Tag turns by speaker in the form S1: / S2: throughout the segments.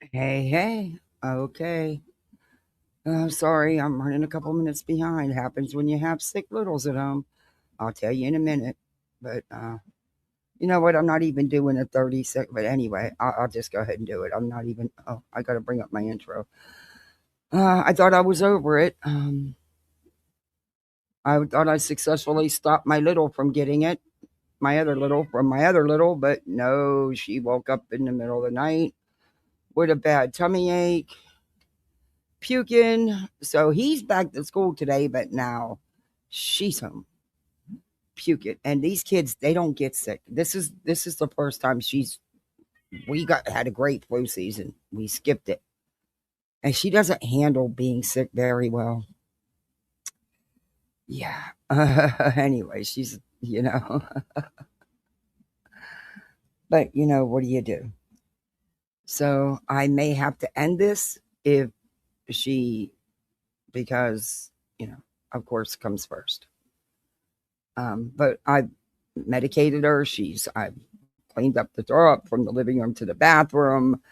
S1: Hey, hey. Okay. Sorry, I'm running a couple minutes behind. Happens when you have sick littles at home. I'll tell you in a minute. But you know what? I'm not even doing a 30 second. But anyway, I'll just go ahead and do it. I'm not even. Oh, I got to bring up my intro. I thought I was over it. I thought I successfully stopped my little from getting it. My other little from my other little. But no, she woke up in the middle of the night with a bad tummy ache, puking. So he's back to school today, but now she's home puking. And these kids, they don't get sick. This is the first time we got had a great flu season. We skipped it. And she doesn't handle being sick very well. Yeah. Anyway, she's. But what do you do? So I may have to end this if she, because, of course, comes first. But I've medicated her. I've cleaned up the throw up from the living room to the bathroom,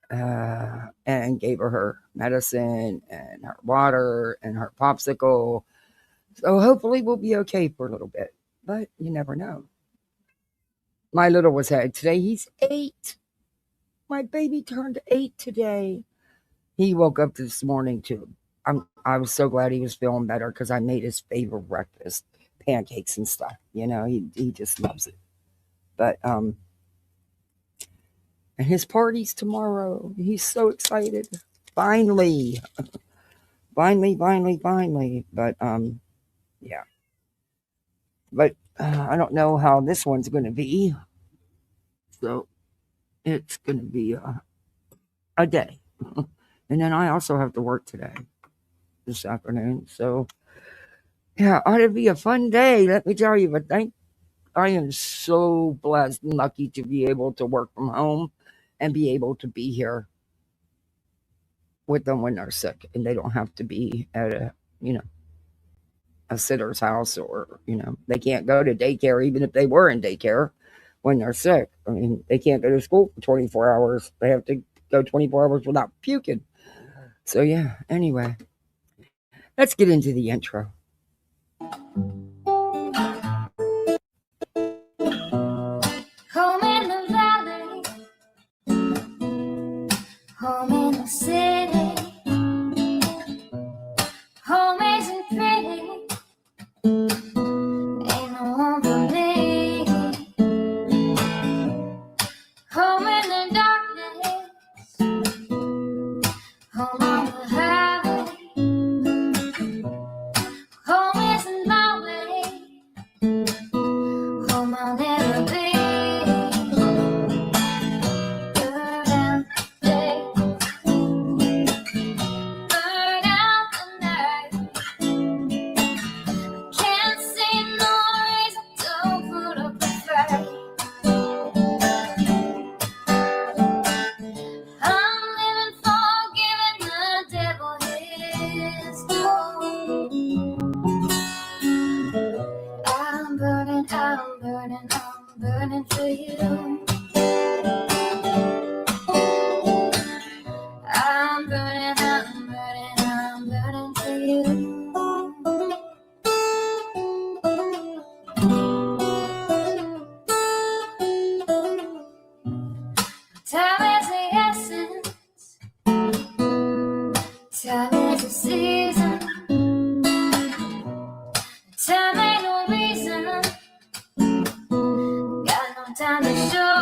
S1: and gave her medicine and her water and her popsicle. So hopefully we'll be okay for a little bit, but you never know. My little was had today. He's 8. My baby turned 8 today. He woke up this morning too. I was so glad he was feeling better because I made his favorite breakfast, pancakes and stuff. He just loves it. But and his party's tomorrow. He's so excited. Finally. Finally. But yeah. But I don't know how this one's going to be. So it's going to be a day. And then I also have to work today, this afternoon. So yeah, ought to be a fun day, let me tell you. But I am so blessed and lucky to be able to work from home and be able to be here with them when they're sick and they don't have to be at a sitter's house, or they can't go to daycare even if they were in daycare when they're sick. I mean, they can't go to school for 24 hours. They have to go 24 hours without puking. So yeah, anyway, let's get into the intro.
S2: Home in the valley, home in the city, home isn't pretty, ain't no home for me. Home in the darkness, home on the highway, home isn't my way, home I'll never be. I'm burning for you. I'm burning for you. Time is the essence. Time is the season. Time ain't no reason. Got no time to show.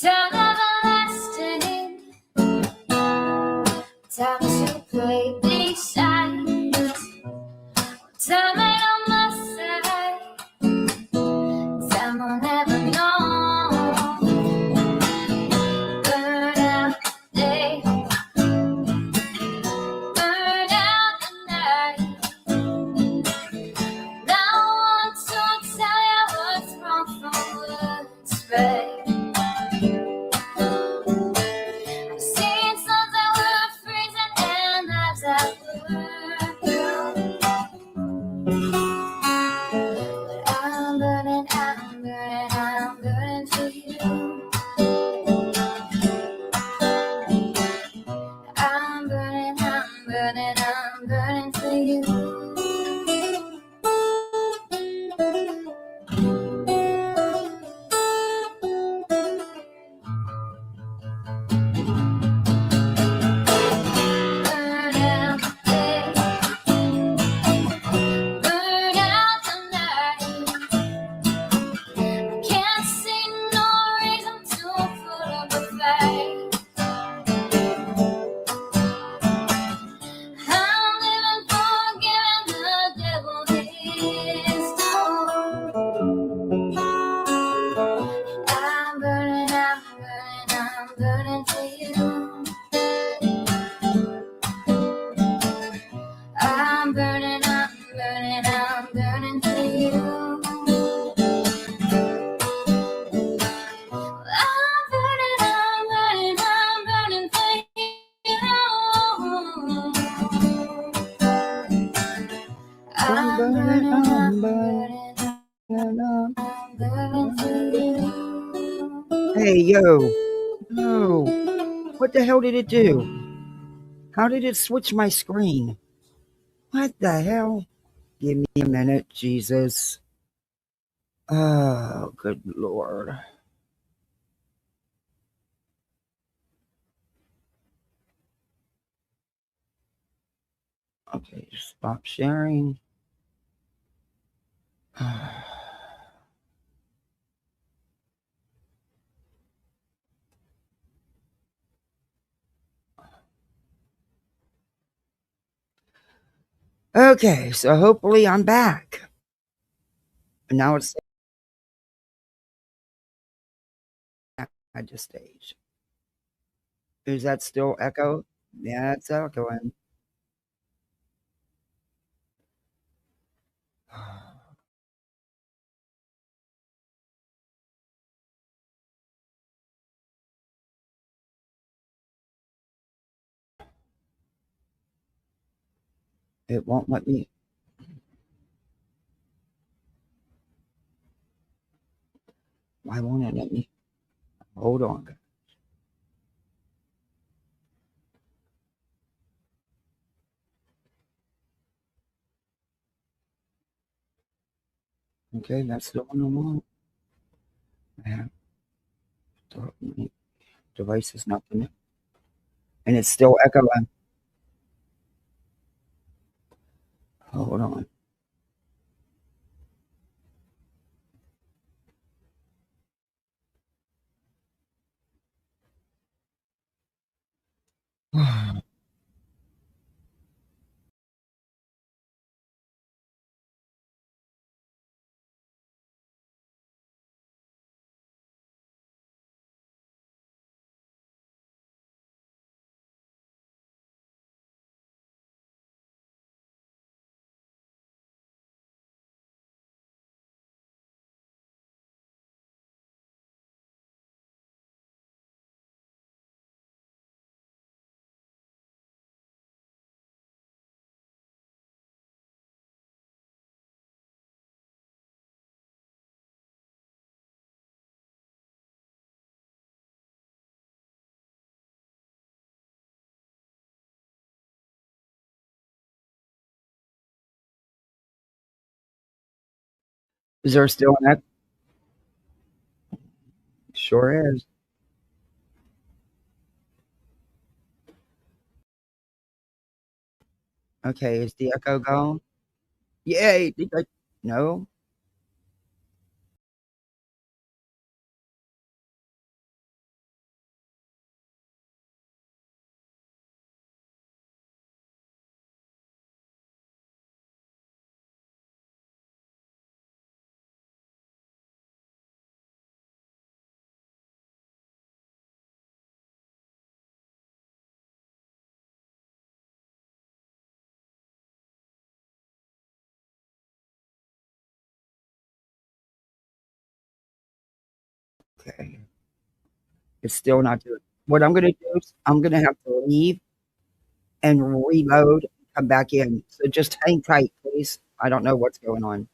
S2: Time everlasting. Time to play these sides. Time ain't on my side. Time will never know. Burn out day. Burn out the night. Now I want to tell you what's wrong from what's right. I've seen suns that were freezing and lives that were blue. But I'm burning for you.
S1: I'm burning, I'm burning, I'm burning for you. Hey, yo. No. What the hell did it do? How did it switch my screen? What the hell? Give me a minute, Jesus. Oh, good Lord. Okay, stop sharing. Okay, so hopefully I'm back. And now it's at the stage. Is that still echo? Yeah, it's echoing. It won't let me. Why won't it let me? Hold on. Okay, that's the one I want. I have my device is not connected. And it's still echoing. Hold on. Is there still an echo? Sure is. Okay, is the echo gone? Yay! Did I? No. Okay. It's still not doing. What I'm gonna do is I'm gonna have to leave and reload, come back in. So just hang tight, please. I don't know what's going on.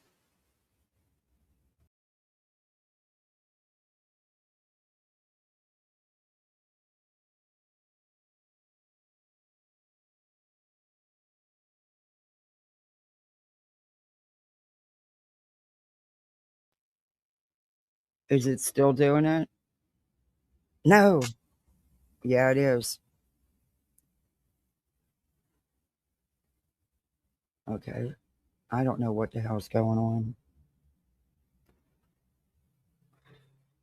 S1: Is it still doing it? No. Yeah, it is. Okay. I don't know what the hell's going on.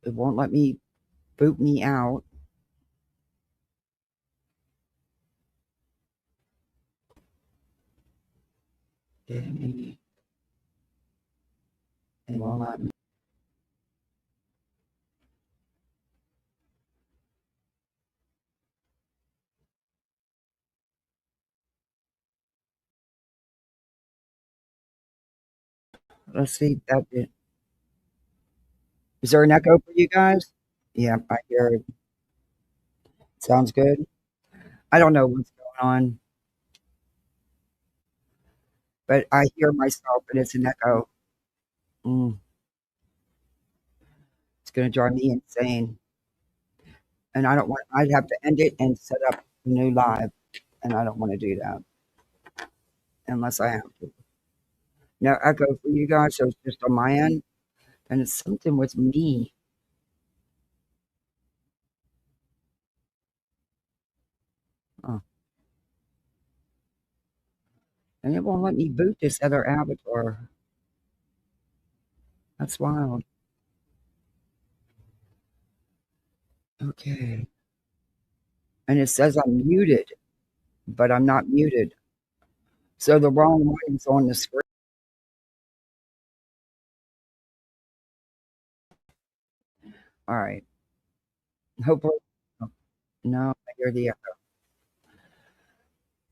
S1: It won't let me boot me out. It won't let me. Let's see that did. Is there an echo for you guys? Yeah, I hear it. Sounds good. I don't know what's going on, but I hear myself and it's an echo. Mm, it's going to drive me insane. And I don't want, I'd have to end it and set up a new live. And I don't want to do that unless I have to. No echo for you guys. So it's just on my end. And it's something with me. Oh, and it won't let me boot this other avatar. That's wild. Okay. And it says I'm muted, but I'm not muted. So the wrong one is on the screen. All right. Hopefully. Oh, no, I hear the echo.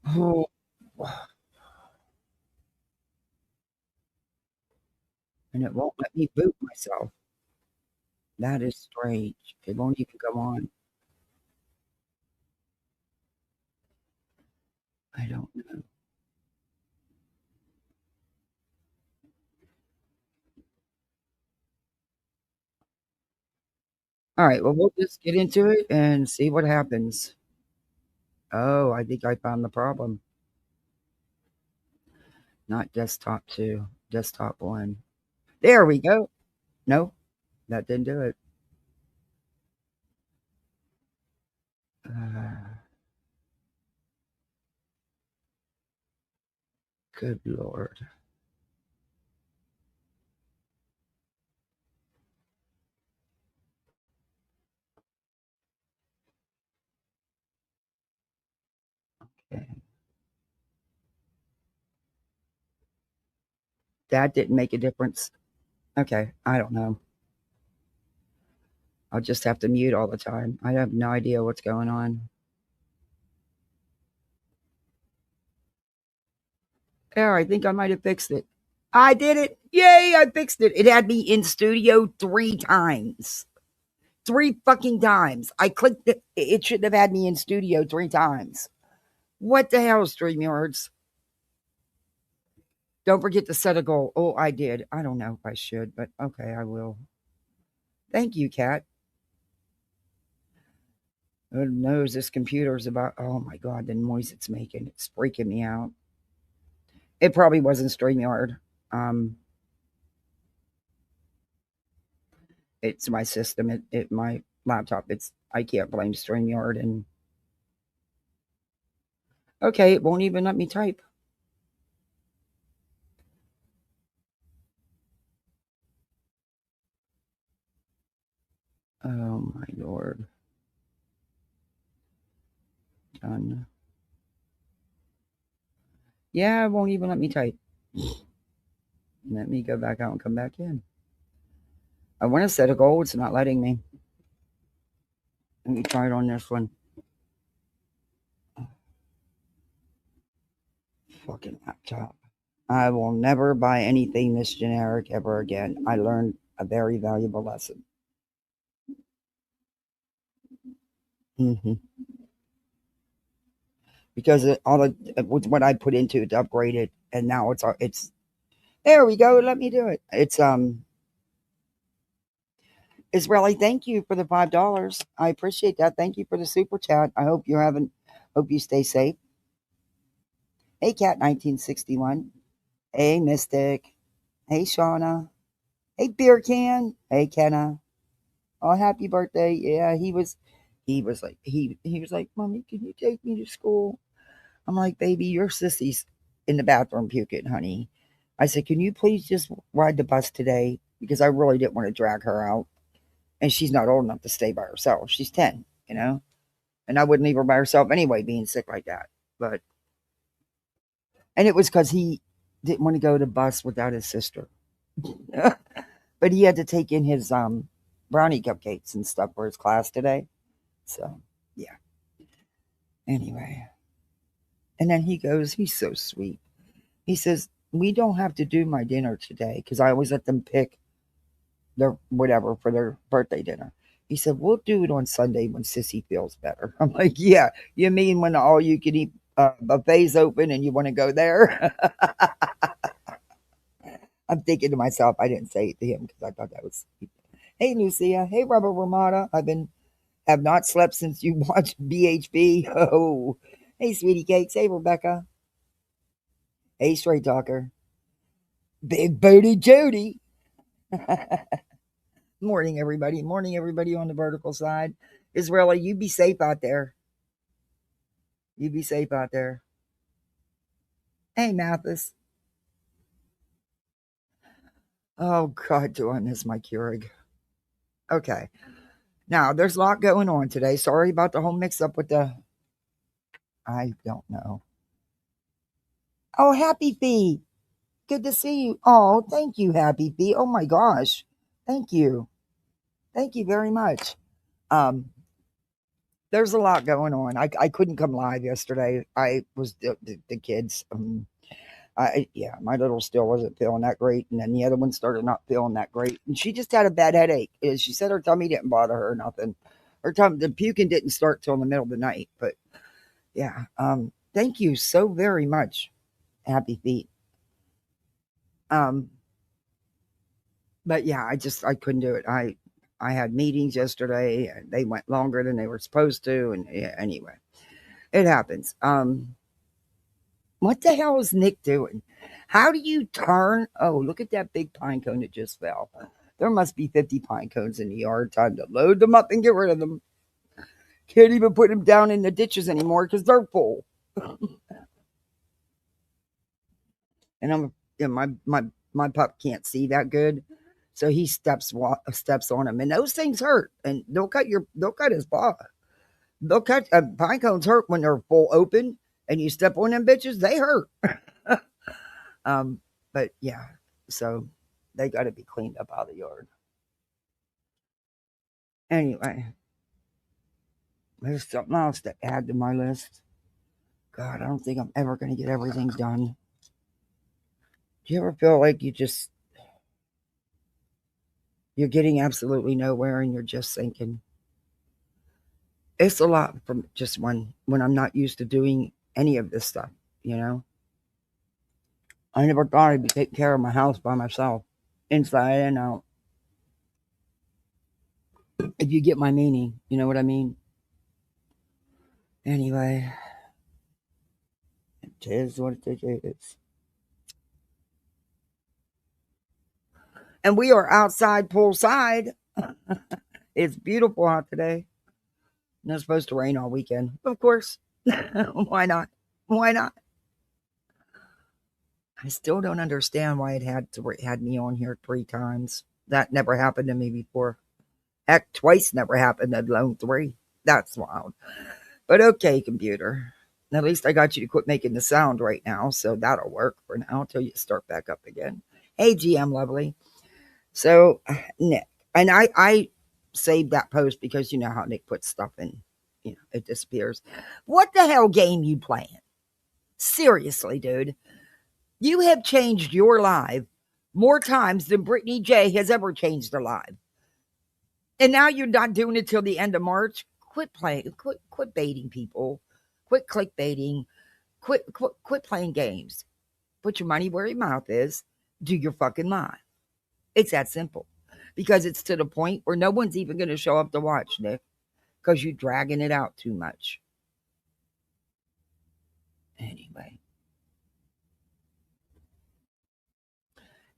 S1: Oh, and it won't let me boot myself. That is strange. It won't even go on. I don't know. All right. Well, we'll just get into it and see what happens. Oh, I think I found the problem. Not desktop two, desktop one. There we go. No, that didn't do it. Uh, good Lord. Okay. That didn't make a difference. Okay. I don't know. I'll just have to mute all the time. I have no idea what's going on. There, I think I might have fixed it. I did it. Yay, I fixed it. It had me in studio 3 times. 3 fucking times. I clicked it. It shouldn't have had me in studio 3 times. What the hell, StreamYards? Don't forget to set a goal. Oh, I did. I don't know if I should, but okay, I will. Thank you, Kat. Who knows this computer's about? Oh my God, the noise it's making. It's freaking me out. It probably wasn't StreamYard. Um, it's my system. My laptop. I can't blame StreamYard. And okay, it won't even let me type. Oh my Lord. Done. Yeah, it won't even let me type. Let me go back out and come back in. I want to set a goal. It's not letting me. Let me try it on this one. Fucking laptop. I will never buy anything this generic ever again. I learned a very valuable lesson. Hmm. Because with what I put into it to upgrade it, and now it's there we go. Let me do it. Israeli, thank you for the $5. I appreciate that. Thank you for the super chat. I hope hope you stay safe. Hey, Cat 1961. Hey, Mystic. Hey, Shauna. Hey, Beer Can. Hey, Kenna. Oh, happy birthday. Yeah, he was like, Mommy, can you take me to school? I'm like, baby, your sissy's in the bathroom puking, honey. I said, can you please just ride the bus today? Because I really didn't want to drag her out. And she's not old enough to stay by herself. She's 10, you know? And I wouldn't leave her by herself anyway, being sick like that. And it was because he didn't want to go to the bus without his sister. But he had to take in his brownie cupcakes and stuff for his class today. So, yeah. Anyway. And then he goes, he's so sweet. He says, we don't have to do my dinner today because I always let them pick their whatever for their birthday dinner. He said, we'll do it on Sunday when Sissy feels better. I'm like, yeah, you mean when all you can eat buffet's open and you want to go there. I'm thinking to myself, I didn't say it to him because I thought that was. Hey, Lucia. Hey, Rubber Ramada. Have not slept since you watched BHB. Oh, hey, Sweetie Cakes. Hey, Rebecca. Hey, Straight Talker. Big Booty Judy. Morning, everybody. Morning, everybody on the vertical side. Israeli, you be safe out there. You be safe out there. Hey, Mathis. Oh, God, do I miss my Keurig. Okay. Now, there's a lot going on today. Sorry about the whole mix up with the. I don't know. Oh, Happy Feet. Good to see you. Oh, thank you, Happy Feet. Oh, my gosh. Thank you. Thank you very much. There's a lot going on. I couldn't come live yesterday. I was the kids. Yeah, my little still wasn't feeling that great, and then the other one started not feeling that great, and she just had a bad headache. She said her tummy didn't bother her or nothing. Her tummy, the puking didn't start till in the middle of the night. But yeah, thank you so very much, Happy Feet. But yeah, I couldn't do it. I had meetings yesterday, and they went longer than they were supposed to, and yeah, anyway, it happens. What the hell is Nick doing? How do you turn? Oh, look at that big pine cone that just fell. There must be 50 pine cones in the yard. Time to load them up and get rid of them. Can't even put them down in the ditches anymore because they're full. And my pup can't see that good, so he steps on them, and those things hurt, and they'll cut his paw. They'll cut pine cones hurt when they're full open, and you step on them bitches, they hurt. But yeah, so they got to be cleaned up out of the yard. Anyway, there's something else to add to my list. God, I don't think I'm ever going to get everything done. Do you ever feel like you're getting absolutely nowhere and you're just thinking? It's a lot from just when I'm not used to doing any of this stuff, you know? I never thought I'd be taking care of my house by myself, inside and out. If you get my meaning, you know what I mean? Anyway, it is what it is. And we are outside poolside. It's beautiful out today. And it's supposed to rain all weekend. Of course. Why not? Why not? I still don't understand why it had me on here 3 times. That never happened to me before. Heck, twice never happened, let alone 3. That's wild. But okay, computer. At least I got you to quit making the sound right now, so that'll work for now until you start back up again. Hey, GM Lovely. So, Nick, and I saved that post because you know how Nick puts stuff in, it disappears. What the hell game you playing? Seriously, dude. You have changed your life more times than Brittany J has ever changed her life. And now you're not doing it till the end of March. Quit playing, quit baiting people. Quit clickbaiting. Quit playing games. Put your money where your mouth is. Do your fucking live. It's that simple. Because it's to the point where no one's even going to show up to watch, Nick. Because you're dragging it out too much. Anyway.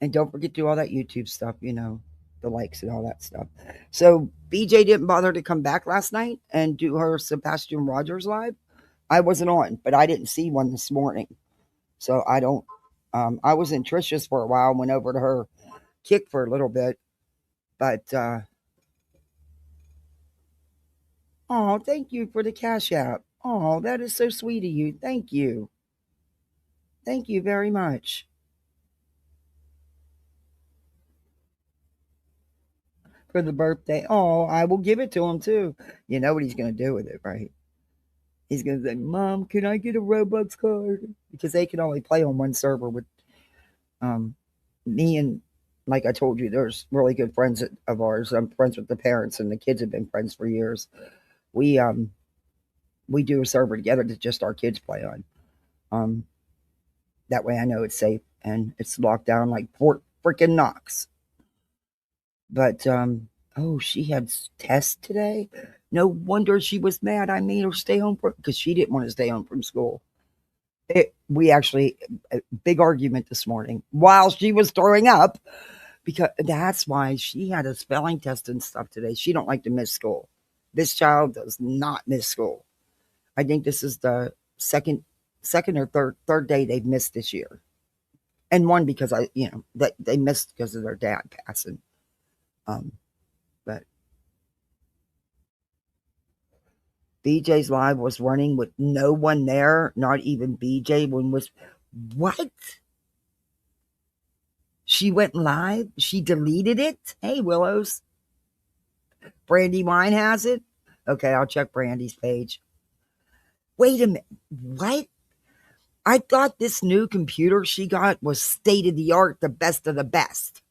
S1: And don't forget to do all that YouTube stuff, the likes and all that stuff. So BJ didn't bother to come back last night and do her Sebastian Rogers live. I wasn't on, but I didn't see one this morning. So I don't, I was in Trisha's for a while, went over to her kick for a little bit. But, oh, thank you for the Cash App. Oh, that is so sweet of you. Thank you. Thank you very much. For the birthday. Oh, I will give it to him too. You know what he's going to do with it, right? He's going to say, Mom, can I get a Robux card? Because they can only play on one server with me and, like I told you, there's really good friends of ours. I'm friends with the parents, and the kids have been friends for years. We we do a server together that just our kids play on. That way I know it's safe and it's locked down like Fort freaking Knox. But oh, she had tests today. No wonder she was mad. I made her stay home because she didn't want to stay home from school. We actually a big argument this morning while she was throwing up, because that's why she had a spelling test and stuff today. She don't like to miss school. This child does not miss school. I think this is the second or third day they've missed this year, and one because they missed because of their dad passing. But BJ's live was running with no one there, not even BJ. When was what? She went live. She deleted it. Hey, Willows. Brandy Wine has it. Okay, I'll check Brandy's page. Wait a minute. What? I thought this new computer she got was state of the art, the best of the best.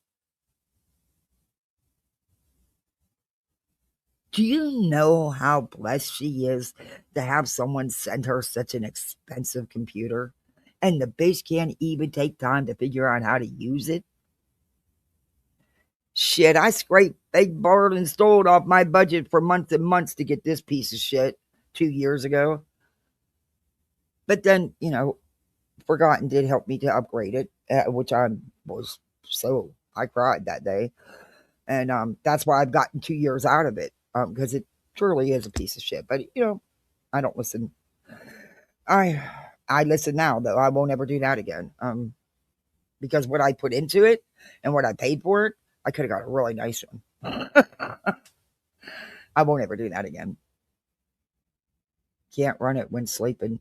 S1: Do you know how blessed she is to have someone send her such an expensive computer? And the bitch can't even take time to figure out how to use it? Shit, I scraped, begged, borrowed, and stole off my budget for months and months to get this piece of shit 2 years ago. But then, Forgotten did help me to upgrade it, which I cried that day. And that's why I've gotten 2 years out of it, because it truly is a piece of shit. But, I don't listen. I listen now, though. I won't ever do that again. Because what I put into it and what I paid for it, I could have got a really nice one. I won't ever do that again. Can't run it when sleeping.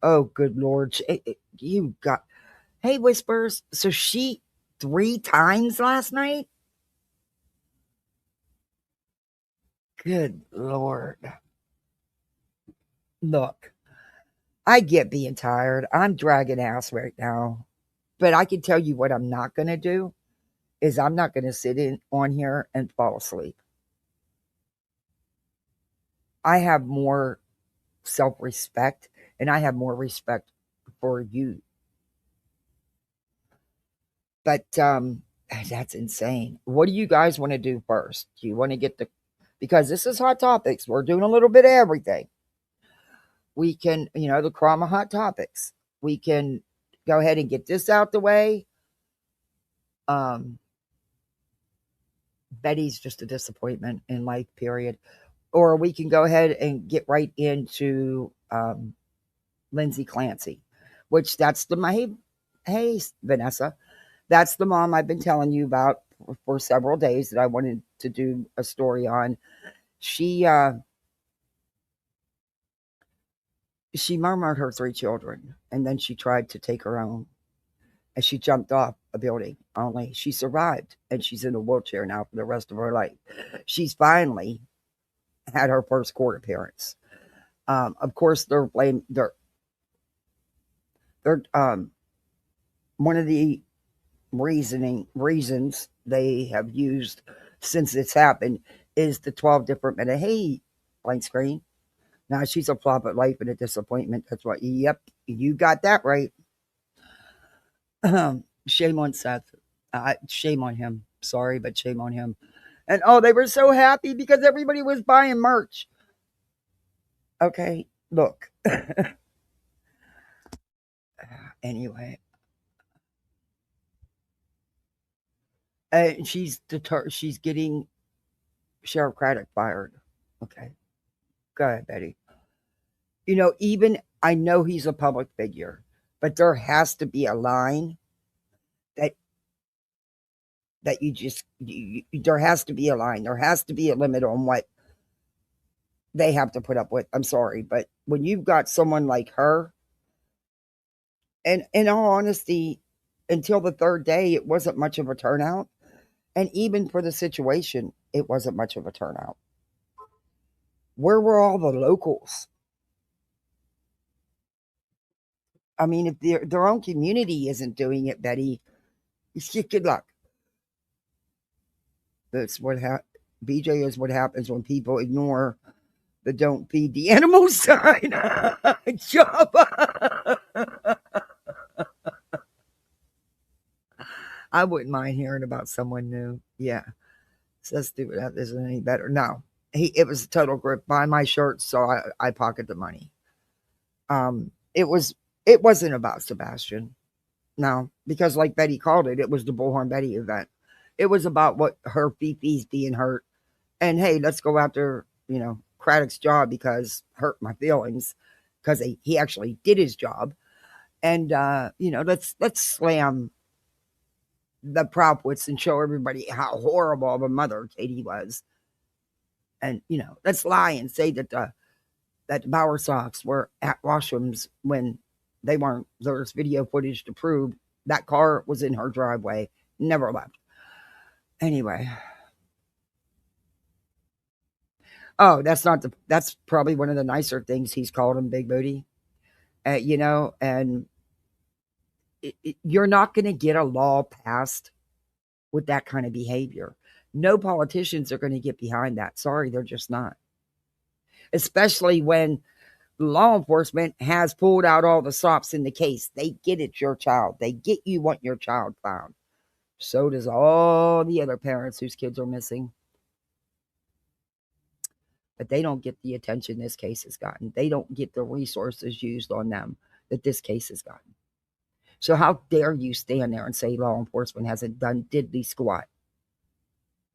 S1: Oh, good Lord. Hey, Whispers. So she 3 times last night? Good Lord. Look, I get being tired. I'm dragging ass right now. But I can tell you what I'm not going to do is I'm not going to sit on here and fall asleep. I have more self-respect and I have more respect for you. But that's insane. What do you guys want to do first? Do you want to get because this is Hot Topics. We're doing a little bit of everything. We can, the Crama Hot Topics. We can go ahead and get this out the way. Betty's just a disappointment in life, period. Or we can go ahead and get right into Lindsay Clancy, which that's hey, Vanessa, that's the mom I've been telling you about for several days that I wanted to do a story on. She murdered her 3 children, and then she tried to take her own. And she jumped off a building. Only she survived, and she's in a wheelchair now for the rest of her life. She's finally had her first court appearance. Of course, they're one of the reasons they have used since it's happened is the 12 different minutes. Hey, blank screen. Now she's a flop at life and a disappointment. That's what. Yep, you got that right. Shame on Seth. Shame on him. Sorry, but shame on him. And they were so happy because everybody was buying merch. Okay, look. Anyway. She's getting Sheriff Craddock fired. Okay. Go ahead, Betty. Even I know he's a public figure, but there has to be a line that there has to be a line. There has to be a limit on what they have to put up with. I'm sorry, but when you've got someone like her, and in all honesty, until the 3rd day, it wasn't much of a turnout. And even for the situation, it wasn't much of a turnout. Where were all the locals? I mean, if their own community isn't doing it, Betty, good luck. That's what BJ is what happens when people ignore the don't feed the animals sign. Job. I wouldn't mind hearing about someone new. Yeah. So stupid. That isn't any better. No. It was a total grip. Buy my shirt, so I pocket the money. It wasn't about Sebastian. No, because like Betty called it, it was the Bullhornbetty event. It was about what her beefies being hurt. And hey, let's go after, Craddock's job because hurt my feelings because he actually did his job. And let's slam the Propwitz and show everybody how horrible of a mother Katie was. And let's lie and say that the Bauer Sox were at washrooms when they weren't. There's video footage to prove that car was in her driveway, never left. Anyway. Oh, that's probably one of the nicer things he's called him, Big Booty. And you're not going to get a law passed with that kind of behavior. No politicians are going to get behind that. Sorry, they're just not. Especially when law enforcement has pulled out all the stops in the case. They get it's your child. They get you want your child found. So does all the other parents whose kids are missing. But they don't get the attention this case has gotten. They don't get the resources used on them that this case has gotten. So how dare you stand there and say law enforcement hasn't done diddly squat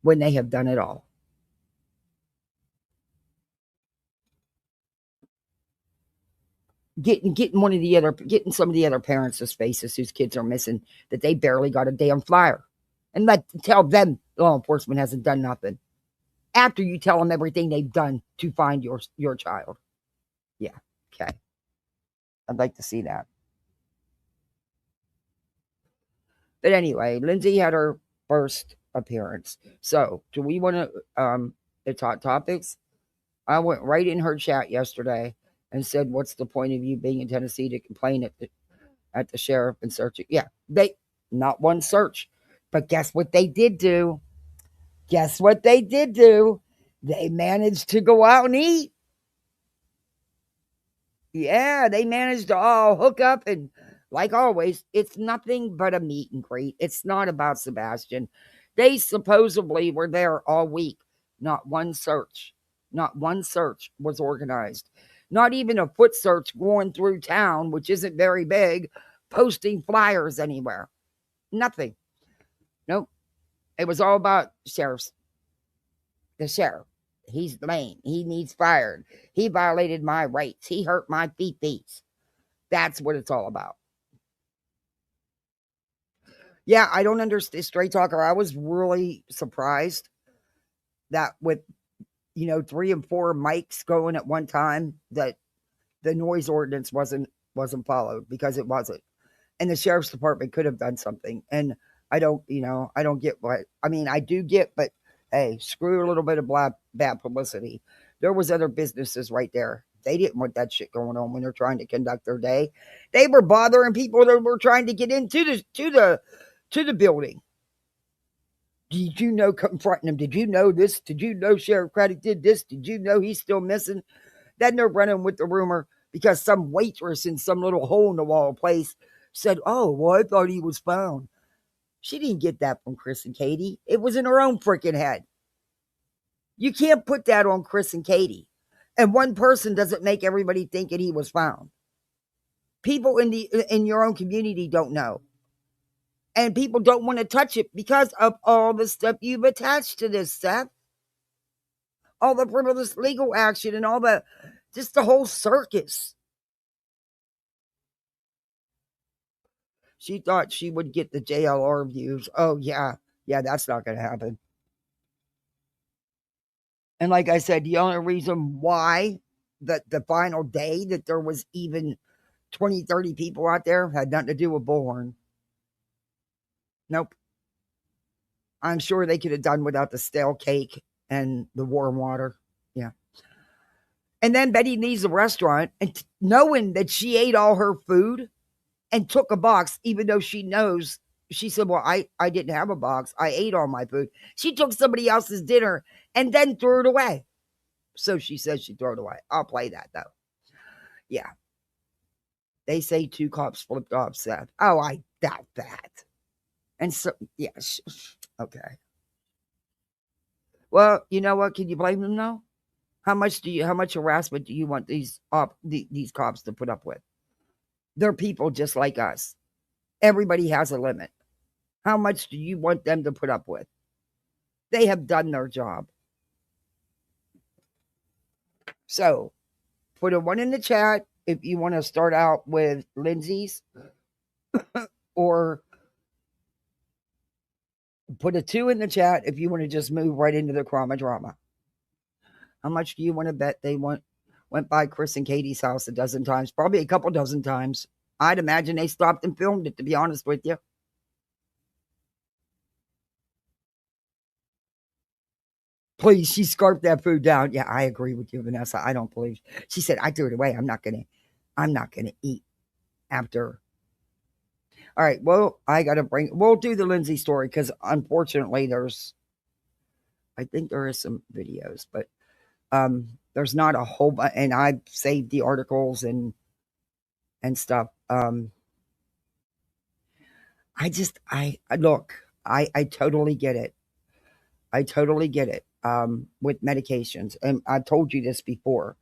S1: when they have done it all? Getting some of the other parents' faces whose kids are missing that they barely got a damn flyer, and tell them law enforcement hasn't done nothing after you tell them everything they've done to find your child. Yeah, okay. I'd like to see that. But anyway, Lindsay had her first appearance. So, do we want to, it's Hot Topics? I went right in her chat yesterday and said, what's the point of you being in Tennessee to complain at the sheriff and search it? Yeah, not one search. But guess what they did do? They managed to go out and eat. Yeah, they managed to all hook up, and like always, it's nothing but a meet and greet. It's not about Sebastian. They supposedly were there all week. Not one search was organized. Not even a foot search going through town, which isn't very big, posting flyers anywhere. Nothing. Nope. It was all about the sheriff. He's lame. He needs fired. He violated my rights. He hurt my beefies. That's what it's all about. Yeah, I don't understand. Straight talker, I was really surprised that with 3 and 4 mics going at one time, that the noise ordinance wasn't followed, because it wasn't. And the sheriff's department could have done something. And I don't get what, I do get, but hey, screw a little bit of bad publicity. There was other businesses right there. They didn't want that shit going on when they're trying to conduct their day. They were bothering people that were trying to get into the building. Did you know, confronting them? Did you know this? Did you know Sheriff Craddock did this? Did you know he's still missing? Then they're running with the rumor because some waitress in some little hole in the wall place said, oh, well, I thought he was found. She didn't get that from Chris and Katie. It was in her own freaking head. You can't put that on Chris and Katie. And one person doesn't make everybody thinking he was found. People in your own community don't know. And people don't want to touch it because of all the stuff you've attached to this stuff. All the frivolous legal action and all just the whole circus. She thought she would get the JLR views. Oh, yeah. Yeah, that's not going to happen. And like I said, the only reason why the final day that there was even 20, 30 people out there had nothing to do with Bullhorn. Nope. I'm sure they could have done without the stale cake and the warm water. Yeah. And then Betty leaves the restaurant, and knowing that she ate all her food and took a box, even though she knows, she said, well, I didn't have a box. I ate all my food. She took somebody else's dinner and then threw it away. So she says she threw it away. I'll play that though. Yeah. They say 2 cops flipped off Seth. Oh, I doubt that. And so, yeah. Okay. Well, you know what? Can you blame them now? How much harassment do you want these cops to put up with? They're people just like us. Everybody has a limit. How much do you want them to put up with? They have done their job. So, put a 1 in the chat if you want to start out with Lindsay's, or put a 2 in the chat if you want to just move right into the Crama drama. How much do you want to bet they went by Chris and Katie's house a dozen times? Probably a couple dozen times. I'd imagine they stopped and filmed it, to be honest with you. Please, she scarfed that food down. Yeah, I agree with you, Vanessa. I don't believe. She said, I threw it away. I'm not gonna eat after. All right, well, we'll do the Lindsay story, because unfortunately I think there is some videos, but there's not a whole bunch, and I've saved the articles and stuff. I look, I totally get it. I totally get it. With medications, and I've told you this before.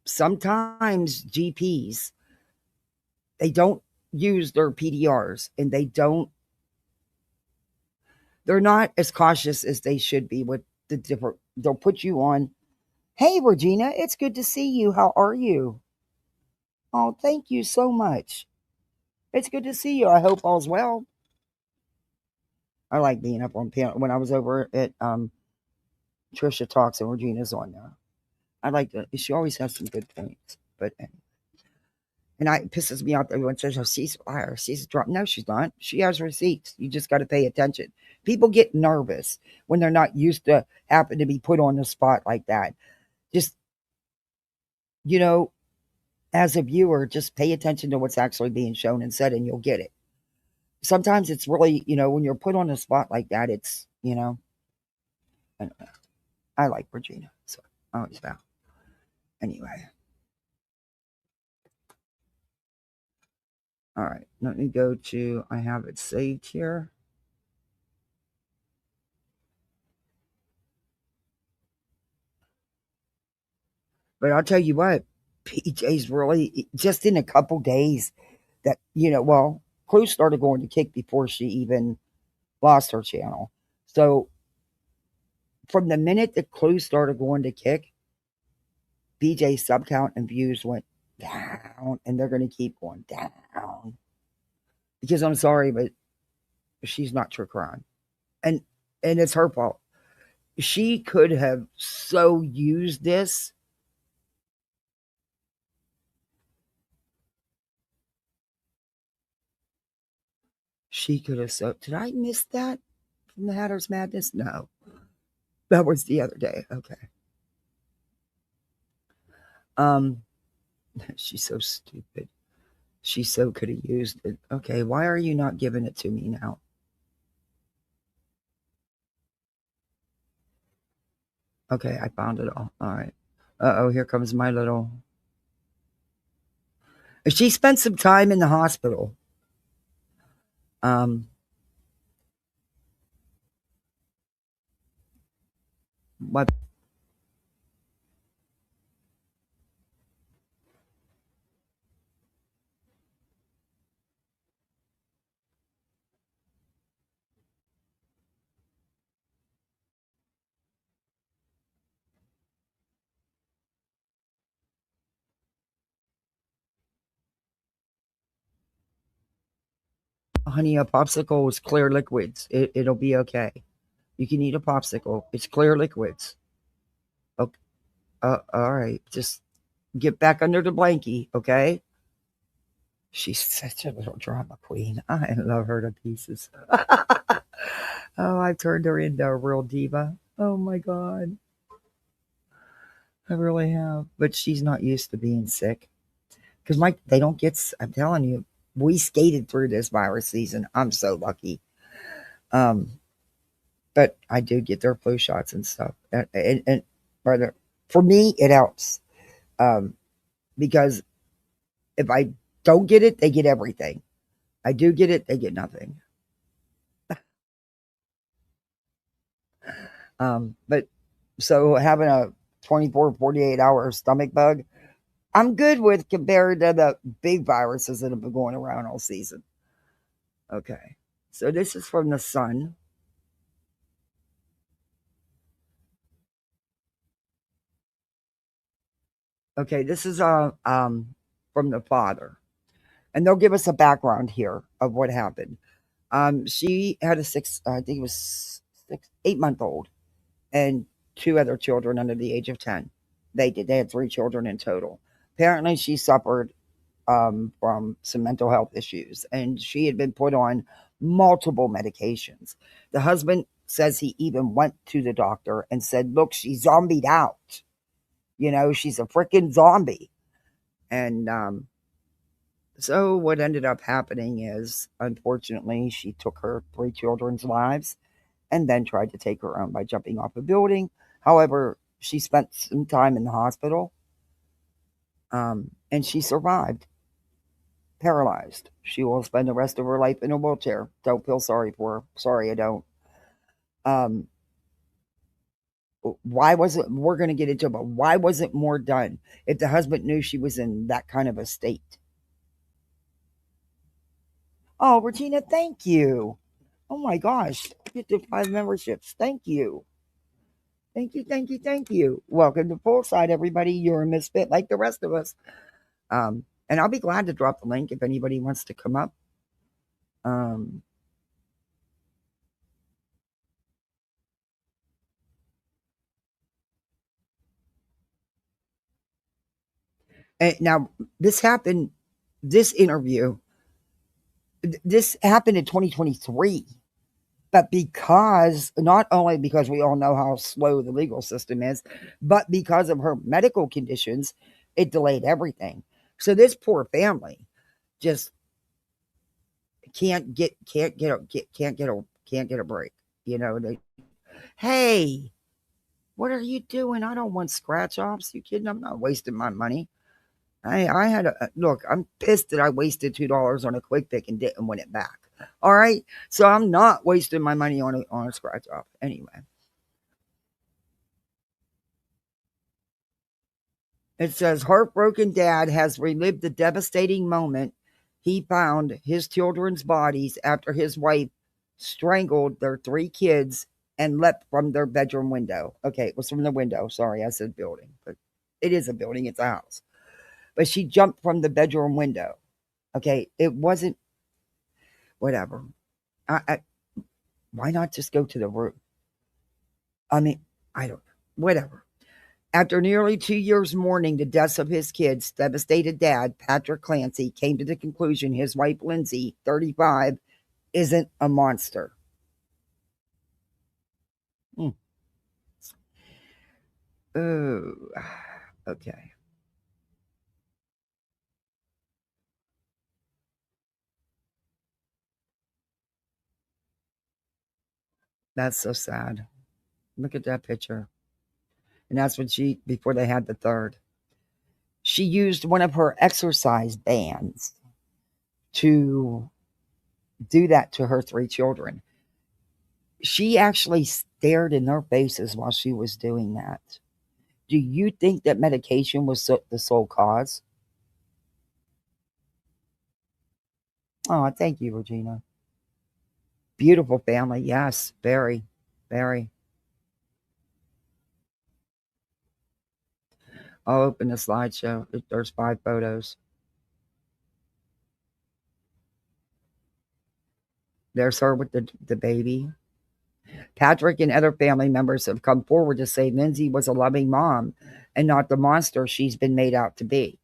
S1: Sometimes GPs, they don't use their PDRs, and they're not as cautious as they should be with the different. They'll put you on. Hey, Regina, it's good to see you. How are you? Oh, thank you so much. It's good to see you. I hope all's well. I like being up on panel. When I was over at Trisha Talks and Regina's on there, I like that. She always has some good points. But and it pisses me off that everyone says, "Oh, she's a liar. She's a drunk." No, she's not. She has receipts. You just got to pay attention. People get nervous when they're not used to having to be put on the spot like that. Just, as a viewer, just pay attention to what's actually being shown and said, and you'll get it. Sometimes it's really, when you're put on the spot like that, it's, I like Regina, so I always found. Anyway. All right, let me go to, I have it saved here. But I'll tell you what, PJ's really, just in a couple days that, Clue started going to kick before she even lost her channel. So from the minute that Clue started going to kick, BJ's sub count and views went down, and they're going to keep going down. Because I'm sorry, but she's not true crime. And it's her fault. She could have so used this. She could have so. Did I miss that from the Hatter's Madness? No. That was the other day. Okay. She's so stupid. She so could have used it. Okay, why are you not giving it to me now? Okay, I found it all. All right. Uh-oh, here comes my little. She spent some time in the hospital. What? Honey, a popsicle is clear liquids. It'll be okay. You can eat a popsicle. It's clear liquids. Okay. All right. Just get back under the blankie, okay? She's such a little drama queen. I love her to pieces. Oh, I've turned her into a real diva. Oh my God. I really have. But she's not used to being sick. Because they don't get, I'm telling you, we skated through this virus season. I'm so lucky. But I do get their flu shots and stuff. And But for me, it helps because if I don't get it, they get everything. I do get it, they get nothing. But so having a 24, 48-hour stomach bug, I'm good with compared to the big viruses that have been going around all season. Okay. So this is from the Sun. Okay, this is from the father. And they'll give us a background here of what happened. She had a I think it was 8-month old, and two other children under the age of 10. They did. They had 3 children in total. Apparently, she suffered from some mental health issues, and she had been put on multiple medications. The husband says he even went to the doctor and said, "Look, she's zombied out. You know, she's a freaking zombie." And so what ended up happening is, unfortunately, she took her 3 children's lives and then tried to take her own by jumping off a building. However, she spent some time in the hospital, and she survived, paralyzed. She will spend the rest of her life in a wheelchair. Don't feel sorry for her. Sorry, I don't. Um, why wasn't, we're going to get into it, but why wasn't more done if the husband knew she was in that kind of a state? Oh, Regina, thank you. Oh my gosh, 55 memberships. Thank you. Thank you, thank you, thank you. Welcome to Poolside, everybody. You're a misfit like the rest of us. And I'll be glad to drop the link if anybody wants to come up. Um, and now, this happened, this interview, this happened in 2023. But because, not only because we all know how slow the legal system is, but because of her medical conditions, it delayed everything. So this poor family just can't get a break. You know, hey, what are you doing? I don't want scratch offs. You kidding? I'm not wasting my money. I had a look. I'm pissed that I wasted $2 on a quick pick and didn't win it back. All right, so I'm not wasting my money on a scratch off anyway. It says heartbroken dad has relived the devastating moment he found his children's bodies after his wife strangled their 3 kids and leapt from their bedroom window. Okay, it was from the window. Sorry, I said building, but it is a building, it's a house. But she jumped from the bedroom window. Okay, it wasn't whatever. I why not just go to the roof? I mean, I don't whatever. After nearly 2 years mourning the deaths of his kids, devastated dad, Patrick Clancy, came to the conclusion his wife, Lindsay, 35, isn't a monster. Hmm. Oh, okay. That's so sad. Look at that picture. And that's when before they had the third, she used one of her exercise bands to do that to her 3 children. She actually stared in their faces while she was doing that. Do you think that medication was the sole cause? Oh, thank you, Regina. Beautiful family. Yes, very, very. I'll open the slideshow. There's 5 photos. There's her with the baby. Patrick and other family members have come forward to say Lindsay was a loving mom and not the monster she's been made out to be.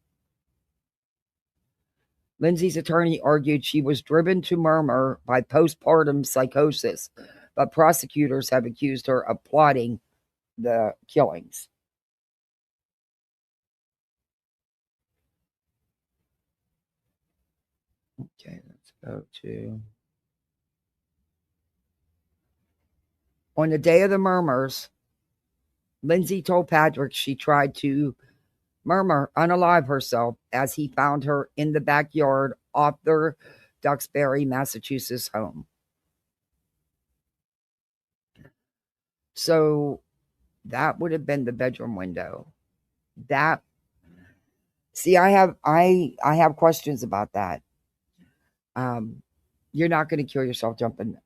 S1: Lindsay's attorney argued she was driven to murmur by postpartum psychosis, but prosecutors have accused her of plotting the killings. Okay, let's go to. On the day of the murmurs, Lindsay told Patrick she tried to unalive herself as he found her in the backyard off their Duxbury, Massachusetts home. So that would have been the bedroom window. That, see, I have questions about that. You're not going to kill yourself jumping.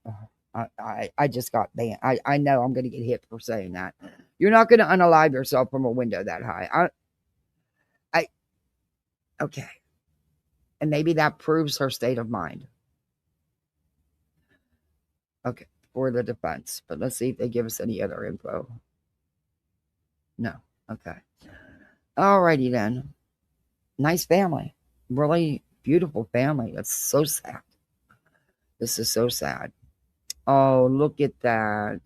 S1: I just got banned. I know I'm going to get hit for saying that. You're not going to unalive yourself from a window that high. Okay. And maybe that proves her state of mind. Okay, for the defense. But let's see if they give us any other info. No. Okay. Alrighty then. Nice family. Really beautiful family. That's so sad. This is so sad. Oh, look at that.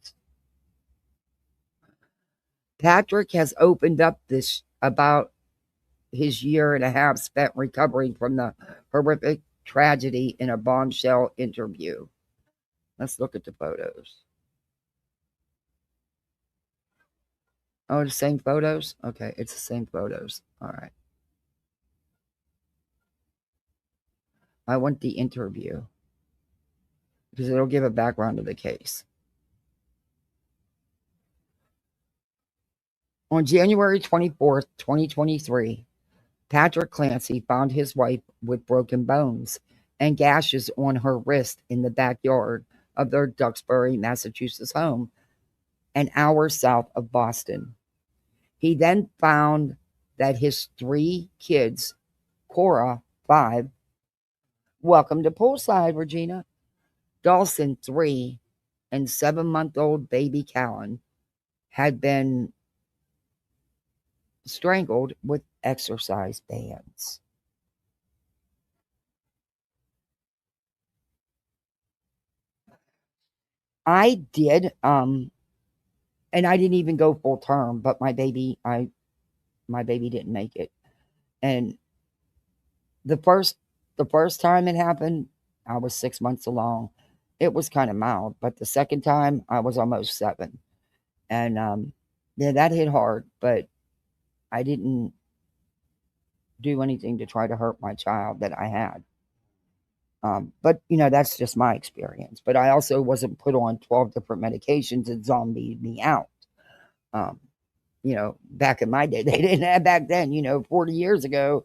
S1: Patrick has opened up this about his year and a half spent recovering from the horrific tragedy in a bombshell interview. Let's look at the photos. Oh, the same photos? Okay, it's the same photos. All right. I want the interview because it'll give a background of the case. On January 24th, 2023, Patrick Clancy found his wife with broken bones and gashes on her wrist in the backyard of their Duxbury, Massachusetts home, an hour south of Boston. He then found that his 3 kids, Cora, 5, welcome to Poolside, Regina, Dawson, 3, and 7-month-old baby Callan, had been strangled with exercise bands. I did, and I didn't even go full term, but my baby didn't make it. And the first time it happened, I was 6 months along. It was kind of mild, but the second time I was almost 7. And yeah, that hit hard, but I didn't do anything to try to hurt my child that I had. But, that's just my experience. But I also wasn't put on 12 different medications and zombied me out. Back in my day, they didn't have back then, 40 years ago,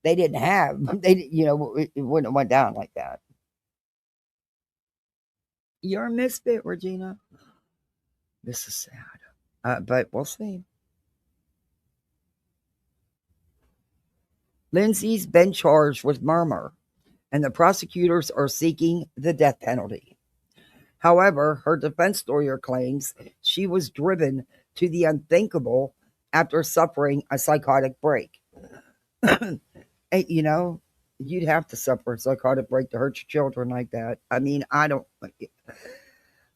S1: they didn't have, it wouldn't have went down like that. You're a misfit, Regina. This is sad. But we'll see. Lindsay's been charged with murder, and the prosecutors are seeking the death penalty. However, her defense lawyer claims she was driven to the unthinkable after suffering a psychotic break. You'd have to suffer a psychotic break to hurt your children like that. I mean, I don't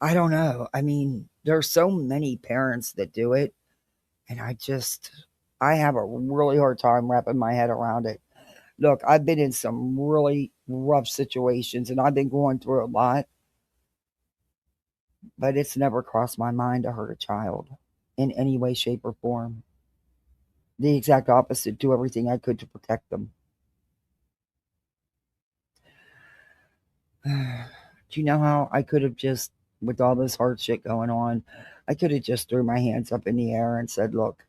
S1: know. I mean, there's so many parents that do it, and I have a really hard time wrapping my head around it. Look, I've been in some really rough situations, and I've been going through a lot, but it's never crossed my mind to hurt a child in any way, shape, or form. The exact opposite, do everything I could to protect them. Do you know how I could have just, with all this hard shit going on, I could have just threw my hands up in the air and said, look,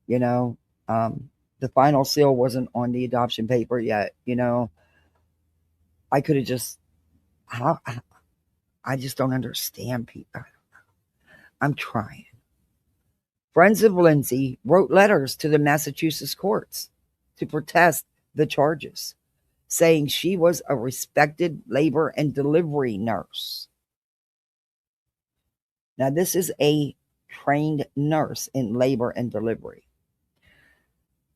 S1: the final seal wasn't on the adoption paper yet, I could have just, I just don't understand people. I'm trying. Friends of Lindsay wrote letters to the Massachusetts courts to protest the charges, saying she was a respected labor and delivery nurse. Now, this is a trained nurse in labor and delivery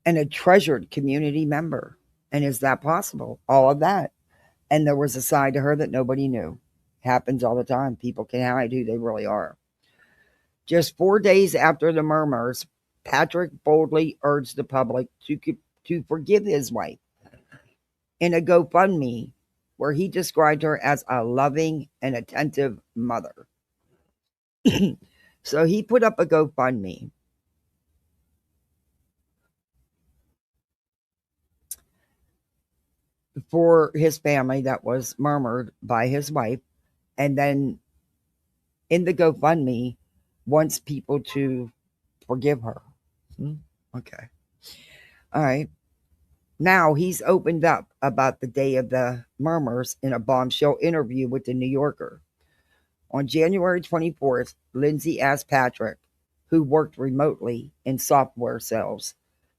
S1: and a treasured community member. And is that possible? All of that. And there was a side to her that nobody knew. Happens all the time. People can hide who they really are. Just 4 days after the murmurs, Patrick boldly urged the public to forgive his wife in a GoFundMe where he described her as a loving and attentive mother. So he put up a GoFundMe for his family that was murmured by his wife, and then in the GoFundMe wants people to forgive her. Okay. All right. Now he's opened up about the day of the murmurs in a bombshell interview with the New Yorker. On January 24th, Lindsay asked Patrick, who worked remotely in software sales,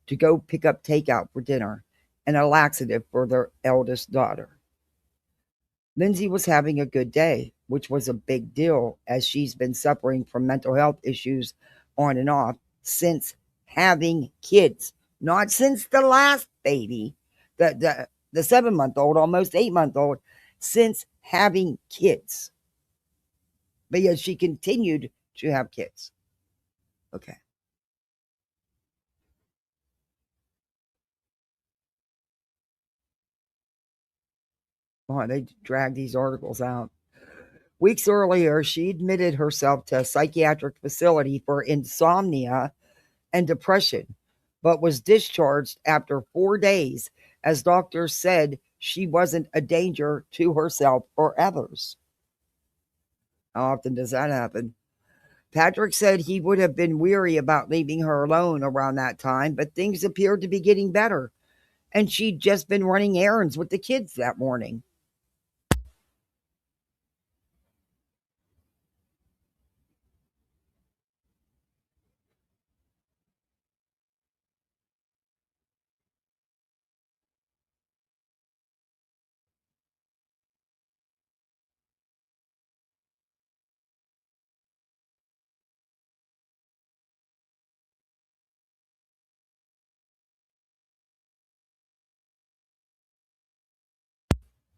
S1: to go pick up takeout for dinner and a laxative for their eldest daughter. Lindsay was having a good day, which was a big deal as she's been suffering from mental health issues on and off since having kids. Not since the last baby, the 7-month-old, almost 8-month-old, since having kids. But yet she continued to have kids. Okay. Boy, they drag these articles out. Weeks earlier, she admitted herself to a psychiatric facility for insomnia and depression, but was discharged after 4 days as doctors said she wasn't a danger to herself or others. How often does that happen? Patrick said he would have been weary about leaving her alone around that time, but things appeared to be getting better, and she'd just been running errands with the kids that morning.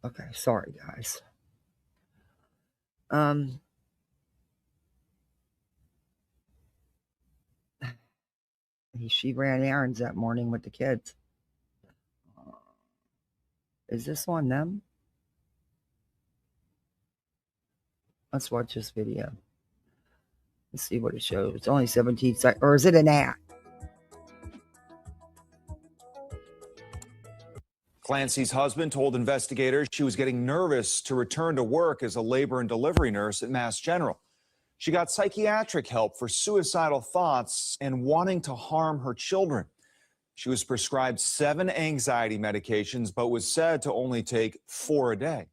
S1: Okay, sorry guys. She ran errands that morning with the kids. Is this on them? Let's watch this video. Let's see what it shows. It's only 17 seconds. Or is it an ad?
S3: Clancy's husband told investigators she was getting nervous to return to work as a labor and delivery nurse at Mass General. She got psychiatric help for suicidal thoughts and wanting to harm her children. She was prescribed 7 anxiety medications, but was said to only take 4 a day.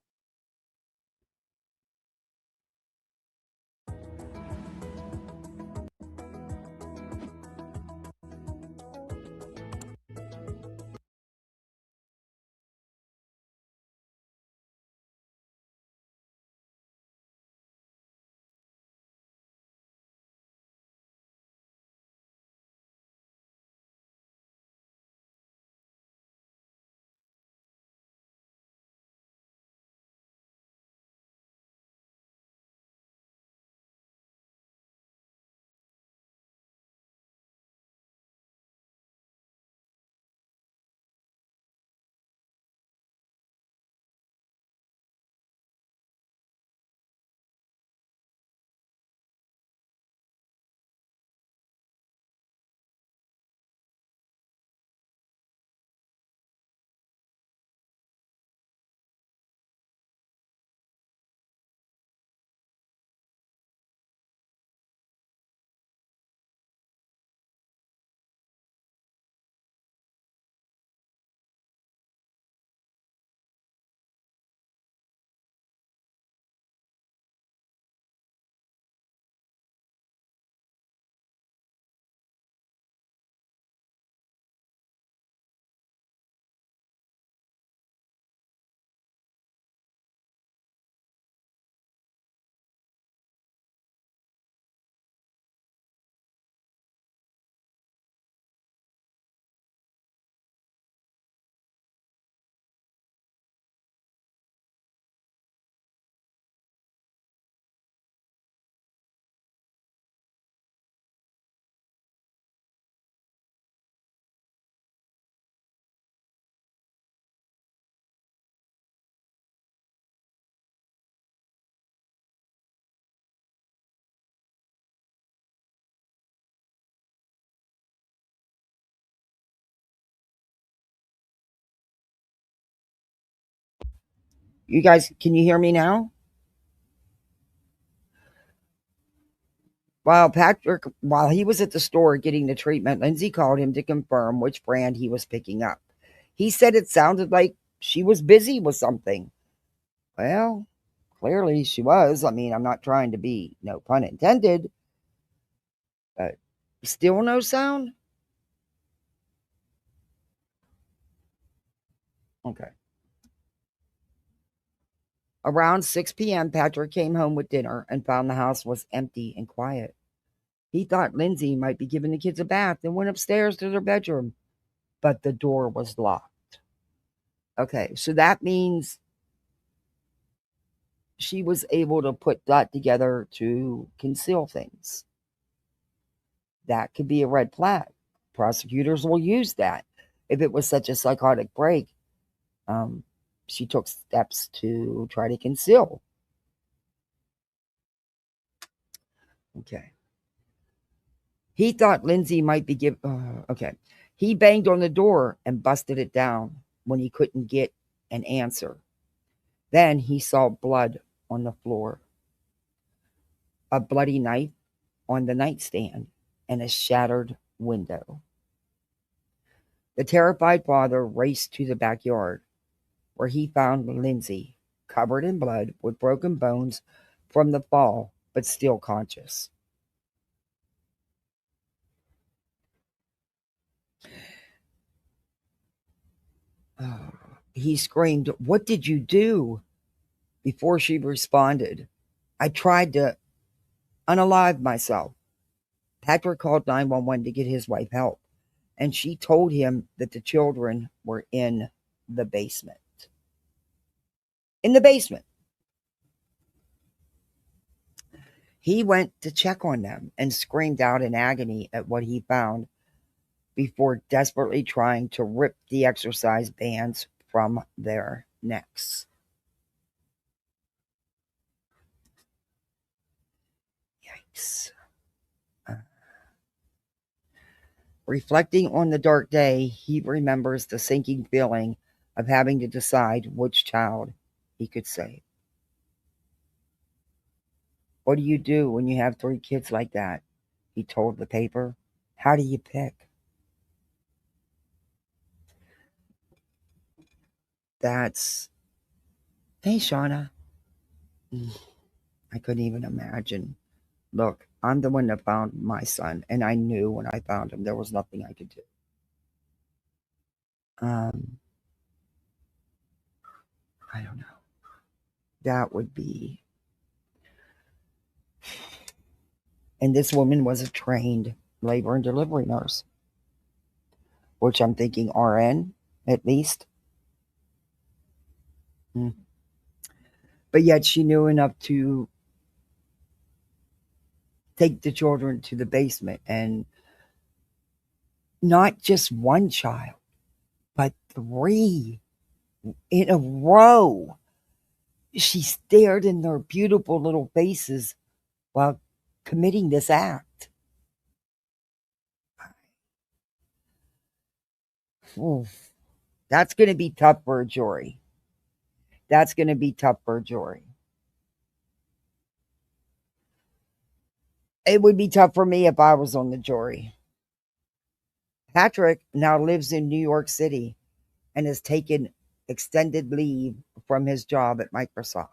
S1: You guys, can you hear me now? While he was at the store getting the treatment, Lindsay called him to confirm which brand he was picking up. He said it sounded like she was busy with something. Well, clearly she was. I mean, I'm not trying to be, no pun intended, but still no sound? Okay. Around 6 p.m., Patrick came home with dinner and found the house was empty and quiet. He thought Lindsay might be giving the kids a bath and went upstairs to their bedroom, but the door was locked. Okay, so that means she was able to put that together to conceal things. That could be a red flag. Prosecutors will use that. If it was such a psychotic break, she took steps to try to conceal. Okay. He thought Lindsay might be okay. He banged on the door and busted it down when he couldn't get an answer. Then he saw blood on the floor, a bloody knife on the nightstand, and a shattered window. The terrified father raced to the backyard, where he found Lindsay, covered in blood with broken bones from the fall, but still conscious. He screamed, "What did you do?" Before she responded, "I tried to unalive myself." Patrick called 911 to get his wife help, and she told him that the children were in the basement. In the basement. He went to check on them and screamed out in agony at what he found before desperately trying to rip the exercise bands from their necks. Yikes. Reflecting on the dark day, he remembers the sinking feeling of having to decide which child he could save. What do you do when you have 3 kids like that? He told the paper. How do you pick? That's... Hey, Shauna. I couldn't even imagine. Look, I'm the one that found my son, and I knew when I found him there was nothing I could do. I don't know. That would be... And this woman was a trained labor and delivery nurse, which I'm thinking RN, at least. But yet she knew enough to take the children to the basement, and not just one child, but 3 in a row. She stared in their beautiful little faces while committing this act. Oof. That's going to be tough for a jury. That's going to be tough for a jury. It would be tough for me if I was on the jury. Patrick now lives in New York City and has taken extended leave from his job at Microsoft.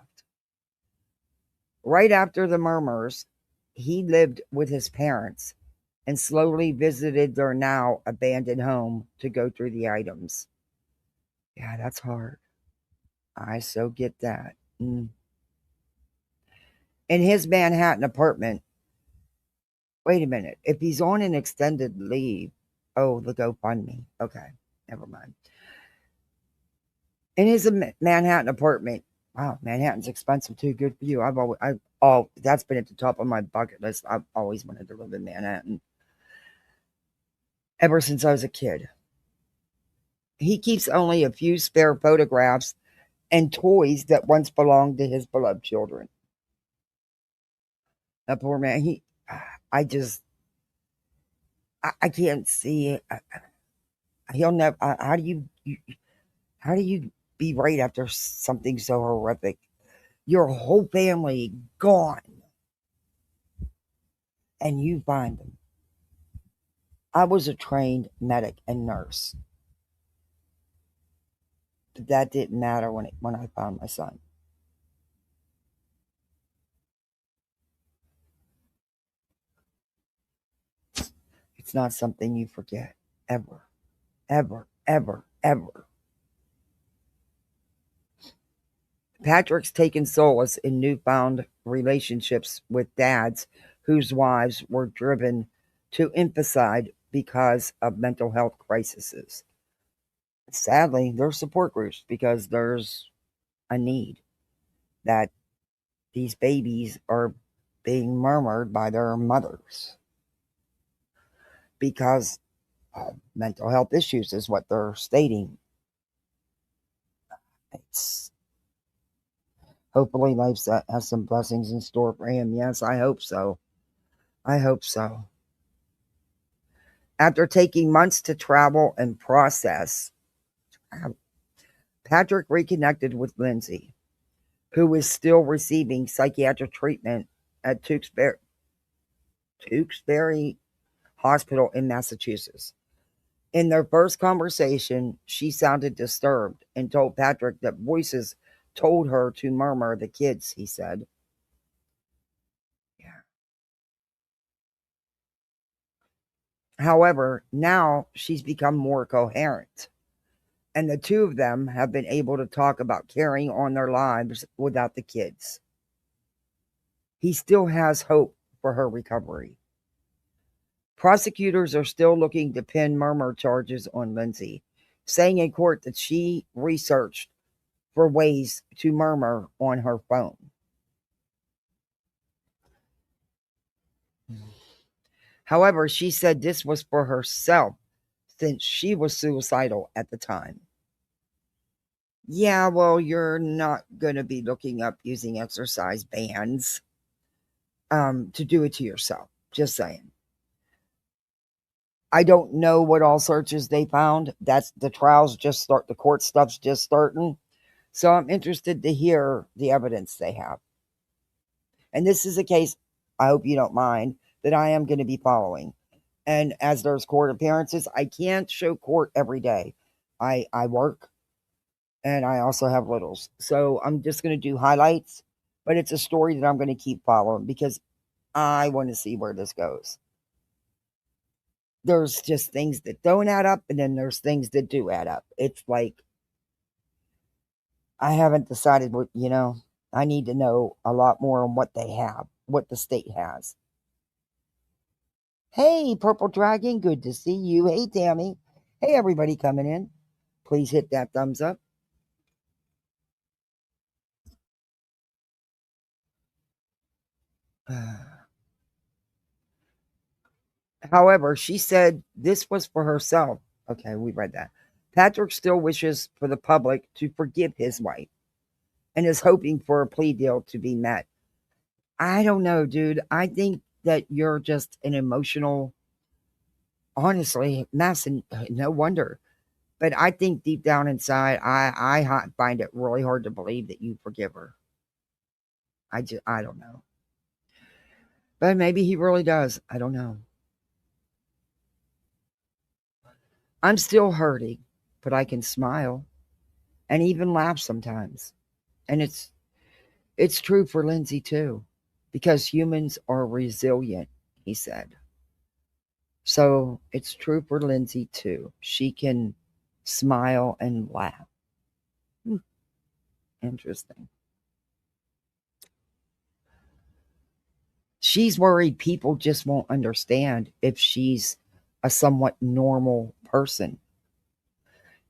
S1: Right after the murmurs, he lived with his parents and slowly visited their now abandoned home to go through the items. Yeah, that's hard. I so get that. In his Manhattan apartment, wait a minute. If he's on an extended leave, oh, the GoFundMe. Okay, never mind. In his Manhattan apartment, wow, Manhattan's expensive too. Good for you. That's been at the top of my bucket list. I've always wanted to live in Manhattan ever since I was a kid. He keeps only a few spare photographs and toys that once belonged to his beloved children. That poor man, I can't see it. He'll never, how do you be right after something so horrific. Your whole family gone. And you find them. I was a trained medic and nurse. But that didn't matter when I found my son. It's not something you forget. Ever. Ever. Ever. Ever. Patrick's taken solace in newfound relationships with dads whose wives were driven to infanticide because of mental health crises. Sadly, there's support groups because there's a need that these babies are being murmured by their mothers because of mental health issues is what they're stating. It's hopefully life has some blessings in store for him. Yes, I hope so. I hope so. After taking months to travel and process, Patrick reconnected with Lindsay, who is still receiving psychiatric treatment at Tewksbury Hospital in Massachusetts. In their first conversation, she sounded disturbed and told Patrick that voices told her to murmur the kids, he said. Yeah. However, now she's become more coherent, and the two of them have been able to talk about carrying on their lives without the kids. He still has hope for her recovery. Prosecutors are still looking to pin murmur charges on Lindsay, saying in court that she researched for ways to murmur on her phone. However, she said this was for herself since she was suicidal at the time. Yeah, well, you're not going to be looking up using exercise bands to do it to yourself. Just saying. I don't know what all searches they found. That's the trials just start. The court stuff's just starting. So I'm interested to hear the evidence they have. And this is a case, I hope you don't mind, that I am going to be following. And as there's court appearances, I can't show court every day. I work and I also have littles. So I'm just going to do highlights, but it's a story that I'm going to keep following because I want to see where this goes. There's just things that don't add up, and then there's things that do add up. It's like, I haven't decided what, I need to know a lot more on what they have, what the state has. Hey, Purple Dragon, good to see you. Hey, Tammy. Hey, everybody coming in. Please hit that thumbs up. However, she said this was for herself. Okay, we read that. Patrick still wishes for the public to forgive his wife and is hoping for a plea deal to be met. I don't know, dude. I think that you're just an emotional, honestly, mess, and no wonder. But I think deep down inside, I find it really hard to believe that you forgive her. I don't know. But maybe he really does. I don't know. I'm still hurting, but I can smile and even laugh sometimes. And it's true for Lindsay too, because humans are resilient, he said. So it's true for Lindsay too. She can smile and laugh. Interesting. She's worried people just won't understand if she's a somewhat normal person.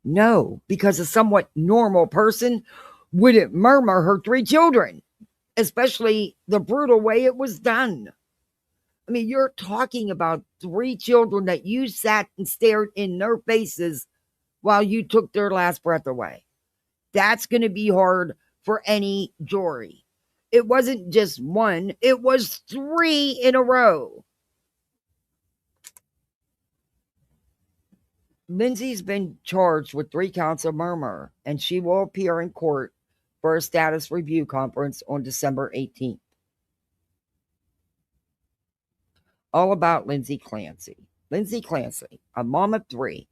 S1: No, because a somewhat normal person wouldn't murmur her 3 children, especially the brutal way it was done. I mean, you're talking about 3 children that you sat and stared in their faces while you took their last breath away. That's going to be hard for any jury. It wasn't just 1, it was 3 in a row. Lindsay's been charged with 3 counts of murder, and she will appear in court for a status review conference on December 18th. All about Lindsay Clancy. Lindsay Clancy, a mom of 3,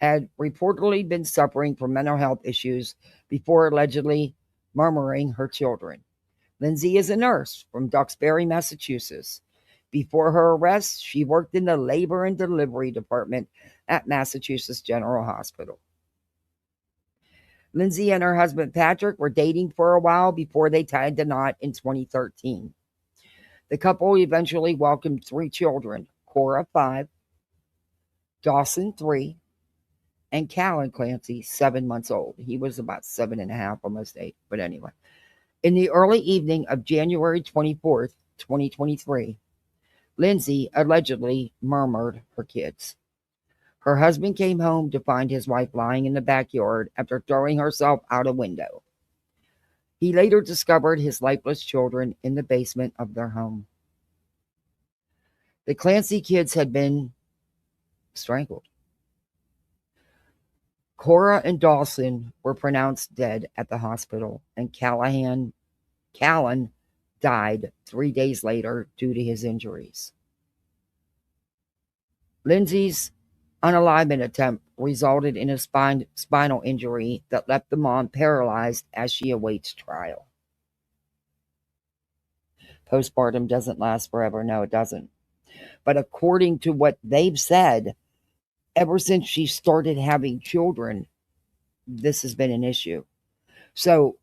S1: had reportedly been suffering from mental health issues before allegedly murdering her children. Lindsay is a nurse from Duxbury, Massachusetts. Before her arrest, she worked in the labor and delivery department at Massachusetts General Hospital. Lindsay and her husband Patrick were dating for a while before they tied the knot in 2013. The couple eventually welcomed 3 children: Cora, 5, Dawson, 3, and Callan Clancy, 7 months old. He was about 7.5, almost 8, but anyway. In the early evening of January 24th, 2023, Lindsay allegedly murdered her kids. Her husband came home to find his wife lying in the backyard after throwing herself out a window. He later discovered his lifeless children in the basement of their home. The Clancy kids had been strangled. Cora and Dawson were pronounced dead at the hospital, and Callan died 3 days later due to his injuries. Lindsay's unalivement attempt resulted in a spinal injury that left the mom paralyzed as she awaits trial. Postpartum doesn't last forever. No, it doesn't. But according to what they've said, ever since she started having children, this has been an issue. So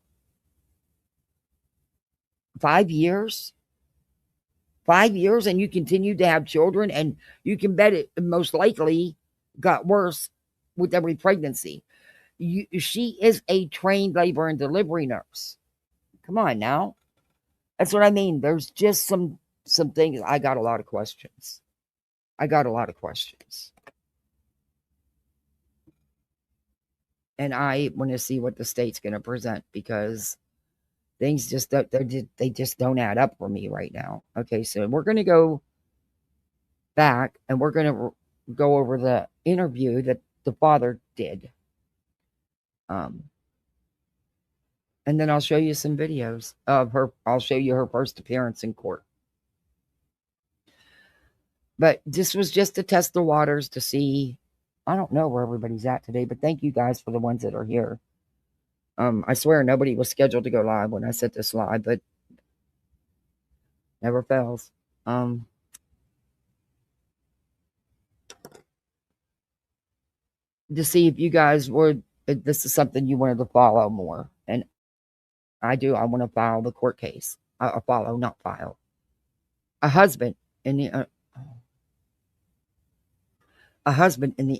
S1: 5 years? 5 years and you continue to have children, and you can bet it most likely got worse with every pregnancy. She is a trained labor and delivery nurse. Come on now. That's what I mean. There's just some things. I got a lot of questions. And I want to see what the state's going to present, because things just they just don't add up for me right now. Okay, so we're going to go back and we're going to go over the interview that the father did. And then I'll show you some videos of her. I'll show you her first appearance in court. But this was just to test the waters to see. I don't know where everybody's at today, but thank you guys for the ones that are here. I swear nobody was scheduled to go live when I set this live, but never fails. To see if you guys would, if this is something you wanted to follow more. And I do. I want to file the court case. Follow, not file. A husband in the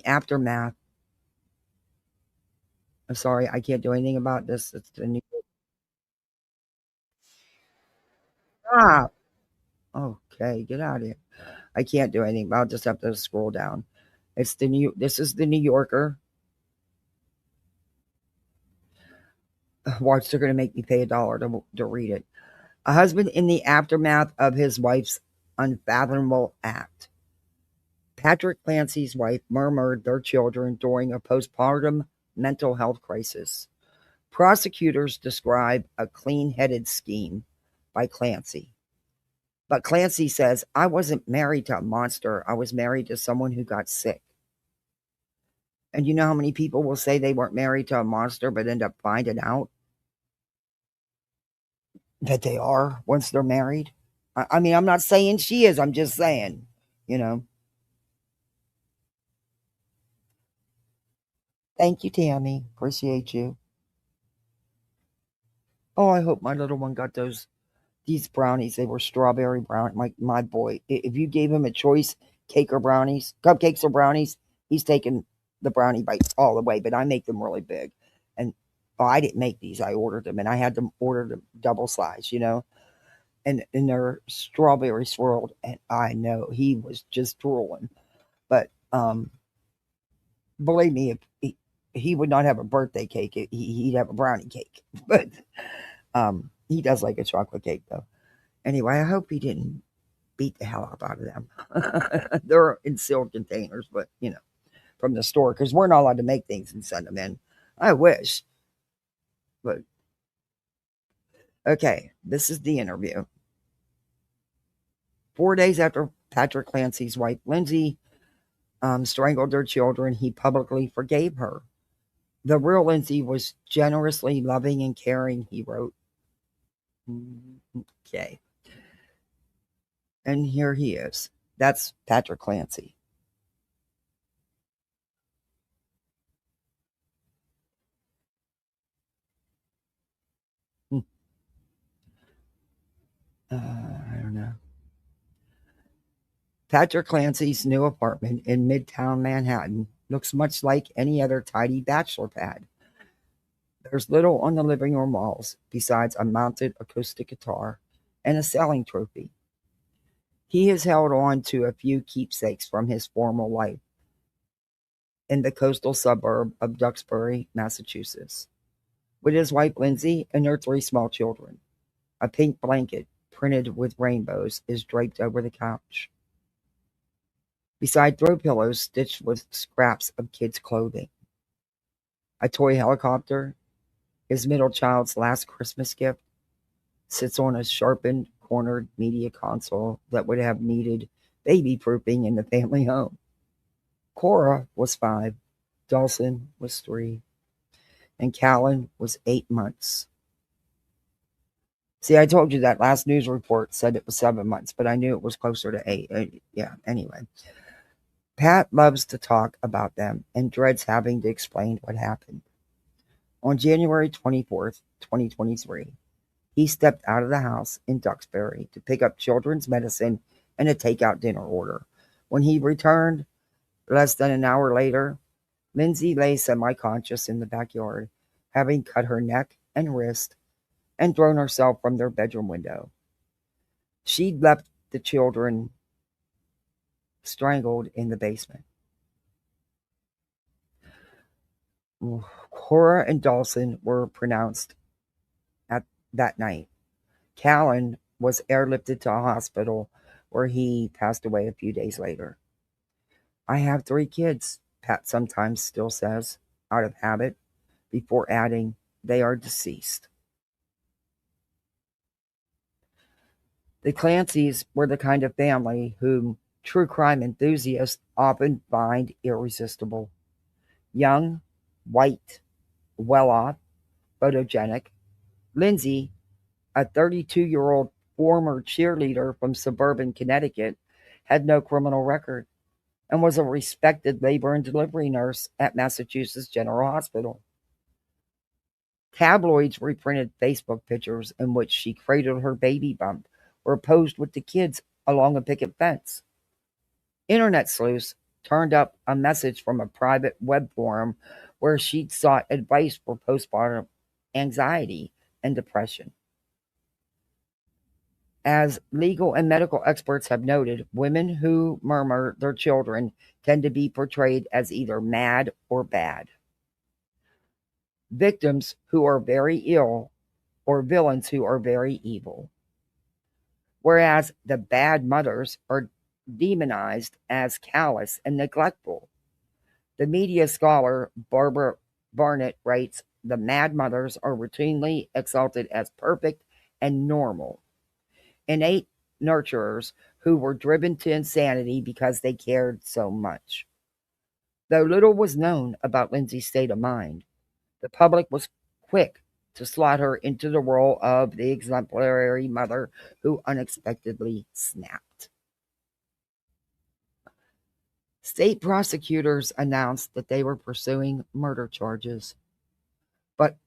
S1: aftermath. I'm sorry, I can't do anything about this. It's the new. Stop. Okay, get out of here. I can't do anything. I'll just have to scroll down. This is the New Yorker. Watch, they're going to make me pay $1 to read it. A husband in the aftermath of his wife's unfathomable act. Patrick Clancy's wife murdered their children during a postpartum mental health crisis. Prosecutors describe a clean-headed scheme by Clancy. But Clancy says, I wasn't married to a monster. I was married to someone who got sick. And you know how many people will say they weren't married to a monster but end up finding out that they are once they're married? I mean, I'm not saying she is. I'm just saying, you know. Thank you, Tammy. Appreciate you. Oh, I hope my little one got these brownies. They were strawberry brown. My boy, if you gave him a choice, cupcakes or brownies, he's taking the brownie bites all the way, but I make them really big. And I didn't make these. I ordered them, and I had to order them double size, you know. And they're strawberry swirled, and I know he was just drooling. But believe me, if he would not have a birthday cake, he'd have a brownie cake. But he does like a chocolate cake, though. Anyway, I hope he didn't beat the hell out of them. They're in sealed containers, but, you know. from the store because we're not allowed to make things and send them in. I wish. But, okay, this is the interview. 4 days after Patrick Clancy's wife, Lindsay, strangled their children, he publicly forgave her. The real Lindsay was generously loving and caring, he wrote. Okay. And here he is. That's Patrick Clancy. I don't know. Patrick Clancy's new apartment in Midtown Manhattan looks much like any other tidy bachelor pad. There's little on the living room walls besides a mounted acoustic guitar and a sailing trophy. He has held on to a few keepsakes from his former life in the coastal suburb of Duxbury, Massachusetts, with his wife Lindsay and their 3 small children. A pink blanket printed with rainbows is draped over the couch, beside throw pillows stitched with scraps of kids' clothing. A toy helicopter, his middle child's last Christmas gift, sits on a sharpened, cornered media console that would have needed baby-proofing in the family home. Cora was 5, Dawson was 3, and Callan was 8 months. See, I told you that last news report said it was 7 months, but I knew it was closer to 8. Yeah, anyway. Pat loves to talk about them and dreads having to explain what happened. On January 24th, 2023, he stepped out of the house in Duxbury to pick up children's medicine and a takeout dinner order. When he returned, less than an hour later, Lindsay lay semi-conscious in the backyard, having cut her neck and wrist and thrown herself from their bedroom window. She'd left the children strangled in the basement. Cora and Dawson were pronounced at that night. Callan was airlifted to a hospital where he passed away a few days later. I have 3 kids, Pat sometimes still says, out of habit, before adding, they are deceased. The Clancys were the kind of family whom true crime enthusiasts often find irresistible. Young, white, well-off, photogenic, Lindsay, a 32-year-old former cheerleader from suburban Connecticut, had no criminal record and was a respected labor and delivery nurse at Massachusetts General Hospital. Tabloids reprinted Facebook pictures in which she cradled her baby bump or posed with the kids along a picket fence. Internet sleuths turned up a message from a private web forum where she'd sought advice for postpartum anxiety and depression. As legal and medical experts have noted, women who murder their children tend to be portrayed as either mad or bad. Victims who are very ill or villains who are very evil. Whereas the bad mothers are demonized as callous and neglectful. The media scholar Barbara Barnett writes, the mad mothers are routinely exalted as perfect and normal, innate nurturers who were driven to insanity because they cared so much. Though little was known about Lindsay's state of mind, the public was quick to slot her into the role of the exemplary mother who unexpectedly snapped. State prosecutors announced that they were pursuing murder charges. But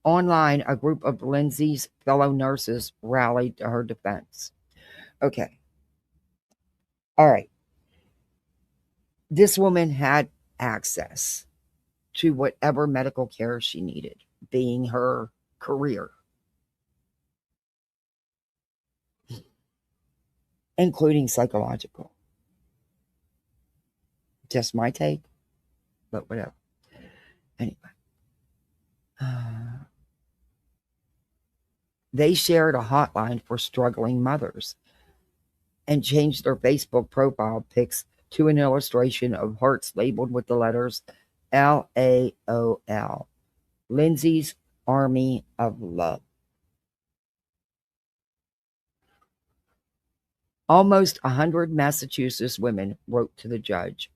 S1: online, a group of Lindsay's fellow nurses rallied to her defense. Okay. All right. This woman had access to whatever medical care she needed, being her career, including psychological. Just my take, but whatever. Anyway. They shared a hotline for struggling mothers and changed their Facebook profile pics to an illustration of hearts labeled with the letters LAOL. Lindsay's Army of Love. Almost 100 Massachusetts women wrote to the judge,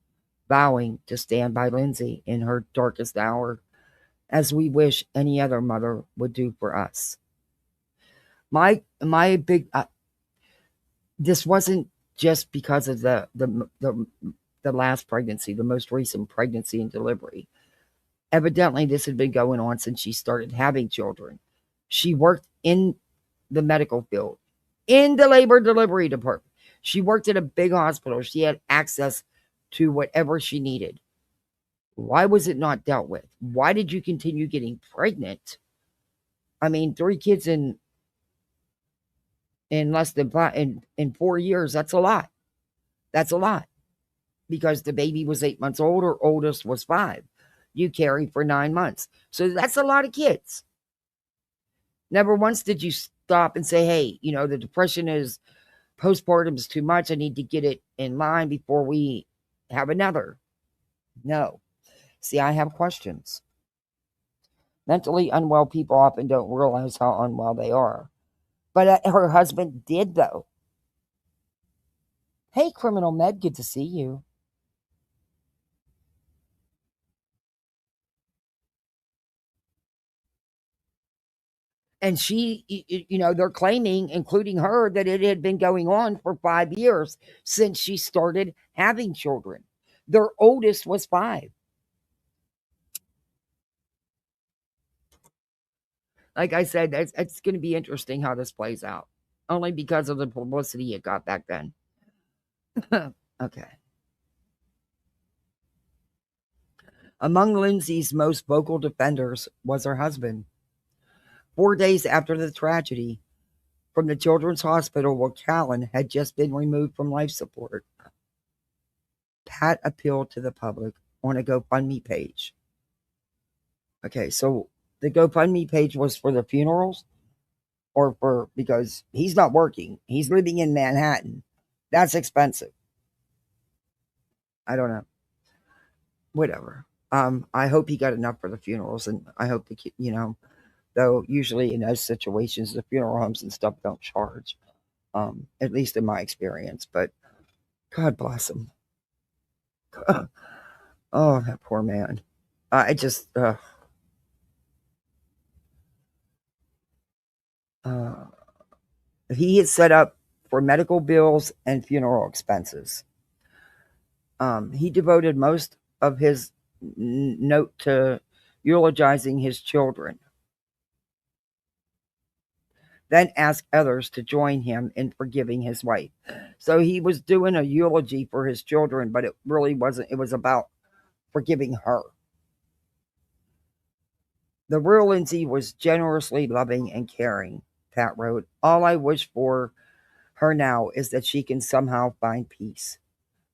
S1: vowing to stand by Lindsay in her darkest hour, as we wish any other mother would do for us. My big this wasn't just because of the last pregnancy, the most recent pregnancy and delivery. Evidently, this had been going on since she started having children. She worked in the medical field, in the labor delivery department. She worked at a big hospital. She had access to whatever she needed. Why was it not dealt with? Why did you continue getting pregnant? I mean, 3 kids in less than in 4 years, that's a lot. That's a lot. Because the baby was 8 months old, her oldest was 5. You carry for 9 months. So that's a lot of kids. Never once did you stop and say, hey, the depression is, postpartum is too much. I need to get it in line before we have another. No. See, I have questions. Mentally unwell people often don't realize how unwell they are. But her husband did, though. Hey, Criminal Med, good to see you. And she, they're claiming, including her, that it had been going on for 5 years since she started having children. Their oldest was 5. Like I said, it's going to be interesting how this plays out. Only because of the publicity it got back then. Okay. Among Lindsay's most vocal defenders was her husband. 4 days after the tragedy, from the Children's Hospital where Callan had just been removed from life support, Pat appealed to the public on a GoFundMe page. Okay, so the GoFundMe page was for the funerals, or because he's not working. He's living in Manhattan. That's expensive. I don't know. Whatever. I hope he got enough for the funerals, and I hope though usually in those situations, the funeral homes and stuff don't charge, at least in my experience, but God bless him. Oh, that poor man. He had set up for medical bills and funeral expenses. He devoted most of his note to eulogizing his children, then asked others to join him in forgiving his wife. So he was doing a eulogy for his children, but it really wasn't. It was about forgiving her. The real Lindsay was generously loving and caring, Pat wrote. All I wish for her now is that she can somehow find peace.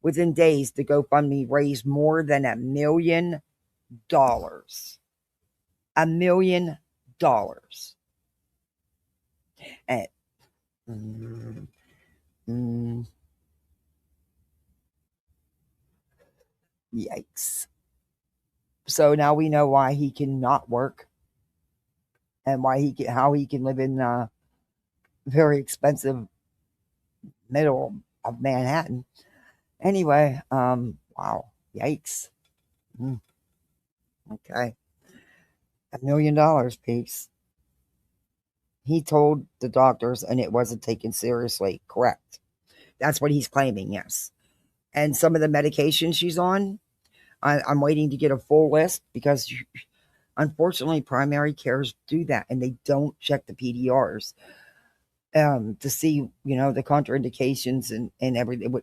S1: Within days, the GoFundMe raised more than $1 million. $1 million. And yikes. So now we know why he cannot work and how he can live in a very expensive middle of Manhattan. Anyway, wow, yikes. Okay. $1 million, peeps. He told the doctors and it wasn't taken seriously. Correct. That's what he's claiming, yes. And some of the medications she's on, I'm waiting to get a full list because unfortunately primary cares do that and they don't check the PDRs to see, the contraindications and everything.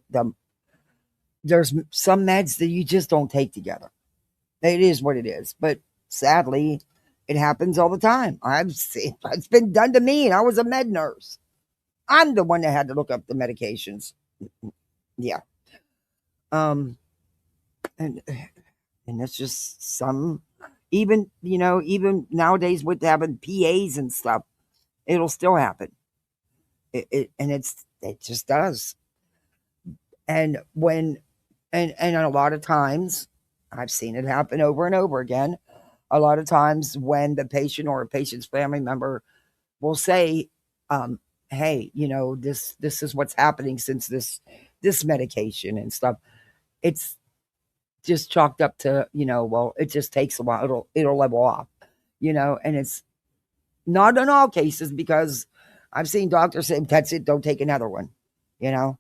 S1: There's some meds that you just don't take together. It is what it is. But sadly, it happens all the time. It's been done to me, and I was a med nurse. I'm the one that had to look up the medications. Yeah. And it's just some, even nowadays with having PAs and stuff, it'll still happen. It just does. And when And a lot of times, I've seen it happen over and over again. A lot of times when the patient or a patient's family member will say, hey, this is what's happening since this medication and stuff. It's just chalked up to, well, it just takes a while. It'll level off, and it's not in all cases, because I've seen doctors say, that's it, don't take another one, get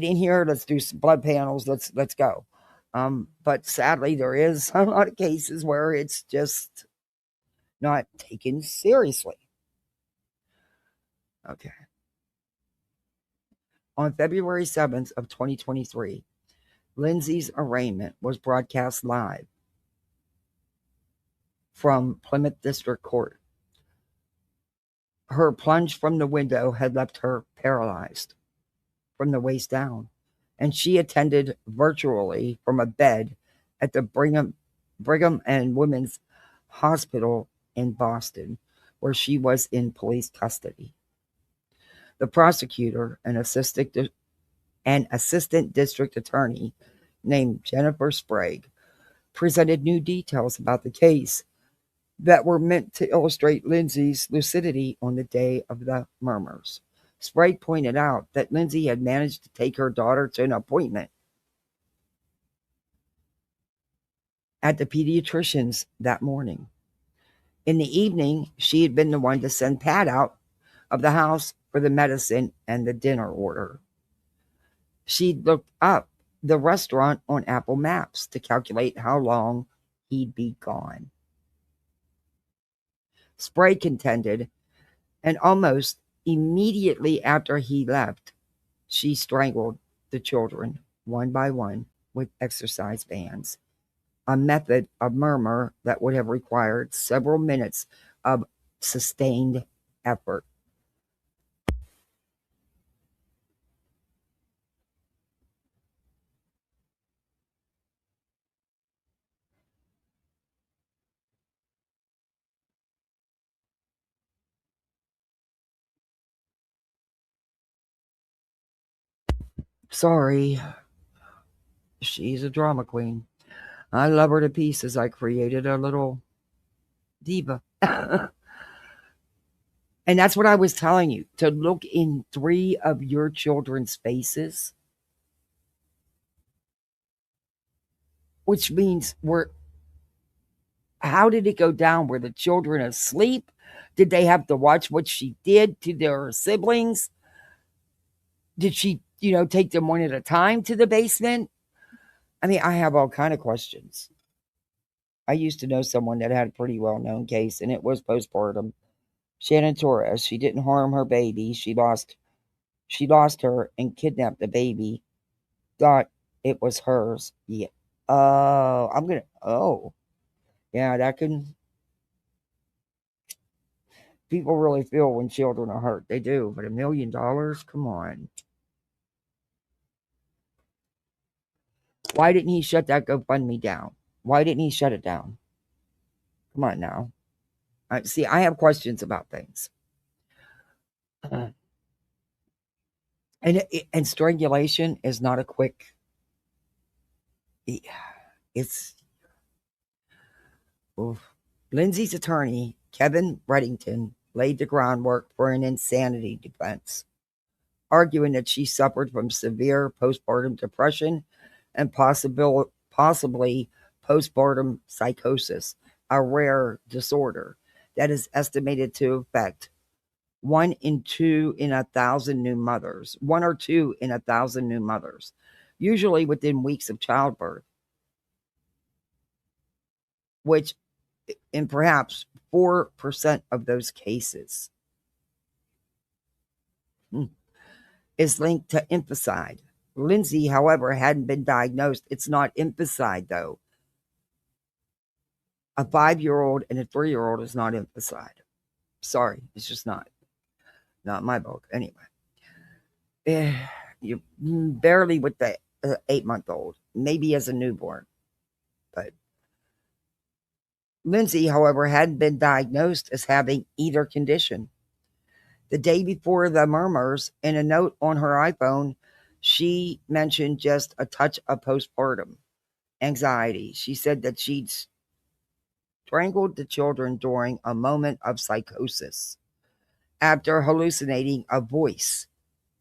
S1: in here, let's do some blood panels, let's go. But sadly, there is a lot of cases where it's just not taken seriously. Okay. On February 7th of 2023, Lindsay's arraignment was broadcast live from Plymouth District Court. Her plunge from the window had left her paralyzed from the waist down, and she attended virtually from a bed at the Brigham and Women's Hospital in Boston, where she was in police custody. The prosecutor, an assistant district attorney named Jennifer Sprague, presented new details about the case that were meant to illustrate Lindsay's lucidity on the day of the murmurs. Sprague pointed out that Lindsay had managed to take her daughter to an appointment at the pediatrician's that morning. In the evening, she had been the one to send Pat out of the house for the medicine and the dinner order. She'd looked up the restaurant on Apple Maps to calculate how long he'd be gone. Sprague contended, and almost immediately after he left, she strangled the children one by one with exercise bands, a method of murmur that would have required several minutes of sustained effort. Sorry, she's a drama queen. I love her to pieces. I created a little diva. And that's what I was telling you, to look in 3 of your children's faces, which means how did it go down? Were the children asleep? Did they have to watch what she did to their siblings? Did she, take them one at a time to the basement? I mean, I have all kind of questions. I used to know someone that had a pretty well-known case, and it was postpartum. Shannon Torres, she didn't harm her baby. She lost her and kidnapped the baby. Thought it was hers. Yeah. Yeah, that can. People really feel when children are hurt. They do. But $1 million? Come on. Why didn't he shut that GoFundMe down? Why didn't he shut it down? Come on now. See, I have questions about things. And strangulation is not a quick. It's. Oof. Lindsay's attorney, Kevin Reddington, laid the groundwork for an insanity defense, arguing that she suffered from severe postpartum depression and possibly postpartum psychosis, a rare disorder that is estimated to affect 1 or 2 in 1,000 new mothers, usually within weeks of childbirth, which in perhaps 4% of those cases is linked to infanticide. Lindsay, however, hadn't been diagnosed. It's not infanticide, though. A 5-year-old and a 3-year-old is not infanticide. Sorry, it's just not. Not my book. Anyway. You're barely with the 8-month-old, maybe as a newborn. But Lindsay, however, hadn't been diagnosed as having either condition. The day before the murmurs, in a note on her iPhone, She mentioned just a touch of postpartum anxiety. She said that she'd strangled the children during a moment of psychosis after hallucinating a voice.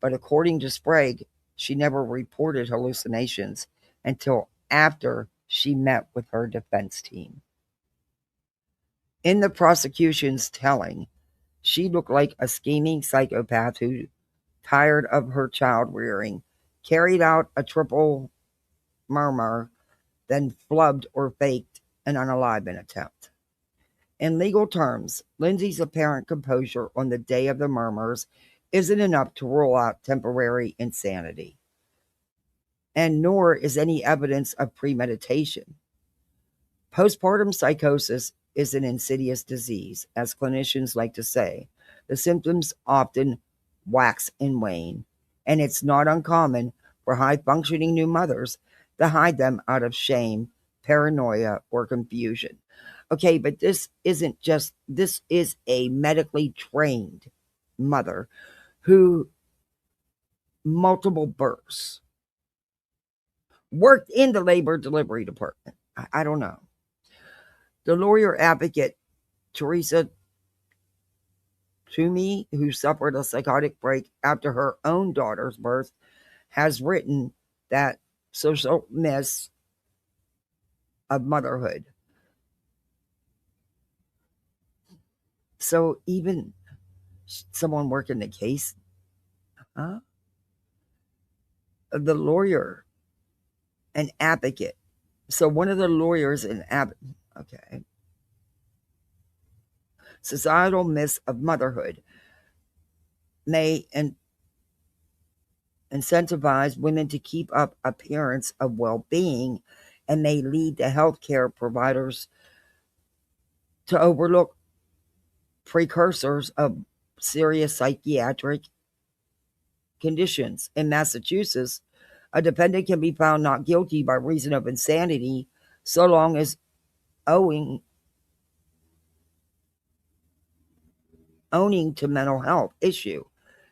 S1: But according to Sprague, she never reported hallucinations until after she met with her defense team. In the prosecution's telling, she looked like a scheming psychopath who, tired of her child rearing, carried out a triple murmur, then flubbed or faked an unaliving attempt. In legal terms, Lindsay's apparent composure on the day of the murmurs isn't enough to rule out temporary insanity, and nor is any evidence of premeditation. Postpartum psychosis is an insidious disease, as clinicians like to say. The symptoms often wax and wane, and it's not uncommon for high-functioning new mothers to hide them out of shame, paranoia, or confusion. Okay, but this is a medically trained mother who multiple births, worked in the labor delivery department. I don't know. The lawyer advocate, Teresa Toomey, who suffered a psychotic break after her own daughter's birth, has written that social myths of motherhood. So even someone working the case, the lawyer, an advocate. So one of the lawyers in okay. Societal myths of motherhood may incentivize women to keep up appearance of well-being and may lead to healthcare providers to overlook precursors of serious psychiatric conditions. In Massachusetts, a defendant can be found not guilty by reason of insanity so long as owning to mental health issue.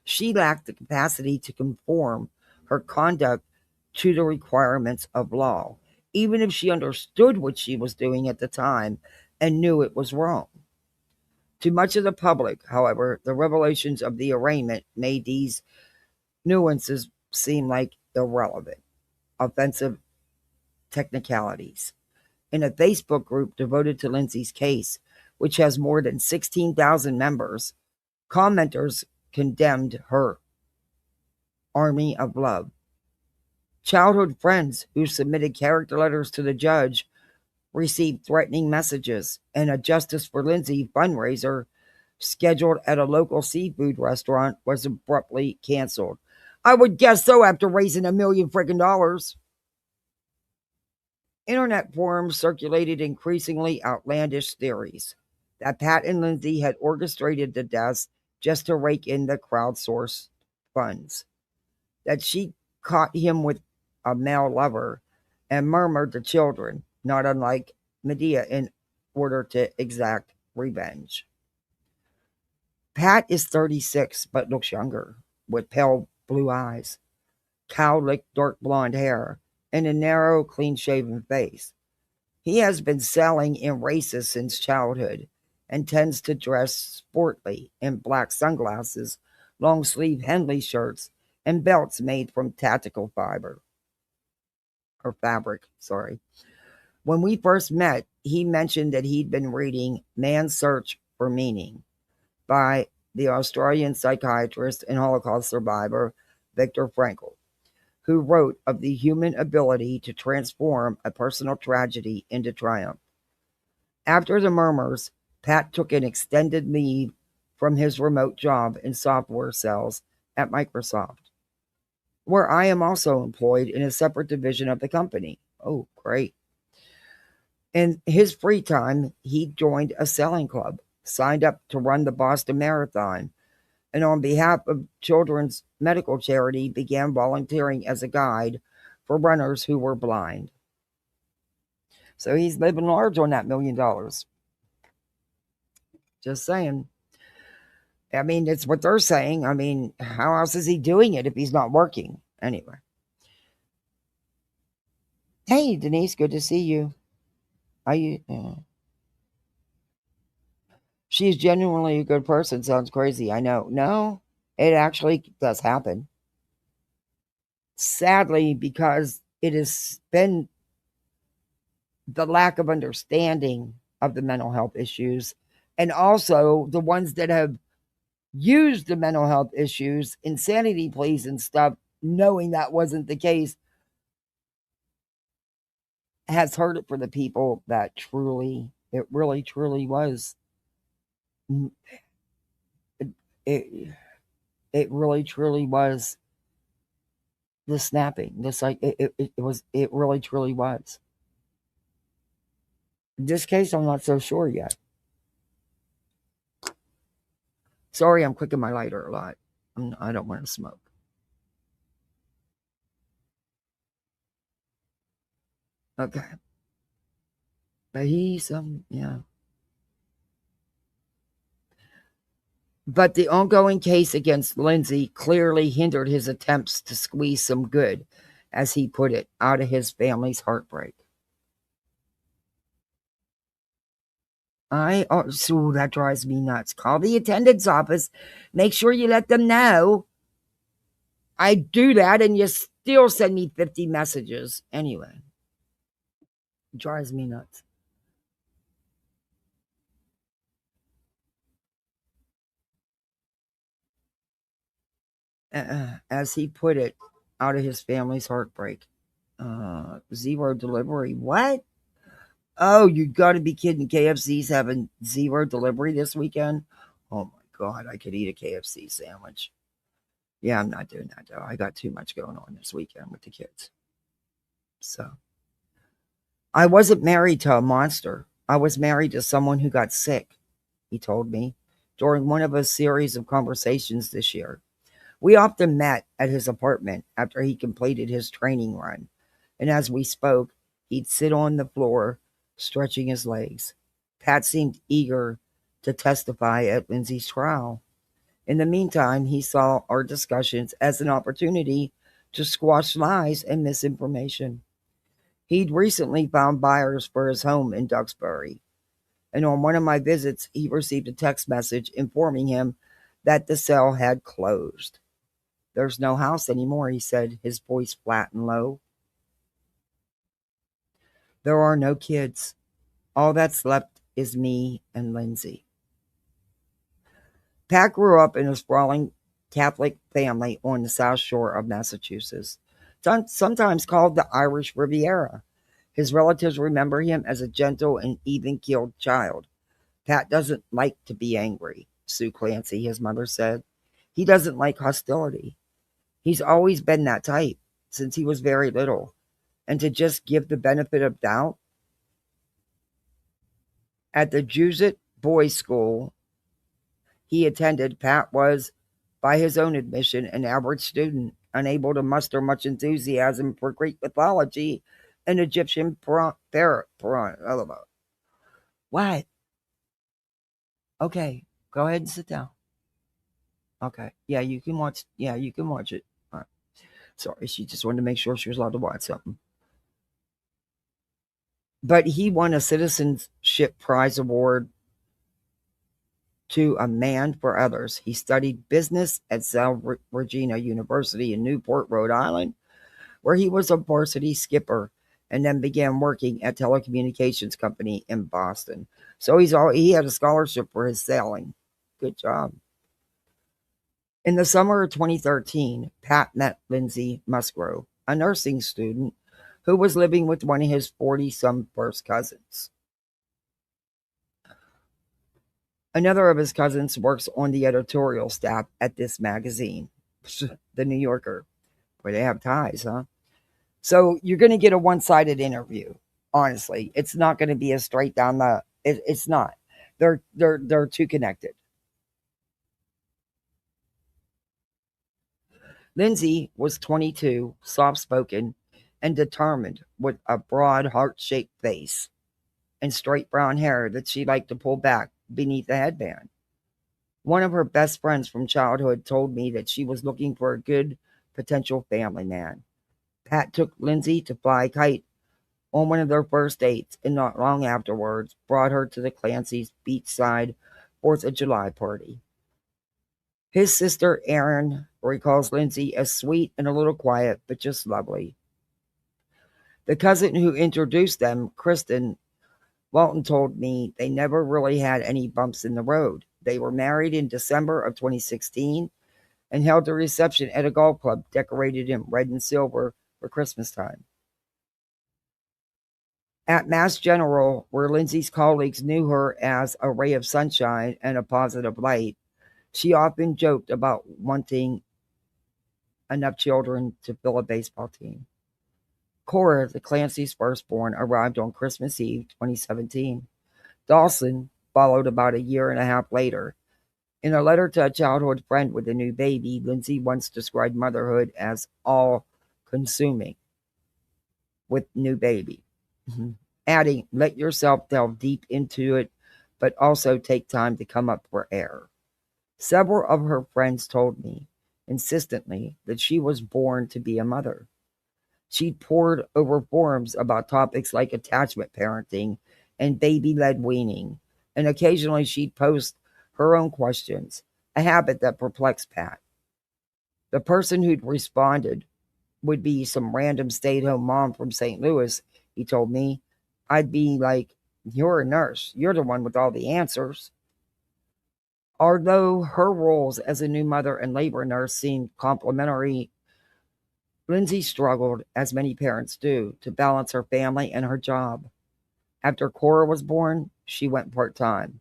S1: She lacked the capacity to conform her conduct to the requirements of law, even if she understood what she was doing at the time and knew it was wrong. To much of the public, however, the revelations of the arraignment made these nuances seem like irrelevant, offensive technicalities. In a Facebook group devoted to Lindsay's case, which has more than 16,000 members, commenters condemned her army of love. Childhood friends who submitted character letters to the judge received threatening messages, and a Justice for Lindsay fundraiser scheduled at a local seafood restaurant was abruptly canceled. I would guess so after raising $1 million freaking dollars. Internet forums circulated increasingly outlandish theories that Pat and Lindsay had orchestrated the deaths just to rake in the crowdsourced funds, that she caught him with a male lover and murmured the children, not unlike Medea, in order to exact revenge. Pat is 36 but looks younger, with pale blue eyes, cowlick dark blonde hair, and a narrow, clean-shaven face. He has been selling in races since childhood and tends to dress sportly in black sunglasses, long-sleeve Henley shirts, and belts made from tactical fabric. When we first met, he mentioned that he'd been reading Man's Search for Meaning by the Australian psychiatrist and Holocaust survivor Viktor Frankl, who wrote of the human ability to transform a personal tragedy into triumph. After the murmurs, Pat took an extended leave from his remote job in software sales at Microsoft, where I am also employed in a separate division of the company. Oh, great. In his free time, he joined a selling club, signed up to run the Boston Marathon, and on behalf of Children's Medical Charity began volunteering as a guide for runners who were blind. So he's living large on that $1 million. Just saying. I mean, it's what they're saying. I mean, how else is he doing it if he's not working? Anyway. Hey, Denise, good to see you. Are you? She's genuinely a good person. Sounds crazy. I know. No, it actually does happen. Sadly, because it has been the lack of understanding of the mental health issues, and also the ones that have used the mental health issues, insanity pleas and stuff, knowing that wasn't the case, has hurt it for the people that it really truly was. It really truly was the snapping. It really truly was. In this case, I'm not so sure yet. Sorry, I'm clicking my lighter a lot. I don't want to smoke. Okay. But he's, yeah. But the ongoing case against Lindsay clearly hindered his attempts to squeeze some good, as he put it, out of his family's heartbreak. So that drives me nuts. Call the attendance office. Make sure you let them know. I do that and you still send me 50 messages. Anyway. It drives me nuts. As he put it, out of his family's heartbreak. Zero delivery. What? Oh, you gotta be kidding. KFC's having zero delivery this weekend? Oh my God, I could eat a KFC sandwich. Yeah, I'm not doing that though. I got too much going on this weekend with the kids. So, I wasn't married to a monster. I was married to someone who got sick, he told me, during one of a series of conversations this year. We often met at his apartment after he completed his training run, and as we spoke, he'd sit on the floor, stretching his legs. Pat seemed eager to testify at Lindsay's trial. In the meantime, he saw our discussions as an opportunity to squash lies and misinformation. He'd recently found buyers for his home in Duxbury, and on one of my visits, he received a text message informing him that the sale had closed. There's no house anymore, he said, his voice flat and low. There are no kids. All that's left is me and Lindsay. Pat grew up in a sprawling Catholic family on the South Shore of Massachusetts, sometimes called the Irish Riviera. His relatives remember him as a gentle and even-keeled child. Pat doesn't like to be angry, Sue Clancy, his mother said. He doesn't like hostility. He's always been that type since he was very little. And to just give the benefit of doubt, at the Jesuit boys' school he attended, Pat was, by his own admission, an average student, unable to muster much enthusiasm for Greek mythology and Egyptian What? Okay, go ahead and sit down. Okay, yeah, you can watch. Yeah, you can watch it. All right. Sorry, she just wanted to make sure she was allowed to watch something. But he won a Citizenship Prize Award to a man for others. He studied business at South Regina University in Newport, Rhode Island, where he was a varsity skipper, and then began working at a telecommunications company in Boston. So he had a scholarship for his sailing. Good job. In the summer of 2013, Pat met Lindsay Musgrove, a nursing student who was living with one of his 40-some first cousins. Another of his cousins works on the editorial staff at this magazine, The New Yorker, where they have ties, huh? So you're going to get a one-sided interview. Honestly, it's not going to be a straight down the. It's not. They're too connected. Lindsay was 22, soft-spoken, and determined, with a broad, heart-shaped face and straight brown hair that she liked to pull back beneath a headband. One of her best friends from childhood told me that she was looking for a good potential family man. Pat took Lindsay to fly a kite on one of their first dates, and not long afterwards brought her to the Clancy's beachside 4th of July party. His sister, Erin, recalls Lindsay as sweet and a little quiet, but just lovely. The cousin who introduced them, Kristen Walton, told me they never really had any bumps in the road. They were married in December of 2016 and held a reception at a golf club decorated in red and silver for Christmas time. At Mass General, where Lindsay's colleagues knew her as a ray of sunshine and a positive light, she often joked about wanting enough children to fill a baseball team. Cora, the Clancy's firstborn, arrived on Christmas Eve 2017. Dawson followed about a year and a half later. In a letter to a childhood friend with a new baby, Lindsay once described motherhood as all-consuming with new baby, adding, "Let yourself delve deep into it, but also take time to come up for air." Several of her friends told me insistently that she was born to be a mother. She'd pored over forums about topics like attachment parenting and baby-led weaning, and occasionally she'd post her own questions, a habit that perplexed Pat. The person who'd responded would be some random stay-at-home mom from St. Louis, he told me. I'd be like, "You're a nurse. You're the one with all the answers." Although her roles as a new mother and labor nurse seemed complementary, Lindsay struggled, as many parents do, to balance her family and her job. After Cora was born, she went part-time,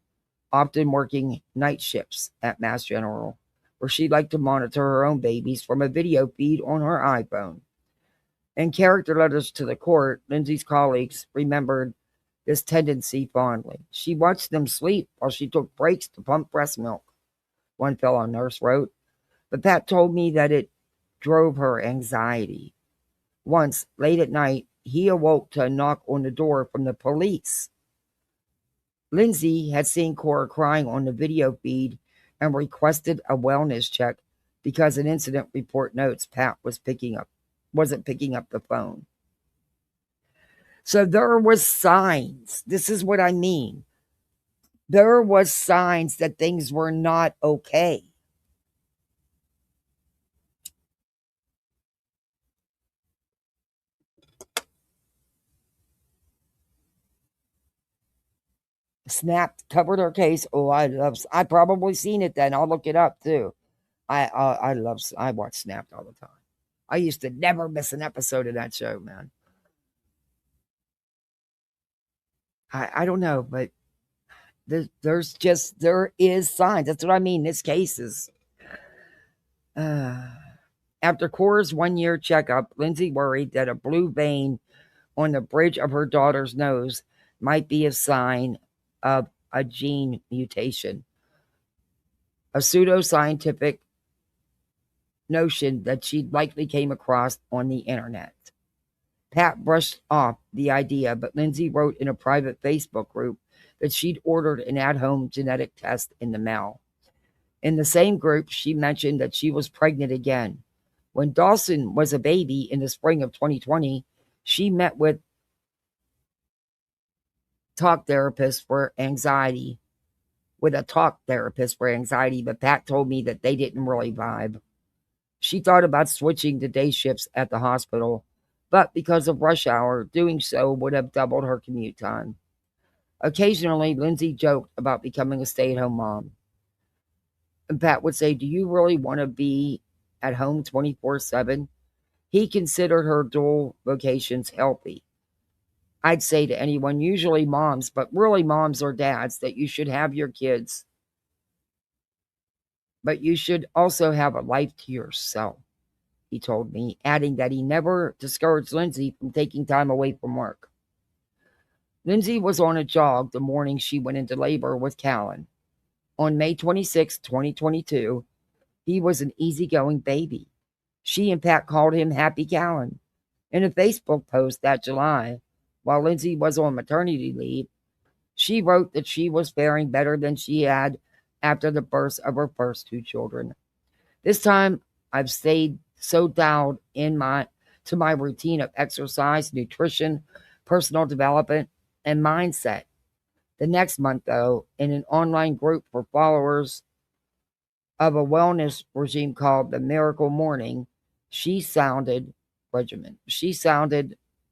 S1: often working night shifts at Mass General, where she liked to monitor her own babies from a video feed on her iPhone. In character letters to the court, Lindsay's colleagues remembered this tendency fondly. She watched them sleep while she took breaks to pump breast milk, one fellow nurse wrote. But Pat told me that it drove her anxiety. Once, late at night, he awoke to a knock on the door from the police. Lindsay had seen Cora crying on the video feed and requested a wellness check because an incident report notes Pat wasn't picking up the phone. So there was signs. This is what I mean. There was signs that things were not okay. Snap covered her case. Oh, I probably seen it then. I'll look it up too. I watch Snapped all the time. I used to never miss an episode of that show, man. I don't know, but there is signs. That's what I mean. This case is. After Cora's 1-year checkup, Lindsay worried that a blue vein on the bridge of her daughter's nose might be a sign of a gene mutation, a pseudoscientific notion that she'd likely came across on the internet. Pat brushed off the idea, but Lindsay wrote in a private Facebook group that she'd ordered an at-home genetic test in the mail. In the same group, she mentioned that she was pregnant again. When Dawson was a baby in the spring of 2020, she met with a talk therapist for anxiety, but Pat told me that they didn't really vibe. She thought about switching to day shifts at the hospital, but because of rush hour, doing so would have doubled her commute time. Occasionally, Lindsay joked about becoming a stay-at-home mom. And Pat would say, "Do you really want to be at home 24/7? He considered her dual vocations healthy. I'd say to anyone, usually moms, but really moms or dads, that you should have your kids, but you should also have a life to yourself," he told me, adding that he never discouraged Lindsay from taking time away from work. Lindsay was on a jog the morning she went into labor with Callan. On May 26, 2022, he was an easygoing baby. She and Pat called him Happy Callan. In a Facebook post that July, while Lindsay was on maternity leave, she wrote that she was faring better than she had after the birth of her first 2 children. "This time, I've stayed so dialed in to my routine of exercise, nutrition, personal development, and mindset. The next month, though, in an online group for followers of a wellness regime called the Miracle Morning, she sounded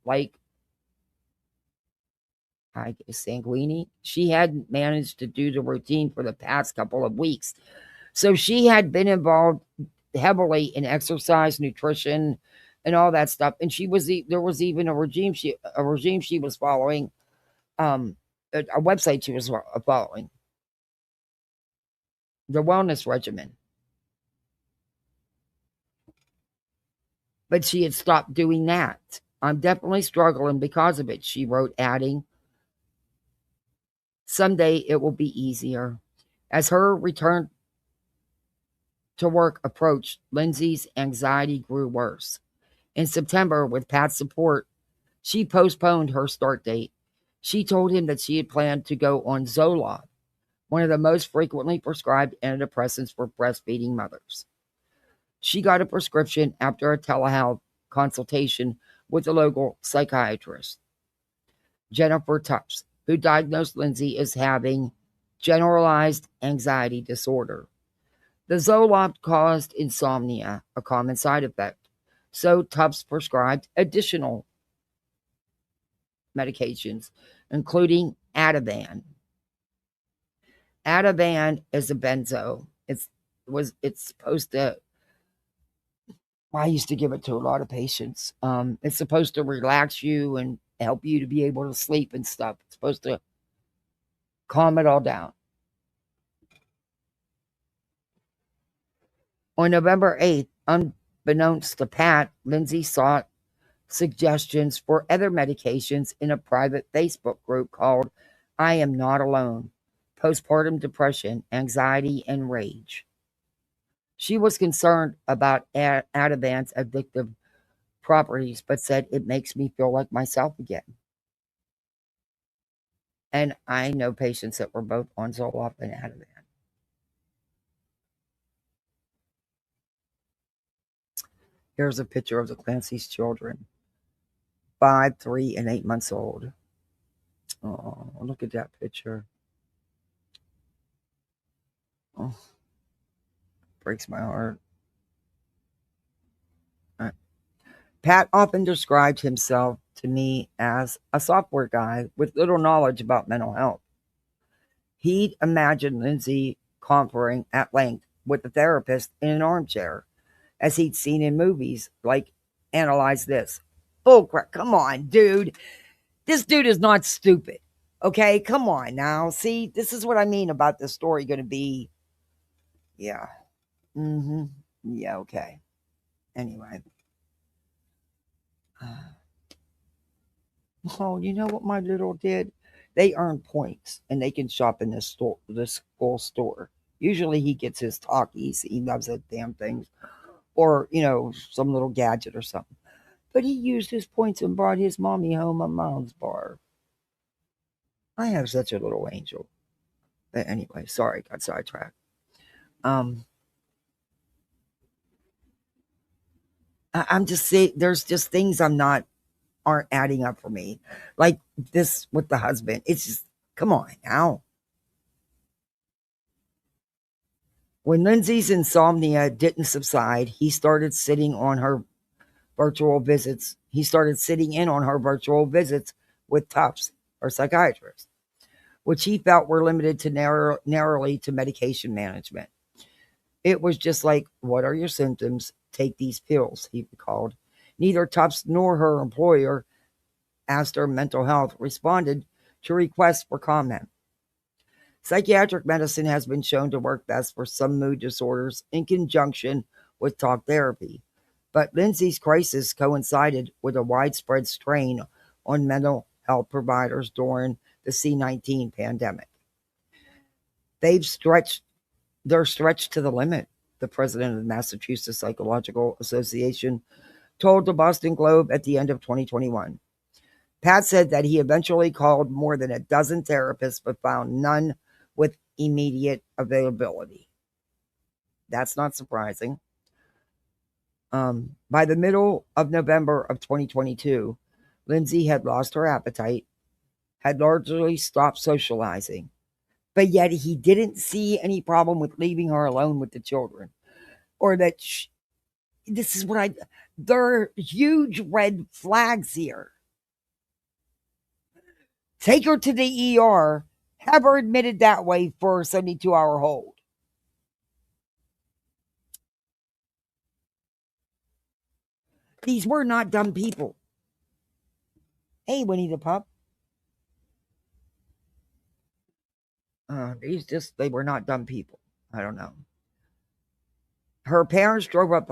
S1: like I guess sanguini. She hadn't managed to do the routine for the past couple of weeks. So she had been involved heavily in exercise, nutrition, and all that stuff. And there was even a regime she was following, a website she was following, the wellness regimen. But she had stopped doing that. I'm definitely struggling because of it, she wrote, adding, someday it will be easier. As her return to work approached, Lindsay's anxiety grew worse. In September, with Pat's support, she postponed her start date. She told him that she had planned to go on Zoloft, one of the most frequently prescribed antidepressants for breastfeeding mothers. She got a prescription after a telehealth consultation with a local psychiatrist, Jennifer Tufts, who diagnosed Lindsay as having generalized anxiety disorder. The Zoloft caused insomnia, a common side effect, so Tufts prescribed additional medications, including Ativan. Ativan is a benzo. It's supposed to. I used to give it to a lot of patients. It's supposed to relax you and help you to be able to sleep and stuff. It's supposed to calm it all down. On November 8th, unbeknownst to Pat, Lindsay sought suggestions for other medications in a private Facebook group called I Am Not Alone, Postpartum Depression, Anxiety, and Rage. She was concerned about Ativan's addictive properties, but said it makes me feel like myself again. And I know patients that were both on Zoloft and Ativan. Here's a picture of the Clancy's children, 5, 3, and 8 months old. Oh, look at that picture. Oh, breaks my heart. Pat often described himself to me as a software guy with little knowledge about mental health. He'd imagined Lindsay conferring at length with a therapist in an armchair, as he'd seen in movies like Analyze This. Oh, crap. Come on, dude. This dude is not stupid. Okay, come on now. See, this is what I mean about this story going to be. Yeah. Yeah, okay. Anyway. Oh, you know what my little did? They earn points and they can shop in this school store. Usually he gets his talkies. He loves that damn things. Or, some little gadget or something. But he used his points and brought his mommy home a Mounds bar. I have such a little angel. But anyway, sorry, got sidetracked. I'm just saying, there's just things aren't adding up for me. Like this with the husband. It's just, come on now. When Lindsay's insomnia didn't subside, he started sitting in on her virtual visits with Tufts, her psychiatrist, which he felt were limited to narrowly to medication management. It was just like, what are your symptoms? Take these pills, he recalled. Neither Tufts nor her employer, Astor Mental Health, responded to requests for comment. Psychiatric medicine has been shown to work best for some mood disorders in conjunction with talk therapy. But Lindsay's crisis coincided with a widespread strain on mental health providers during the C-19 pandemic. They're stretched to the limit, the president of the Massachusetts Psychological Association told the Boston Globe at the end of 2021. Pat said that he eventually called more than a dozen therapists but found none with immediate availability. That's not surprising. By the middle of November of 2022, Lindsay had lost her appetite, had largely stopped socializing, but yet he didn't see any problem with leaving her alone with the children. Or that this is what there are huge red flags here. Take her to the ER, have her admitted that way for a 72-hour hold. These were not dumb people. Hey, Winnie the Pup. They were not dumb people. I don't know. Her parents drove up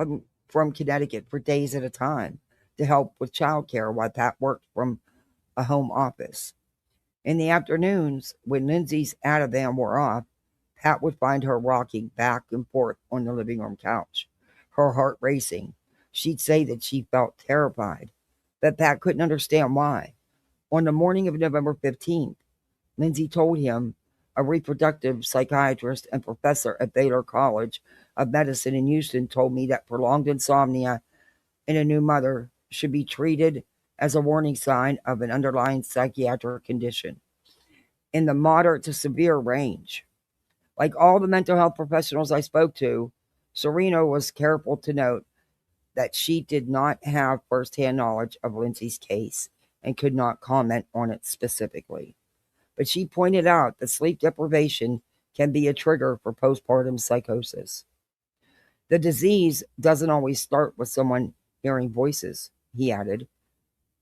S1: from Connecticut for days at a time to help with childcare while Pat worked from a home office. In the afternoons, when Lindsay's Ativan wore off, Pat would find her rocking back and forth on the living room couch, her heart racing. She'd say that she felt terrified, but Pat couldn't understand why. On the morning of November 15th, Lindsay told him a reproductive psychiatrist and professor at Baylor College of Medicine in Houston told me that prolonged insomnia in a new mother should be treated as a warning sign of an underlying psychiatric condition in the moderate to severe range. Like all the mental health professionals I spoke to, Serena was careful to note that she did not have firsthand knowledge of Lindsay's case and could not comment on it specifically. But she pointed out that sleep deprivation can be a trigger for postpartum psychosis. The disease doesn't always start with someone hearing voices, he added.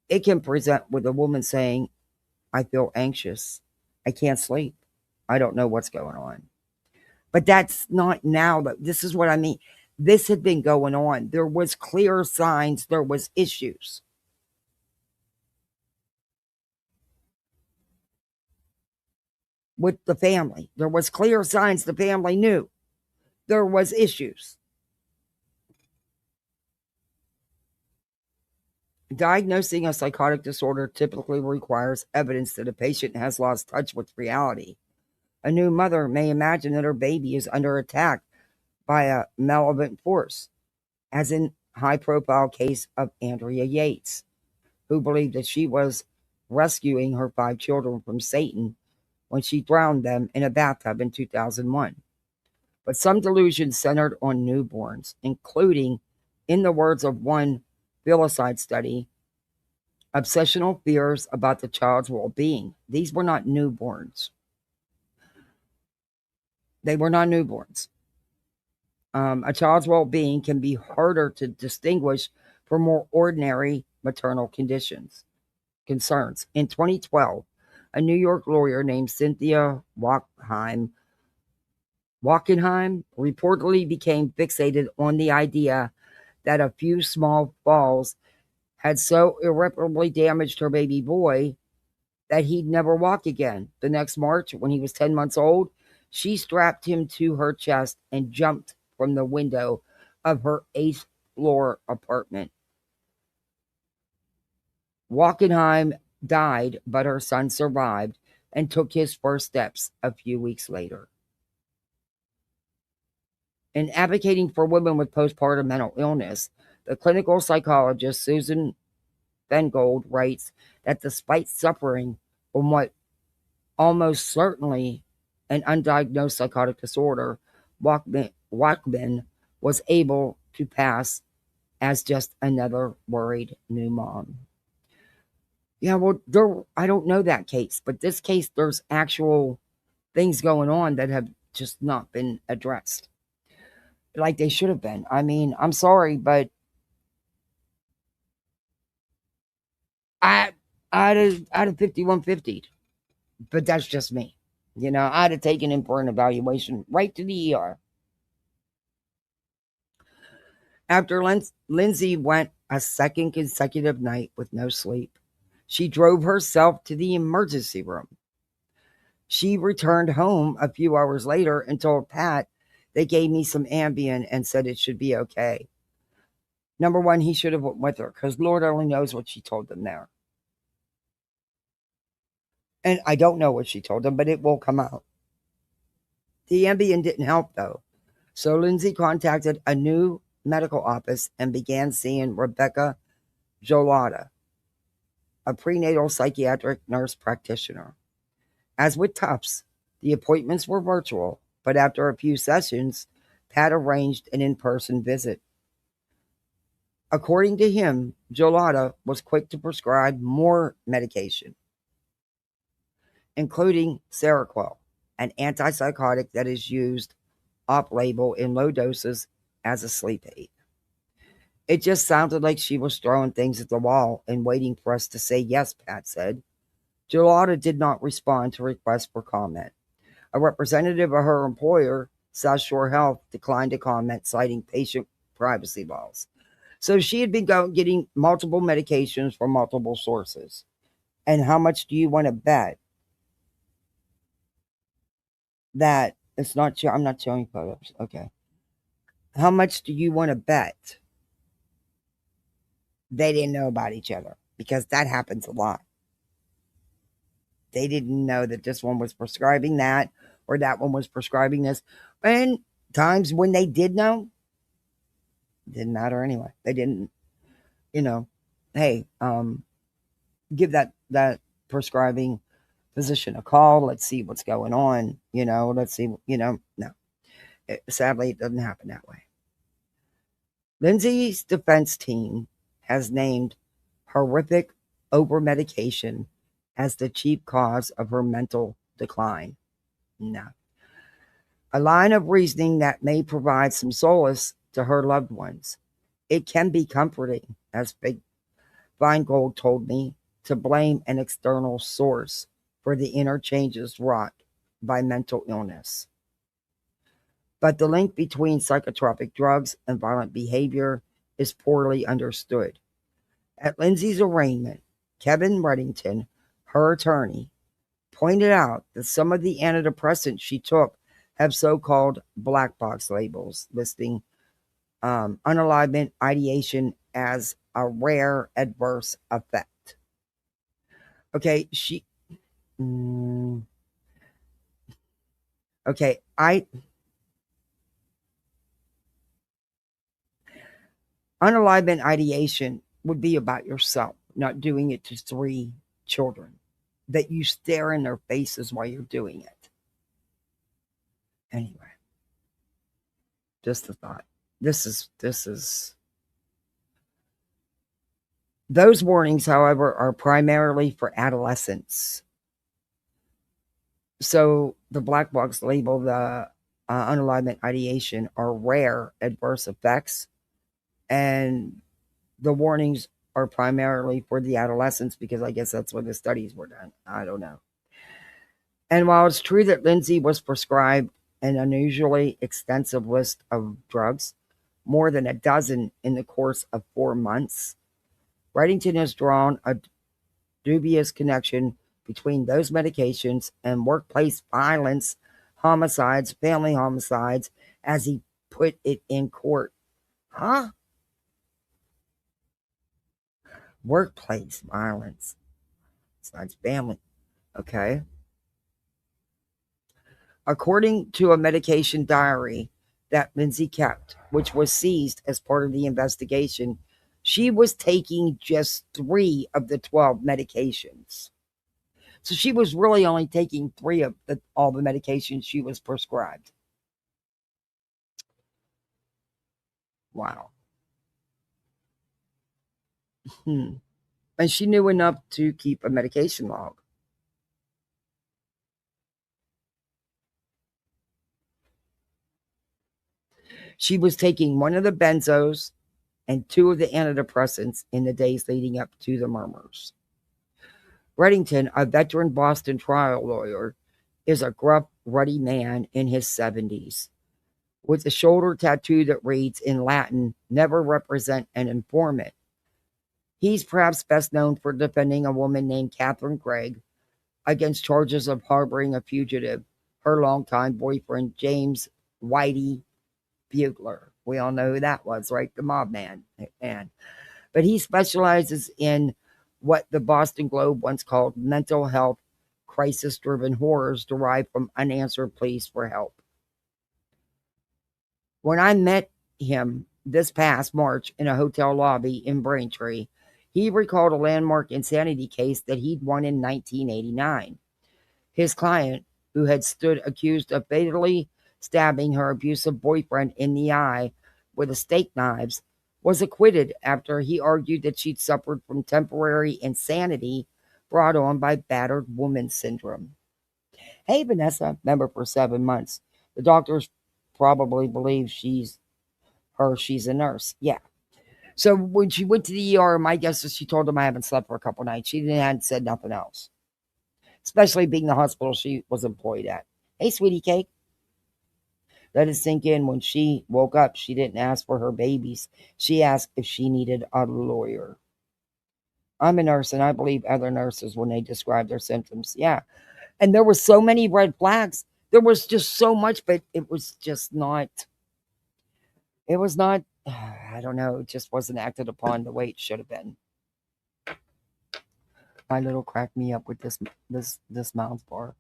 S1: It can present with a woman saying, I feel anxious. I can't sleep. I don't know what's going on. But that's not now. This is what I mean. This had been going on. There was clear signs. There was issues. With the family. There was clear signs the family knew. There was issues. Diagnosing a psychotic disorder typically requires evidence that a patient has lost touch with reality. A new mother may imagine that her baby is under attack by a malevolent force, as in high-profile case of Andrea Yates, who believed that she was rescuing her 5 children from Satan when she drowned them in a bathtub in 2001. But some delusions centered on newborns, including, in the words of one filicide study, obsessional fears about the child's well-being. These were not newborns. They were not newborns. A child's well-being can be harder to distinguish from more ordinary maternal concerns. In 2012, a New York lawyer named Cynthia Wackenheim reportedly became fixated on the idea that a few small falls had so irreparably damaged her baby boy that he'd never walk again. The next March, when he was 10 months old, she strapped him to her chest and jumped from the window of her 8th floor apartment. Wackenheim died, but her son survived and took his first steps a few weeks later. In advocating for women with postpartum mental illness, the clinical psychologist Susan Bengold writes that despite suffering from what almost certainly an undiagnosed psychotic disorder, Wachman was able to pass as just another worried new mom. Yeah, well, I don't know that case, but this case, there's actual things going on that have just not been addressed like they should have been. I mean, I'm sorry, but I'd have 5150'd, but that's just me. You know, I'd have taken him for an evaluation right to the ER. After Lindsay went a second consecutive night with no sleep, she drove herself to the emergency room. She returned home a few hours later and told Pat, they gave me some Ambien and said it should be okay. Number one, he should have went with her because Lord only knows what she told them there. And I don't know what she told them, but it will come out. The Ambien didn't help, though. So Lindsay contacted a new medical office and began seeing Rebecca Jolata, a prenatal psychiatric nurse practitioner. As with Tufts, the appointments were virtual, but after a few sessions, Pat arranged an in-person visit. According to him, Jolata was quick to prescribe more medication, including Seroquel, an antipsychotic that is used off-label in low doses as a sleep aid. It just sounded like she was throwing things at the wall and waiting for us to say yes, Pat said. Jolata did not respond to requests for comment. A representative of her employer, South Shore Health, declined to comment, citing patient privacy laws. So she had been getting multiple medications from multiple sources. And how much do you want to bet that it's not? I'm not showing photos. Okay. How much do you want to bet they didn't know about each other? Because that happens a lot. They didn't know that this one was prescribing that or that one was prescribing this. And times when they did know, it didn't matter anyway. They didn't, hey, give that prescribing physician a call. Let's see what's going on. Let's see, no. Sadly, it doesn't happen that way. Lindsay's defense team has named horrific over-medication as the chief cause of her mental decline. No. A line of reasoning that may provide some solace to her loved ones. It can be comforting, as Big Feingold told me, to blame an external source for the inner changes wrought by mental illness. But the link between psychotropic drugs and violent behavior is poorly understood. At Lindsay's arraignment, Kevin Reddington, her attorney, pointed out that some of the antidepressants she took have so-called black box labels listing unalignment ideation as a rare adverse effect. Okay, unalignment ideation would be about yourself, not doing it to 3 children that you stare in their faces while you're doing it. Anyway, just a thought. This is those warnings, however, are primarily for adolescents. So the black box label, the unalignment ideation, are rare adverse effects, and the warnings are primarily for the adolescents because I guess that's where the studies were done. I don't know. And while it's true that Lindsay was prescribed an unusually extensive list of drugs, more than a dozen in the course of 4 months, Reddington has drawn a dubious connection between those medications and workplace violence, homicides, family homicides, as he put it in court. Huh? Workplace violence. Besides family. Okay. According to a medication diary that Lindsay kept, which was seized as part of the investigation, she was taking just 3 of the 12 medications. So she was really only taking 3 of all the medications she was prescribed. Wow. And she knew enough to keep a medication log. She was taking 1 of the benzos and 2 of the antidepressants in the days leading up to the murders. Reddington, a veteran Boston trial lawyer, is a gruff, ruddy man in his 70s, with a shoulder tattoo that reads in Latin, "Never represent an informant." He's perhaps best known for defending a woman named Catherine Gregg against charges of harboring a fugitive, her longtime boyfriend, James Whitey Bugler. We all know who that was, right? The mob man. But he specializes in what the Boston Globe once called mental health crisis-driven horrors derived from unanswered pleas for help. When I met him this past March in a hotel lobby in Braintree. He recalled a landmark insanity case that he'd won in 1989. His client, who had stood accused of fatally stabbing her abusive boyfriend in the eye with a steak knives, was acquitted after he argued that she'd suffered from temporary insanity brought on by battered woman syndrome. Hey, Vanessa, member for 7 months. The doctors probably believe she's a nurse. Yeah. So when she went to the ER, my guess is she told them I haven't slept for a couple nights. She hadn't said nothing else, especially being the hospital she was employed at. Hey, sweetie cake. Let it sink in. When she woke up, she didn't ask for her babies. She asked if she needed a lawyer. I'm a nurse, and I believe other nurses when they describe their symptoms. Yeah. And there were so many red flags. There was just so much, but it was just not, I don't know, it just wasn't acted upon the way it should have been. My little cracked me up with this Mounds bar.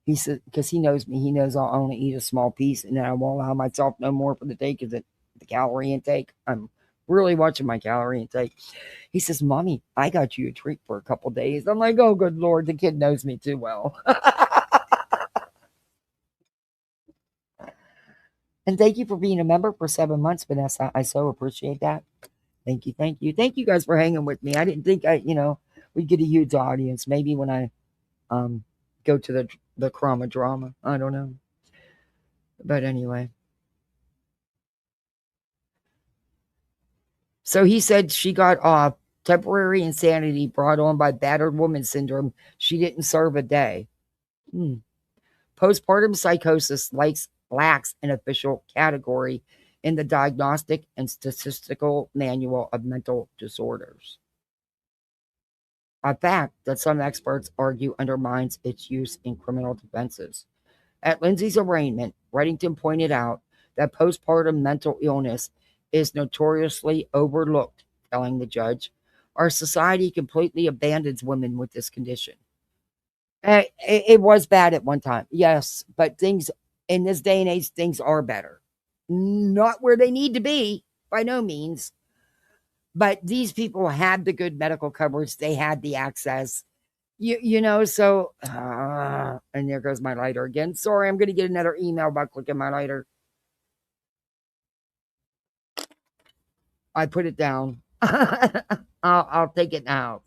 S1: He said, because he knows me, he knows I'll only eat a small piece and then I won't allow myself no more for the day because the calorie intake. I'm really watching my calorie intake. He says, Mommy, I got you a treat for a couple days. I'm like, oh, good Lord, the kid knows me too well. And thank you for being a member for 7 months, Vanessa. I so appreciate that. Thank you. Thank you. Thank you guys for hanging with me. I didn't think we'd get a huge audience. Maybe when I go to the Crama drama. I don't know. But anyway. So he said she got off temporary insanity brought on by battered woman syndrome. She didn't serve a day. Postpartum psychosis lacks an official category in the Diagnostic and Statistical Manual of Mental Disorders. A fact that some experts argue undermines its use in criminal defenses. At Lindsay's arraignment, Reddington pointed out that postpartum mental illness is notoriously overlooked, telling the judge, our society completely abandons women with this condition. It was bad at one time, yes, but things in this day and age, things are better. Not where they need to be, by no means. But these people had the good medical coverage. They had the access. So, and there goes my lighter again. Sorry, I'm going to get another email about clicking my lighter. I put it down. I'll take it now.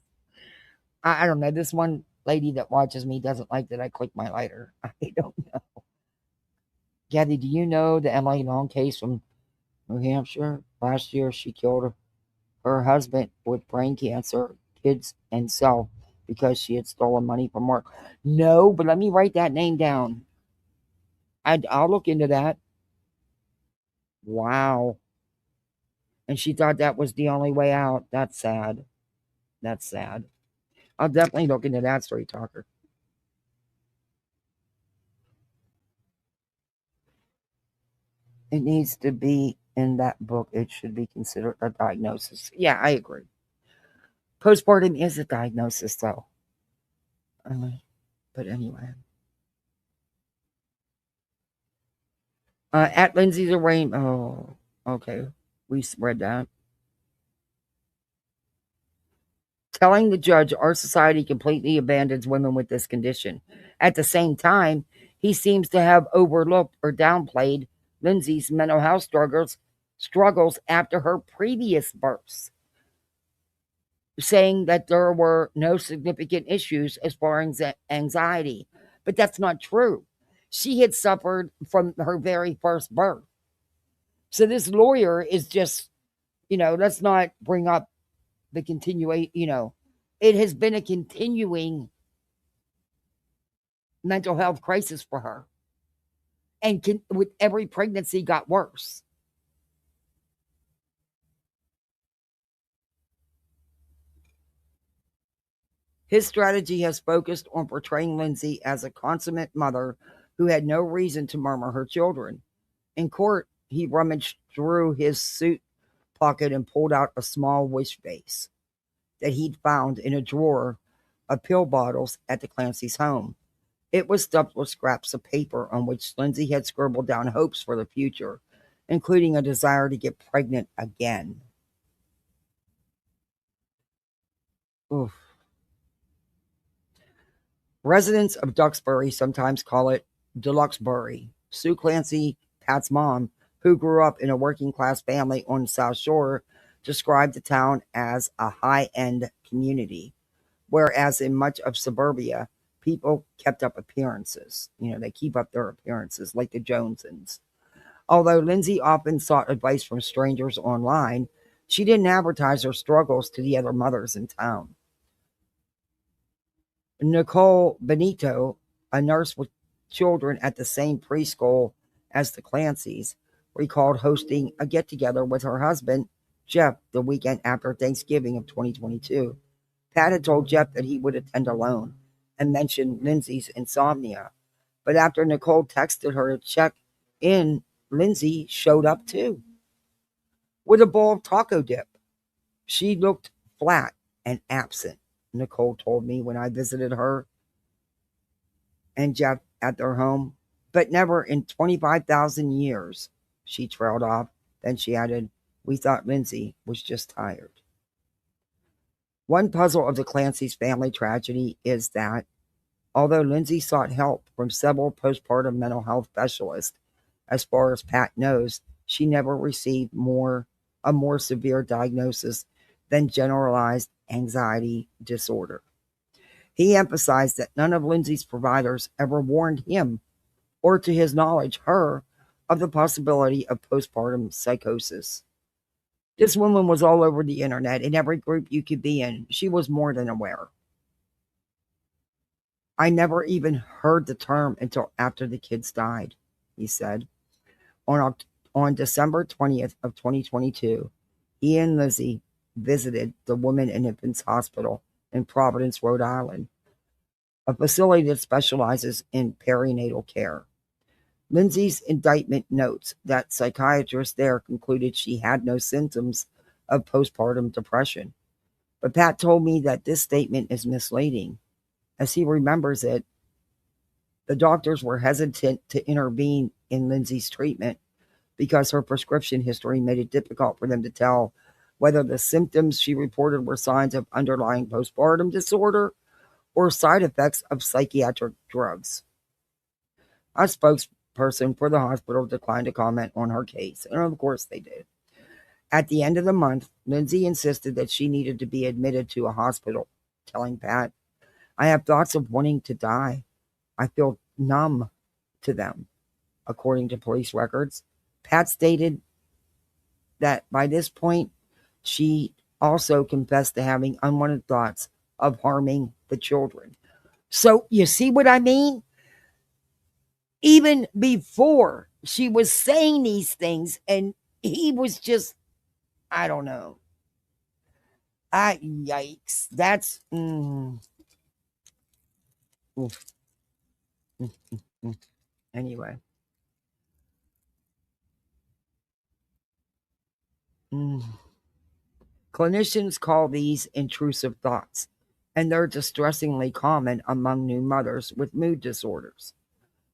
S1: I don't know. This one lady that watches me doesn't like that I click my lighter. I don't know. Kathy, do you know the Emily Long case from New Hampshire? Last year, she killed her husband with brain cancer, kids, and self because she had stolen money from work. No, but let me write that name down. I'll look into that. Wow. And she thought that was the only way out. That's sad. That's sad. I'll definitely look into that, Story Talker. It needs to be in that book. It should be considered a diagnosis. Yeah, I agree. Postpartum is a diagnosis, though. But anyway. At Lindsay's arraignment. Oh, okay. We read that. Telling the judge our society completely abandons women with this condition. At the same time, he seems to have overlooked or downplayed Lindsay's mental health struggles after her previous births, saying that there were no significant issues as far as anxiety. But that's not true. She had suffered from her very first birth. So this lawyer is just, let's not bring up the continuation, it has been a continuing mental health crisis for her. And with every pregnancy got worse. His strategy has focused on portraying Lindsay as a consummate mother who had no reason to murmur her children. In court, he rummaged through his suit pocket and pulled out a small wish vase that he'd found in a drawer of pill bottles at the Clancy's home. It was stuffed with scraps of paper on which Lindsay had scribbled down hopes for the future. including a desire to get pregnant again. Oof. Residents of Duxbury sometimes call it Deluxebury. Sue Clancy, Pat's mom, who grew up in a working class family on the South Shore, described the town as a high end community, whereas in much of suburbia, people kept up appearances. They keep up their appearances, like the Jonesons. Although Lindsay often sought advice from strangers online, she didn't advertise her struggles to the other mothers in town. Nicole Benito, a nurse with children at the same preschool as the Clancys, recalled hosting a get together with her husband, Jeff, the weekend after Thanksgiving of 2022. Pat had told Jeff that he would attend alone and mentioned Lindsay's insomnia. But after Nicole texted her to check in, Lindsay showed up too with a bowl of taco dip. She looked flat and absent, Nicole told me when I visited her and Jeff at their home. But never in 25,000 years, she trailed off. Then she added, "We thought Lindsay was just tired." One puzzle of the Clancy's family tragedy is that, although Lindsay sought help from several postpartum mental health specialists, as far as Pat knows, she never received a more severe diagnosis than generalized anxiety disorder. He emphasized that none of Lindsay's providers ever warned him, or to his knowledge her, of the possibility of postpartum psychosis. This woman was all over the internet, in every group you could be in. She was more than aware. "I never even heard the term until after the kids died," he said. On December 20th of 2022, he and Lizzie visited the Women and Infants Hospital in Providence, Rhode Island, a facility that specializes in perinatal care. Lindsay's indictment notes that psychiatrists there concluded she had no symptoms of postpartum depression. But Pat told me that this statement is misleading. As he remembers it, the doctors were hesitant to intervene in Lindsay's treatment because her prescription history made it difficult for them to tell whether the symptoms she reported were signs of underlying postpartum disorder or side effects of psychiatric drugs. A spokesperson for the hospital declined to comment on her case, and of course they did. At the end of the month, Lindsay insisted that she needed to be admitted to a hospital, telling Pat, "I have thoughts of wanting to die. I feel numb to them." According to police records, Pat stated that by this point, she also confessed to having unwanted thoughts of harming the children. So you see what I mean? Even before she was saying these things, and he was just, I don't know. Yikes. That's, anyway. Clinicians call these intrusive thoughts, and they're distressingly common among new mothers with mood disorders.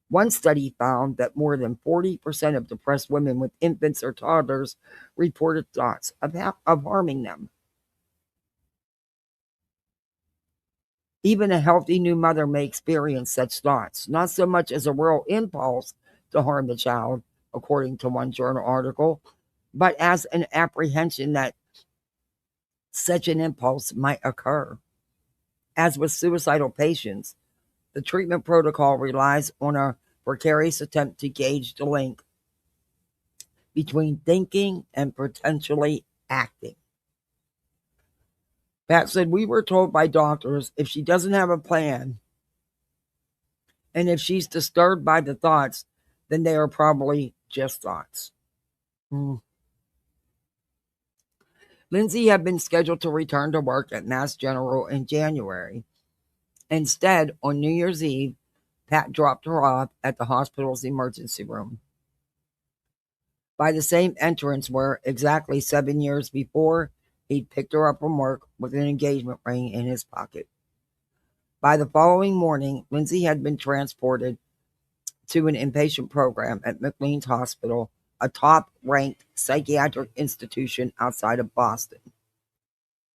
S1: One study found that more than 40% of depressed women with infants or toddlers reported thoughts of harming them. Even a healthy new mother may experience such thoughts, not so much as a real impulse to harm the child, according to one journal article, but as an apprehension that such an impulse might occur. As with suicidal patients, the treatment protocol relies on a precarious attempt to gauge the link between thinking and potentially acting. Pat said, "We were told by doctors if she doesn't have a plan and if she's disturbed by the thoughts, then they are probably just thoughts." Lindsay had been scheduled to return to work at Mass General in January. Instead, on New Year's Eve, Pat dropped her off at the hospital's emergency room, by the same entrance where exactly 7 years before he'd picked her up from work with an engagement ring in his pocket. By the following morning, Lindsay had been transported to an inpatient program at McLean's Hospital, a top-ranked psychiatric institution outside of Boston.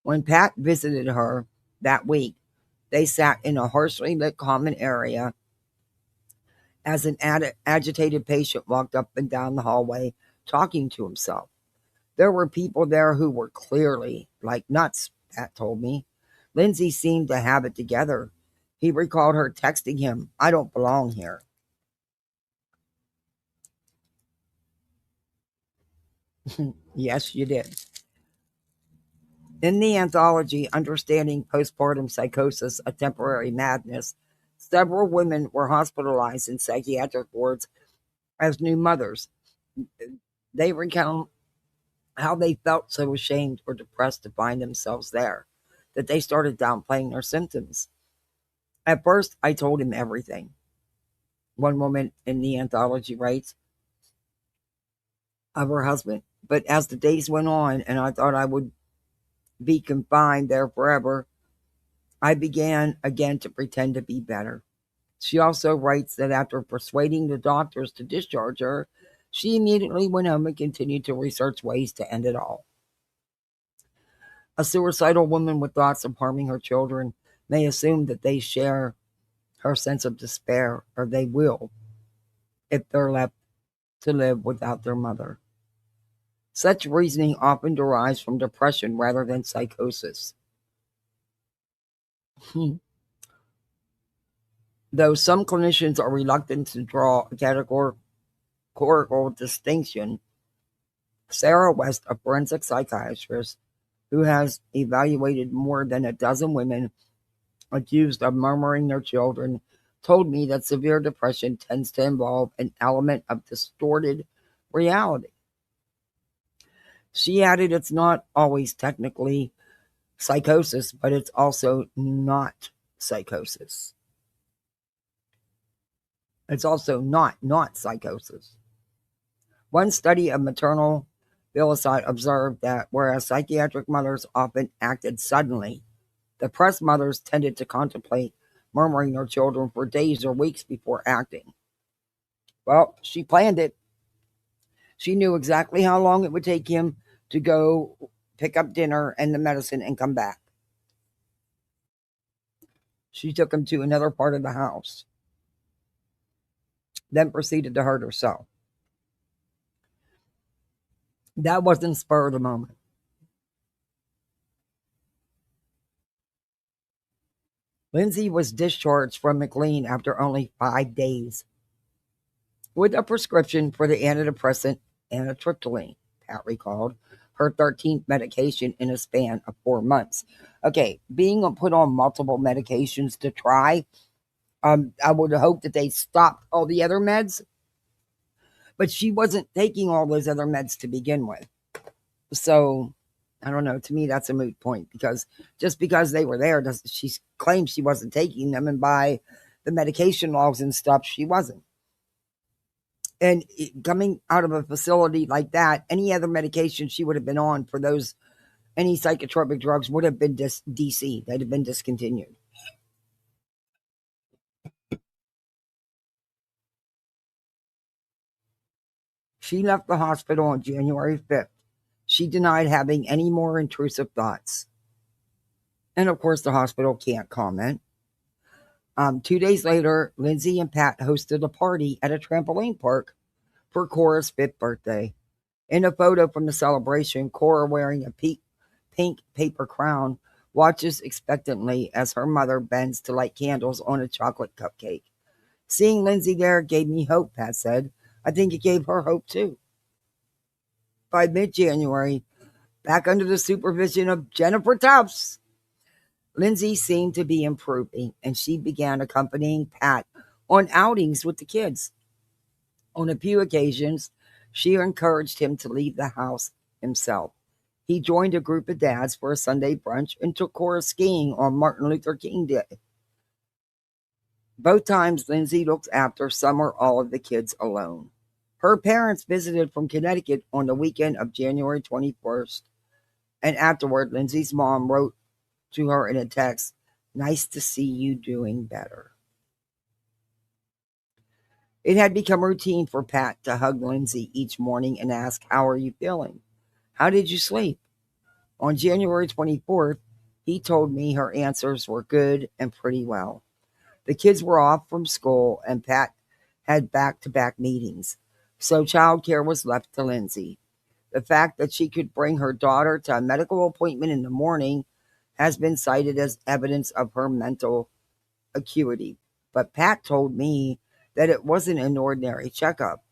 S1: When Pat visited her that week, they sat in a harshly lit common area as an agitated patient walked up and down the hallway talking to himself. There were people there who were clearly like nuts, Pat told me. Lindsay seemed to have it together. He recalled her texting him, "I don't belong here." Yes, you did. In the anthology, Understanding Postpartum Psychosis, A Temporary Madness, several women were hospitalized in psychiatric wards as new mothers. They recount how they felt so ashamed or depressed to find themselves there that they started downplaying their symptoms. At first, I told him everything. One woman in the anthology writes of her husband. But as the days went on and I thought I would be confined there forever, I began again to pretend to be better. She also writes that after persuading the doctors to discharge her, she immediately went home and continued to research ways to end it all. A suicidal woman with thoughts of harming her children may assume that they share her sense of despair, or they will if they're left to live without their mother. Such reasoning often derives from depression rather than psychosis. Though some clinicians are reluctant to draw a categorical distinction, Sarah West, a forensic psychiatrist who has evaluated more than a dozen women accused of murdering their children, told me that severe depression tends to involve an element of distorted reality. She added, it's not always technically psychosis, but it's also not psychosis. It's also not psychosis. One study of maternal filicide observed that whereas psychiatric mothers often acted suddenly, depressed mothers tended to contemplate murdering their children for days or weeks before acting. Well, she planned it. She knew exactly how long it would take him to go pick up dinner and the medicine and come back. She took him to another part of the house, then proceeded to hurt herself. That wasn't spur of the moment. Lindsay was discharged from McLean after only 5 days with a prescription for the antidepressant amitriptyline, Pat recalled, her 13th medication in a span of 4 months. Okay, being put on multiple medications to try, I would hope that they stopped all the other meds, but she wasn't taking all those other meds to begin with. So, I don't know, to me that's a moot point, because just because they were there, she claims she wasn't taking them, and by the medication logs and stuff, she wasn't. And coming out of a facility like that, any other medication she would have been on for those, any psychotropic drugs would have been DC. They'd have been discontinued. She left the hospital on January 5th. She denied having any more intrusive thoughts. And of course, the hospital can't comment. 2 days later, Lindsay and Pat hosted a party at a trampoline park for Cora's 5th birthday. In a photo from the celebration, Cora, wearing a pink paper crown, watches expectantly as her mother bends to light candles on a chocolate cupcake. Seeing Lindsay there gave me hope, Pat said. I think it gave her hope too. By mid-January, back under the supervision of Jennifer Tufts, Lindsay seemed to be improving, and she began accompanying Pat on outings with the kids. On a few occasions, she encouraged him to leave the house himself. He joined a group of dads for a Sunday brunch and took Cora skiing on Martin Luther King Day. Both times, Lindsay looked after some or all of the kids alone. Her parents visited from Connecticut on the weekend of January 21st, and afterward, Lindsay's mom wrote to her in a text, "Nice to see you doing better." It had become routine for Pat to hug Lindsay each morning and ask, "How are you feeling? How did you sleep?" On January 24th, he told me her answers were good and pretty well. The kids were off from school and Pat had back-to-back meetings, so childcare was left to Lindsay. The fact that she could bring her daughter to a medical appointment in the morning has been cited as evidence of her mental acuity. But Pat told me that it wasn't an ordinary checkup.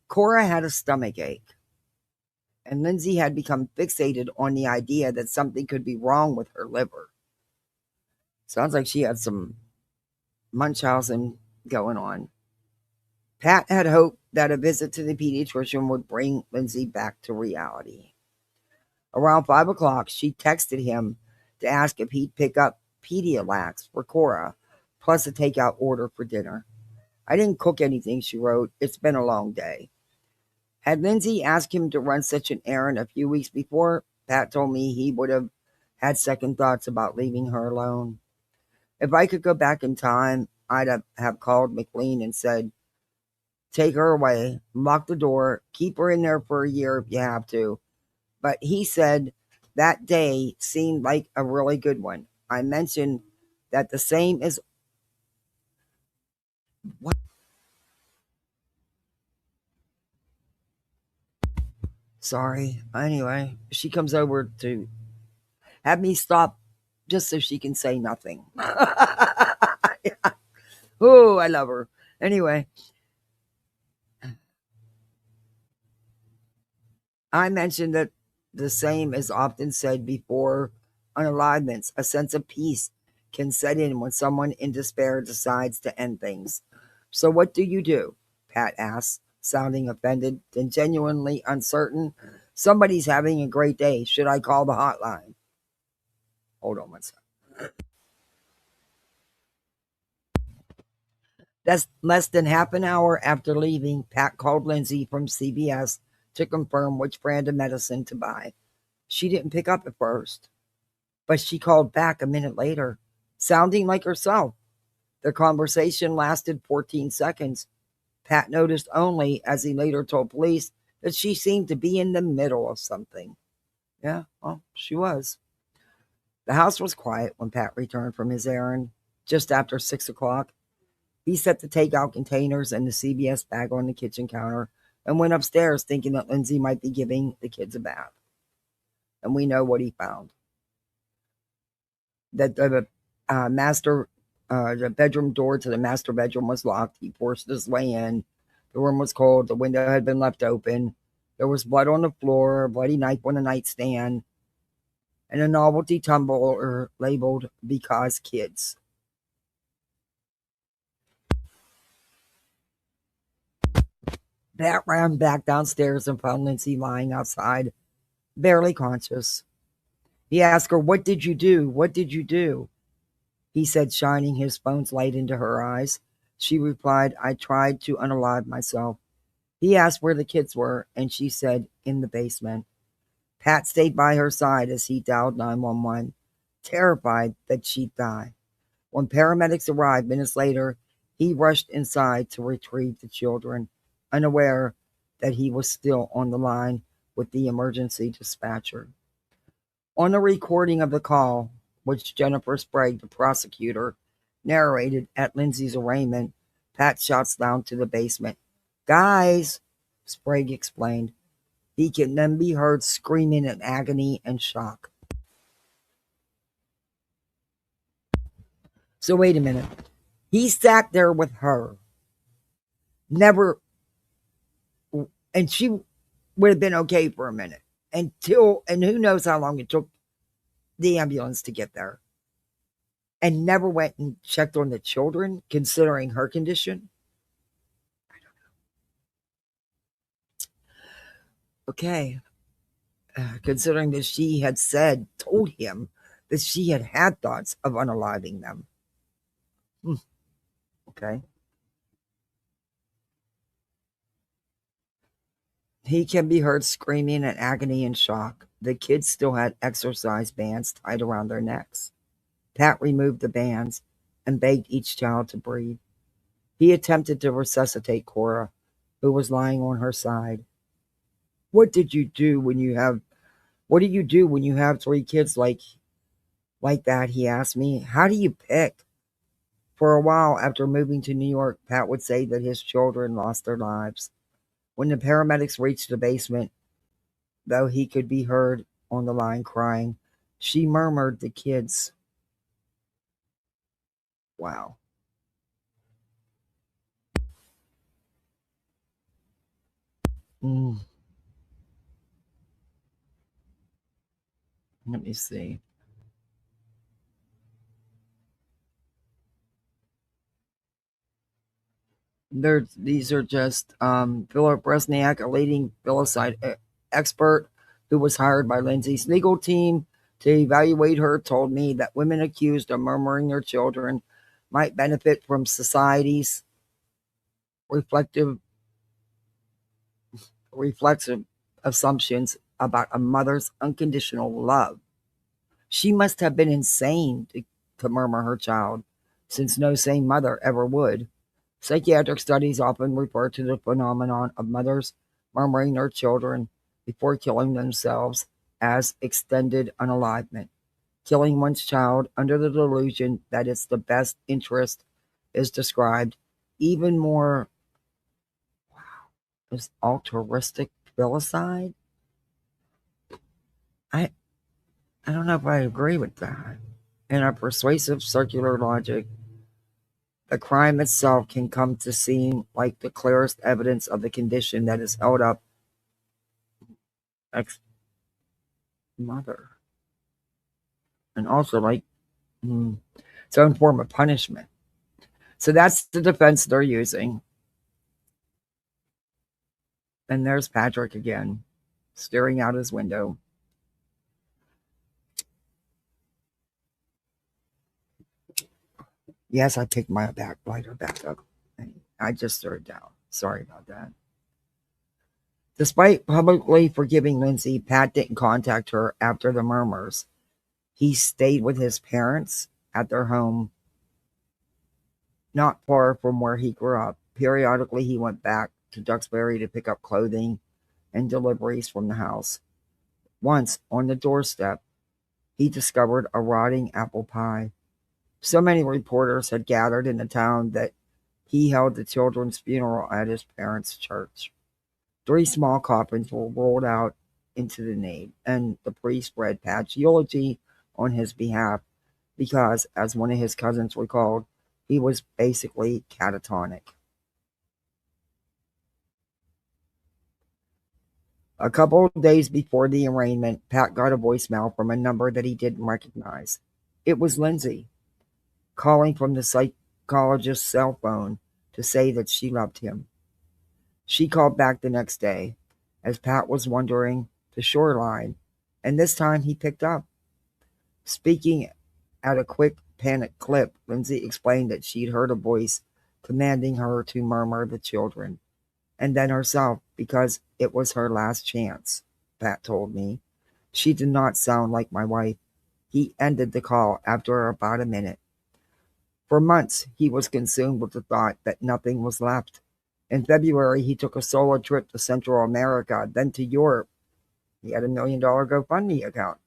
S1: Cora had a stomach ache, and Lindsay had become fixated on the idea that something could be wrong with her liver. Sounds like she had some Munchausen going on. Pat had hoped that a visit to the pediatrician would bring Lindsay back to reality. Around 5 o'clock, she texted him to ask if he'd pick up Pedialax for Cora, plus a takeout order for dinner. "I didn't cook anything," she wrote. "It's been a long day." Had Lindsay asked him to run such an errand a few weeks before, Pat told me he would have had second thoughts about leaving her alone. "If I could go back in time, I'd have called McLean and said, 'Take her away, lock the door, keep her in there for a year if you have to.' But he said that day seemed like a really good one. I mentioned that the same is what? Sorry. Anyway, she comes over to have me stop just so she can say nothing. Oh, I love her. Anyway, I mentioned that the same is often said before unalivements. A sense of peace can set in when someone in despair decides to end things. So what do you do?" Pat asked, sounding offended and genuinely uncertain. "Somebody's having a great day. Should I call the hotline?" Hold on one second. That's less than half an hour after leaving, Pat called Lindsay from CVS to confirm which brand of medicine to buy. She didn't pick up at first, but she called back a minute later, sounding like herself. The conversation lasted 14 seconds. Pat noticed only, as he later told police, that she seemed to be in the middle of something. Yeah, well, she was. The house was quiet when Pat returned from his errand just after 6 o'clock. He set the takeout containers and the CVS bag on the kitchen counter and went upstairs thinking that Lindsay might be giving the kids a bath. And we know what he found. That the bedroom door to the master bedroom was locked. He forced his way in. The room was cold. The window had been left open. There was blood on the floor, a bloody knife on the nightstand, and a novelty tumbler labeled "Because Kids." Pat ran back downstairs and found Lindsay lying outside, barely conscious. He asked her, "What did you do? What did you do?" He said, shining his phone's light into her eyes. She replied, "I tried to unalive myself." He asked where the kids were, and she said, "In the basement." Pat stayed by her side as he dialed 911, terrified that she'd die. When paramedics arrived minutes later, he rushed inside to retrieve the children, unaware that he was still on the line with the emergency dispatcher. On a recording of the call, which Jennifer Sprague, the prosecutor, narrated at Lindsay's arraignment, Pat shouts down to the basement, "Guys," Sprague explained. He can then be heard screaming in agony and shock. So wait a minute. He sat there with her. Never, and she would have been okay for a minute. And who knows how long it took the ambulance to get there. And never went and checked on the children, considering her condition. I don't know. Okay. Considering that she had told him that she had had thoughts of unaliving them. Okay. He can be heard screaming in agony and shock. The kids still had exercise bands tied around their necks. Pat removed the bands and begged each child to breathe. He attempted to resuscitate Cora, who was lying on her side. What do you do when you have 3 kids like that? He asked me. How do you pick? For a while after moving to New York, Pat would say that his children lost their lives. When the paramedics reached the basement, though he could be heard on the line crying, she murmured the kids. Wow. Mm, let me see. These are just Philip Bresniak, a leading filicide expert who was hired by Lindsay's legal team to evaluate her, told me that women accused of murmuring their children might benefit from society's reflective assumptions about a mother's unconditional love. She must have been insane to murmur her child, since no sane mother ever would. Psychiatric studies often refer to the phenomenon of mothers murmuring their children before killing themselves as extended unalivement. Killing one's child under the delusion that it's the best interest is described even more as altruistic filicide. I don't know if I agree with that. In a persuasive circular logic, the crime itself can come to seem like the clearest evidence of the condition that is held up ex-mother. And also its own form of punishment. So that's the defense they're using. And there's Patrick again, staring out his window. Yes, I picked my backlighter back up. I just threw it down. Sorry about that. Despite publicly forgiving Lindsay, Pat didn't contact her after the murmurs. He stayed with his parents at their home, not far from where he grew up. Periodically, he went back to Duxbury to pick up clothing and deliveries from the house. Once, on the doorstep, he discovered a rotting apple pie. So many reporters had gathered in the town that he held the children's funeral at his parents' church. 3 small coffins were rolled out into the nave, and the priest read Pat's eulogy on his behalf because, as one of his cousins recalled, he was basically catatonic. A couple of days before the arraignment, Pat got a voicemail from a number that he didn't recognize. It was Lindsay, calling from the psychologist's cell phone to say that she loved him. She called back the next day, as Pat was wandering the shoreline, and this time he picked up. Speaking at a quick, panicked clip, Lindsay explained that she'd heard a voice commanding her to murmur the children, and then herself, because it was her last chance, Pat told me. She did not sound like my wife. He ended the call after about a minute. For months, he was consumed with the thought that nothing was left. In February, he took a solo trip to Central America, then to Europe. He had $1 million GoFundMe account,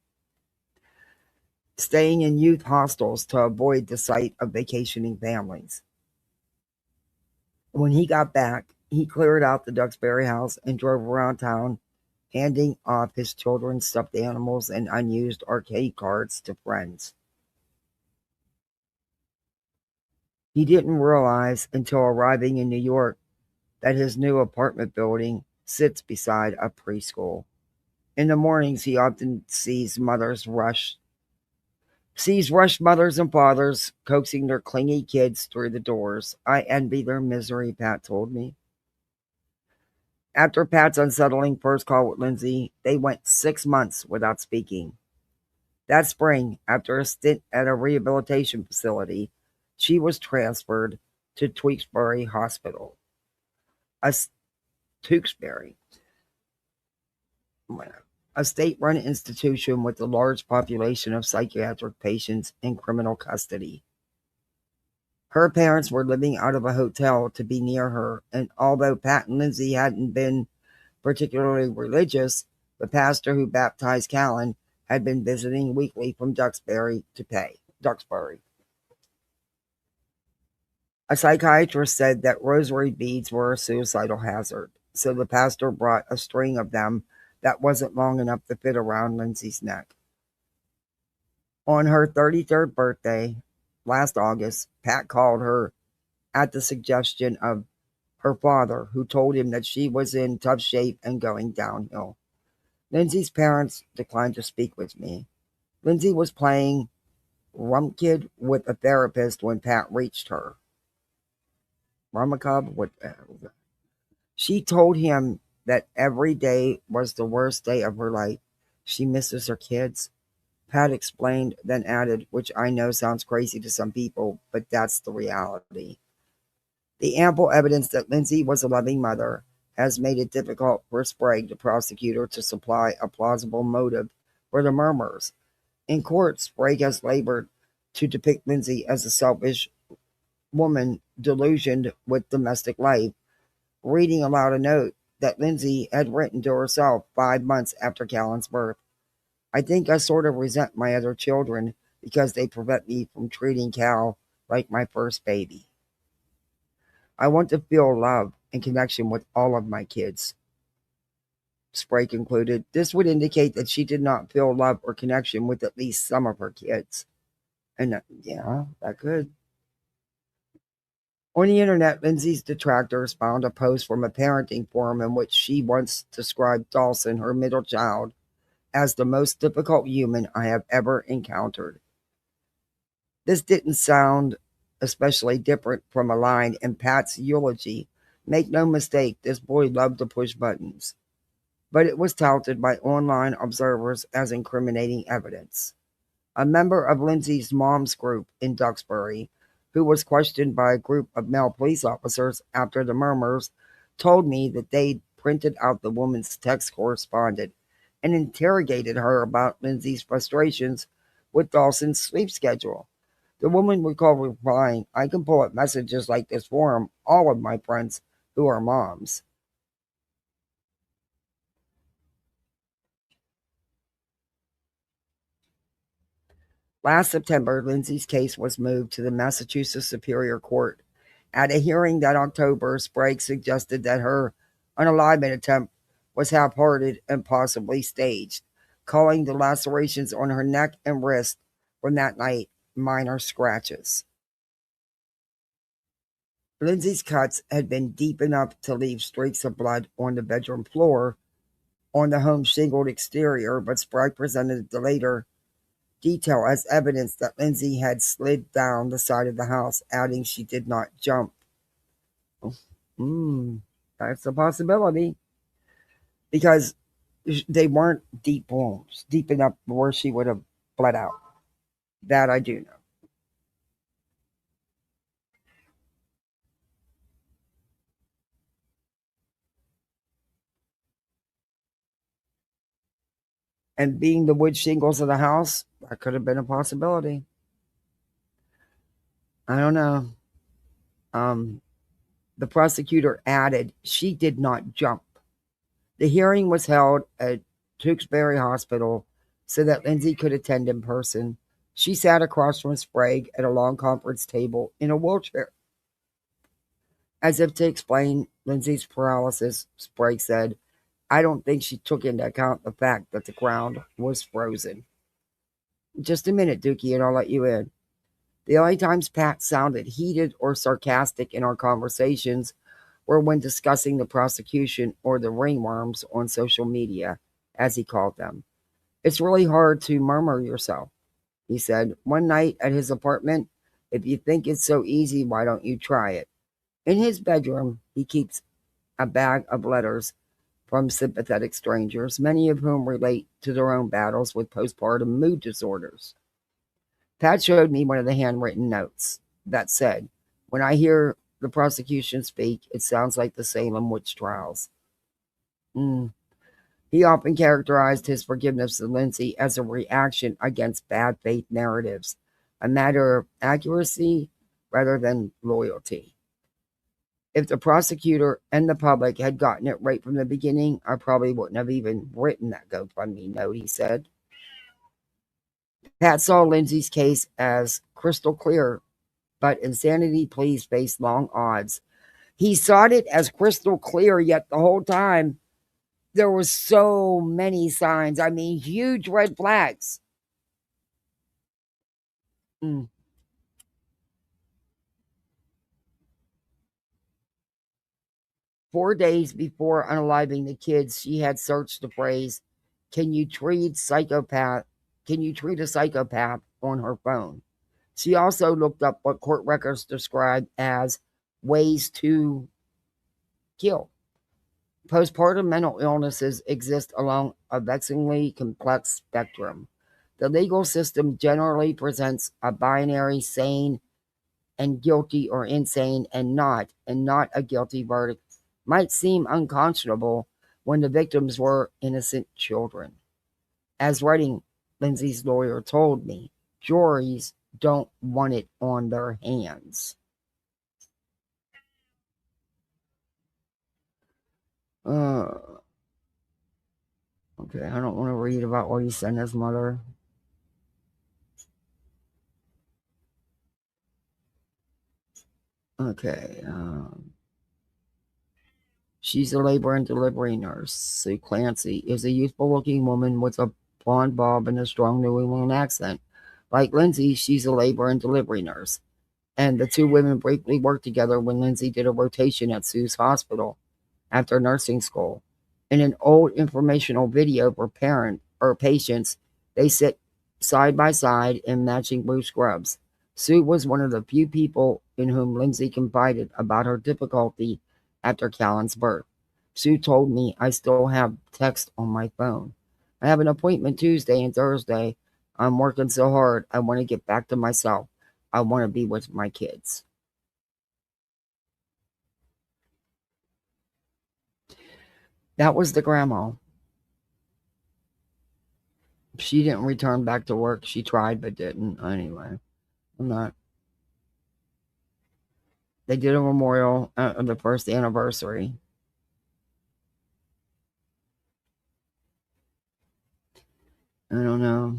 S1: staying in youth hostels to avoid the sight of vacationing families. When he got back, he cleared out the Duxbury house and drove around town, handing off his children's stuffed animals and unused arcade cards to friends. He didn't realize until arriving in New York that his new apartment building sits beside a preschool. In the mornings, he often sees rushed mothers and fathers coaxing their clingy kids through the doors. I envy their misery, Pat told me. After Pat's unsettling first call with Lindsay, they went 6 months without speaking. That spring, after a stint at a rehabilitation facility, she was transferred to Tewksbury Hospital. A state-run institution with a large population of psychiatric patients in criminal custody. Her parents were living out of a hotel to be near her, and although Pat and Lindsay hadn't been particularly religious, the pastor who baptized Callan had been visiting weekly from Duxbury to pay. Duxbury. A psychiatrist said that rosary beads were a suicidal hazard, so the pastor brought a string of them that wasn't long enough to fit around Lindsay's neck. On her 33rd birthday, last August, Pat called her at the suggestion of her father, who told him that she was in tough shape and going downhill. Lindsay's parents declined to speak with me. Lindsay was playing Rumkid with a therapist when Pat reached her. Rumacub? What? She told him that every day was the worst day of her life. She misses her kids. Pat explained, then added, which I know sounds crazy to some people, but that's the reality. The ample evidence that Lindsay was a loving mother has made it difficult for Sprague, the prosecutor, to supply a plausible motive for the murmurs. In court, Sprague has labored to depict Lindsay as a selfish woman delusioned with domestic life, reading aloud a note that Lindsay had written to herself 5 months after Callan's birth. I think I sort of resent my other children because they prevent me from treating Cal like my first baby. I want to feel love and connection with all of my kids. Sprague concluded, this would indicate that she did not feel love or connection with at least some of her kids. And yeah, that could. On the internet, Lindsay's detractors found a post from a parenting forum in which she once described Dawson, her middle child, as the most difficult human I have ever encountered. This didn't sound especially different from a line in Pat's eulogy. Make no mistake, this boy loved to push buttons. But it was touted by online observers as incriminating evidence. A member of Lindsay's mom's group in Duxbury, who was questioned by a group of male police officers after the murmurs, told me that they'd printed out the woman's text correspondence and interrogated her about Lindsay's frustrations with Dawson's sleep schedule. The woman recalled replying, I can pull up messages like this from all of my friends who are moms. Last September, Lindsay's case was moved to the Massachusetts Superior Court. At a hearing that October, Sprague suggested that her unalivement attempt was half-hearted and possibly staged, calling the lacerations on her neck and wrist from that night minor scratches. Lindsay's cuts had been deep enough to leave streaks of blood on the bedroom floor on the home's shingled exterior, but Sprague presented the later detail as evidence that Lindsay had slid down the side of the house, adding she did not jump. That's a possibility. Because they weren't deep wounds, deep enough where she would have bled out. That I do know. And being the wood shingles of the house, that could have been a possibility. I don't know. The prosecutor added she did not jump. The hearing was held at Tewksbury Hospital so that Lindsay could attend in person. She sat across from Sprague at a long conference table in a wheelchair. As if to explain Lindsay's paralysis, Sprague said, I don't think she took into account the fact that the ground was frozen. Just a minute, Dookie, and I'll let you in. The only times Pat sounded heated or sarcastic in our conversations were when discussing the prosecution or the ringworms on social media, as he called them. It's really hard to murmur yourself, he said. One night at his apartment, if you think it's so easy, why don't you try it? In his bedroom, he keeps a bag of letters from sympathetic strangers, many of whom relate to their own battles with postpartum mood disorders. Pat showed me one of the handwritten notes that said, when I hear the prosecution speak, it sounds like the Salem witch trials. He often characterized his forgiveness of Lindsay as a reaction against bad faith narratives, a matter of accuracy rather than loyalty. If the prosecutor and the public had gotten it right from the beginning, I probably wouldn't have even written that GoFundMe note, he said. Pat saw Lindsay's case as crystal clear, but insanity pleas faced long odds. He saw it as crystal clear, yet the whole time there was so many signs. I mean, huge red flags. 4 days before unaliving the kids, she had searched the phrase, Can you treat a psychopath on her phone? She also looked up what court records describe as ways to kill. Postpartum mental illnesses exist along a vexingly complex spectrum. The legal system generally presents a binary sane and guilty or insane and not a guilty verdict might seem unconscionable when the victims were innocent children. As Lindsay's lawyer told me, juries don't want it on their hands. Okay, I don't want to read about what he sent his mother. Okay, she's a labor and delivery nurse. Sue Clancy is a youthful-looking woman with a blonde bob and a strong New England accent. Like Lindsay, she's a labor and delivery nurse. And the two women briefly worked together when Lindsay did a rotation at Sue's hospital after nursing school. In an old informational video for patients, they sit side by side in matching blue scrubs. Sue was one of the few people in whom Lindsay confided about her difficulty after Callan's birth. Sue told me, I still have text on my phone. I have an appointment Tuesday and Thursday. I'm working so hard. I want to get back to myself. I want to be with my kids. That was the grandma. She didn't return back to work. She tried but didn't. Anyway, They did a memorial of the first anniversary. I don't know.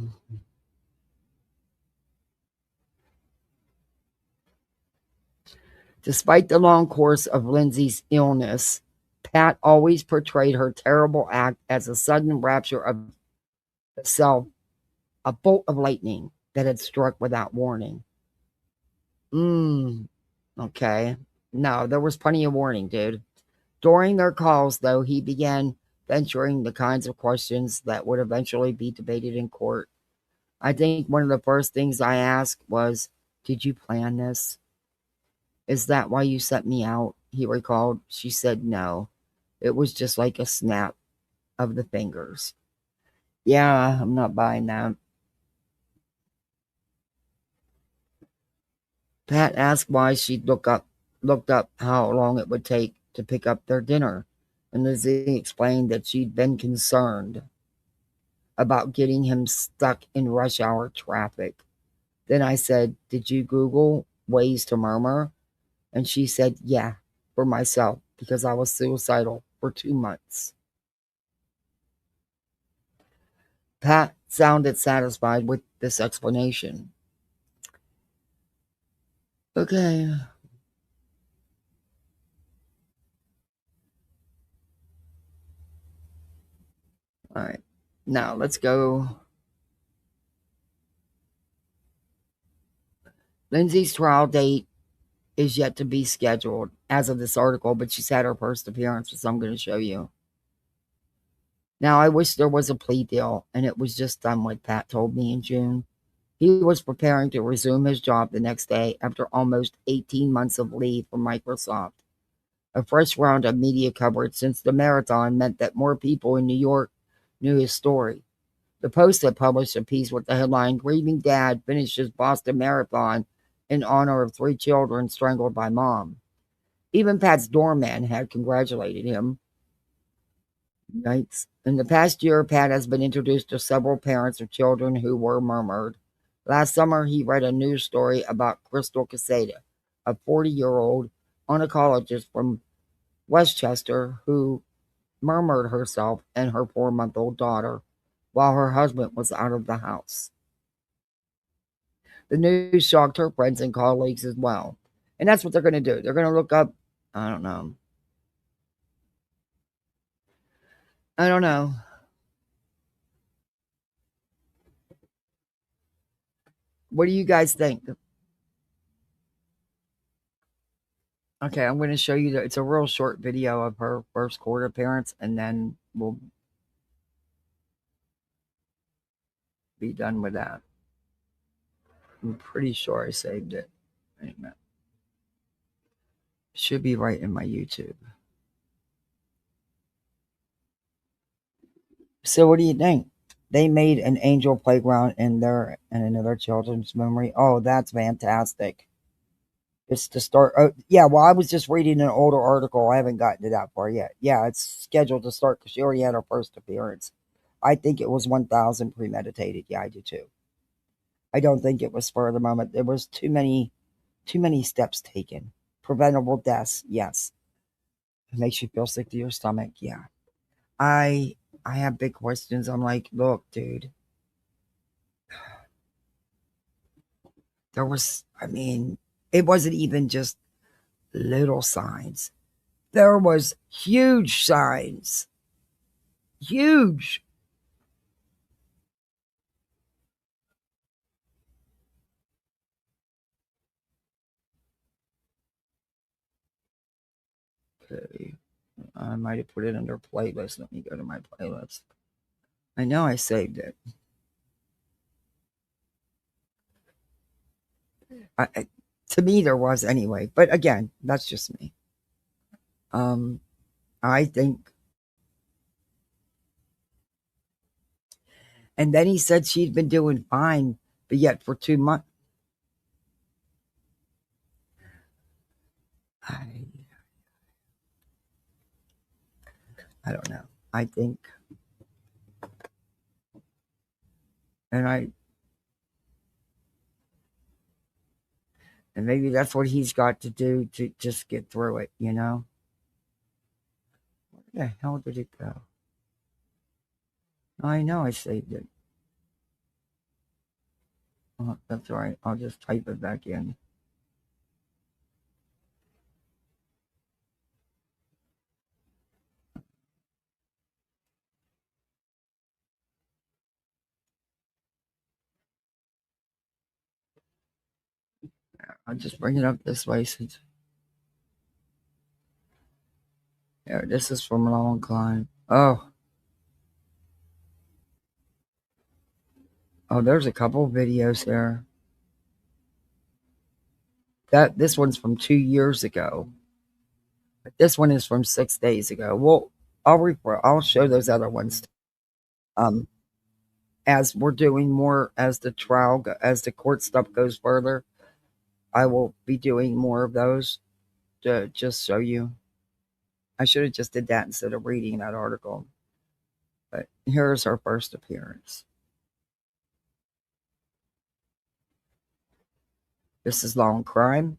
S1: Despite the long course of Lindsay's illness, Pat always portrayed her terrible act as a sudden rapture of the self, a bolt of lightning that had struck without warning. Okay. No, there was plenty of warning, dude. During their calls, though, he began venturing the kinds of questions that would eventually be debated in court. I think one of the first things I asked was, did you plan this? Is that why you sent me out? He recalled. She said no. It was just like a snap of the fingers. Yeah, I'm not buying that. Pat asked why she'd looked up how long it would take to pick up their dinner, and Lindsay explained that she'd been concerned about getting him stuck in rush hour traffic. Then I said, did you Google ways to murmur? And she said, yeah, for myself, because I was suicidal for 2 months. Pat sounded satisfied with this explanation. Okay. All right. Now let's go. Lindsay's trial date is yet to be scheduled as of this article, but she's had her first appearance, so I'm going to show you. Now, I wish there was a plea deal, and it was just done what Pat told me in June. He was preparing to resume his job the next day after almost 18 months of leave from Microsoft. A fresh round of media coverage since the marathon meant that more people in New York knew his story. The Post had published a piece with the headline, Grieving Dad Finishes Boston Marathon in honor of 3 children strangled by mom. Even Pat's doorman had congratulated him. Yikes. In the past year, Pat has been introduced to several parents of children who were murdered. Last summer, he read a news story about Crystal Casada, a 40-year-old oncologist from Westchester who murdered herself and her 4-month-old daughter while her husband was out of the house. The news shocked her friends and colleagues as well. And that's what they're going to do. They're going to look up, I don't know. What do you guys think? Okay, I'm going to show you it's a real short video of her first court appearance, and then we'll be done with that. I'm pretty sure I saved it. Wait a minute. Should be right in my YouTube. So what do you think? They made an angel playground in another children's memory. Oh, that's fantastic. It's to start. Yeah, well, I was just reading an older article. I haven't gotten to that far yet. Yeah, it's scheduled to start because she already had her first appearance. I think it was 1,000 premeditated. Yeah, I do too. I don't think it was for the moment. There was too many steps taken. Preventable deaths, yes. It makes you feel sick to your stomach, yeah. I have big questions. I'm like, look, dude. There was, it wasn't even just little signs. There was huge signs. Huge. Okay. I might have put it under playlist. Let me go to my playlist. I know I saved it. To me, there was anyway. But again, that's just me. I think. And then he said she'd been doing fine, but yet for 2 months. I don't know. I think. And maybe that's what he's got to do to just get through it, you know? Where the hell did it go? I know I saved it. Oh, that's all right. I'll just type it back in. I'll just bring it up this way since. Yeah, this is from Long Climb. Oh, there's a couple videos there. This one's from 2 years ago. But this one is from 6 days ago. Well, I'll show those other ones. As we're doing more, as the court stuff goes further, I will be doing more of those to just show you. I should have just did that instead of reading that article. But here's our first appearance. This is Long Crime.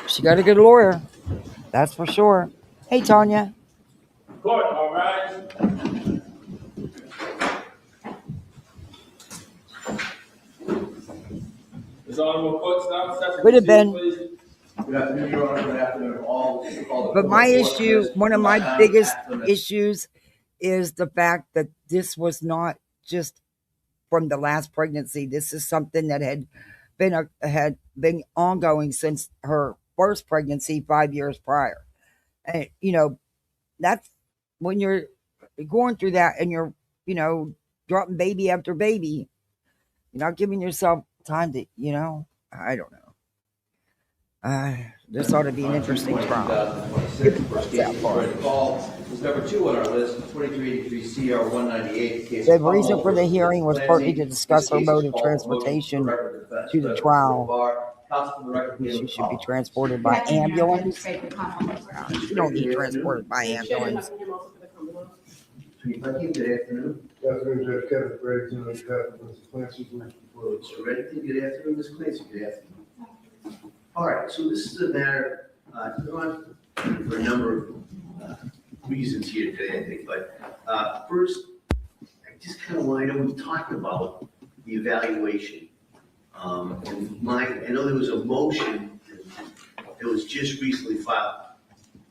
S1: She got a good lawyer. That's for sure. Hey, Tanya.
S4: Court, all right. Is honorable court stop session?
S1: Would have been.
S4: Good afternoon, Your Honor. Good afternoon, all.
S1: But my issue, one of my biggest issues, is the fact that this was not just from the last pregnancy. This is something that had been ongoing since her first pregnancy 5 years prior. And, that's when you're going through that and you're, dropping baby after baby, you're not giving yourself time to, I don't know. This ought to be an interesting trial.
S5: 2026, first case is ready to call. Was number 2 on our list, 2383 CR 198. Case
S1: The reason for the hearing was partly to discuss her mode of transportation to the trial. She should be transported by ambulance. She don't need transported by ambulance.
S5: Good afternoon.
S6: Good afternoon, Judge Kevin Briggs, and Lindsay Clancy.
S5: Mr. Reddington, good afternoon. Ms. Clancy, good afternoon. All right, so this is a matter, for a number of reasons here today, I think. But first, I just kind of want to know, we talked about the evaluation. And I know there was a motion that was just recently filed.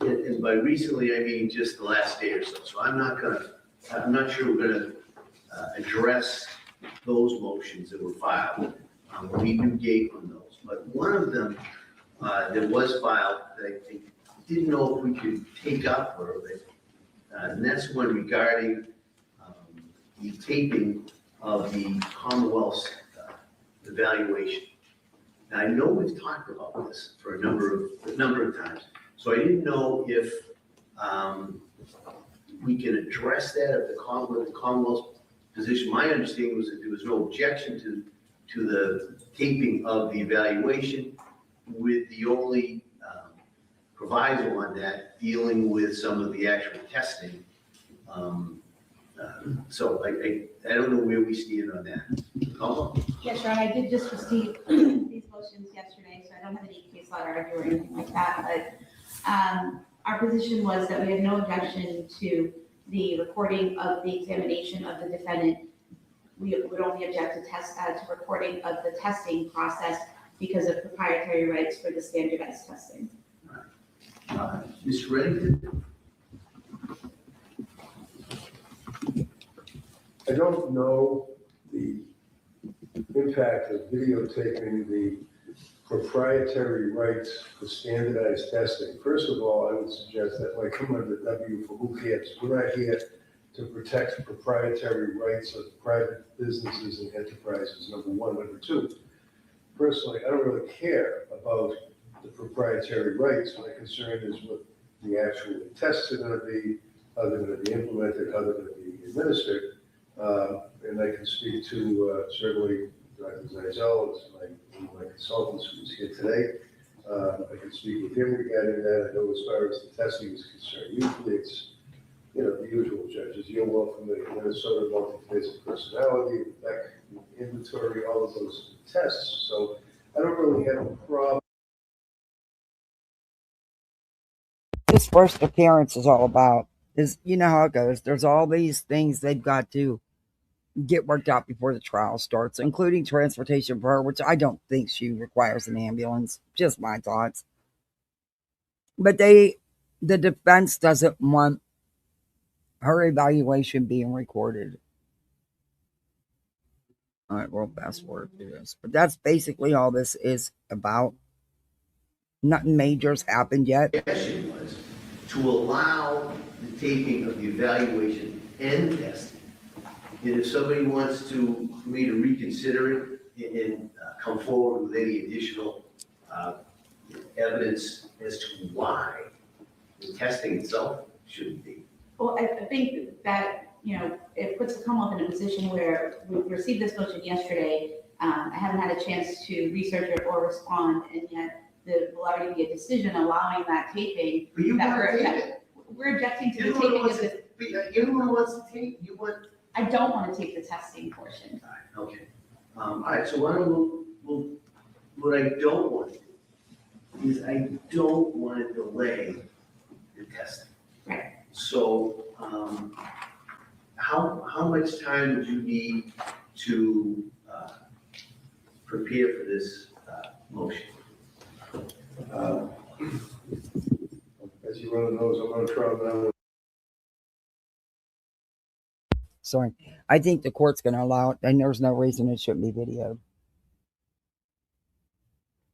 S5: And by recently, I mean just the last day or so. So I'm not sure we're gonna address those motions that were filed. We do gate on those. But one of them that was filed that I think didn't know if we could take up a little bit, and that's one regarding the taping of the Commonwealth's evaluation. Now, I know we've talked about this for a number of times, so I didn't know if we can address that at the Commonwealth's position. My understanding was that there was no objection to the taping of the evaluation, with the only proviso on that dealing with some of the actual testing. So I don't know where we stand on that.
S7: Yes, Ron, I did just receive these motions yesterday, so I don't have any case law to argue or anything like that. But our position was that we had no objection to the recording of the examination of the defendant. We would only object to recording of the testing process because of proprietary rights for the standardized testing.
S5: Mr. Reddington?
S6: I don't know the impact of videotaping the proprietary rights for standardized testing. First of all, I would suggest that might come under W for who cares. We're not here to protect proprietary rights of private businesses and enterprises, number one. Number two, personally, I don't really care about the proprietary rights. My concern is what the actual tests are going to be, how they're going to be implemented, how they're going to be administered. And I can speak to certainly Dr. Zeisel, one of my consultants who's here today. I can speak with him regarding that. I know as far as the testing is concerned, usually it's, the usual judges. You're well familiar. Minnesota multi-phasic personality, Beck inventory, all of those tests. So I don't really have a problem.
S1: This first appearance is all about is, how it goes. There's all these things they've got to get worked out before the trial starts, including transportation for her, which I don't think she requires an ambulance. Just my thoughts. But the defense doesn't want her evaluation being recorded. All right, we'll fast forward through this. But that's basically all this is about. Nothing major's happened yet.
S5: The suggestion was to allow the taping of the evaluation and testing. And if somebody wants for me to reconsider it and come forward with any additional evidence as to why the testing itself shouldn't be.
S7: Well, I think that, it puts the Commonwealth in a position where we received this motion yesterday. I haven't had a chance to research it or respond, and yet there will already be a decision allowing that taping.
S5: But you
S7: that
S5: want to tape it.
S7: we're objecting to the taping of the.
S5: Everyone wants to tape. You want.
S7: I don't want to take the testing portion.
S5: All right, okay. All right, so what I don't want to do is I don't want to delay the testing.
S7: Right.
S5: So how much time would you need to prepare for this motion?
S6: As you well knows, I'm on trial now.
S1: Sorry. I think the court's going to allow it, and there's no reason it shouldn't be videoed.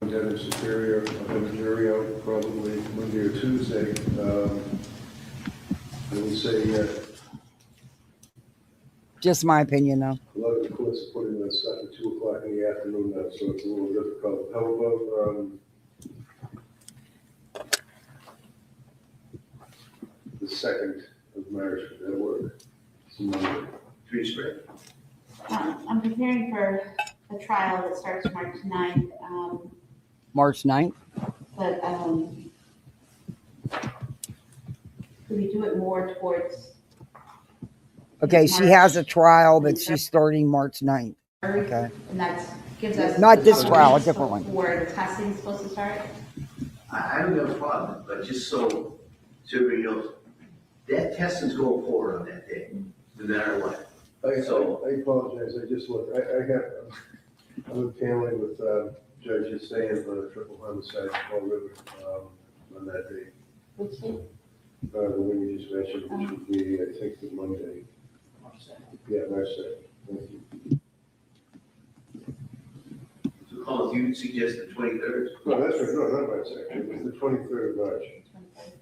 S6: I'm down in Superior. I'll have a jury out probably Monday or Tuesday. I will say,
S1: Just my opinion, though.
S6: a lot of the courts are putting on stuff at 2 o'clock in the afternoon now, so it's a little difficult. How about, the 2nd of March, would that work? It's a Monday.
S5: 3 straight.
S7: I'm preparing for a trial that starts March 9th,
S1: March 9th?
S7: but could we do it more towards?
S1: Okay, she has a trial that she's starting March 9th. Okay.
S7: And that gives us.
S1: Not this
S7: couple
S1: trial, a
S7: weeks
S1: different one.
S7: Before the testing is supposed to start?
S5: I don't have a problem, but just so everybody knows, that testing's going forward on that day, no matter what.
S6: I
S5: So-
S6: apologize, I just looked, I'm in family with Judge Hussein on a triple homicide in Fall River on that day.
S7: Which day?
S6: The one you just mentioned, which would be, I think, the Monday. Yeah, March 2nd. Thank you.
S5: So Collins, you suggest the 23rd?
S6: No, that's right, no, not March 2nd, it's the 23rd of March.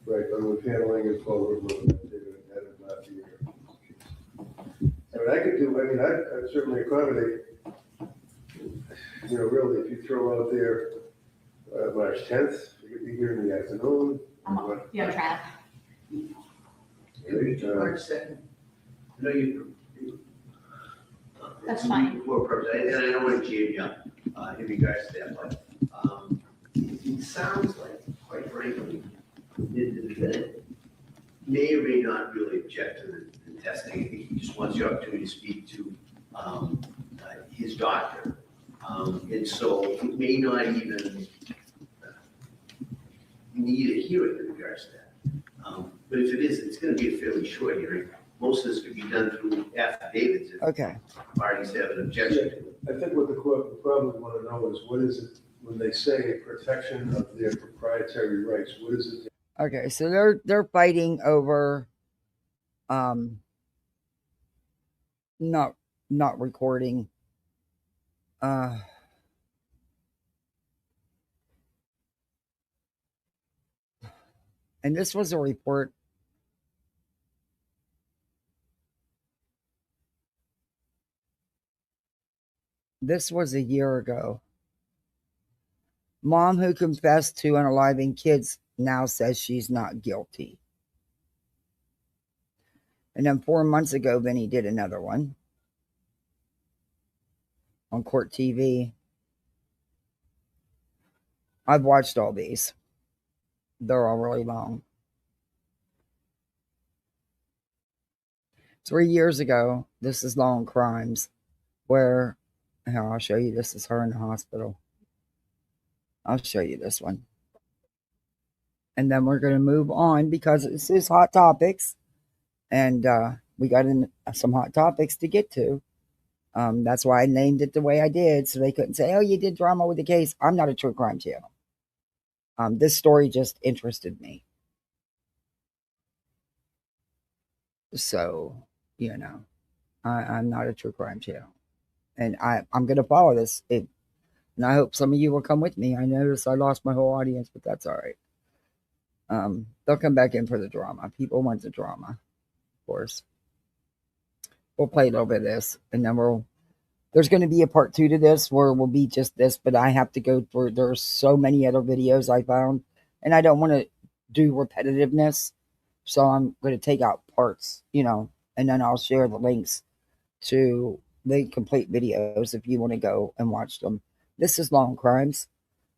S6: Right, I'm with handling in Fall River on that day, that is not the year. I mean, I could do, I mean, I'd certainly accommodate, you know, really, if you throw out there March 10th, you could be here in the afternoon.
S7: You have a trial.
S5: Can we do March 2nd? No, you.
S7: That's fine.
S5: For purpose, and I don't want to jam you up in regards to that, but it sounds like, quite frankly, the defendant may or may not really object to the testing. I think he just wants the opportunity to speak to his doctor. And so it may not even need a hearing in regards to that. But if it is, it's going to be a fairly short hearing. Most of this could be done through affidavits if
S1: Okay.
S5: parties have an objection to it.
S6: I think what the court would probably want to know is what is it, when they say protection of their proprietary rights, what is it?
S1: Okay, so they're fighting over not recording and this was a report. This was a year ago. Mom who confessed to unaliving kids now says she's not guilty. And then 4 months ago, Vinny did another one on Court TV. I've watched all these. They're all really long. 3 years ago, this is Long Crimes, where, here, I'll show you, this is her in the hospital. I'll show you this one. And then we're going to move on because this is Hot Topics. And we got some Hot Topics to get to. That's why I named it the way I did, so they couldn't say, oh, you did drama with the case. I'm not a true crime channel. This story just interested me. So, you know, I'm not a true crime channel. And I'm going to follow this. And I hope some of you will come with me. I noticed I lost my whole audience, but that's all right. They'll come back in for the drama. People want the drama, of course. We'll play a little bit of this, and then there's going to be a part 2 to this where we'll be just this, but I have to go through, there's so many other videos I found, and I don't want to do repetitiveness, so I'm going to take out parts, you know, and then I'll share the links to the complete videos if you want to go and watch them. This is Long Crimes.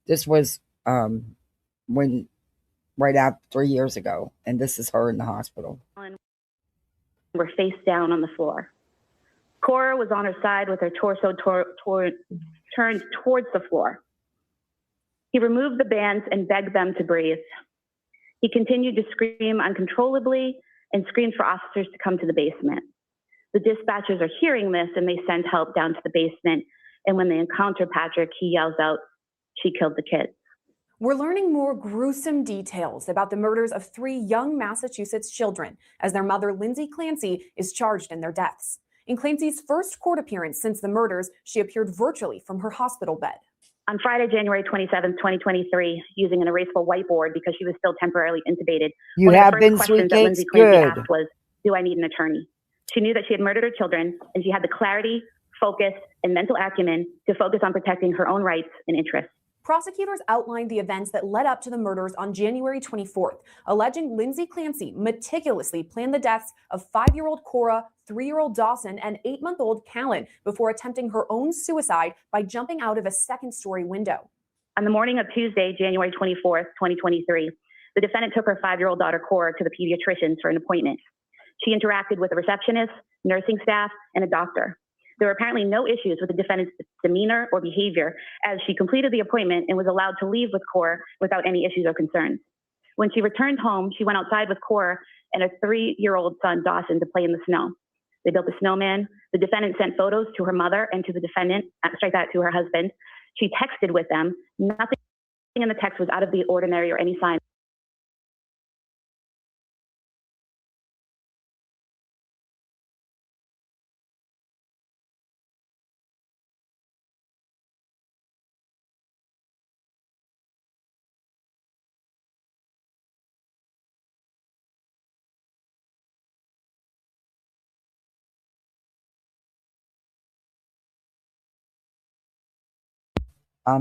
S1: This was right after 3 years ago, and this is her in the hospital.
S8: Were face down on the floor. Cora was on her side with her torso turned towards the floor. He removed the bands and begged them to breathe. He continued to scream uncontrollably and screamed for officers to come to the basement. The dispatchers are hearing this and they send help down to the basement. And when they encounter Patrick, he yells out, "She killed the kids."
S9: We're learning more gruesome details about the murders of 3 young Massachusetts children as their mother, Lindsay Clancy, is charged in their deaths. In Clancy's first court appearance since the murders, she appeared virtually from her hospital bed.
S8: On Friday, January 27th, 2023, using an erasable whiteboard because she was still temporarily intubated.
S1: You have been, sweet
S8: that
S1: cakes?
S8: Lindsay Clancy
S1: Good.
S8: asked was, do I need an attorney? She knew that she had murdered her children, and she had the clarity, focus, and mental acumen to focus on protecting her own rights and interests.
S9: Prosecutors outlined the events that led up to the murders on January 24th, alleging Lindsay Clancy meticulously planned the deaths of 5-year-old Cora, 3-year-old Dawson, and 8-month-old Callan before attempting her own suicide by jumping out of a second-story window.
S8: On the morning of Tuesday, January 24th, 2023, the defendant took her 5-year-old daughter Cora to the pediatrician's for an appointment. She interacted with a receptionist, nursing staff, and a doctor. There were apparently no issues with the defendant's demeanor or behavior as she completed the appointment and was allowed to leave with Cora without any issues or concerns. When she returned home, she went outside with Cora and a 3-year-old son, Dawson, to play in the snow. They built a snowman. The defendant sent photos to her mother and to the defendant, to her husband. She texted with them. Nothing in the text was out of the ordinary or any sign.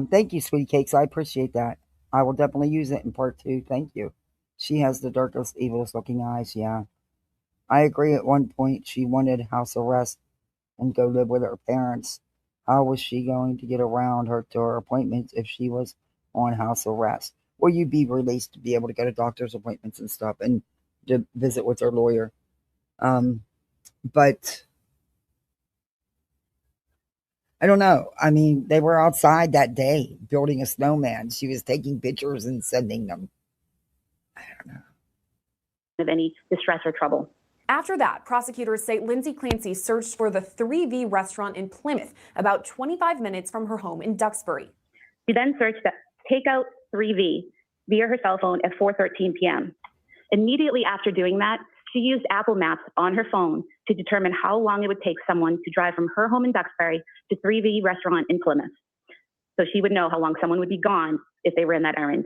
S1: Thank you, Sweetie Cakes. I appreciate that. I will definitely use it in part 2. Thank you. She has the darkest, evilest looking eyes. Yeah. I agree. At one point, she wanted house arrest and go live with her parents. How was she going to get around to her appointments if she was on house arrest? Will you be released to be able to go to doctor's appointments and stuff and to visit with her lawyer? But I don't know. I mean, they were outside that day building a snowman. She was taking pictures and sending them. I don't know.
S8: Of any distress or trouble.
S9: After that, prosecutors say Lindsay Clancy searched for the 3V restaurant in Plymouth, about 25 minutes from her home in Duxbury.
S8: She then searched the Takeout 3V via her cell phone at 4:13 p.m. Immediately after doing that, she used Apple Maps on her phone to determine how long it would take someone to drive from her home in Duxbury to 3V restaurant in Plymouth. So she would know how long someone would be gone if they ran that errand.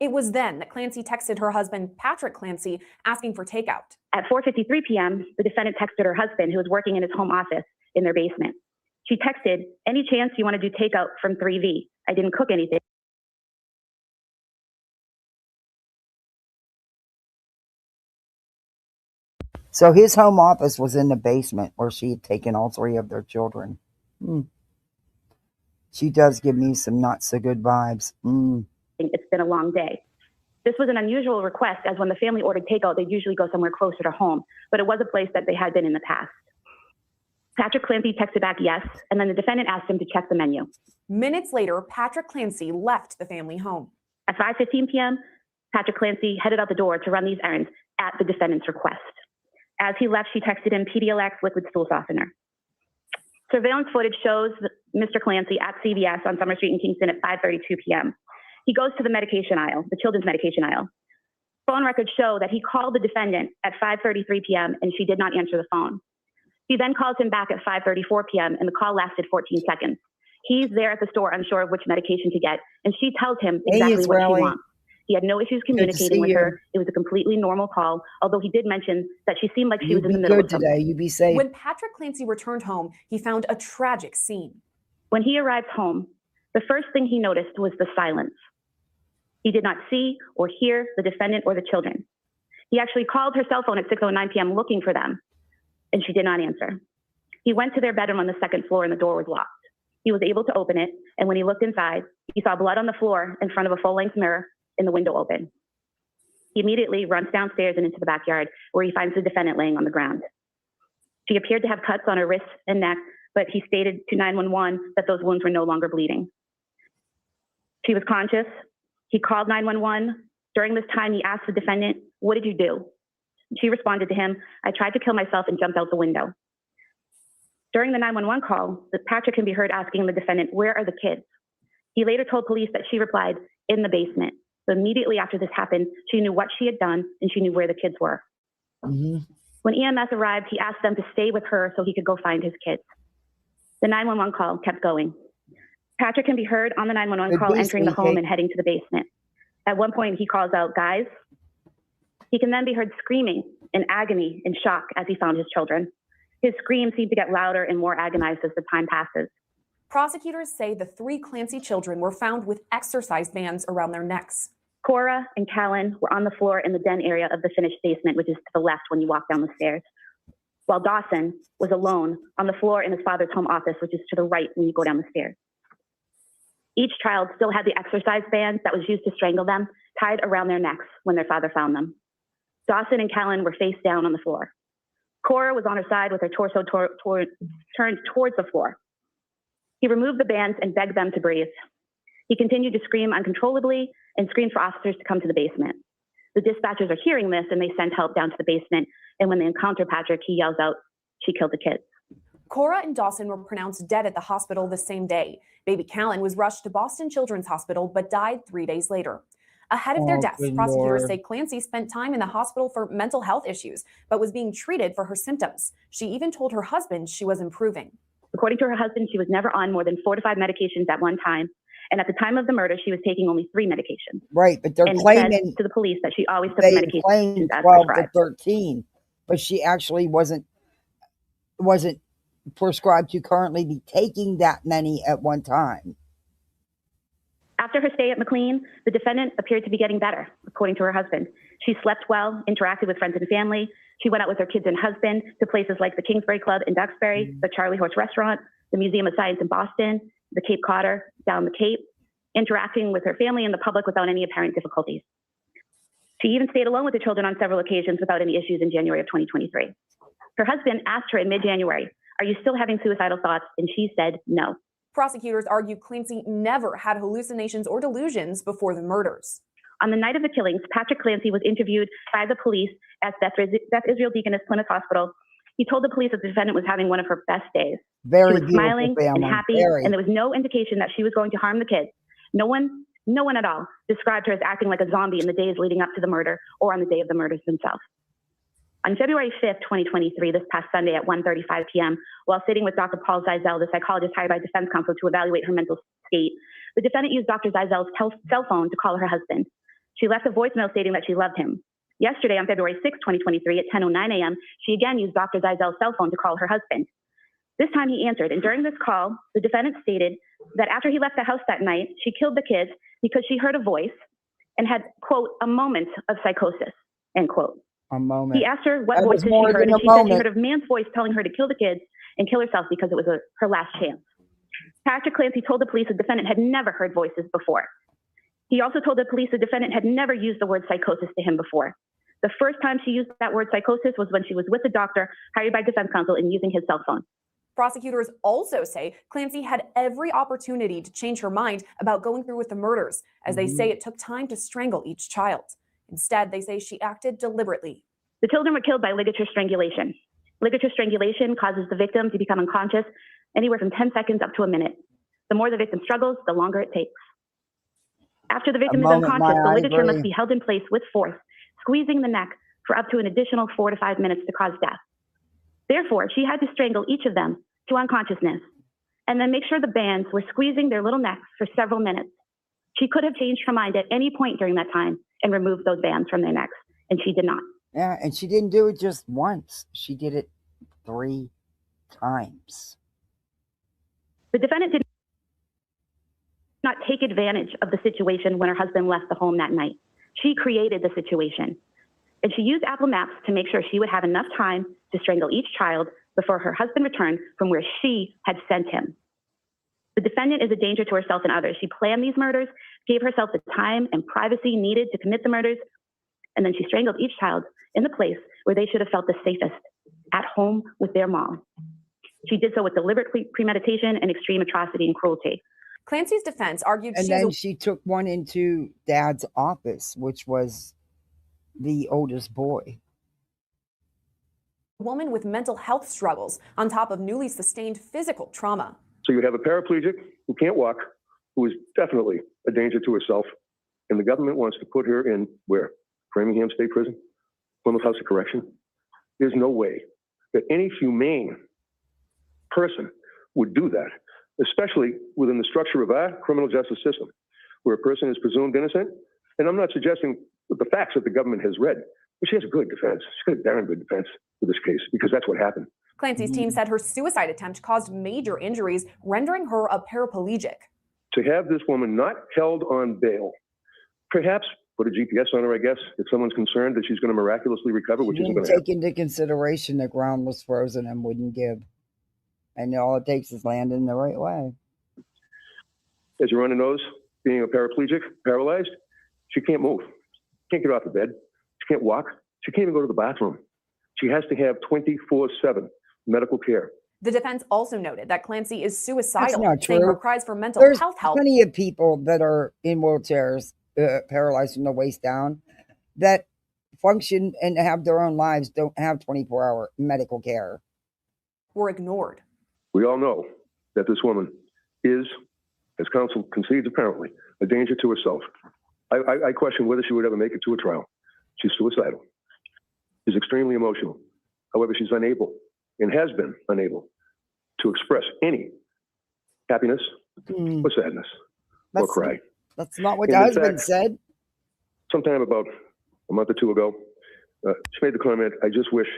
S9: It was then that Clancy texted her husband, Patrick Clancy, asking for takeout.
S8: At 4:53 p.m., the defendant texted her husband, who was working in his home office in their basement. She texted, "Any chance you want to do takeout from 3V? I didn't cook anything."
S1: So his home office was in the basement where she had taken all 3 of their children. She does give me some not so good vibes.
S8: It's been a long day. This was an unusual request, as when the family ordered takeout, they'd usually go somewhere closer to home, but it was a place that they had been in the past. Patrick Clancy texted back yes, and then the defendant asked him to check the menu.
S9: Minutes later, Patrick Clancy left the family home.
S8: At 5:15 p.m., Patrick Clancy headed out the door to run these errands at the defendant's request. As he left, she texted him Pedialex liquid stool softener. Surveillance footage shows Mr. Clancy at CVS on Summer Street in Kingston at 5:32 p.m. He goes to the medication aisle, the children's medication aisle. Phone records show that he called the defendant at 5:33 p.m. and she did not answer the phone. He then calls him back at 5:34 p.m. and the call lasted 14 seconds. He's there at the store unsure of which medication to get, and she tells him exactly what she wants. He had no issues communicating with her. It was a completely normal call, although he did mention that she seemed like she was in the middle of something.
S1: You be safe.
S9: When Patrick Clancy returned home, he found a tragic scene.
S8: When he arrived home, the first thing he noticed was the silence. He did not see or hear the defendant or the children. He actually called her cell phone at 6:09 p.m. looking for them, and she did not answer. He went to their bedroom on the second floor and the door was locked. He was able to open it, and when he looked inside, he saw blood on the floor in front of a full-length mirror and the window open. He immediately runs downstairs and into the backyard, where he finds the defendant laying on the ground. She appeared to have cuts on her wrists and neck, but he stated to 911 that those wounds were no longer bleeding. She was conscious. He called 911. During this time, he asked the defendant, "What did you do?" She responded to him, "I tried to kill myself and jumped out the window." During the 911 call, Patrick can be heard asking the defendant, "Where are the kids?" He later told police that she replied, "In the basement." So immediately after this happened, she knew what she had done and she knew where the kids were. When EMS arrived, he asked them to stay with her so he could go find his kids. The 911 call kept going. Patrick can be heard on the 911 call entering the home and heading to the basement. At one point, he calls out, "Guys." He can then be heard screaming in agony and shock as he found his children. His screams seemed to get louder and more agonized as the time passes.
S9: Prosecutors say the 3 Clancy children were found with exercise bands around their necks.
S8: Cora and Callan were on the floor in the den area of the finished basement, which is to the left when you walk down the stairs, while Dawson was alone on the floor in his father's home office, which is to the right when you go down the stairs. Each child still had the exercise bands that was used to strangle them tied around their necks when their father found them. Dawson and Callan were face down on the floor. Cora was on her side with her torso turned towards the floor. He removed the bands and begged them to breathe. He continued to scream uncontrollably and screamed for officers to come to the basement. The dispatchers are hearing this and they send help down to the basement. And when they encounter Patrick, he yells out, "She killed the kids."
S9: Cora and Dawson were pronounced dead at the hospital the same day. Baby Callan was rushed to Boston Children's Hospital but died 3 days later. Ahead of their deaths,
S1: good
S9: prosecutors
S1: Lord.
S9: say Clancy spent time in the hospital for mental health issues, but was being treated for her symptoms. She even told her husband she was improving.
S8: According to her husband, she was never on more than 4 to 5 medications at one time. And at the time of the murder, she was taking only 3 medications.
S1: Right, but they're
S8: And
S1: claiming
S8: said to the police that she always took
S1: they
S8: the medications
S1: claimed
S8: as
S1: 12 to
S8: prescribed.
S1: 13, but she actually wasn't prescribed to currently be taking that many at one time.
S8: After her stay at McLean, the defendant appeared to be getting better, according to her husband. She slept well, interacted with friends and family. She went out with her kids and husband to places like the Kingsbury Club in Duxbury, the Charlie Horse Restaurant, the Museum of Science in Boston, the Cape Codder down the Cape, interacting with her family and the public without any apparent difficulties. She even stayed alone with the children on several occasions without any issues in January of 2023. Her husband asked her in mid-January, "Are you still having suicidal thoughts?" And she said no. Prosecutors argue Clancy never had hallucinations or delusions before the murders. On the night of the killings, Patrick Clancy was interviewed by the police at Beth Israel Deaconess Plymouth Hospital. He told the police that the defendant was having one of her best days.
S1: Very
S8: She was
S1: beautiful
S8: smiling
S1: family.
S8: and happy,
S1: Very.
S8: and there was no indication that she was going to harm the kids. No one at all described her as acting like a zombie in the days leading up to the murder or on the day of the murders themselves. On February 5th, 2023, this past Sunday at 1:35 p.m., while sitting with Dr. Paul Zeisel, the psychologist hired by defense counsel to evaluate her mental state, the defendant used Dr. Zeisel's cell phone to call her husband. She left a voicemail stating that she loved him. Yesterday, on February 6th, 2023, at 10:09 a.m., she again used Dr. Zeisel's cell phone to call her husband. This time he answered, and during this call, the defendant stated that after he left the house that night, she killed the kids because she heard a voice and had, quote, a moment of psychosis, end quote.
S1: A moment.
S8: He asked her what
S1: That was
S8: voices she
S1: more
S8: heard,
S1: than
S8: and
S1: a
S8: she said she
S1: moment.
S8: heard a man's voice telling her to kill the kids and kill herself because it was her last chance. Patrick Clancy told the police the defendant had never heard voices before. He also told the police the defendant had never used the word psychosis to him before. The first time she used that word psychosis was when she was with a doctor hired by defense counsel and using his cell phone. Prosecutors also say Clancy had every opportunity to change her mind about going through with the murders, as they say it took time to strangle each child. Instead, they say she acted deliberately. The children were killed by ligature strangulation. Ligature strangulation causes the victim to become unconscious anywhere from 10 seconds up to a minute. The more the victim struggles, the longer it takes. After the victim is unconscious, the ligature must be held in place with force, squeezing the neck for up to an additional 4 to 5 minutes to cause death. Therefore, she had to strangle each of them to unconsciousness and then make sure the bands were squeezing their little necks for several minutes. She could have changed her mind at any point during that time and removed those bands from their necks, and she did not.
S1: Yeah, and she didn't do it just once. She did it 3 times.
S8: The defendant did not take advantage of the situation when her husband left the home that night. She created the situation. And she used Apple Maps to make sure she would have enough time to strangle each child before her husband returned from where she had sent him. The defendant is a danger to herself and others. She planned these murders, gave herself the time and privacy needed to commit the murders, and then she strangled each child in the place where they should have felt the safest, at home with their mom. She did so with deliberate premeditation and extreme atrocity and cruelty. Clancy's defense argued
S1: And then she took one into Dad's office, which was the oldest boy.
S9: A woman with mental health struggles on top of newly sustained physical trauma.
S10: So you have a paraplegic who can't walk, who is definitely a danger to herself, and the government wants to put her in where? Framingham State Prison? Plymouth House of Correction? There's no way that any humane person would do that, especially within the structure of our criminal justice system, where a person is presumed innocent. And I'm not suggesting the facts that the government has read, But she has a good defense. She's got a darn good defense for this case because that's what happened.
S9: Clancy's team said her suicide attempt caused major injuries, rendering her a paraplegic.
S10: To have this woman not held on bail, perhaps put a GPS on her, I guess, if someone's concerned that she's going to miraculously recover, which isn't going to happen.
S1: Take into consideration the ground was frozen and wouldn't give. And all it takes is landing the right way.
S10: As you run a nose, being a paraplegic, paralyzed, she can't move. Can't get off the bed. She can't walk. She can't even go to the bathroom. She has to have 24/7 medical care.
S9: The defense also noted that Clancy is suicidal,
S1: That's not
S9: saying
S1: true.
S9: her cries for mental
S1: There's
S9: health help.
S1: plenty of people that are in wheelchairs, paralyzed from the waist down, that function and have their own lives, don't have 24-hour medical care.
S9: Were ignored.
S10: We all know that this woman is, as counsel concedes apparently, a danger to herself. I question whether she would ever make it to a trial. She's suicidal. She's extremely emotional. However, she's unable and has been unable to express any happiness or sadness or cry.
S1: That's not what
S10: And
S1: the
S10: in
S1: husband
S10: fact,
S1: said.
S10: Sometime about a month or two ago, she made the comment, "I just wish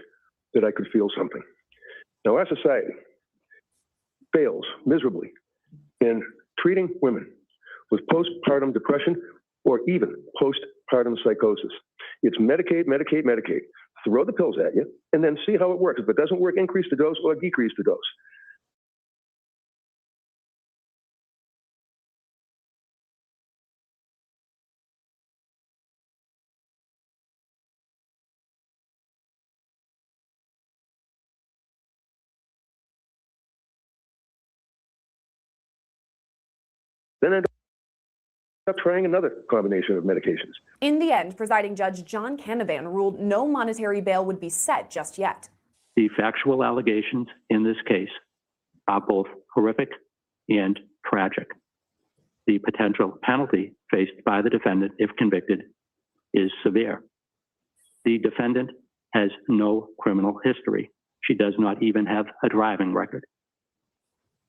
S10: that I could feel something." Now, our society fails miserably in treating women with postpartum depression or even postpartum psychosis. It's medicate, medicate, medicate. Throw the pills at you and then see how it works. If it doesn't work, increase the dose or decrease the dose. Then end up trying another combination of medications.
S9: In the end, presiding judge John Canavan ruled no monetary bail would be set just yet.
S11: The factual allegations in this case are both horrific and tragic. The potential penalty faced by the defendant, if convicted, is severe. The defendant has no criminal history. She does not even have a driving record.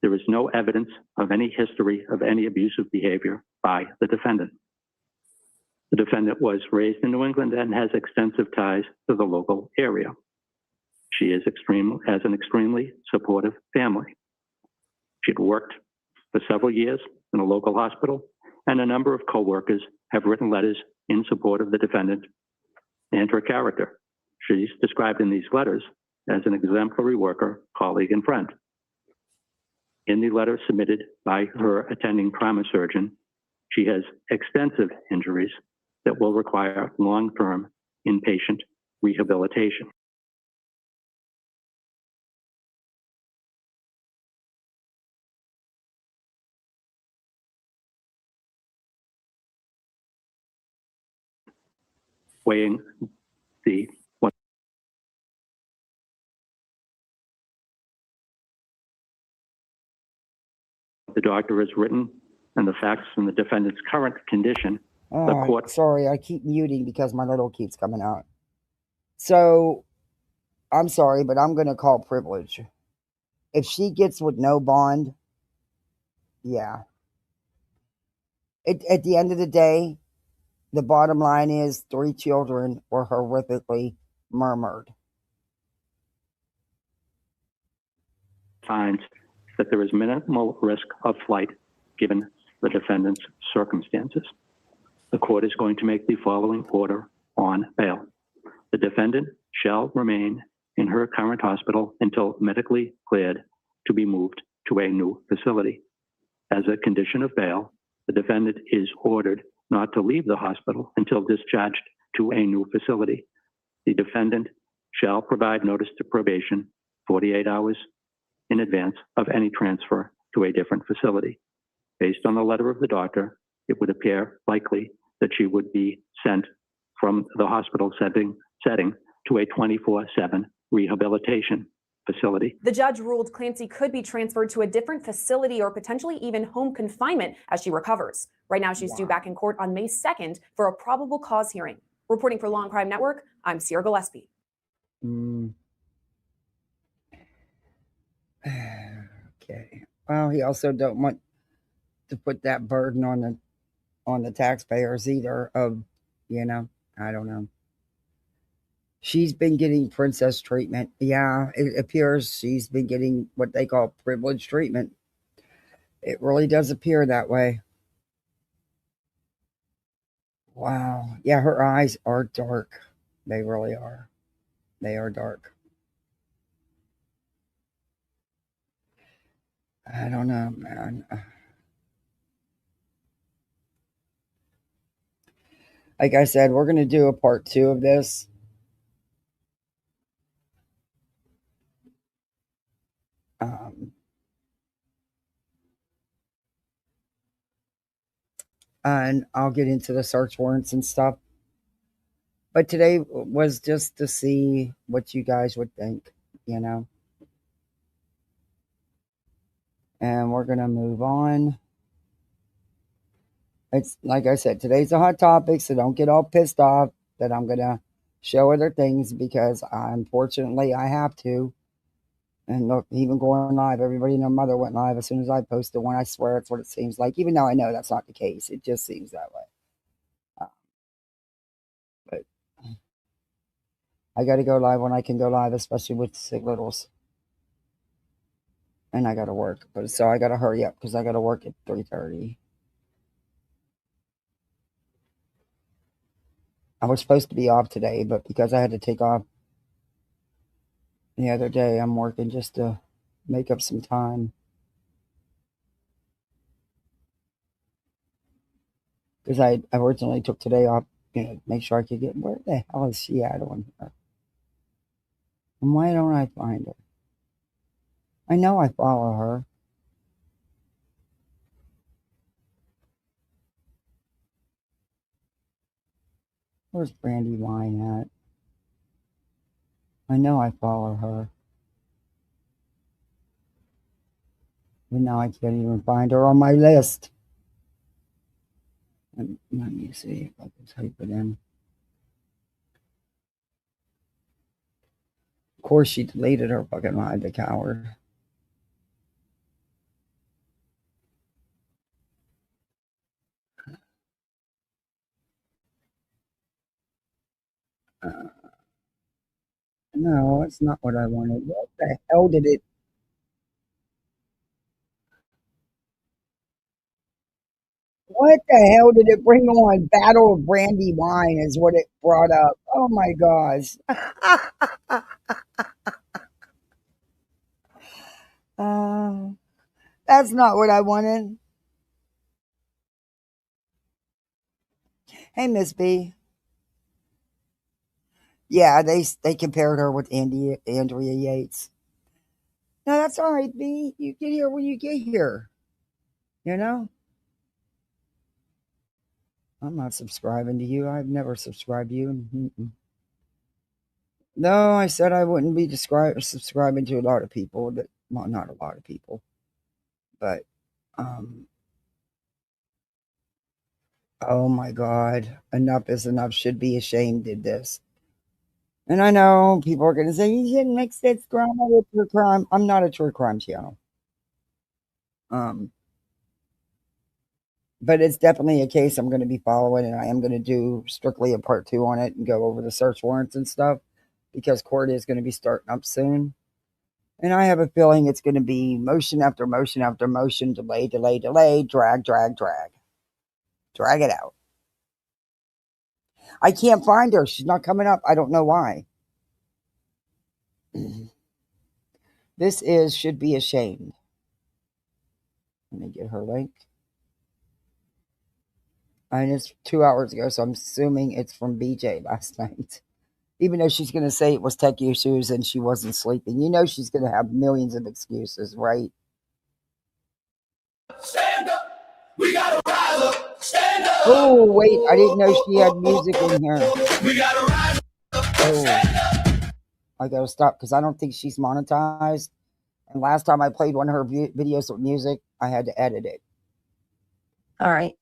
S11: There is no evidence of any history of any abusive behavior by the defendant. The defendant was raised in New England and has extensive ties to the local area. She has an extremely supportive family. She'd worked for several years in a local hospital, and a number of coworkers have written letters in support of the defendant and her character. She's described in these letters as an exemplary worker, colleague, and friend. In the letter submitted by her attending trauma surgeon, she has extensive injuries that will require long-term inpatient rehabilitation. Weighing what the doctor has written and the facts and the defendant's current condition, the court.
S1: Sorry, I keep muting because my little keeps coming out. So, I'm sorry, but I'm going to call privilege. If she gets with no bond, yeah. At the end of the day, the bottom line is 3 children were horrifically murdered.
S11: Finds that there is minimal risk of flight given the defendant's circumstances. The court is going to make the following order on bail. The defendant shall remain in her current hospital until medically cleared to be moved to a new facility. As a condition of bail, the defendant is ordered not to leave the hospital until discharged to a new facility. The defendant shall provide notice to probation 48 hours in advance of any transfer to a different facility. Based on the letter of the doctor, it would appear likely that she would be sent from the hospital setting to a 24/7 rehabilitation facility.
S9: The judge ruled Clancy could be transferred to a different facility or potentially even home confinement as she recovers. Right now, she's due back in court on May 2nd for a probable cause hearing. Reporting for Law and Crime Network, I'm Sierra Gillespie.
S1: Okay. Well, he also don't want to put that burden on the taxpayers either of, I don't know. She's been getting princess treatment. Yeah, it appears she's been getting what they call privileged treatment. It really does appear that way. Wow. Yeah, her eyes are dark. They really are. They are dark. I don't know, man. Like I said, we're going to do a part 2 of this. And I'll get into the search warrants and stuff. But today was just to see what you guys would think, you know. And we're going to move on. It's like I said, today's a hot topic, so don't get all pissed off that I'm going to show other things because unfortunately I have to. And look, even going live, everybody and their mother went live as soon as I posted one. I swear it's what it seems like, even though I know that's not the case. It just seems that way. But I got to go live when I can go live, especially with sick littles. And I got to work. But so I got to hurry up because I got to work at 3:30. I was supposed to be off today, but because I had to take off the other day, I'm working just to make up some time. Because I originally took today off, you know, make sure I could get, where the hell is she at on here? And why don't I find her? I know I follow her. Where's Brandy Wine at? I know I follow her. But now I can't even find her on my list. Let me see if I can type it in. Of course, she deleted her fucking live, the coward. No, it's not what I wanted. What the hell did it? What the hell did it bring on? Battle of Brandy Wine is what it brought up. Oh my gosh. That's not what I wanted. Hey, Miss B. Yeah, they compared her with Andrea Yates. No, that's all right, B. You get here when you get here. You know? I'm not subscribing to you. I've never subscribed to you. Mm-mm. No, I said I wouldn't be subscribing to a lot of people. Well, not a lot of people. But, oh my God. Enough is enough. Should be ashamed did this. And I know people are going to say, you shouldn't mix this drama with true crime. I'm not a true crime channel. But it's definitely a case I'm going to be following, and I am going to do strictly a part 2 on it and go over the search warrants and stuff because court is going to be starting up soon. And I have a feeling it's going to be motion after motion after motion, delay, drag it out. I can't find her. She's not coming up. I don't know why. This should be ashamed. Let me get her link. And it's 2 hours ago, so I'm assuming it's from BJ last night. Even though she's going to say it was tech issues and she wasn't sleeping. You know she's going to have millions of excuses, right?
S2: Stand up. We gotta rise up. Stand up.
S1: Oh, wait. I didn't know she had music in here.
S2: We gotta rise up.
S1: Oh. I got to stop because I don't think she's monetized. And last time I played one of her videos with music, I had to edit it.
S12: All right.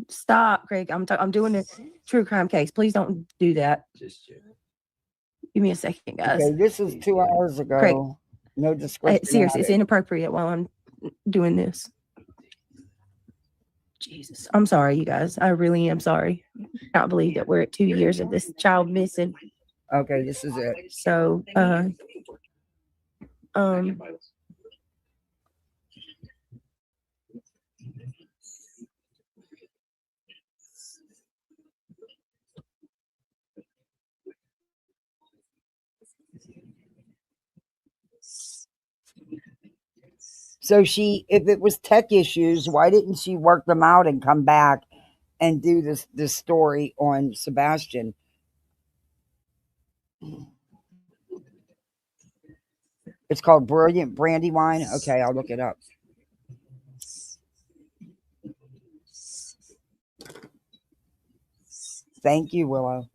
S12: Stop, Greg. I'm doing a true crime case. Please don't do that. Give me a second, guys.
S1: Okay, this is 2 hours ago.
S12: Greg,
S1: no discretion.
S12: seriously, it's inappropriate while I'm doing this. Jesus, I'm sorry, you guys. I really am sorry. I can't believe that we're at 2 years of this child missing.
S1: Okay, this is it.
S12: So,
S1: So if it was tech issues, why didn't she work them out and come back and do this story on Sebastian? It's called Brilliant Brandywine. Okay, I'll look it up. Thank you, Willow.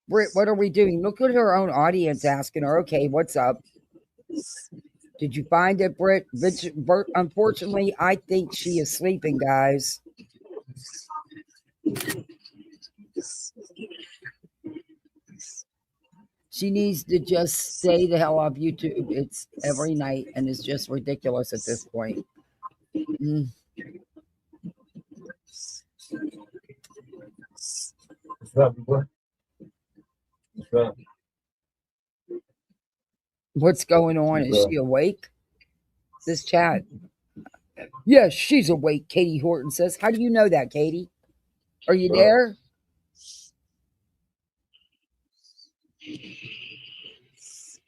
S1: Britt, what are we doing? Look at her own audience asking her, okay, what's up? Did you find it, Britt? Unfortunately, I think she is sleeping, guys. She needs to just stay the hell off YouTube. It's every night, and it's just ridiculous at this point. What's going on? Is she awake? This chat. Yes, she's awake, Katie Horton says. How do you know that, Katie? Are you there?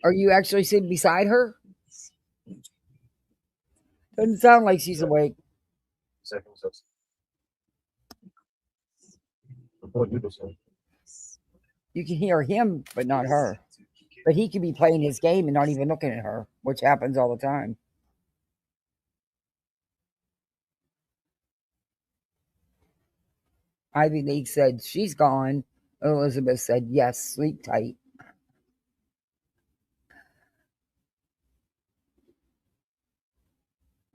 S1: Are you actually sitting beside her? Doesn't sound like she's awake. You can hear him, but not her. But he could be playing his game and not even looking at her, which happens all the time. Ivy League said, she's gone. Elizabeth said, yes, sleep tight.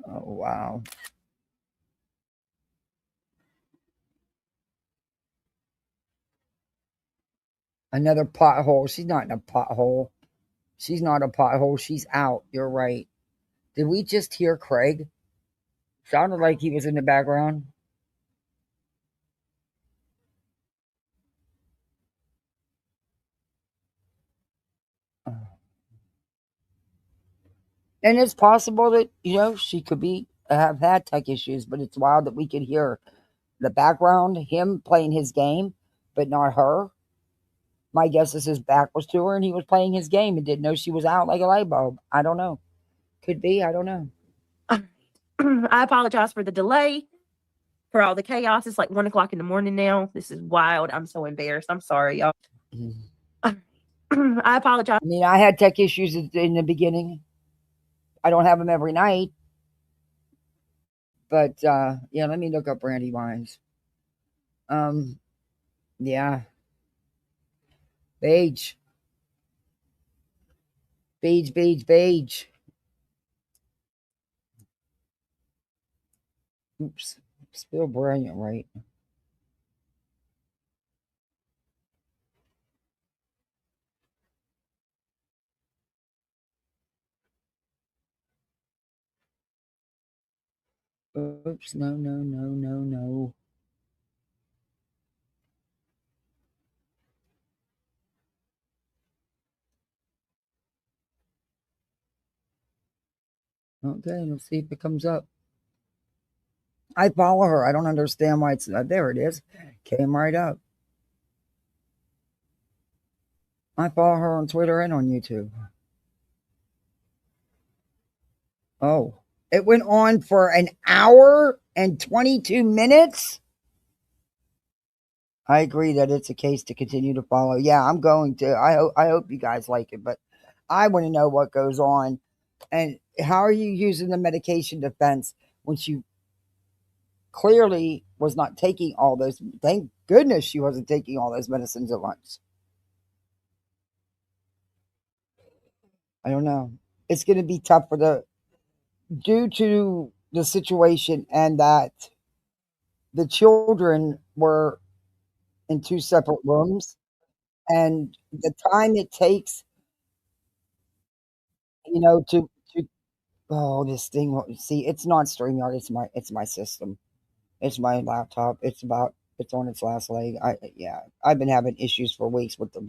S1: Oh, wow. Another pothole. She's not in a pothole. She's not a pothole. She's out. You're right. Did we just hear Craig? Sounded like he was in the background. And it's possible that, she could have had tech issues, but it's wild that we could hear the background, him playing his game, but not her. My guess is his back was to her and he was playing his game and didn't know she was out like a light bulb. I don't know. Could be. I don't know.
S12: I apologize for the delay, for all the chaos. It's like 1 o'clock in the morning now. This is wild. I'm so embarrassed. I'm sorry, y'all. I apologize.
S1: I mean, I had tech issues in the beginning. I don't have them every night. But, yeah, let me look up Brandy Wines. Yeah. Beige. Oops. Still brilliant, right? Oops, no. Okay, let's see if it comes up. I follow her. I don't understand why it's there. It is. Came right up. I follow her on Twitter and on YouTube. Oh, it went on for an hour and 22 minutes. I agree that it's a case to continue to follow. Yeah, I'm going to. I hope you guys like it, but I want to know what goes on and how are you using the medication defense when she clearly was not taking all those. Thank goodness she wasn't taking all those medicines at once. I don't know. It's going to be tough due to the situation and that the children were in 2 separate rooms and the time it takes you know, to oh, this thing. See, it's not StreamYard. It's my system. It's my laptop. It's on its last leg. Yeah, I've been having issues for weeks with the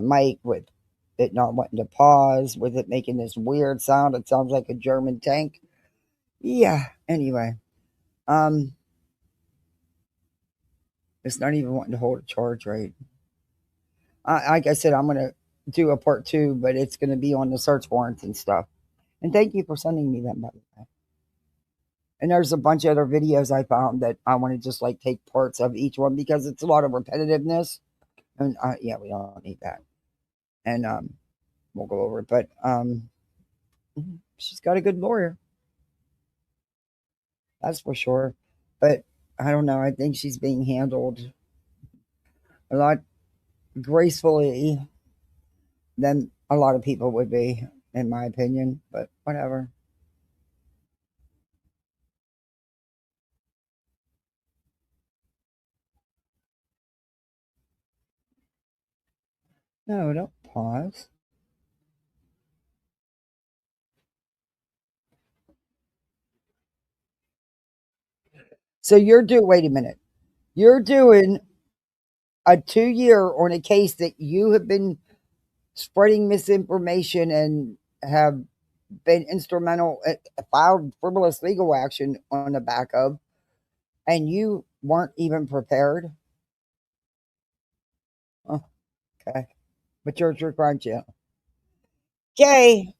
S1: mic, with it not wanting to pause, with it making this weird sound. It sounds like a German tank. Yeah. Anyway, um, it's not even wanting to hold a charge right. Like I said, I'm gonna do a part 2, but it's gonna be on the search warrants and stuff. And thank you for sending me them, by the way. And there's a bunch of other videos I found that I want to just like take parts of each one because it's a lot of repetitiveness. And yeah, we don't need that. And we'll go over it. But she's got a good lawyer. That's for sure. But I don't know. I think she's being handled a lot gracefully than a lot of people would be, in my opinion. But whatever. No, don't pause. So wait a minute. You're doing a 2-year on a case that you have been spreading misinformation and have been instrumental, filed frivolous legal action on the back of, and you weren't even prepared. Oh, okay. But you're a true crime channel. Okay.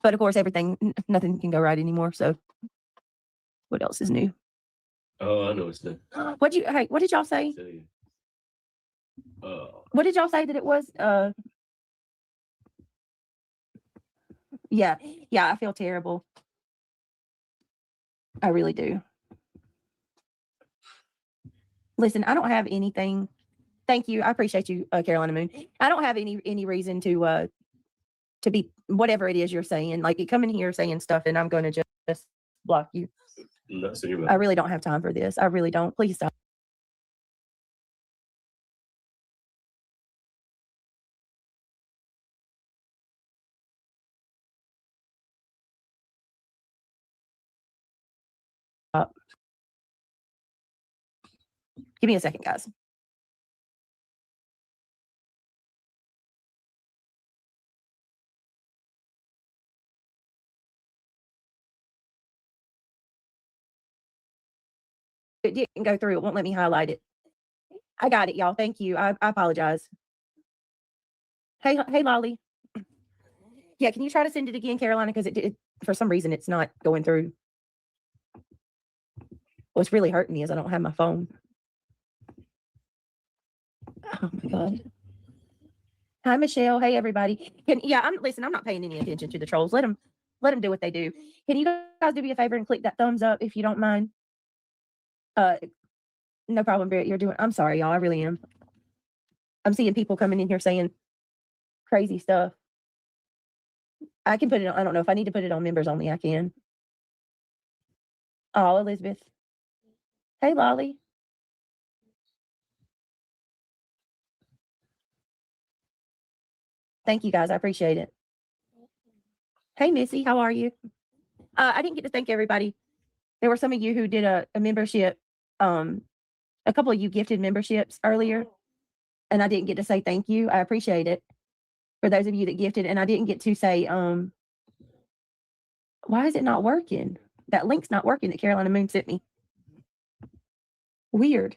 S12: But of course, nothing can go right anymore. So what else is new?
S13: Oh, I know it's new.
S12: What did y'all say? What did y'all say that it was? Yeah, I feel terrible. I really do. Listen, I don't have anything. Thank you. I appreciate you, Carolina Moon. I don't have any reason to be whatever it is you're saying. Like, you come in here saying stuff, and I'm going to just block you.
S13: That's in your
S12: I really don't have time for this. I really don't. Please stop. Give me a second, guys. It didn't go through. It won't let me highlight it. I got it, y'all. Thank you. I apologize. Hey, Lolly. Yeah, can you try to send it again, Carolina? Because it for some reason it's not going through. What's really hurting me is I don't have my phone. Oh my God. Hi, Michelle. Hey, everybody. Listen, I'm not paying any attention to the trolls. Let them do what they do. Can you guys do me a favor and click that thumbs up if you don't mind? No problem, Barrett. I'm sorry, y'all. I really am. I'm seeing people coming in here saying crazy stuff. I can put it on, I don't know if I need to put it on members only. I can. Oh, Elizabeth. Hey, Lolly. Thank you, guys. I appreciate it. Hey, Missy. How are you? I didn't get to thank everybody. There were some of you who did a membership. A couple of you gifted memberships earlier, and I didn't get to say thank you. I appreciate it for those of you that gifted, and I didn't get to say, why is it not working? That link's not working that Carolina Moon sent me. Weird.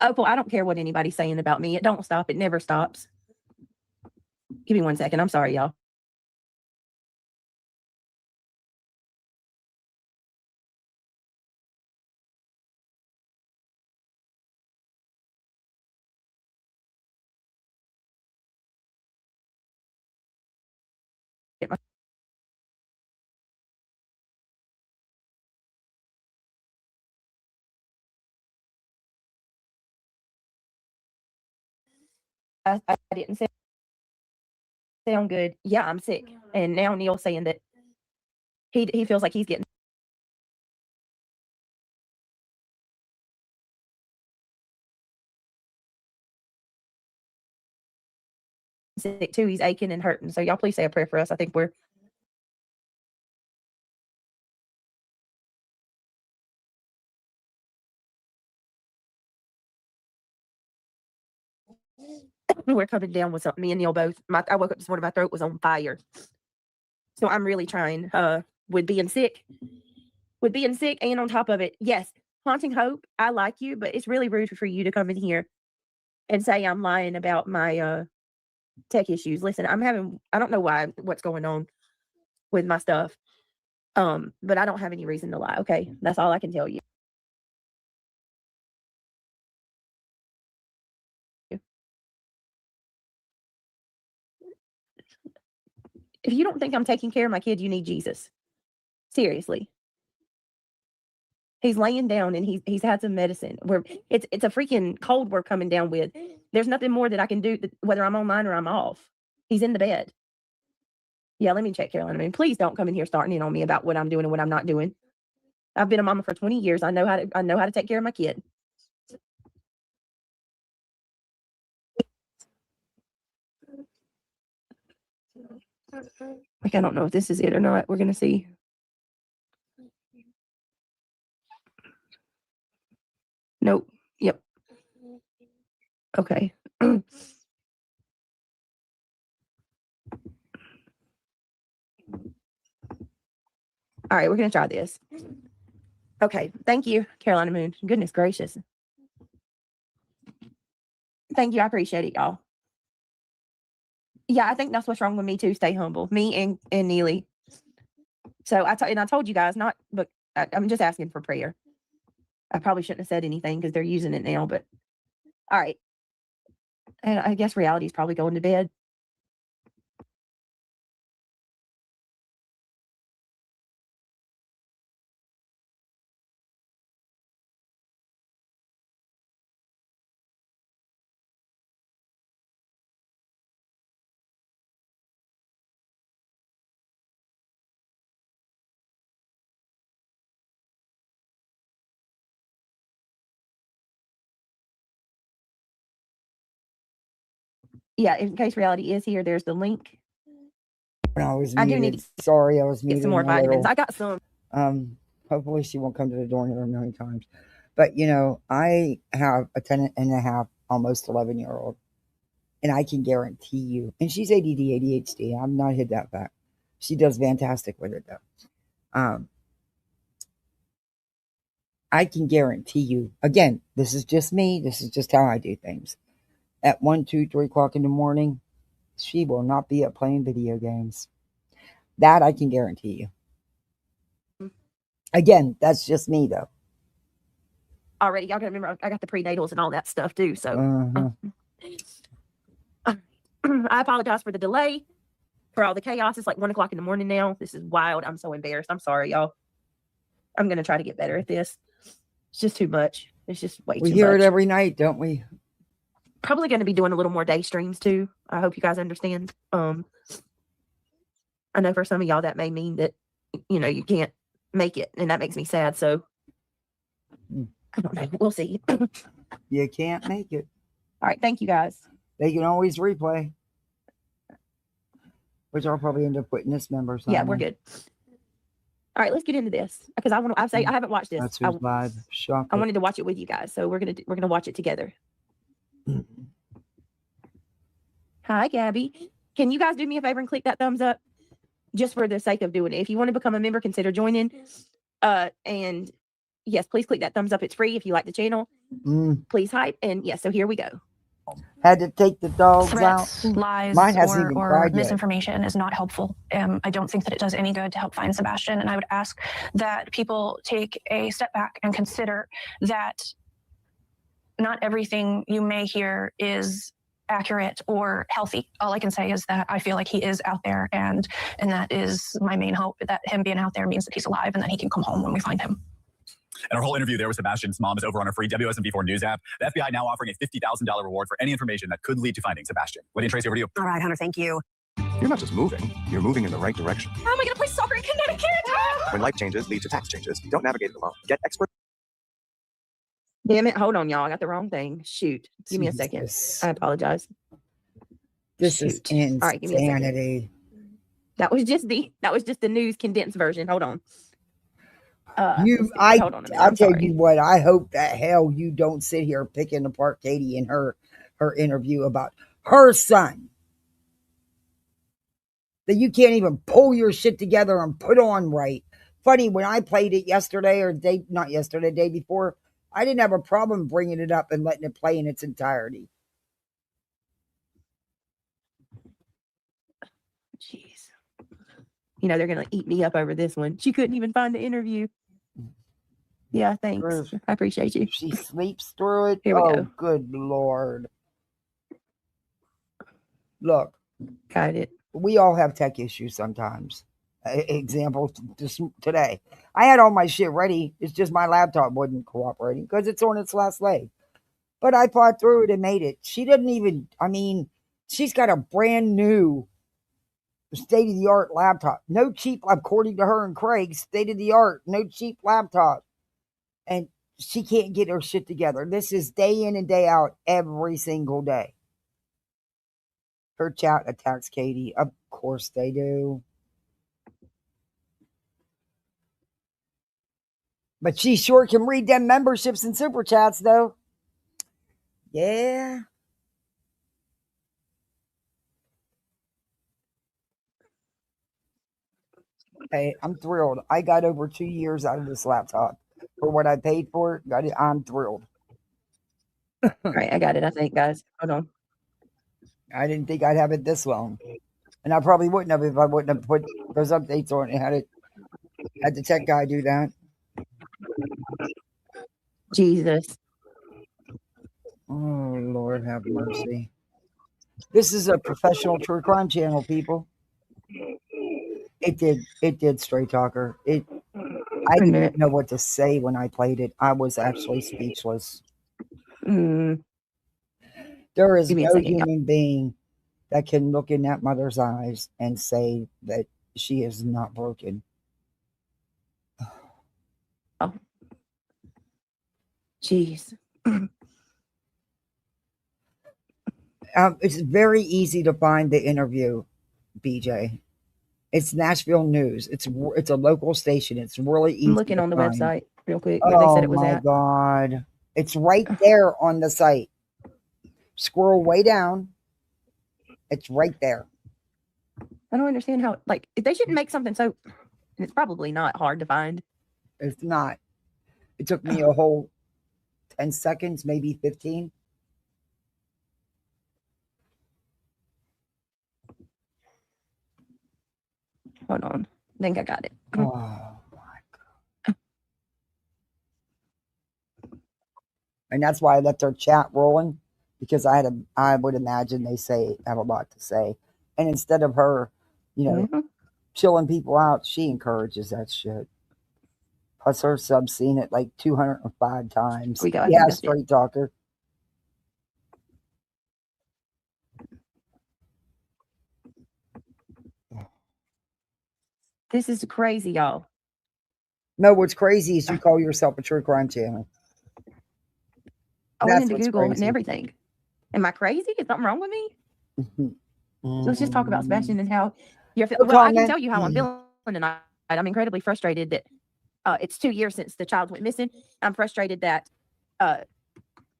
S12: Opal, I don't care what anybody's saying about me. It don't stop. It never stops. Give me 1 second. I'm sorry, y'all. I didn't sound good. Yeah, I'm sick. And now Neil's saying that he feels like he's getting sick too. He's aching and hurting. So y'all please say a prayer for us. I think we're coming down with something. Me and Neil both. I woke up this morning, my throat was on fire. So I'm really trying with being sick and on top of it. Yes, Haunting Hope, I like you, but it's really rude for you to come in here and say I'm lying about my tech issues. Listen, I don't know what's going on with my stuff. But I don't have any reason to lie. Okay. That's all I can tell you. If you don't think I'm taking care of my kid, you need Jesus. Seriously. He's laying down and he's had some medicine. It's a freaking cold we're coming down with. There's nothing more that I can do, whether I'm online or I'm off. He's in the bed. Yeah, let me check, Carolina. I mean, please don't come in here starting in on me about what I'm doing and what I'm not doing. I've been a mama for 20 years. I know how to take care of my kid. Like, I don't know if this is it or not. We're gonna see. Nope. Yep. Okay. All right, we're gonna try this. Okay, thank you, Carolina Moon. Goodness gracious. Thank you. I appreciate it, y'all. Yeah, I think that's what's wrong with me too. Stay humble. Me and Neely. So I told you guys not, but I'm just asking for prayer. I probably shouldn't have said anything because they're using it now, but all right. And I guess reality is probably going to bed. yeah, in case reality is here, there's the link.
S1: I was
S12: I do
S1: muted.
S12: need to
S1: Sorry, I was
S12: get
S1: muted.
S12: some more
S1: a
S12: vitamins.
S1: little.
S12: I got some.
S1: Hopefully she won't come to the door another million times. But you know, I have a 10.5, almost 11-year-old, and I can guarantee you, and she's ADD, ADHD. I'm not hid that fact. She does fantastic with it though. I can guarantee you, again, this is just me. This is just how I do things. At 1, 2, 3 o'clock in the morning, she will not be up playing video games. That I can guarantee you. Again, that's just me though.
S12: Already, y'all gotta remember, I got the prenatals and all that stuff too. So I apologize for the delay, for all the chaos. It's like 1 o'clock in the morning now. This is wild. I'm so embarrassed. I'm sorry, y'all. I'm gonna try to get better at this. It's just too much. It's just way too much.
S1: We hear it every night, don't we?
S12: Probably going to be doing a little more day streams too. I hope you guys understand. I know for some of y'all that may mean that, you know, you can't make it, and that makes me sad. So I don't know. We'll see.
S1: You can't make it.
S12: All right. Thank you guys.
S1: They can always replay. Which I'll probably end up putting this member.
S12: Yeah, we're good. All right, let's get into this because I want to. I haven't watched this.
S1: That's who's live. Shock.
S12: I wanted to watch it with you guys, so we're gonna watch it together. Hi, Gabby. Can you guys do me a favor and click that thumbs up, just for the sake of doing it? If you want to become a member, consider joining. And yes, please click that thumbs up. It's free if you like the channel. Please hype. And yes, so here we go.
S1: Had to take the dogs
S14: Threats,
S1: out.
S14: lies,
S1: Mine hasn't even
S14: or
S1: cried yet.
S14: misinformation is not helpful. I don't think that it does any good to help find Sebastian. And I would ask that people take a step back and consider that not everything you may hear is accurate or healthy. All I can say is that I feel like he is out there, and that is my main hope, that him being out there means that he's alive and that he can come home when we find him.
S15: And our whole interview there with Sebastian's mom is over on our free WSMV4 News app. The FBI now offering a $50,000 reward for any information that could lead to finding Sebastian. Lydia and Tracy, over to you.
S16: All right, Hunter, thank you.
S17: You're not just moving, you're moving in the right direction.
S16: How am I going to play soccer in Connecticut?
S17: When life changes lead to tax changes, don't navigate it alone. Get expert.
S12: Damn it. Hold on, y'all. I got the wrong thing. Shoot. Give me a second. I apologize.
S1: This is insanity.
S12: All right, give me a second. That was just the news condensed version. Hold on.
S1: I'll tell you what, I hope that hell you don't sit here picking apart Katie and her interview about her son. That you can't even pull your shit together and put on right. Funny, when I played it yesterday day before, I didn't have a problem bringing it up and letting it play in its entirety.
S12: Jeez. You know, they're going to eat me up over this one. She couldn't even find the interview. Yeah, thanks. I appreciate you.
S1: She sleeps through it.
S12: Here we go.
S1: Good Lord. Look.
S12: Got it.
S1: We all have tech issues sometimes. Example, just today. I had all my shit ready. It's just my laptop wasn't cooperating because it's on its last leg. But I fought through it and made it. She doesn't even, she's got a brand new state-of-the-art laptop. No cheap, according to her and Craig, state-of-the-art, no cheap laptop. And she can't get her shit together. This is day in and day out every single day. Her chat attacks Katie. Of course they do. But she sure can read them memberships and super chats, though. Yeah. Hey, I'm thrilled. I got over 2 years out of this laptop. For what I paid for it, I'm thrilled.
S12: All right, I got it, I think, guys. Hold on.
S1: I didn't think I'd have it this long. And I probably wouldn't have if I wouldn't have put those updates on it. Had the tech guy do that.
S12: Jesus.
S1: Oh, Lord have mercy. This is a professional true crime channel, people. It did, Stray Talker. I didn't know what to say when I played it. I was actually speechless. There is no human being that can look in that mother's eyes and say that she is not broken.
S12: Oh. Jeez.
S1: It's very easy to find the interview, BJ. It's Nashville News. It's a local station. It's really easy.
S12: I'm looking
S1: to
S12: on the
S1: find.
S12: website real quick where they said it was
S1: my
S12: at.
S1: God. It's right there on the site. Scroll way down. It's right there.
S12: I don't understand how, like, if they shouldn't make something so, it's probably not hard to find.
S1: It's not. It took me a whole 10 seconds, maybe 15.
S12: Hold on. I think I got it.
S1: Oh my God. And that's why I left our chat rolling, because I would imagine they have a lot to say. And instead of her, chilling people out, she encourages that shit. Plus her sub seen it like 205 times.
S12: We got
S1: yeah, straight talker.
S12: This is crazy, y'all.
S1: No, what's crazy is you call yourself a true crime channel.
S12: I went into Google and everything. Am I crazy? Is something wrong with me? So let's just talk about Sebastian and how you're feeling. Well, I can tell you how I'm feeling tonight. I'm incredibly frustrated that it's 2 years since the child went missing. I'm frustrated that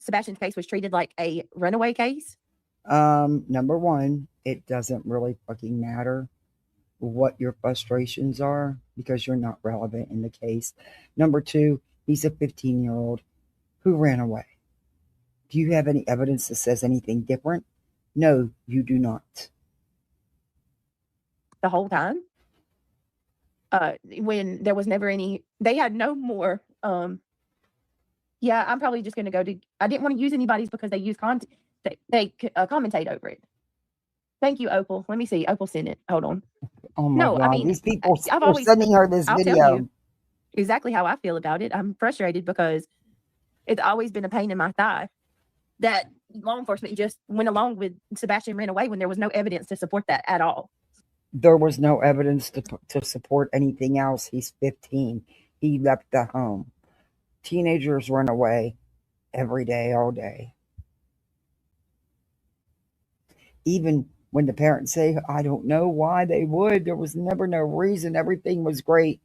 S12: Sebastian's case was treated like a runaway case.
S1: Number one, it doesn't really fucking matter what your frustrations are because you're not relevant in the case. Number two, he's a 15-year-old who ran away. Do you have any evidence that says anything different? No, you do not.
S12: The whole time? When there was never any, they had no more. Yeah, I'm probably just going to go to, I didn't want to use anybody's because they use content. They commentate over it. Thank you, Opal. Let me see. Opal sent it. Hold on.
S1: Oh my God.
S12: I mean,
S1: these people are sending her this video.
S12: Tell you exactly how I feel about it. I'm frustrated because it's always been a pain in my thigh that law enforcement just went along with Sebastian ran away when there was no evidence to support that at all.
S1: There was no evidence to support anything else. He's 15. He left the home. Teenagers run away every day, all day. Even when the parents say, I don't know why they would. There was never no reason. Everything was great.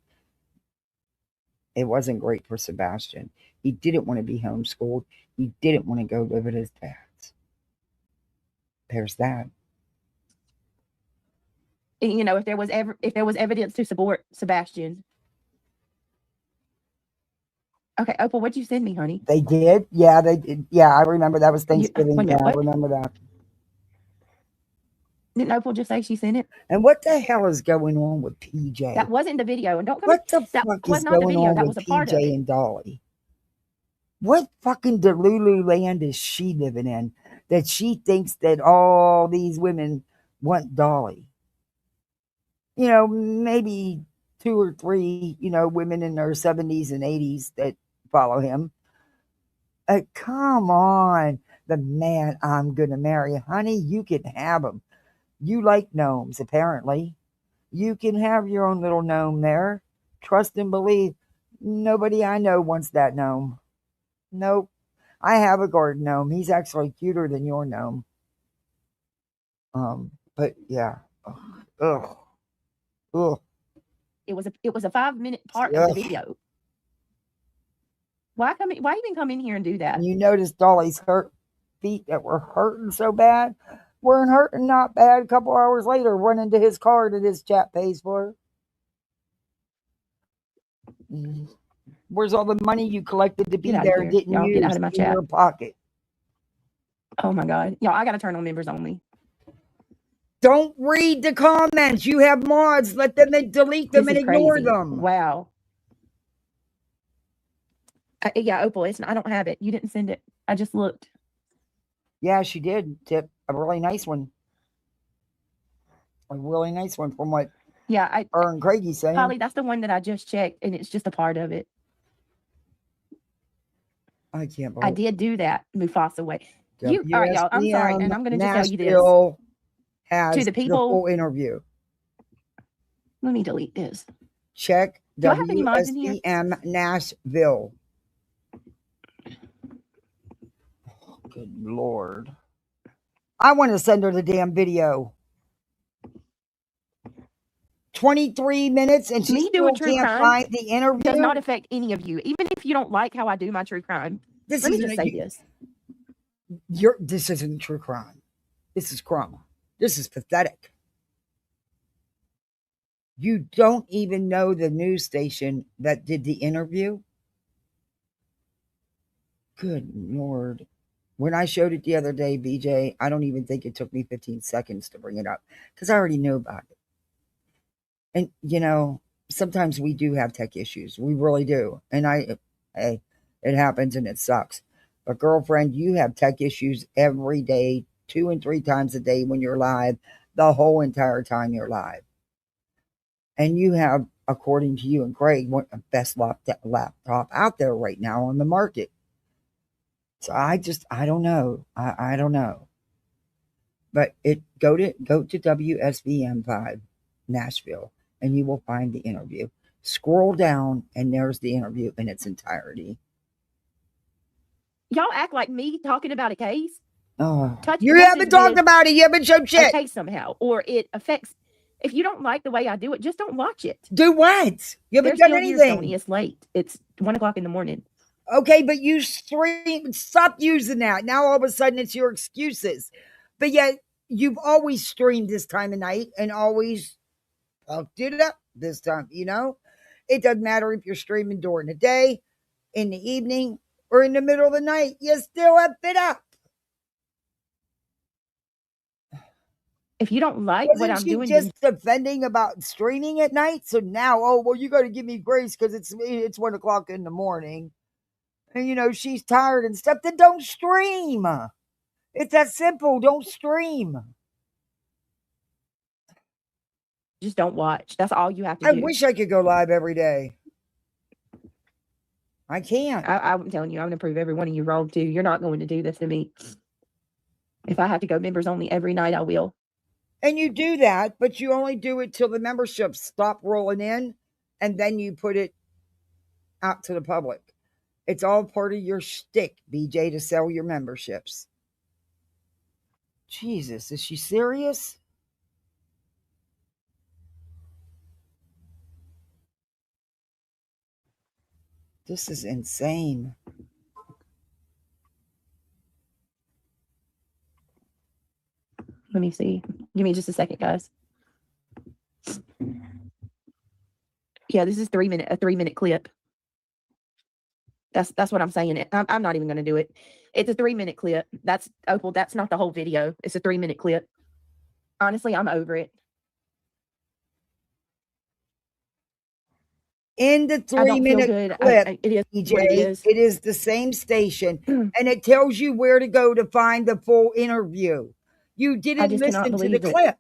S1: It wasn't great for Sebastian. He didn't want to be homeschooled. He didn't want to go live at his dad's. There's that.
S12: You know, if there was evidence to support Sebastian. Okay, Opal, what'd you send me, honey?
S1: They did? Yeah, they did. Yeah, I remember that was Thanksgiving. Yeah, I remember that.
S12: Didn't Opal just say she sent it?
S1: And what the hell is going on with PJ?
S12: That wasn't the video. And don't come.
S1: What the fuck is going on with PJ and Dolly? What fucking Delulu land is she living in that she thinks that all these women want Dolly? You know, maybe 2 or 3, women in their 70s and 80s that follow him. Come on. The man I'm going to marry. Honey, you can have him. You like gnomes, apparently. You can have your own little gnome there. Trust and believe. Nobody I know wants that gnome. Nope. I have a garden gnome. He's actually cuter than your gnome. But yeah. Ugh. Ugh.
S12: It was a 5-minute part of the video. Why even come in here and do that?
S1: You notice Dolly's hurt feet that were hurting so bad? Weren't hurting not bad. A couple hours later, run into his car that his chat pays for. Where's all the money you collected to be there and didn't use
S12: get out of my
S1: in
S12: chat.
S1: your pocket?
S12: Oh my God. Y'all, I got to turn on members only.
S1: Don't read the comments. You have mods. Let them delete them and ignore them.
S12: Wow. Yeah, Opal, I don't have it. You didn't send it. I just looked.
S1: Yeah, she did. Tip a really nice one. A really nice one from what her and Craigie saying.
S12: Holly, that's the one that I just checked, and it's just a part of it.
S1: I can't believe
S12: I did do that. Mufasa way. All right, y'all. I'm sorry, and I'm going to just tell you this.
S1: Nashville has
S12: to the people,
S1: full interview.
S12: Let me delete this.
S1: Check
S12: Do I have any mods in here?
S1: WSBM Nashville. Oh, good Lord. I want to send her the damn video. 23 minutes and she
S12: Me
S1: still
S12: doing true
S1: can't
S12: crime
S1: find the interview.
S12: does not affect any of you, even if you don't like how I do my true crime.
S1: This
S12: Let me
S1: isn't
S12: just say this.
S1: This isn't true crime. This is Crama. This is pathetic. You don't even know the news station that did the interview? Good Lord. When I showed it the other day, BJ, I don't even think it took me 15 seconds to bring it up because I already knew about it. And, you know, sometimes we do have tech issues. We really do. And hey, it happens and it sucks. But girlfriend, you have tech issues every day, 2 and 3 times a day when you're live, the whole entire time you're live. And you have, according to you and Craig, one of the best laptop out there right now on the market. So I don't know. I don't know. But go to WSVM5 Nashville and you will find the interview. Scroll down and there's the interview in its entirety.
S12: Y'all act like me talking about a case.
S1: Oh, you haven't talked about it. You haven't showed shit.
S12: A case somehow, or it affects. If you don't like the way I do it, just don't watch it.
S1: Do what? You haven't done anything.
S12: It's late. It's 1 o'clock in the morning.
S1: Okay, but you stream. Stop using that. Now all of a sudden it's your excuses. But yet you've always streamed this time of night and always fucked it up this time, you know? It doesn't matter if you're streaming during the day, in the evening, or in the middle of the night. You still have it up.
S12: If you don't like what I'm doing,
S1: just defending about streaming at night. So now, oh well, you got to give me grace because it's 1 o'clock in the morning, and you know she's tired and stuff. Then don't stream. It's that simple. Don't stream.
S12: Just don't watch. That's all you have to
S1: I
S12: do.
S1: wish I could go live every day. I can't.
S12: I'm telling you, I'm going to prove every one of you wrong too. You're not going to do this to me. If I have to go members only every night, I will.
S1: And you do that, but you only do it till the memberships stop rolling in, and then you put it out to the public. It's all part of your shtick, BJ, to sell your memberships. Jesus, is she serious? This is insane.
S12: Let me see. Give me just a second, guys. Yeah, this is a 3-minute clip. That's what I'm saying. I'm not even going to do it. It's a 3-minute clip. That's Opal. That's not the whole video. It's a 3-minute clip. Honestly, I'm over it.
S1: In the 3-minute clip,
S12: it is
S1: DJ,
S12: what it is.
S1: It is the same station, and it tells you where to go to find the full interview. You didn't listen to the clip.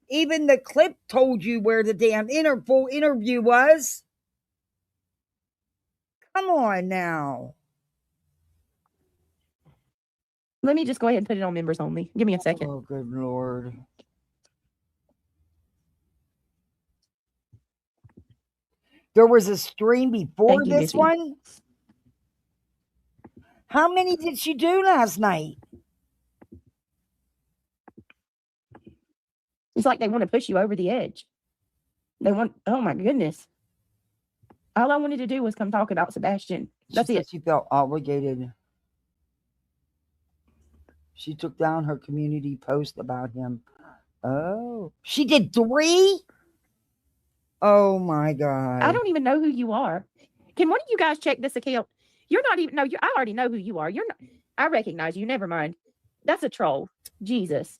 S1: Even the clip told you where the damn full interview was. Come on now.
S12: Let me just go ahead and put it on members only. Give me a second.
S1: Oh, good Lord. There was a stream before this one? How many did she do last night?
S12: It's like they want to push you over the edge. Oh my goodness. All I wanted to do was come talk about Sebastian. That's it.
S1: She felt obligated. She took down her community post about him. Oh, she did 3? Oh my God.
S12: I don't even know who you are. Can one of you guys check this account? You're not even, I already know who you are. You're not, I recognize you. Never mind. That's a troll. Jesus.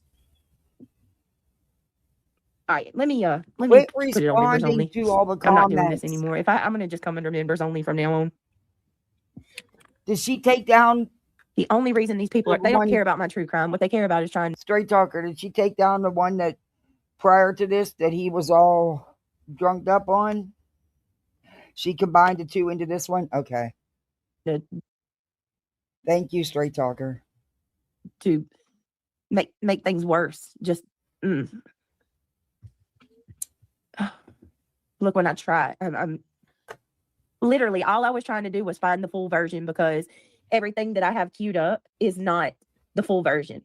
S12: All right, let me put it on members only.
S1: To all the
S12: I'm not doing this anymore. I'm gonna just come under members only from now on.
S1: Did she take down?
S12: The only reason these people they don't care about my true crime. What they care about is trying.
S1: Straight talker. Did she take down the one that prior to this that he was all drunked up on? She combined the 2 into this one. Okay. Thank you, straight talker.
S12: To make things worse. Just. Look, when I try, I'm literally all I was trying to do was find the full version because everything that I have queued up is not the full version.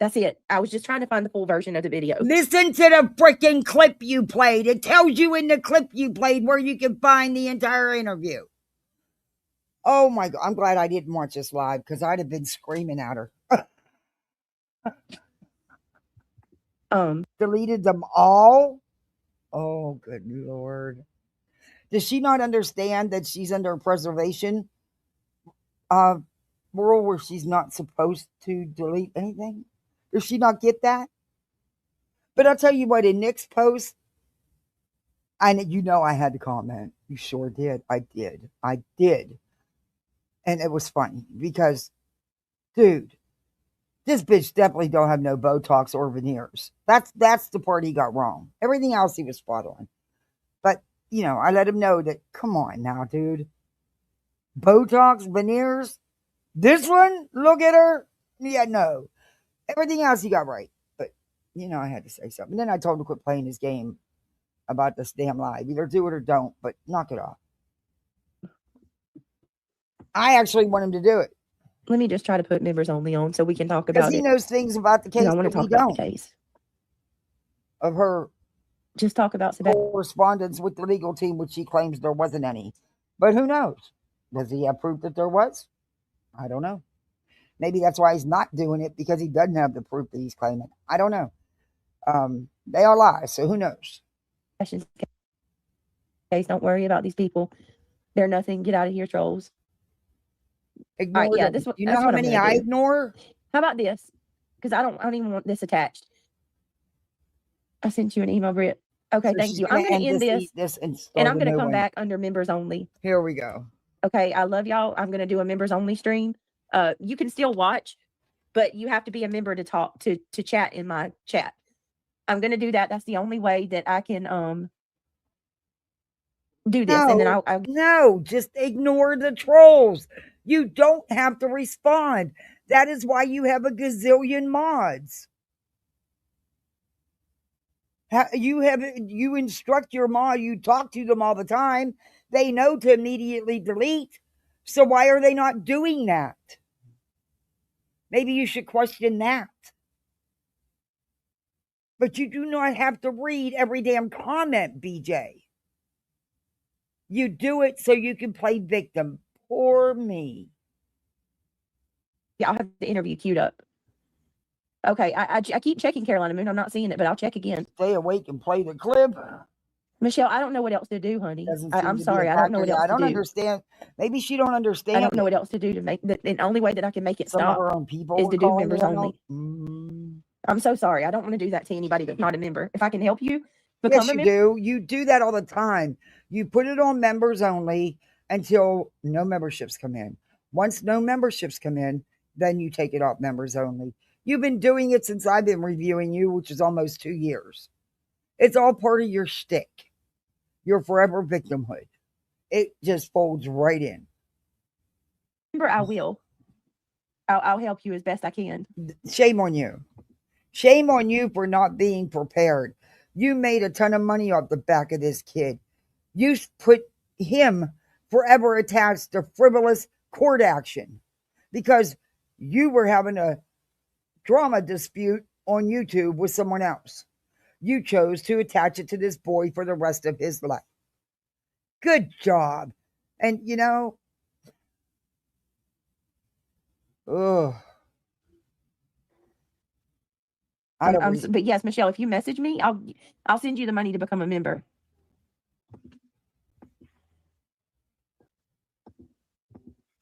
S12: That's it. I was just trying to find the full version of the video.
S1: Listen to the freaking clip you played. It tells you in the clip you played where you can find the entire interview. Oh my God. I'm glad I didn't watch this live because I'd have been screaming at her. Deleted them all? Oh, good Lord. Does she not understand that she's under preservation rule where she's not supposed to delete anything? Does she not get that? But I'll tell you what, in Nick's post, and you know I had to comment. You sure did. I did. And it was funny because, dude, this bitch definitely don't have no Botox or veneers. That's the part he got wrong. Everything else he was spot on. But, you know, I let him know that, come on now, dude. Botox, veneers. This one, look at her. Yeah, no. Everything else he got right. But, you know, I had to say something. Then I told him to quit playing his game about this damn live. Either do it or don't, but knock it off. I actually want him to do it.
S12: Let me just try to put members only on so we can talk about
S1: Because
S12: it.
S1: he knows things about the case
S12: I want to
S1: that we
S12: talk about
S1: don't.
S12: the case.
S1: Of her
S12: just talk about Sebastian.
S1: Correspondence with the legal team, which she claims there wasn't any. But who knows? Does he have proof that there was? I don't know. Maybe that's why he's not doing it, because he doesn't have the proof that he's claiming. I don't know. They all lie, so who knows?
S12: Case, don't worry about these people. They're nothing. Get out of here, trolls.
S1: Ignore
S12: all right, yeah,
S1: them.
S12: this one.
S1: You know how many I ignore?
S12: How about this? Because I don't even want this attached. I sent you an email, Britt. Okay,
S1: So
S12: thank you. I'm going to end this
S1: and
S12: I'm going to come back under members only.
S1: Here we go.
S12: Okay, I love y'all. I'm going to do a members only stream. You can still watch, but you have to be a member to talk to chat in my chat. I'm going to do that. That's the only way that I can do this.
S1: No,
S12: and then
S1: no, just ignore the trolls. You don't have to respond. That is why you have a gazillion mods. You instruct your mod, you talk to them all the time. They know to immediately delete. So why are they not doing that? Maybe you should question that. But you do not have to read every damn comment, BJ. You do it so you can play victim. Poor me.
S12: Yeah, I'll have the interview queued up. Okay, I keep checking Carolina Moon. I'm not seeing it, but I'll check again.
S1: Stay awake and play the clip.
S12: Michelle, I don't know what else to do, honey. I'm sorry. I don't know what else to do.
S1: I don't understand. Maybe she don't understand.
S12: I don't know what else to do to make the only way that I can make it stop
S1: of her own people
S12: is to do members only.
S1: Mm.
S12: I'm so sorry. I don't want to do that to anybody that's not a member. If I can help you
S1: become a member. Do. You do that all the time. You put it on members only until no memberships come in. Once no memberships come in, then you take it off members only. You've been doing it since I've been reviewing you, which is almost 2 years. It's all part of your shtick. Your forever victimhood. It just folds right in.
S12: Remember, I will. I'll help you as best I can.
S1: Shame on you. Shame on you for not being prepared. You made a ton of money off the back of this kid. You put him forever attached to frivolous court action because you were having a drama dispute on YouTube with someone else. You chose to attach it to this boy for the rest of his life. Good job. And you know,
S12: but yes, Michelle, if you message me, I'll send you the money to become a member.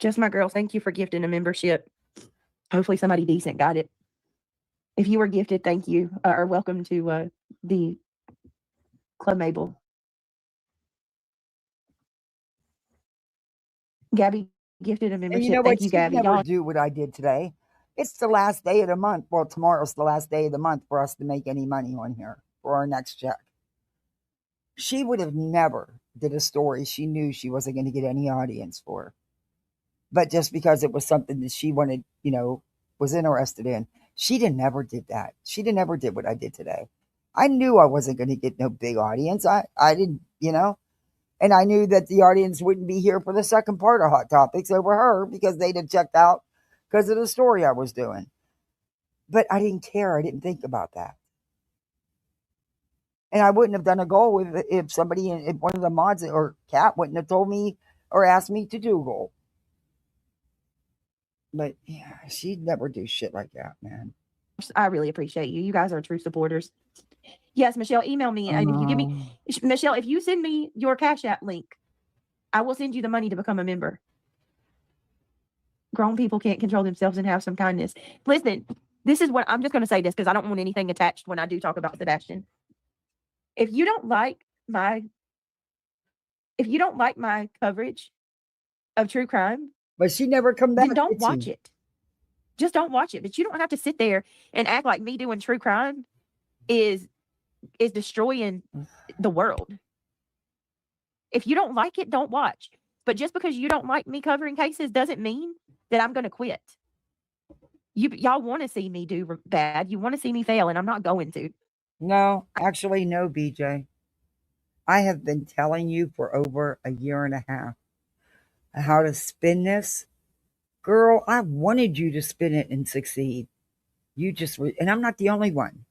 S12: Just my girl, thank you for gifting a membership. Hopefully somebody decent got it. If you were gifted, thank you, or welcome to the Club Mabel. Gabby gifted a membership.
S1: And you know
S12: thank
S1: what?
S12: you, Gabby.
S1: Never do what I did today. It's the last day of the month. Well, tomorrow's the last day of the month for us to make any money on here for our next check. She would have never did a story she knew she wasn't going to get any audience for. But just because it was something that she wanted, you know, was interested in, she never did that. She never did what I did today. I knew I wasn't going to get no big audience. I didn't, you know, and I knew that the audience wouldn't be here for the second part of Hot Topics over her because they'd have checked out because of the story I was doing. But I didn't care. I didn't think about that. And I wouldn't have done a goal if somebody, if one of the mods or Kat wouldn't have told me or asked me to do a goal. But yeah, she'd never do shit like that, man.
S12: I really appreciate you. You guys are true supporters. Yes, Michelle, email me. And if you give me, Michelle, if you send me your Cash App link, I will send you the money to become a member. Grown people can't control themselves and have some kindness. Listen, this is what I'm just going to say this because I don't want anything attached when I do talk about Sebastian. If you don't like my coverage of true crime,
S1: but she never come back.
S12: Then don't watch it. Just don't watch it. But you don't have to sit there and act like me doing true crime is destroying the world. If you don't like it, don't watch. But just because you don't like me covering cases doesn't mean that I'm going to quit. Y'all want to see me do bad. You want to see me fail, and I'm not going to.
S1: No, actually, no, BJ. I have been telling you for over a year and a half how to spin this. Girl, I wanted you to spin it and succeed. You just, and I'm not the only one.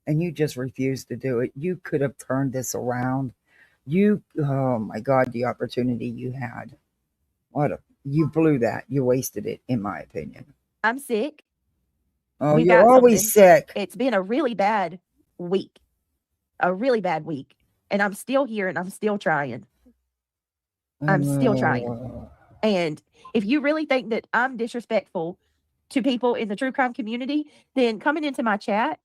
S1: And you just refused to do it. You could have turned this around. Oh my God, the opportunity you had. You blew that. You wasted it, in my opinion.
S12: I'm sick.
S1: Oh, you're always sick.
S12: It's been a really bad week. And I'm still here and I'm still trying. I'm still trying. And if you really think that I'm disrespectful to people in the true crime community, then coming into my chat,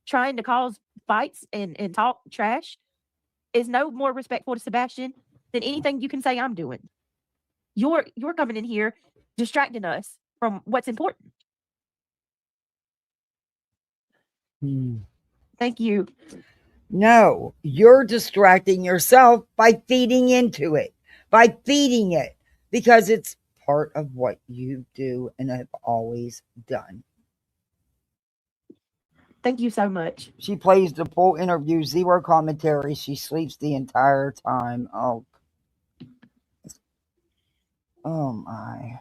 S12: trying to cause fights and talk trash is no more respectful to Sebastian than anything you can say I'm doing. You're coming in here distracting us from what's important. Thank you.
S1: No, you're distracting yourself by feeding into it, because it's part of what you do and have always done.
S12: Thank you so much.
S1: She plays the full interview, zero commentary. She sleeps the entire time. Oh my.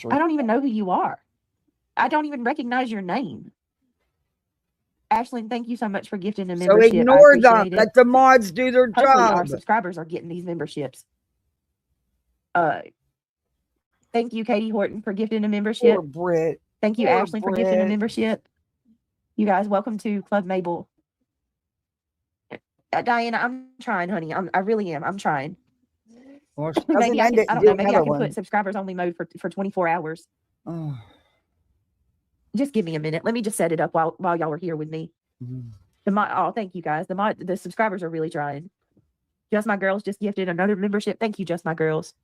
S12: I don't even know who you are. I don't even recognize your name. Ashlyn, thank you so much for gifting a membership.
S1: So ignore them. Let the mods do their
S12: Hopefully
S1: job.
S12: our subscribers are getting these memberships. Thank you, Katie Horton, for gifting a membership.
S1: Poor Britt.
S12: Thank you, Ashley, for gifting a membership. You guys, welcome to Club Mabel. Diana, I'm trying, honey. I really am. I'm trying.
S1: Well,
S12: maybe I don't know. Maybe I can put subscribers only mode for 24 hours.
S1: Oh.
S12: Just give me a minute. Let me just set it up while y'all are here with me. Thank you guys. The subscribers are really trying. Just My Girls just gifted another membership. Thank you, Just My Girls.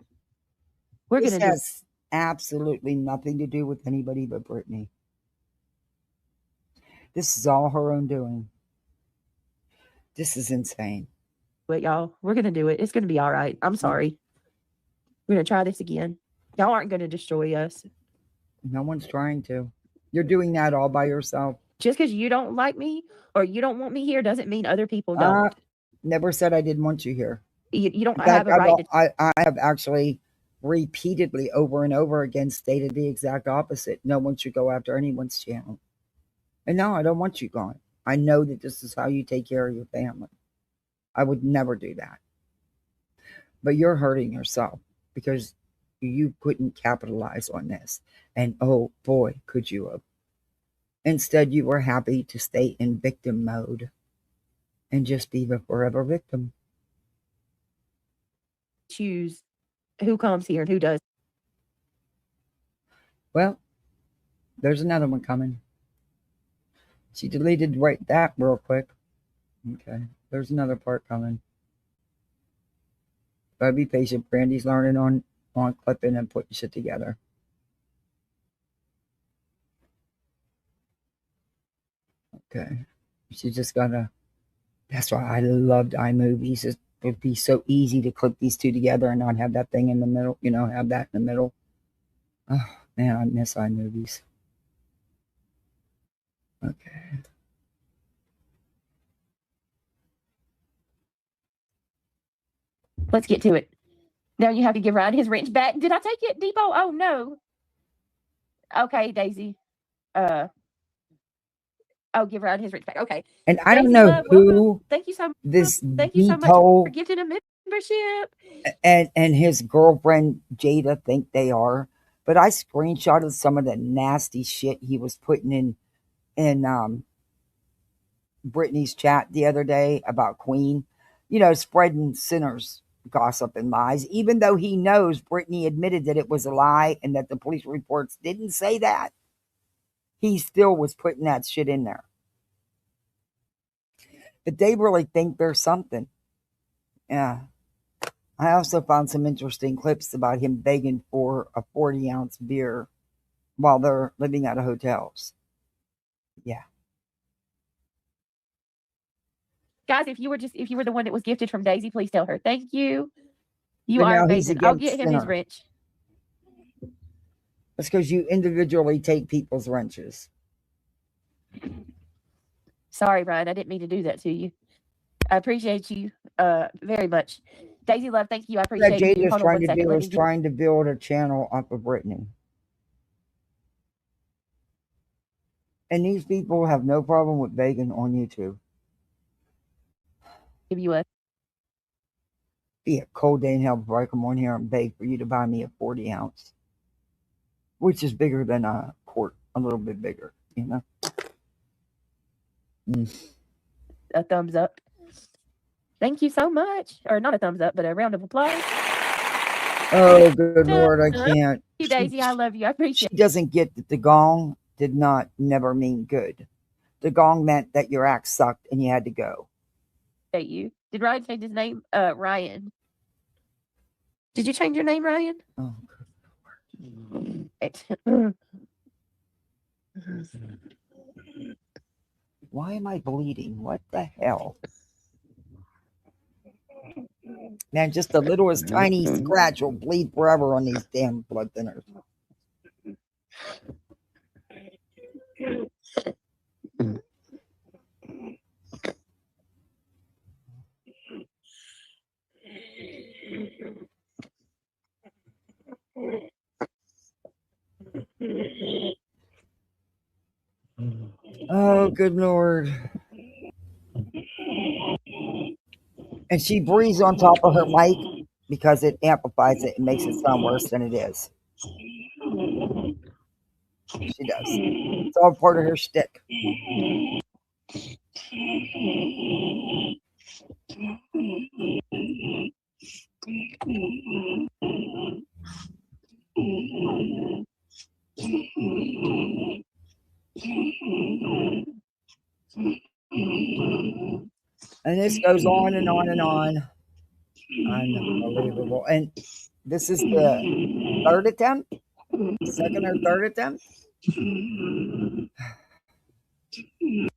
S1: This has absolutely nothing to do with anybody but Brittany. This is all her own doing. This is insane.
S12: But y'all, we're gonna do it. It's gonna be all right. I'm sorry. We're gonna try this again. Y'all aren't gonna destroy us.
S1: No one's trying to. You're doing that all by yourself.
S12: Just because you don't like me or you don't want me here doesn't mean other people don't.
S1: Never said I didn't want you here.
S12: You don't have a right to.
S1: I have actually repeatedly over and over again stated the exact opposite. No one should go after anyone's channel. And no, I don't want you gone. I know that this is how you take care of your family. I would never do that. But you're hurting yourself because you couldn't capitalize on this. And oh boy, could you have. Instead, you were happy to stay in victim mode and just be the forever victim.
S12: Choose who comes here and who does.
S1: Well, there's another one coming. She deleted that real quick. Okay, there's another part coming. Gotta be patient. Brandy's learning on clipping and putting shit together. Okay, she just gotta. That's why I loved iMovies. It would be so easy to clip these two together and not have that thing in the middle. Have that in the middle. Oh man, I miss iMovies. Okay.
S12: Let's get to it. Now you have to give Ryan his wrench back. Did I take it, Depot? Oh no. Okay, Daisy. give Ryan his respect. Okay.
S1: And I don't
S12: Daisy
S1: know
S12: Love,
S1: who
S12: welcome. Thank you so much.
S1: this
S12: Thank you so much for
S1: Depot
S12: gifting a membership.
S1: and his girlfriend Jada think they are, but I screenshotted some of the nasty shit he was putting in Brittany's chat the other day about Queen, spreading sinners gossip and lies, even though he knows Brittany admitted that it was a lie and that the police reports didn't say that. He still was putting that shit in there. But they really think there's something. Yeah. I also found some interesting clips about him begging for a 40-ounce beer while they're living out of hotels. Yeah.
S12: Guys, if you were the one that was gifted from Daisy, please tell her. Thank you. You
S1: But
S12: are
S1: now he's
S12: amazing. I'll
S1: against
S12: get him his
S1: sinner.
S12: wrench.
S1: That's because you individually take people's wrenches.
S12: Sorry, Brian. I didn't mean to do that to you. I appreciate you very much. Daisy Love, thank you. I
S1: What
S12: appreciate you.
S1: Jada's
S12: Hold on
S1: trying
S12: one
S1: to
S12: second.
S1: do
S12: Let
S1: is
S12: me get
S1: trying to build a channel off of Brittany. And these people have no problem with begging on YouTube.
S12: give you a
S1: Be a cold day in hell before I come on here and beg for you to buy me a 40-ounce, which is bigger than a quart, a little bit bigger,
S12: a thumbs up. Thank you so much. Or not a thumbs up, but a round of applause.
S1: Oh, good Lord, I can't.
S12: Thank you, Daisy. I love you. I appreciate
S1: She doesn't get that the gong did not never mean good. The gong meant that your act sucked and you had to go.
S12: you. Did Ryan change his name? Ryan. Did you change your name, Ryan?
S1: Oh, why am I bleeding? What the hell? Man, just the littlest tiny scratch will bleed forever on these damn blood thinners. Oh, good Lord. And she breathes on top of her mic because it amplifies it and makes it sound worse than it is. She does. It's all part of her shtick. And this goes on and on and on. Unbelievable. And this is the third attempt? Second or third attempt? And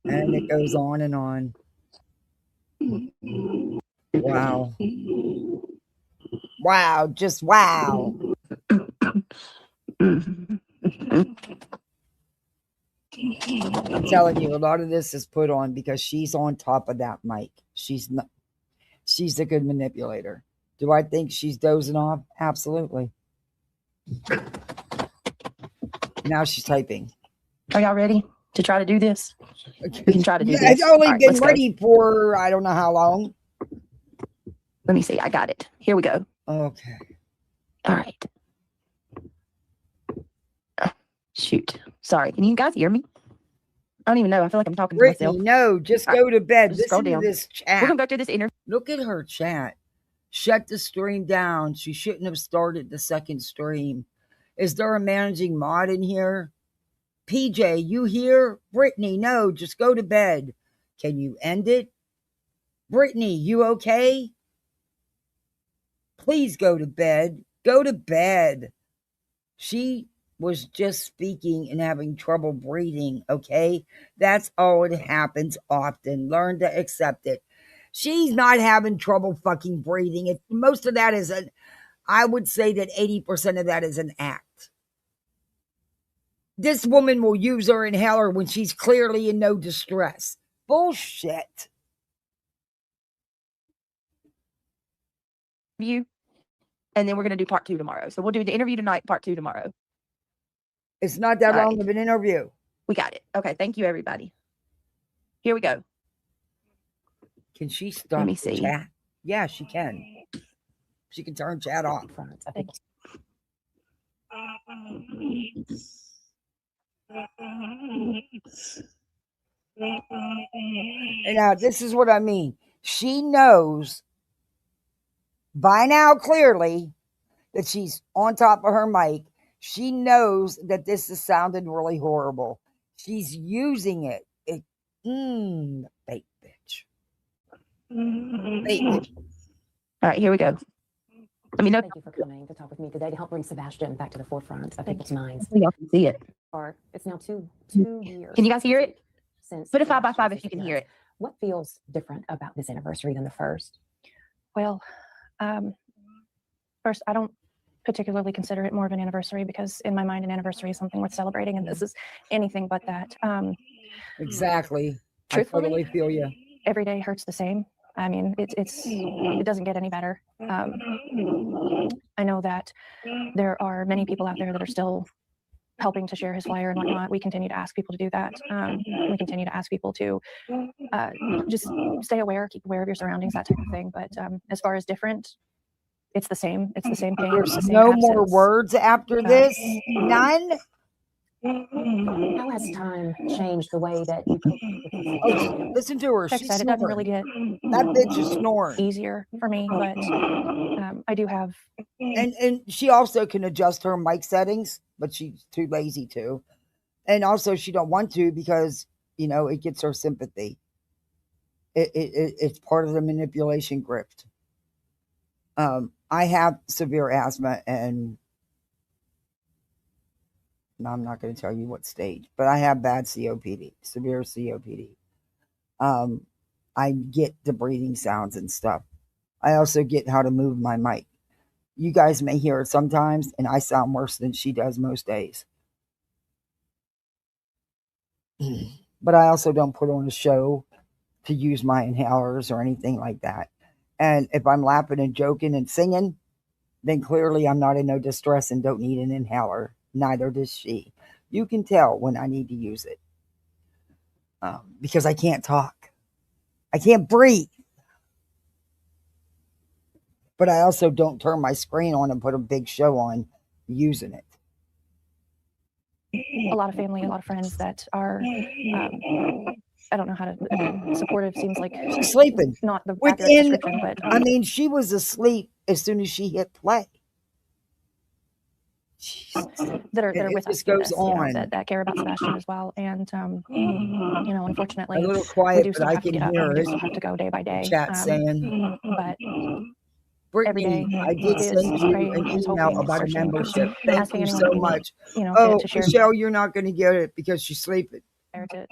S1: it goes on and on. Wow. Wow. Just wow. I'm telling you, a lot of this is put on because she's on top of that mic. She's a good manipulator. Do I think she's dozing off? Absolutely. Now she's typing.
S12: Are y'all ready to try to do this? We can try to do this.
S1: I've only
S12: All right,
S1: been ready for I don't know how long.
S12: Let me see. I got it. Here we go.
S1: Okay.
S12: All right. Shoot. Sorry. Can you guys hear me? I don't even know. I feel like I'm talking to myself.
S1: Brittany, no, just go to bed.
S12: Just scroll
S1: Listen to
S12: down.
S1: this chat.
S12: We're going to go through this interview.
S1: Look at her chat. Shut the stream down. She shouldn't have started the second stream. Is there a managing mod in here? PJ, you here? Brittany, no, just go to bed. Can you end it? Brittany, you okay? Please go to bed. Go to bed. She was just speaking and having trouble breathing, okay? That's all. It happens often. Learn to accept it. She's not having trouble fucking breathing. Most of that is I would say that 80% of that is an act. This woman will use her inhaler when she's clearly in no distress. Bullshit.
S12: And then we're going to do part 2 tomorrow. So we'll do the interview tonight, part 2 tomorrow.
S1: It's not that long of an interview.
S12: We got it. Okay. Thank you, everybody. Here we go.
S1: Can she stop
S12: me
S1: the
S12: see.
S1: chat? Yeah, she can. She can turn chat off. And now this is what I mean. She knows by now clearly that she's on top of her mic. She knows that this is sounding really horrible. She's using it. Fake bitch. Fake.
S12: All right, here we go. Let me know.
S18: Thank you for coming to talk with me today to help bring Sebastian back to the forefront of people's minds.
S12: Y'all can see it.
S18: It's now two years.
S12: Can you guys hear it?
S18: Since
S12: Put a 5x5 if you can hear it.
S18: What feels different about this anniversary than the first?
S14: Well, first, I don't particularly consider it more of an anniversary because in my mind, an anniversary is something worth celebrating, and this is anything but that.
S1: Exactly.
S14: Truthfully,
S1: I totally feel you.
S14: Every day hurts the same. I mean, it doesn't get any better. I know that there are many people out there that are still helping to share his flyer and whatnot. We continue to ask people to do that. We continue to ask people to just stay aware, keep aware of your surroundings, that type of thing. But as far as different, it's the same. It's the same pain.
S1: There's
S14: the same
S1: no
S14: absence.
S1: more words after this. None.
S18: How has time changed the way that you cope with these things?
S1: Oh, listen to her.
S14: Like I
S1: She's
S14: said, it doesn't
S1: snoring.
S14: really get
S1: That bitch is snoring.
S14: easier for me, but I do have.
S1: And she also can adjust her mic settings, but she's too lazy to. And also she don't want to because, you know, it gets her sympathy. It's part of the manipulation grift. I have severe asthma, and no, I'm not going to tell you what stage, but I have bad COPD, severe COPD. I get the breathing sounds and stuff. I also get how to move my mic. You guys may hear it sometimes, and I sound worse than she does most days. But I also don't put on a show to use my inhalers or anything like that. And if I'm laughing and joking and singing, then clearly I'm not in no distress and don't need an inhaler. Neither does she. You can tell when I need to use it. Because I can't talk. I can't breathe. But I also don't turn my screen on and put a big show on using it.
S14: A lot of family, a lot of friends that are, I don't know how to, supportive seems like
S1: she's sleeping.
S14: Not the accurate
S1: Within,
S14: description, but
S1: I mean, she was asleep as soon as she hit play.
S14: that are
S1: It
S14: with us
S1: just
S14: through
S1: goes
S14: this, you know,
S1: on.
S14: that care about Sebastian as well. And you know, unfortunately,
S1: A little
S14: we
S1: quiet,
S14: do
S1: but
S14: still
S1: I
S14: have to
S1: can
S14: get up
S1: hear
S14: and we do
S1: it.
S14: still have to go day by day.
S1: Chat saying,
S14: But every
S1: Brittany,
S14: day
S1: I did
S14: is
S1: send you
S14: praying,
S1: an
S14: is
S1: email
S14: hoping, is
S1: about a
S14: searching,
S1: membership. Thank
S14: asking
S1: you
S14: anyone
S1: so
S14: who needs,
S1: much.
S14: you know,
S1: Oh,
S14: to share
S1: Michelle, you're not going to get it because she's sleeping.
S14: to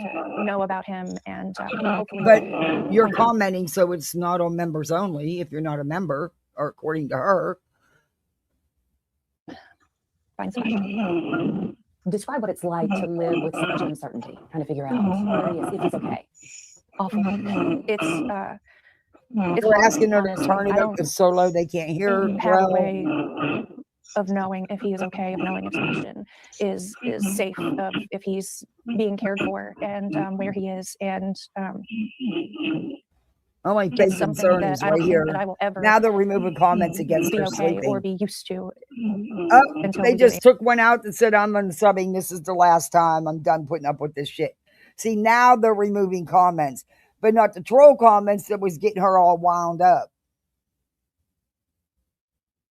S14: know about him and hopefully.
S1: But you're commenting, so it's not on members only if you're not a member, or according to her.
S14: Find Sebastian.
S18: Describe what it's like to live with so much uncertainty, trying to figure out where he is, if he's okay.
S14: Awful. It's
S1: We're
S14: hard,
S1: asking her to
S14: honestly.
S1: turn it
S14: I
S1: up
S14: don't
S1: to so low they can't hear her.
S14: have a
S1: Well,
S14: way of knowing if he is okay, of knowing if Sebastian is safe, of if he's being cared for, and where he is, and
S1: only big
S14: it's something
S1: concern
S14: that
S1: is
S14: I
S1: right
S14: don't
S1: here.
S14: think that I will ever
S1: Now they're removing comments against
S14: be
S1: her
S14: okay or
S1: sleeping.
S14: be used to.
S1: Oh,
S14: until
S1: they
S14: we do
S1: just took one out and said, I'm unsubbing. This is the last time. I'm done putting up with this shit. See, now they're removing comments, but not the troll comments that was getting her all wound up.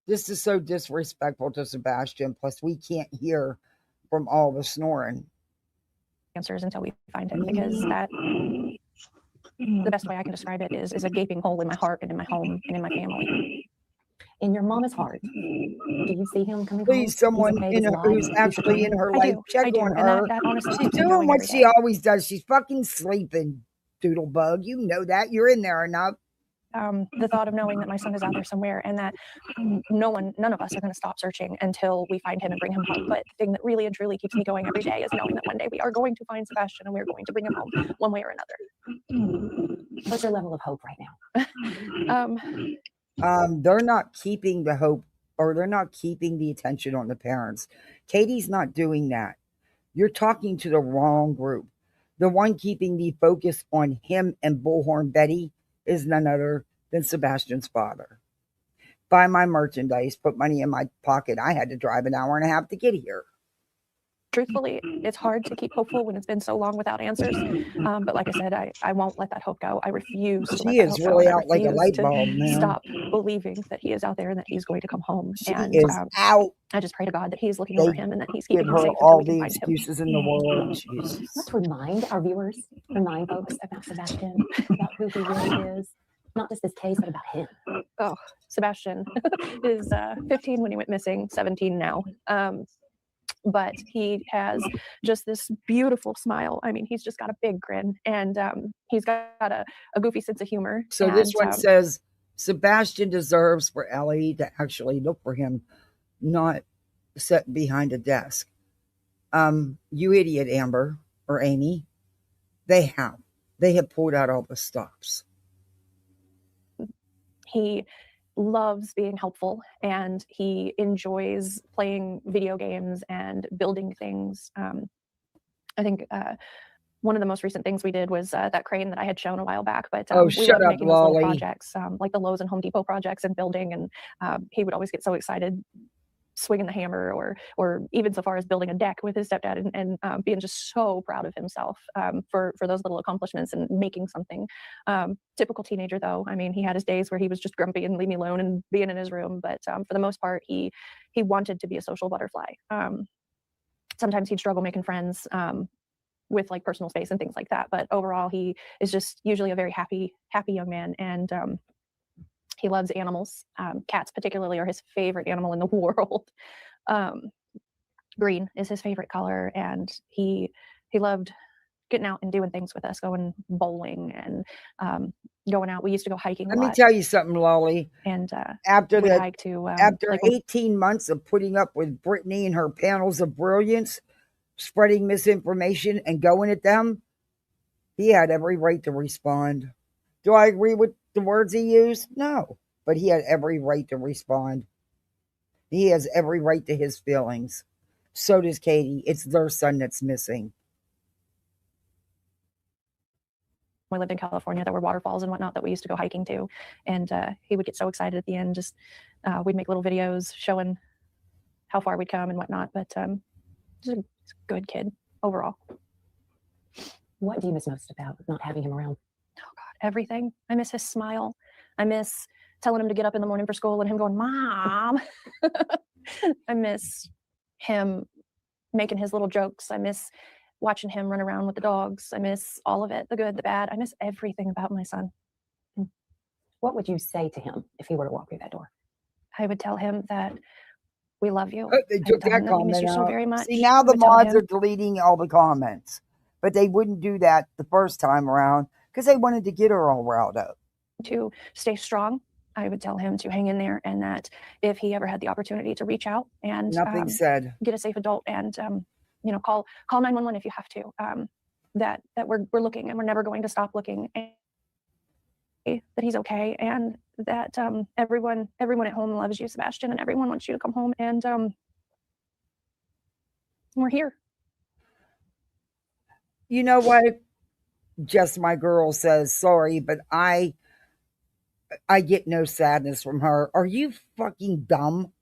S1: This is so disrespectful to Sebastian. Plus, we can't hear from all the snoring.
S14: answers until we find him, because that the best way I can describe it is a gaping hole in my heart and in my home and in my family.
S18: In your mama's heart, do you see him coming home?
S1: Please, someone
S18: okay,
S1: in her, who's actually in her life, check on
S14: and
S1: her.
S14: that honestly
S1: She's
S14: keeps me
S1: doing
S14: going
S1: what
S14: every
S1: she
S14: day.
S1: always does. She's fucking sleeping, doodlebug. You know that. You're in there enough.
S14: The thought of knowing that my son is out there somewhere and that none of us are going to stop searching until we find him and bring him home. But the thing that really and truly keeps me going every day is knowing that one day we are going to find Sebastian and we're going to bring him home one way or another.
S18: What's your level of hope right now?
S1: They're not keeping the hope, or they're not keeping the attention on the parents. Katie's not doing that. You're talking to the wrong group. The one keeping me focused on him and Bullhornbetty is none other than Sebastian's father. Buy my merchandise, put money in my pocket. I had to drive an hour and a half to get here.
S14: Truthfully, it's hard to keep hopeful when it's been so long without answers. But like I said, I won't let that hope go. I refuse to let
S1: She
S14: that
S1: is
S14: hope
S1: really
S14: go. And I
S1: out like a
S14: refuse
S1: light
S14: to
S1: bulb, man.
S14: stop believing that he is out there and that he's going to come home.
S1: She
S14: And
S1: is out.
S14: I just pray to God that he's looking
S1: They
S14: over him and that he's
S1: give
S14: keeping him
S1: her
S14: safe until
S1: all
S14: we can
S1: the
S14: find him.
S1: excuses in the world. Jesus.
S18: Let's remind our viewers, remind folks about Sebastian, about who he really is. Not just this case, but about him.
S14: Oh, Sebastian is 15 when he went missing, 17 now. But he has just this beautiful smile. I mean, he's just got a big grin, and he's got a goofy sense of humor.
S1: So
S14: and,
S1: this one says, Sebastian deserves for Ellie to actually look for him, not sit behind a desk. You idiot, Amber or Amy. They have pulled out all the stops.
S14: He loves being helpful, and he enjoys playing video games and building things. I think one of the most recent things we did was that crane that I had shown a while back. But we
S1: shut
S14: loved
S1: up,
S14: making those little
S1: Lolly.
S14: projects, like the Lowe's and Home Depot projects and building. And he would always get so excited swinging the hammer, or even so far as building a deck with his stepdad, and being just so proud of himself for those little accomplishments and making something. Typical teenager, though. I mean, he had his days where he was just grumpy and leave me alone and being in his room, but for the most part, he wanted to be a social butterfly. Sometimes he'd struggle making friends with like personal space and things like that, but overall, he is just usually a very happy young man. And he loves animals. Cats particularly are his favorite animal in the world. Green is his favorite color, and he loved getting out and doing things with us, going bowling and going out. We used to go hiking a
S1: Let
S14: lot.
S1: me tell you something, Lolly.
S14: And
S1: after
S14: we'd
S1: that,
S14: hike to,
S1: after
S14: like
S1: 18 months of putting up with Brittany and her panels of brilliance, spreading misinformation and going at them, he had every right to respond. Do I agree with the words he used? No. But he had every right to respond. He has every right to his feelings. So does Katie. It's their son that's missing.
S14: we lived in California, there were waterfalls and whatnot that we used to go hiking to. And he would get so excited at the end. Just we'd make little videos showing how far we'd come and whatnot. But just a good kid overall.
S18: What do you miss most about not having him around?
S14: Oh God, everything. I miss his smile. I miss telling him to get up in the morning for school and him going, Mom. I miss him making his little jokes. I miss watching him run around with the dogs. I miss all of it, the good, the bad. I miss everything about my son.
S18: What would you say to him if he were to walk through that door?
S14: I would tell him that we love you.
S1: They
S14: I would
S1: took
S14: tell him
S1: that
S14: that we miss
S1: comment
S14: you so
S1: out.
S14: very much.
S1: See, now
S14: I
S1: the
S14: would tell
S1: mods
S14: him-
S1: are deleting all the comments, but they wouldn't do that the first time around because they wanted to get her all riled up.
S14: To stay strong. I would tell him to hang in there, and that if he ever had the opportunity to reach out and
S1: Nothing said.
S14: get a safe adult and call 911 if you have to, that we're looking and we're never going to stop looking, and that he's okay, and that everyone at home loves you, Sebastian, and everyone wants you to come home, and we're here.
S1: You know what? Just my girl says sorry, but I get no sadness from her. Are you fucking dumb?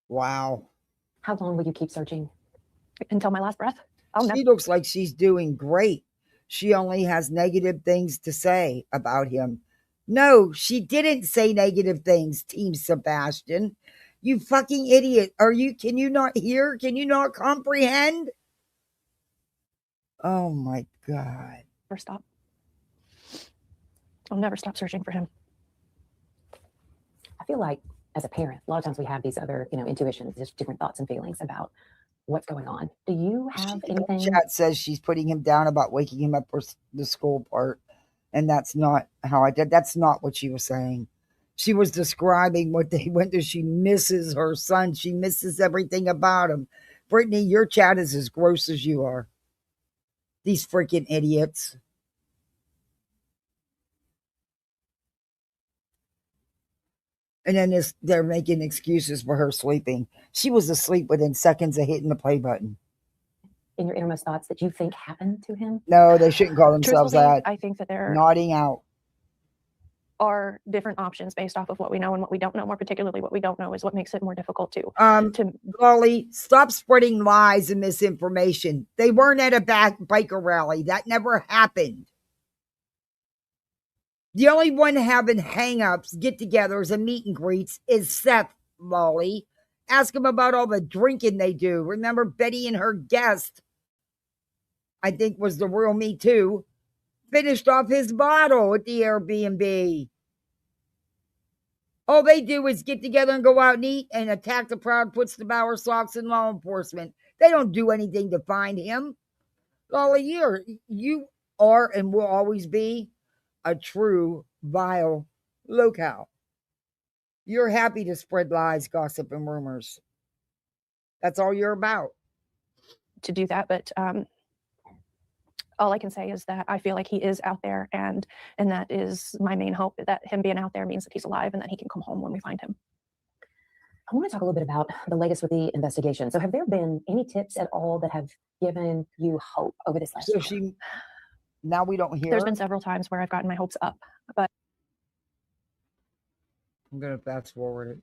S1: Wow.
S18: How long will you keep searching?
S14: Until my last breath.
S1: She looks like she's doing great. She only has negative things to say about him. No, she didn't say negative things, Team Sebastian. You fucking idiot. Can you not hear? Can you not comprehend? Oh my God.
S14: Never stop. I'll never stop searching for him.
S18: I feel like as a parent, a lot of times we have these other, intuitions, just different thoughts and feelings about what's going on. Do you have anything?
S1: Chat says she's putting him down about waking him up for the school part. And that's not how I did. That's not what she was saying. She was describing what they went through. She misses her son. She misses everything about him. Brittany, your chat is as gross as you are. These freaking idiots. And then they're making excuses for her sleeping. She was asleep within seconds of hitting the play button.
S18: In your innermost thoughts that you think happened to him?
S1: No, they shouldn't call themselves
S14: Truthfully,
S1: that.
S14: I think that there
S1: Nodding out.
S14: are different options based off of what we know and what we don't know. More particularly, what we don't know is what makes it more difficult to.
S1: Lolly, stop spreading lies and misinformation. They weren't at a biker rally. That never happened. The only one having hang-ups, get-togethers, and meet and greets is Seth, Lolly. Ask him about all the drinking they do. Remember Betty and her guest, I think was the real Me Too, finished off his bottle at the Airbnb. All they do is get together and go out and eat and attack the Proud Puts the Bower Socks and law enforcement. They don't do anything to find him. Lolly, you are and will always be a true vile locale. You're happy to spread lies, gossip, and rumors. That's all you're about.
S14: To do that, but all I can say is that I feel like he is out there, and that is my main hope, that him being out there means that he's alive and that he can come home when we find him.
S18: I want to talk a little bit about the latest with the investigation. So have there been any tips at all that have given you hope over this last year?
S1: Now we don't hear.
S14: There's been several times where I've gotten my hopes up, but
S1: I'm going to fast forward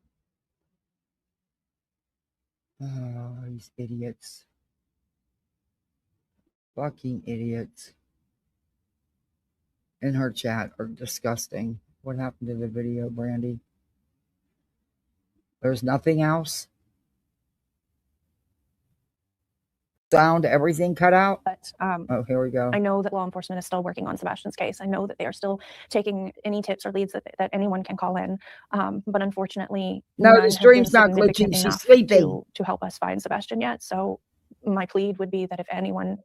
S1: it. Oh, these idiots. Fucking idiots. In her chat are disgusting. What happened to the video, Brandy? There's nothing else? Sound, everything cut out?
S14: But
S1: oh, here we go.
S14: I know that law enforcement is still working on Sebastian's case. I know that they are still taking any tips or leads that anyone can call in. But unfortunately,
S1: no,
S14: none
S1: the stream's
S14: have
S1: not
S14: been
S1: glitching.
S14: significant
S1: She's
S14: enough
S1: sleeping.
S14: to help us find Sebastian yet. So my plead would be that if anyone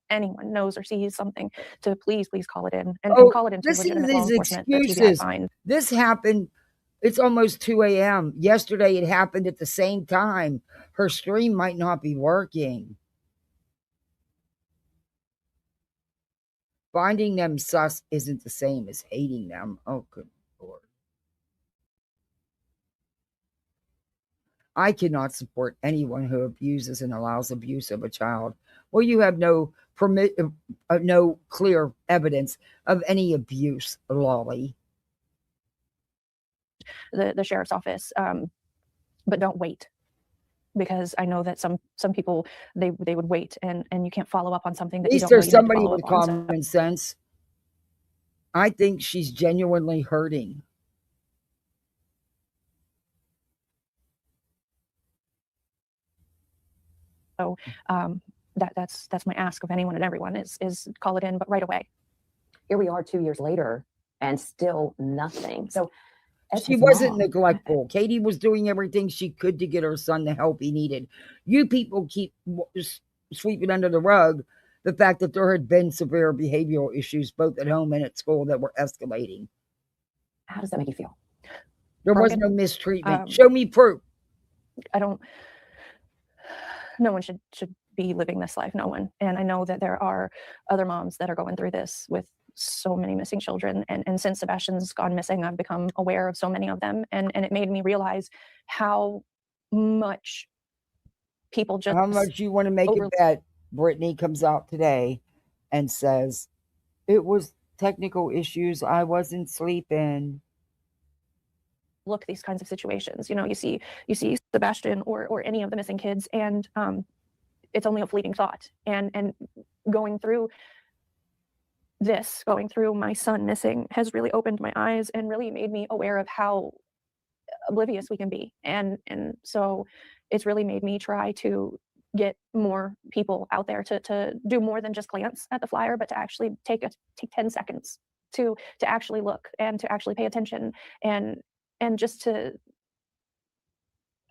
S14: knows or sees something, to please call it in and call it into legitimate law enforcement that TV has find.
S1: This happened. It's almost 2 a.m. Yesterday it happened at the same time. Her stream might not be working. Finding them sus isn't the same as hating them. Oh, good Lord. I cannot support anyone who abuses and allows abuse of a child. Well, you have no clear evidence of any abuse, Lolly.
S14: The sheriff's office, but don't wait, because I know that some people they would wait and you can't follow up on something that
S1: At
S14: you
S1: least
S14: don't know
S1: there's
S14: you need to
S1: somebody
S14: follow
S1: with
S14: up on.
S1: common sense. I think she's genuinely hurting.
S14: So that's my ask of anyone and everyone is call it in, but right away.
S18: Here we are 2 years later and still nothing. So
S1: she wasn't neglectful. Katie was doing everything she could to get her son the help he needed. You people keep sweeping under the rug the fact that there had been severe behavioral issues both at home and at school that were escalating.
S18: How does that make you feel?
S1: There was no mistreatment. Show me proof.
S14: No one should be living this life. No one. And I know that there are other moms that are going through this with so many missing children. And since Sebastian's gone missing, I've become aware of so many of them. And it made me realize how much people just...
S1: How much you want to make it bet Brittany comes out today and says, it was technical issues. I wasn't sleeping.
S14: Look, these kinds of situations, you see Sebastian or any of the missing kids, and it's only a fleeting thought. And going through my son missing has really opened my eyes and really made me aware of how oblivious we can be. And so it's really made me try to get more people out there to do more than just glance at the flyer, but to actually take 10 seconds to actually look and to actually pay attention and just to,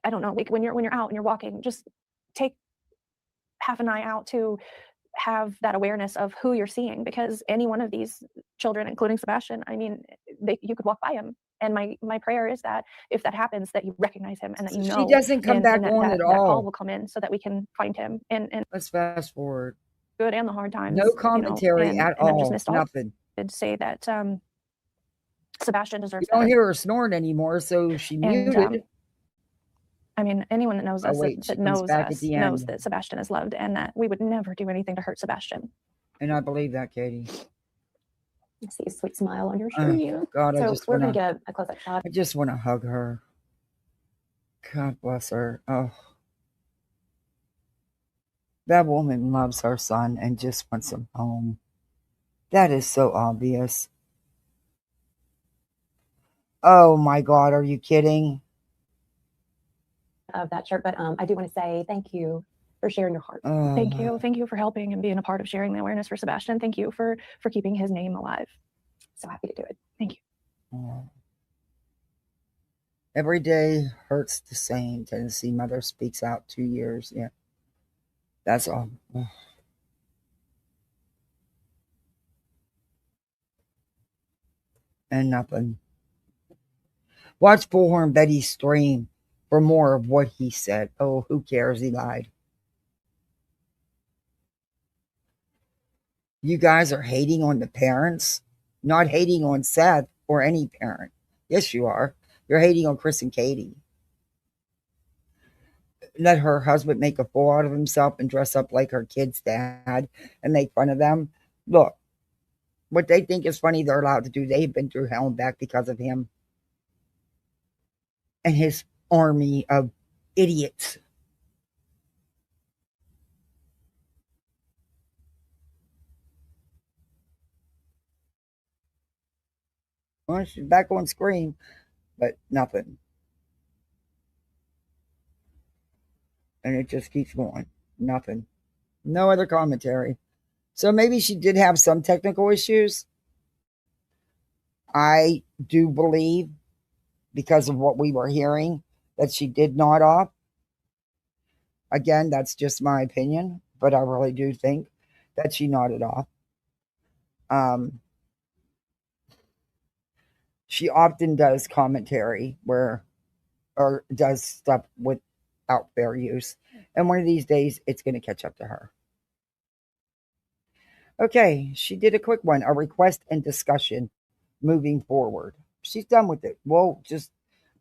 S14: I don't know, like when you're out and you're walking, just take half an eye out to have that awareness of who you're seeing, because any one of these children, including Sebastian, I mean, you could walk by him. And my prayer is that if that happens, that you recognize him and that you know
S1: she doesn't come back on at all.
S14: That call will come in so that we can find him. And
S1: let's fast forward.
S14: Good and the hard times.
S1: No commentary at all.
S14: I just missed
S1: Nothing.
S14: Did say that Sebastian deserves
S1: You don't
S14: better.
S1: hear her snoring anymore, so she
S14: And
S1: muted.
S14: I mean, anyone that knows
S1: Oh,
S14: us,
S1: wait, she
S14: that
S1: comes
S14: knows
S1: back at
S14: us,
S1: the
S14: knows
S1: end.
S14: that Sebastian is loved and that we would never do anything to hurt Sebastian.
S1: And I believe that, Katie.
S18: I see a sweet smile on your
S1: Oh,
S18: screen.
S1: God, I
S18: So
S1: just
S18: we're going
S1: want
S18: to
S1: to.
S18: get a close-up shot.
S1: I just want to hug her. God bless her. Oh. That woman loves her son and just wants him home. That is so obvious. Oh my God, are you kidding?
S18: Of that shirt, but I do want to say thank you for sharing your heart.
S14: Thank you. Thank you for helping and being a part of sharing the awareness for Sebastian. Thank you for keeping his name alive.
S18: So happy to do it.
S14: Thank you.
S1: Oh. Every day hurts the same. Tennessee mother speaks out 2 years. Yeah. That's all. Oh. And nothing. Watch Bullhornbetty stream for more of what he said. Oh, who cares? He lied. You guys are hating on the parents, not hating on Seth or any parent. Yes, you are. You're hating on Chris and Katie. Let her husband make a fool out of himself and dress up like her kid's dad and make fun of them. Look, what they think is funny, they're allowed to do. They've been through hell and back because of him and his army of idiots. Well, she's back on screen, but nothing. And it just keeps going. Nothing. No other commentary. So maybe she did have some technical issues. I do believe, because of what we were hearing, that she did nod off. Again, that's just my opinion, but I really do think that she nodded off. She often does commentary or does stuff without fair use. And one of these days, it's going to catch up to her. Okay, she did a quick one, a request and discussion moving forward. She's done with it. Well,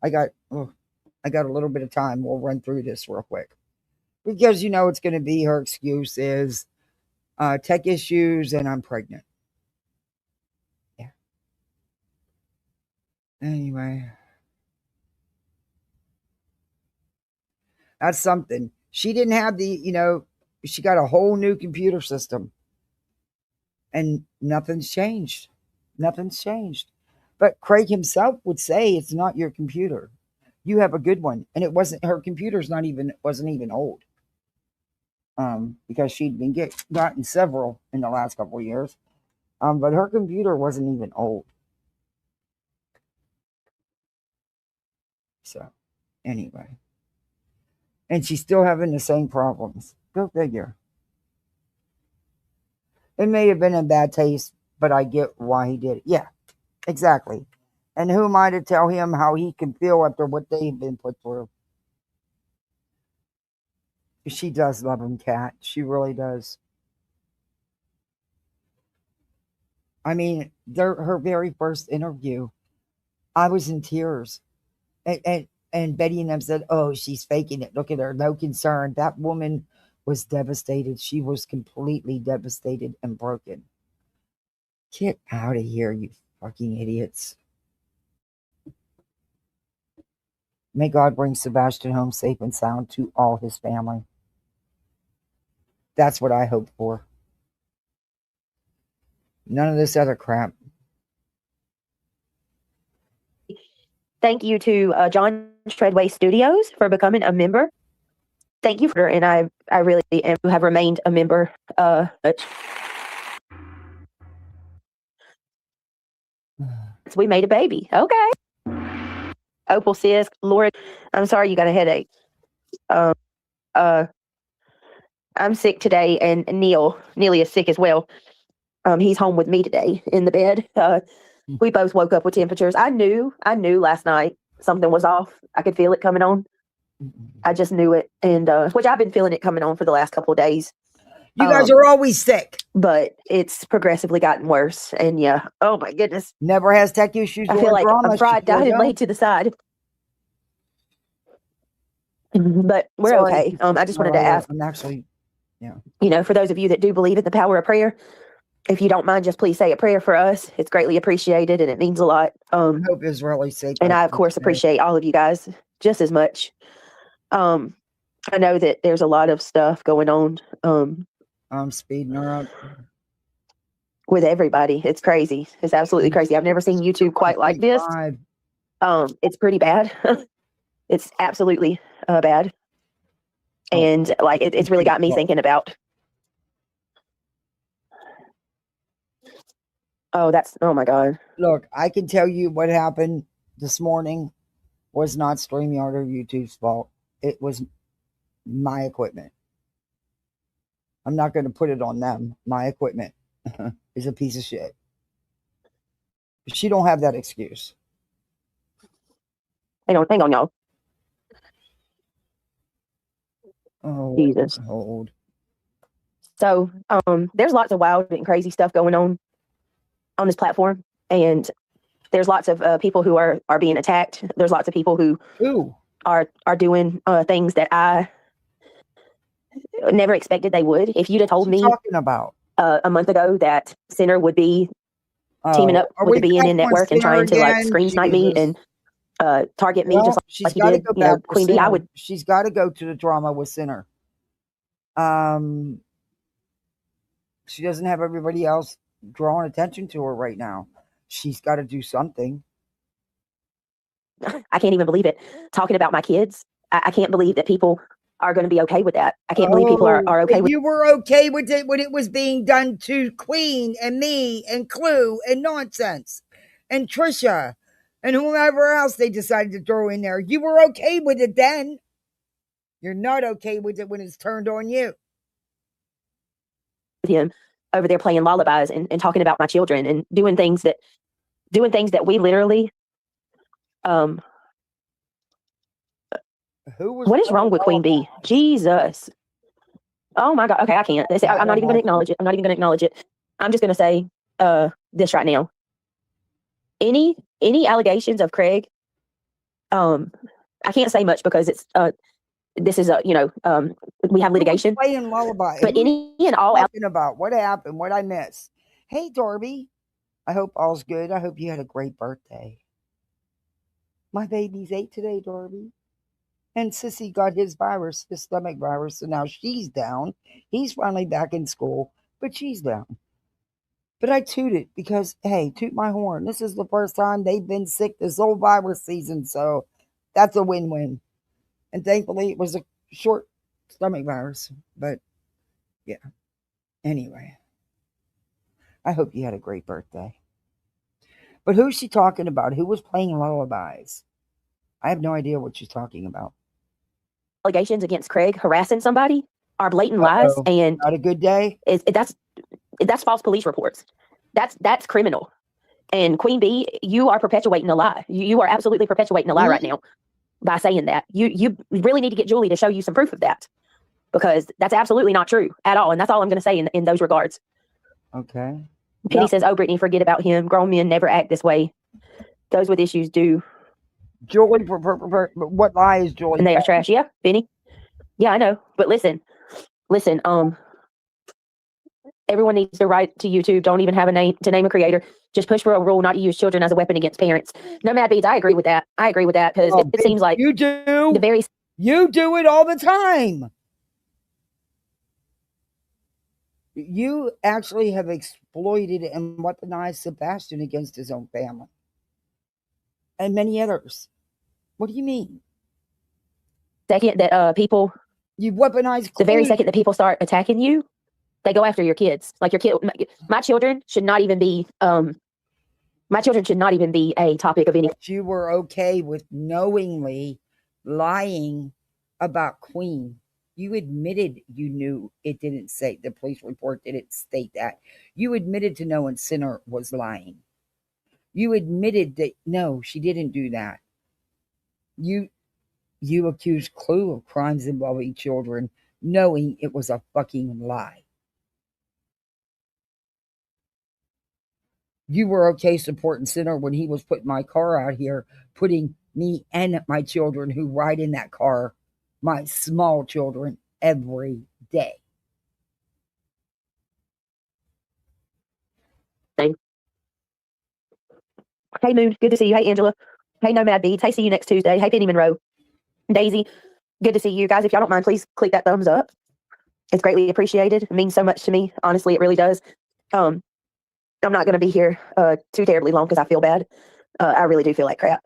S1: I got a little bit of time. We'll run through this real quick. Because it's going to be her excuse is tech issues and I'm pregnant. Yeah. Anyway. That's something. She didn't have she got a whole new computer system. And nothing's changed. Nothing's changed. But Craig himself would say it's not your computer. You have a good one. And it wasn't, her computer's wasn't even old. Because she'd been gotten several in the last couple of years. But her computer wasn't even old. So, anyway. And she's still having the same problems. Go figure. It may have been in bad taste, but I get why he did it. Yeah, exactly. And who am I to tell him how he can feel after what they've been put through? She does love him, Kat. She really does. I mean, her very first interview, I was in tears. And Betty and them said, oh, she's faking it. Look at her. No concern. That woman was devastated. She was completely devastated and broken. Get out of here, you fucking idiots. May God bring Sebastian home safe and sound to all his family. That's what I hope for. None of this other crap.
S12: Thank you to John Treadway Studios for becoming a member. Thank you and I really have remained a member. We made a baby. Okay. Opal says, Laura, I'm sorry you got a headache. I'm sick today, and Neely is sick as well. He's home with me today in the bed. We both woke up with temperatures. I knew last night something was off. I could feel it coming on. I just knew it, and which I've been feeling it coming on for the last couple of days.
S1: You guys are always sick.
S12: But it's progressively gotten worse. And yeah, oh my goodness.
S1: Never has tech issues.
S12: I feel like I'm fried, died, and laid to the side. But we're
S1: Sorry.
S12: okay. I just wanted to ask.
S1: I'm actually,
S12: For those of you that do believe in the power of prayer, if you don't mind, just please say a prayer for us. It's greatly appreciated and it means a lot.
S1: I hope Israeli's safe.
S12: And I, of course, appreciate all of you guys just as much. I know that there's a lot of stuff going on.
S1: I'm speeding her up.
S12: With everybody. It's crazy. It's absolutely crazy. I've never seen YouTube quite like this. It's pretty bad. It's absolutely bad. And like, it's really got me thinking about. Oh my God.
S1: Look, I can tell you what happened this morning was not StreamYard or YouTube's fault. It was my equipment. I'm not going to put it on them. My equipment is a piece of shit. She don't have that excuse.
S12: Hang on, y'all.
S1: Oh,
S12: Jesus.
S1: Hold.
S12: So, there's lots of wild and crazy stuff going on this platform, and there's lots of people who are being attacked. There's lots of people who are doing things that I never expected they would. If you'd have told me a month ago that Center would be teaming up with the BNN network and trying to like screen snipe me and target me just like he did, Queen Bee, I would.
S1: She's got to go to the drama with Center. She doesn't have everybody else drawing attention to her right now. She's got to do something.
S12: I can't even believe it. Talking about my kids, I can't believe that people are going to be okay with that. I can't believe people are okay with.
S1: You were okay with it when it was being done to Queen and me and Clue and Nonsense and Trisha and whoever else they decided to throw in there. You were okay with it then. You're not okay with it when it's turned on you.
S12: Him over there playing lullabies and talking about my children and doing things that we literally what is wrong with Queen Bee? Jesus. Oh my God. Okay, I can't. I'm not even going to acknowledge it. I'm just going to say this right now. Any allegations of Craig, I can't say much because it's this is we have litigation.
S1: Playing lullaby.
S12: But any and all
S1: talking about what happened, what I missed. Hey, Darby. I hope all's good. I hope you had a great birthday. My baby's 8 today, Darby. And Sissy got his virus, his stomach virus, so now she's down. He's finally back in school, but she's down. But I tooted because, hey, toot my horn. This is the first time they've been sick this whole virus season, so that's a win-win. And thankfully, it was a short stomach virus. But, yeah. Anyway. I hope you had a great birthday. But who's she talking about? Who was playing lullabies? I have no idea what she's talking about.
S12: Allegations against Craig harassing somebody are blatant lies, and
S1: not a good day.
S12: That's false police reports. That's criminal. And Queen Bee, you are perpetuating a lie. You are absolutely perpetuating a lie right now by saying that. You really need to get Julie to show you some proof of that, because that's absolutely not true at all. And that's all I'm going to say in those regards.
S1: Okay.
S12: Penny says, "Oh, Brittany, forget about him. Grown men never act this way. Those with issues do."
S1: Julie, what lie is Julie?
S12: And they are trash. Yeah, Penny. Yeah, I know. But listen. Everyone needs the right to YouTube. Don't even have to name a creator. Just push for a rule not to use children as a weapon against parents. No, Mad Beads, I agree with that. Because it seems like
S1: you do. You do it all the time. You actually have exploited and weaponized Sebastian against his own family. And many others. What do you mean?
S12: Second that people...
S1: You weaponize...
S12: The very second that people start attacking you, they go after your kids. Like your kid... My children should not even be... my children should not even be a topic of any...
S1: You were okay with knowingly lying about Queen. You admitted you knew it didn't say... The police report didn't state that. You admitted to knowing Sinner was lying. You admitted that, no, she didn't do that. You accused Clue of crimes involving children, knowing it was a fucking lie. You were okay supporting Center when he was putting my car out here, putting me and my children who ride in that car, my small children, every day.
S12: Hey, Moon. Good to see you. Hey, Angela. Hey, Nomad Beats. Hey, see you next Tuesday. Hey, Penny Monroe. Daisy. Good to see you guys. If y'all don't mind, please click that thumbs up. It's greatly appreciated. It means so much to me. Honestly, it really does. I'm not going to be here too terribly long because I feel bad. I really do feel like crap.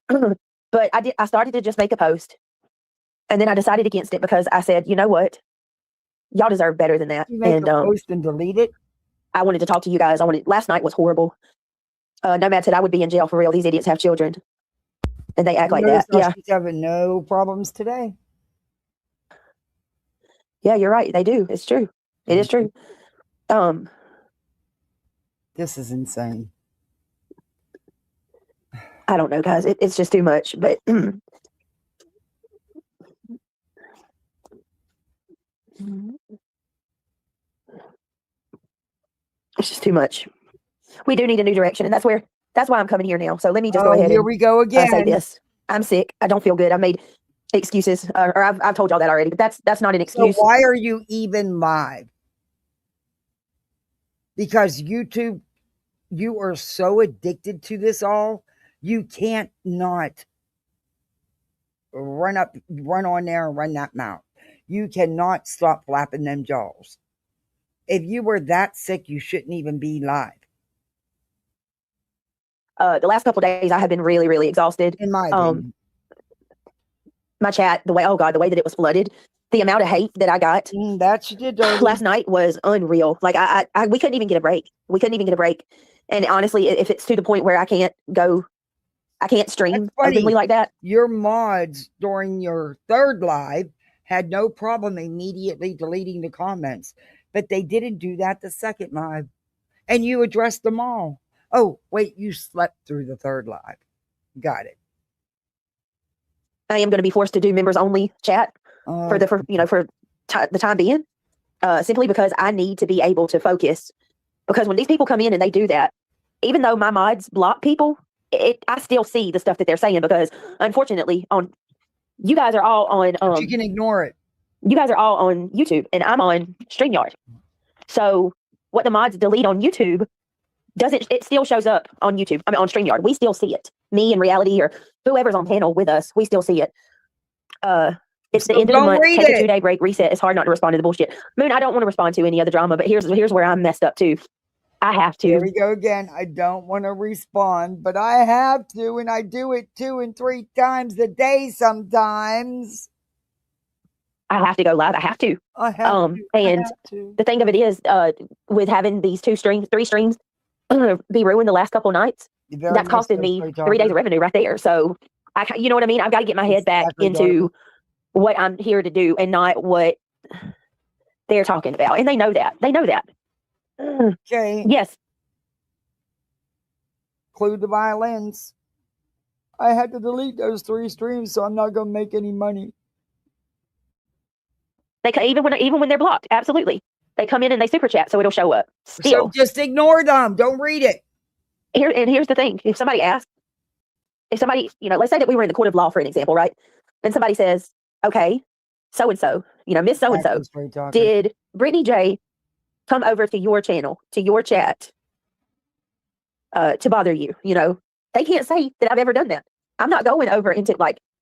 S12: But I started to just make a post, and then I decided against it because I said, you know what? Y'all deserve better than that.
S1: You make a post and delete it?
S12: I wanted to talk to you guys. Last night was horrible. Nomad said I would be in jail for real. These idiots have children. And they act like that. Yeah.
S1: She's having no problems today.
S12: Yeah, you're right. They do. It's true. It is true.
S1: This is insane.
S12: I don't know, guys. It's just too much. But it's just too much. We do need a new direction, and that's why I'm coming here now. So let me just go ahead.
S1: Here we go again.
S12: Say this. I'm sick. I don't feel good. I made excuses, or I've told y'all that already. But that's not an excuse.
S1: So why are you even live? Because YouTube, you are so addicted to this all, you can't not run on there and run that mouth. You cannot stop flapping them jaws. If you were that sick, you shouldn't even be live.
S12: The last couple of days, I have been really, really exhausted.
S1: In my opinion.
S12: My chat, the way that it was flooded, the amount of hate that I got
S1: that you did
S12: last night was unreal. Like we couldn't even get a break. And honestly, if it's to the point where I can't stream openly like that.
S1: Your mods during your third live had no problem immediately deleting the comments, but they didn't do that the second live, and you addressed them all. Oh, wait, you slept through the third live. Got it.
S12: I am going to be forced to do members only chat for the time being, simply because I need to be able to focus. Because when these people come in and they do that, even though my mods block people, I still see the stuff that they're saying, because unfortunately you guys are all on
S1: you can ignore it.
S12: You guys are all on YouTube and I'm on StreamYard. So what the mods delete on YouTube it still shows up on YouTube. I mean on StreamYard. We still see it. Me and Reality or whoever's on panel with us, we still see it. It's the end of the month. Take a 2-day break, reset. It's hard not to respond to the bullshit. Moon, I don't want to respond to any other drama, but here's where I'm messed up too. I have to.
S1: Here we go again. I don't want to respond, but I have to, and I do it 2 and 3 times a day sometimes.
S12: I have to go live. I have to. The thing of it is, with having these 3 streams be ruined the last couple nights, that's costed me 3 days of revenue right there. So, you know what I mean? I've got to get my head back into what I'm here to do and not what they're talking about. And they know that.
S1: Okay.
S12: Yes.
S1: Clue the violins. I had to delete those 3 streams, so I'm not going to make any money.
S12: They even when they're blocked, absolutely. They come in and they super chat, so it'll show up. Still,
S1: so just ignore them. Don't read it.
S12: Here's the thing: if somebody, let's say that we were in the court of law for an example, right? And somebody says, "Okay, so and so, Miss so and so, did Brittany J come over to your channel, to your chat, to bother you?" They can't say that I've ever done that. I'm not going over into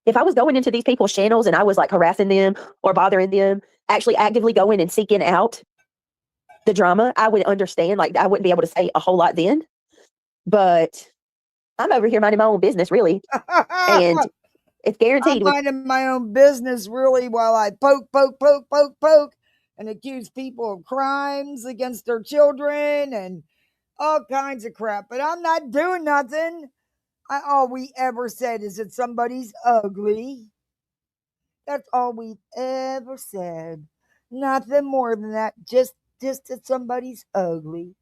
S12: if I was going into these people's channels and I was harassing them or bothering them, actually actively going and seeking out the drama, I would understand. I wouldn't be able to say a whole lot then. But I'm over here minding my own business, really. And it's guaranteed.
S1: I'm minding my own business, really, while I poke, and accuse people of crimes against their children and all kinds of crap. But I'm not doing nothing. All we ever said is that somebody's ugly. That's all we've ever said. Nothing more than that. Just that somebody's ugly.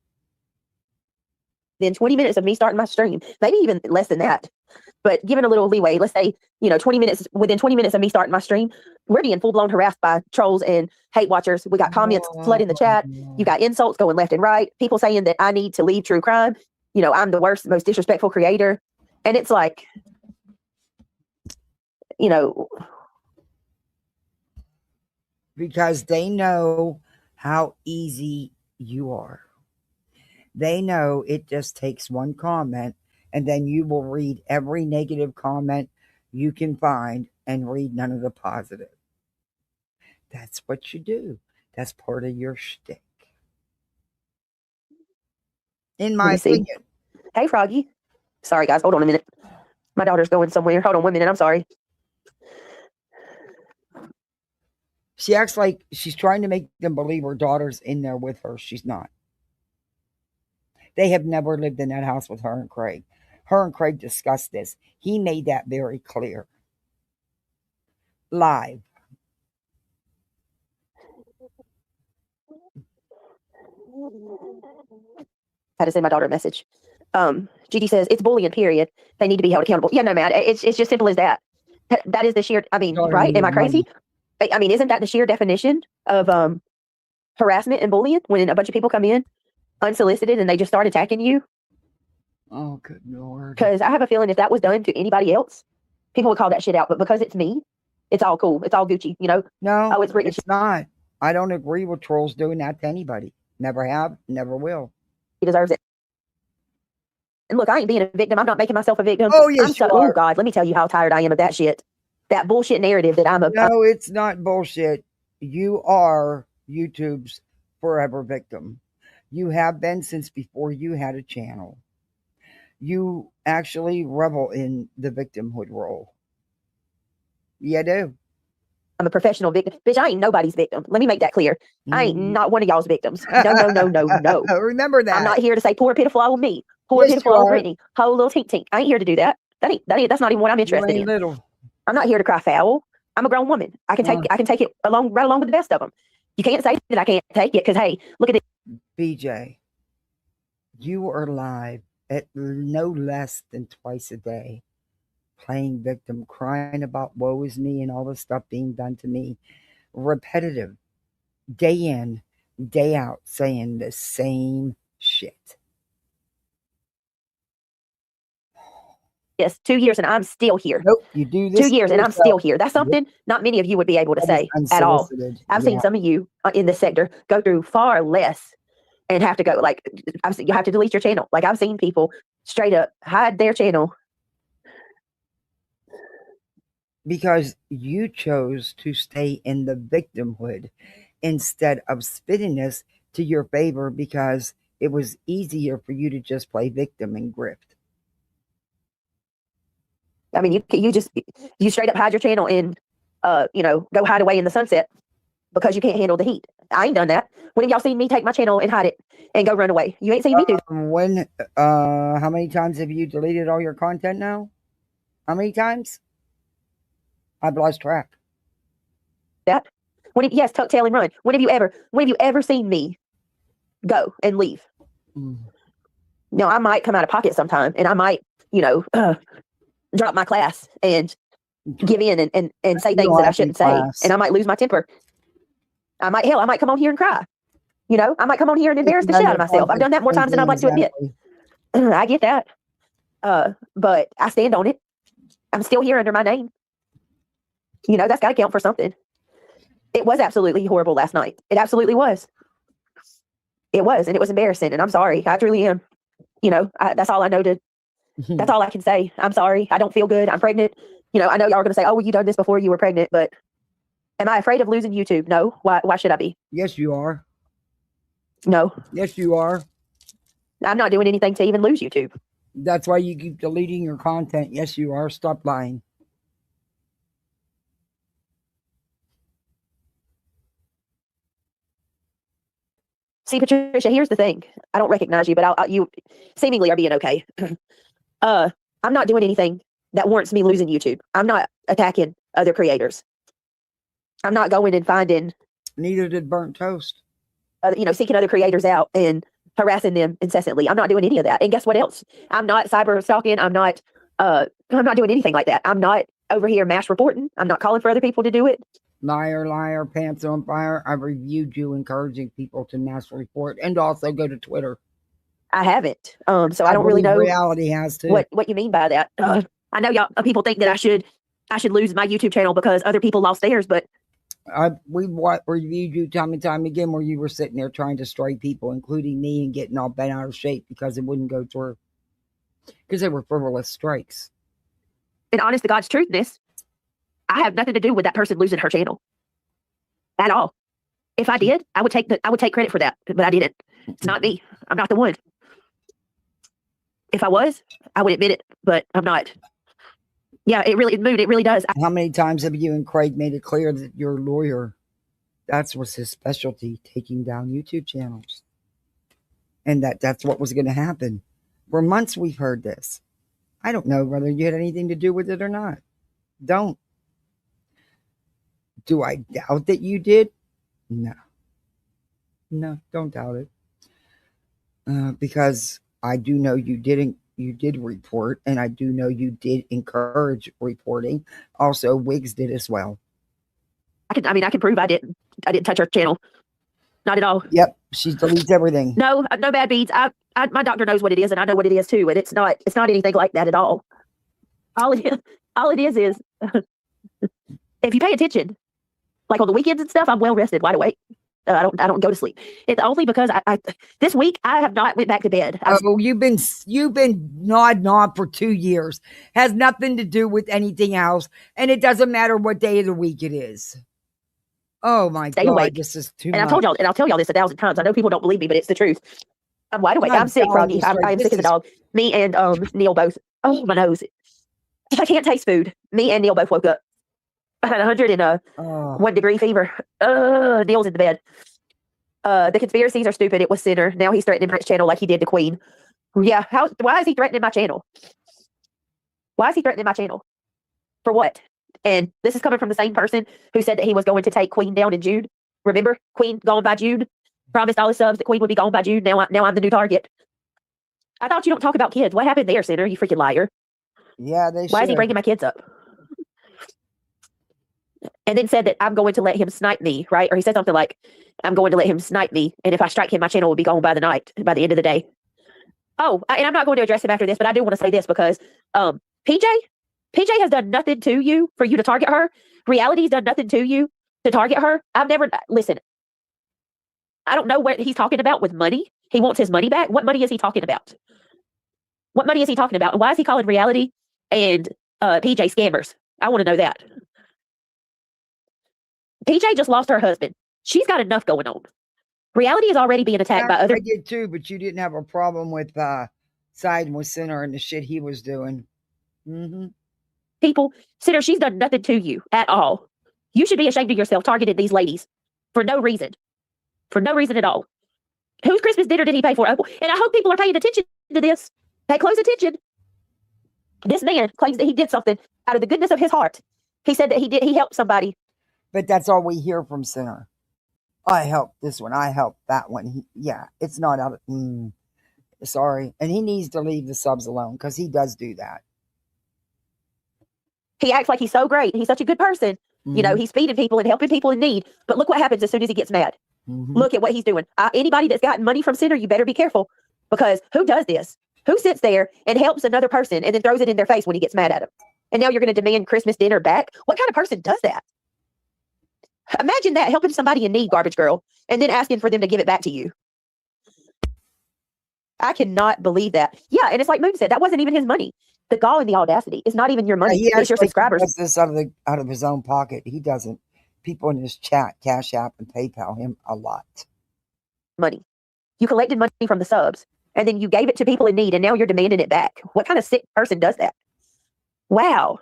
S12: Then 20 minutes of me starting my stream, maybe even less than that, but given a little leeway, let's say, 20 minutes, within 20 minutes of me starting my stream, we're being full-blown harassed by trolls and hate watchers. We got comments flooding the chat. You got insults going left and right. People saying that I need to leave true crime. you know, I'm the worst, most disrespectful creator. And it's like, you know,
S1: because they know how easy you are. They know it just takes one comment, and then you will read every negative comment you can find and read none of the positive. That's what you do. That's part of your shtick. In my opinion.
S12: Hey, Froggy. Sorry, guys. Hold on a minute. My daughter's going somewhere. Hold on 1 minute. I'm sorry.
S1: She acts like she's trying to make them believe her daughter's in there with her. She's not. They have never lived in that house with her and Craig. Her and Craig discussed this. He made that very clear. Live.
S12: I had to send my daughter a message. GD says, it's bullying, period. They need to be held accountable. Yeah, no, man. It's just simple as that. That is the sheer, I mean, right? Am I crazy? I mean, isn't that the sheer definition of harassment and bullying when a bunch of people come in unsolicited and they just start attacking you?
S1: Oh, good Lord.
S12: Because I have a feeling if that was done to anybody else, people would call that shit out. But because it's me, it's all cool. It's all Gucci, you know?
S1: No,
S12: oh,
S1: it's not. I don't agree with trolls doing that to anybody. Never have, never will.
S12: He deserves it. And look, I ain't being a victim. I'm not making myself a victim.
S1: Oh, yes, you are.
S12: Oh, God, let me tell you how tired I am of that shit. That bullshit narrative that I'm a...
S1: No, it's not bullshit. You are YouTube's forever victim. You have been since before you had a channel. You actually revel in the victimhood role. Yeah, I do.
S12: I'm a professional victim. Bitch, I ain't nobody's victim. Let me make that clear. I ain't not one of y'all's victims. No.
S1: Remember that.
S12: I'm not here to say poor pitiful old me. Poor pitiful old Brittany. Whole little tink tink. I ain't here to do that. That's not even what I'm interested in.
S1: Little.
S12: I'm not here to cry foul. I'm a grown woman. I can take it right along with the best of them. You can't say that I can't take it because, hey, look at it.
S1: BJ, you are live at no less than twice a day, playing victim, crying about woe is me and all the stuff being done to me. Repetitive, day in, day out, saying the same shit.
S12: Yes, 2 years and I'm still here.
S1: Nope, you do this
S12: 2 years and I'm still here. That's something not many of you would be able to say at all. I've seen some of you in this sector go through far less and have to go, like, you have to delete your channel. Like, I've seen people straight up hide their channel.
S1: Because you chose to stay in the victimhood instead of spinning this to your favor because it was easier for you to just play victim and grift.
S12: I mean, you straight up hide your channel and, go hide away in the sunset because you can't handle the heat. I ain't done that. When have y'all seen me take my channel and hide it and go run away? You ain't seen me do
S1: that. How many times have you deleted all your content now? How many times? I've lost track.
S12: That? Yes, tuck tail and run. When have you ever seen me go and leave? Now, I might come out of pocket sometime and I might, drop my class and give in and say things that I shouldn't say. And I might lose my temper. I might come on here and cry. I might come on here and embarrass the shit out of myself. I've done that more times than I'd like to admit. I get that. But I stand on it. I'm still here under my name. That's got to count for something. It was absolutely horrible last night. It absolutely was. It was, and it was embarrassing. And I'm sorry. I truly am. That's all I know to. That's all I can say. I'm sorry. I don't feel good. I'm pregnant. I know y'all are going to say, oh, well, you done this before you were pregnant, but am I afraid of losing YouTube? No. Why should I be?
S1: Yes, you are.
S12: No.
S1: Yes, you are.
S12: I'm not doing anything to even lose YouTube.
S1: That's why you keep deleting your content. Yes, you are. Stop lying.
S12: See, Patricia, here's the thing. I don't recognize you, but you seemingly are being okay. I'm not doing anything that warrants me losing YouTube. I'm not attacking other creators. I'm not going and finding.
S1: Neither did Burnt Toast.
S12: Seeking other creators out and harassing them incessantly. I'm not doing any of that. And guess what else? I'm not cyber stalking. I'm not doing anything like that. I'm not over here mass reporting. I'm not calling for other people to do it.
S1: Liar, liar, pants on fire. I've reviewed you encouraging people to mass report and also go to Twitter.
S12: I haven't. So I don't really know
S1: reality has to.
S12: what you mean by that. I know y'all people think that I should lose my YouTube channel because other people lost theirs, but
S1: we reviewed you time and time again where you were sitting there trying to strike people, including me, and getting all bent out of shape because it wouldn't go through. Because they were frivolous strikes.
S12: And honest to God's truthness, I have nothing to do with that person losing her channel at all. If I did, I would take credit for that, but I didn't. It's not me. I'm not the one. If I was, I would admit it, but I'm not. Yeah, it really does.
S1: How many times have you and Craig made it clear that your lawyer, that's was his specialty, taking down YouTube channels, and that's what was going to happen? For months we've heard this. I don't know whether you had anything to do with it or not. Don't. Do I doubt that you did? No. No, don't doubt it. Because I do know you did report, and I do know you did encourage reporting. Also, Wiggs did as well.
S12: I can prove I didn't touch her channel. Not at all.
S1: Yep, she deletes everything.
S12: No bad beads. My doctor knows what it is, and I know what it is too, and it's not anything like that at all. All it is if you pay attention, like on the weekends and stuff, I'm well rested, wide awake. I don't go to sleep. It's only because I this week I have not went back to bed.
S1: You've been nod for 2 years. Has nothing to do with anything else, and it doesn't matter what day of the week it is. Oh my God,
S12: awake.
S1: This is too
S12: much.
S1: much.
S12: I'll tell y'all this 1,000 times. I know people don't believe me, but it's the truth. I'm wide awake. I'm sick, Froggy. I'm sick as a dog. Me and Neil both. Oh, my nose. I can't taste food. Me and Neil both woke up. I had 101 degree fever. Neil's in the bed. The conspiracies are stupid. It was Sinner. Now he's threatening Brent's channel like he did the Queen. Yeah. Why is he threatening my channel? Why is he threatening my channel? For what? And this is coming from the same person who said that he was going to take Queen down in June. Remember? Queen gone by June. Promised all his subs that Queen would be gone by June. Now I'm the new target. I thought you don't talk about kids. What happened there, Sinner? You freaking liar.
S1: Yeah, they
S12: Why is he bringing my kids up? And then said that I'm going to let him snipe me, right? Or he said something like, I'm going to let him snipe me. And if I strike him, my channel will be gone by the end of the day. Oh, and I'm not going to address him after this, but I do want to say this because PJ has done nothing to you for you to target her. Reality's done nothing to you to target her. Listen, I don't know what he's talking about with money. He wants his money back. What money is he talking about? What money is he talking about? Why is he calling Reality and PJ scammers? I want to know that. PJ just lost her husband. She's got enough going on. Reality is already being attacked by other.
S1: I did too, but you didn't have a problem with siding with Sinner and the shit he was doing. Mm-hmm.
S12: People, Sinner, she's done nothing to you at all. You should be ashamed of yourself targeting these ladies for no reason. For no reason at all. Whose Christmas dinner did he pay for? And I hope people are paying attention to this. Pay close attention. This man claims that he did something out of the goodness of his heart. He said that he helped somebody.
S1: But that's all we hear from Sinner. I helped this one. I helped that one. It's not out of... sorry. And he needs to leave the subs alone because he does do that.
S12: He acts like he's so great. He's such a good person.
S1: Mm-hmm.
S12: You know, he's feeding people and helping people in need. But look what happens as soon as he gets mad.
S1: Mm-hmm.
S12: Look at what he's doing. Anybody that's gotten money from Sinner, you better be careful. Because who does this? Who sits there and helps another person and then throws it in their face when he gets mad at him? And now you're going to demand Christmas dinner back? What kind of person does that? Imagine that, helping somebody in need, garbage girl, and then asking for them to give it back to you. I cannot believe that. Yeah, and it's like Moon said, that wasn't even his money. The gall and the audacity. It's not even your money. It's your subscribers.
S1: He does this out of his own pocket. He doesn't. People in his chat, Cash App, and PayPal him a lot.
S12: Money. You collected money from the subs, and then you gave it to people in need, and now you're demanding it back. What kind of sick person does that? Wow.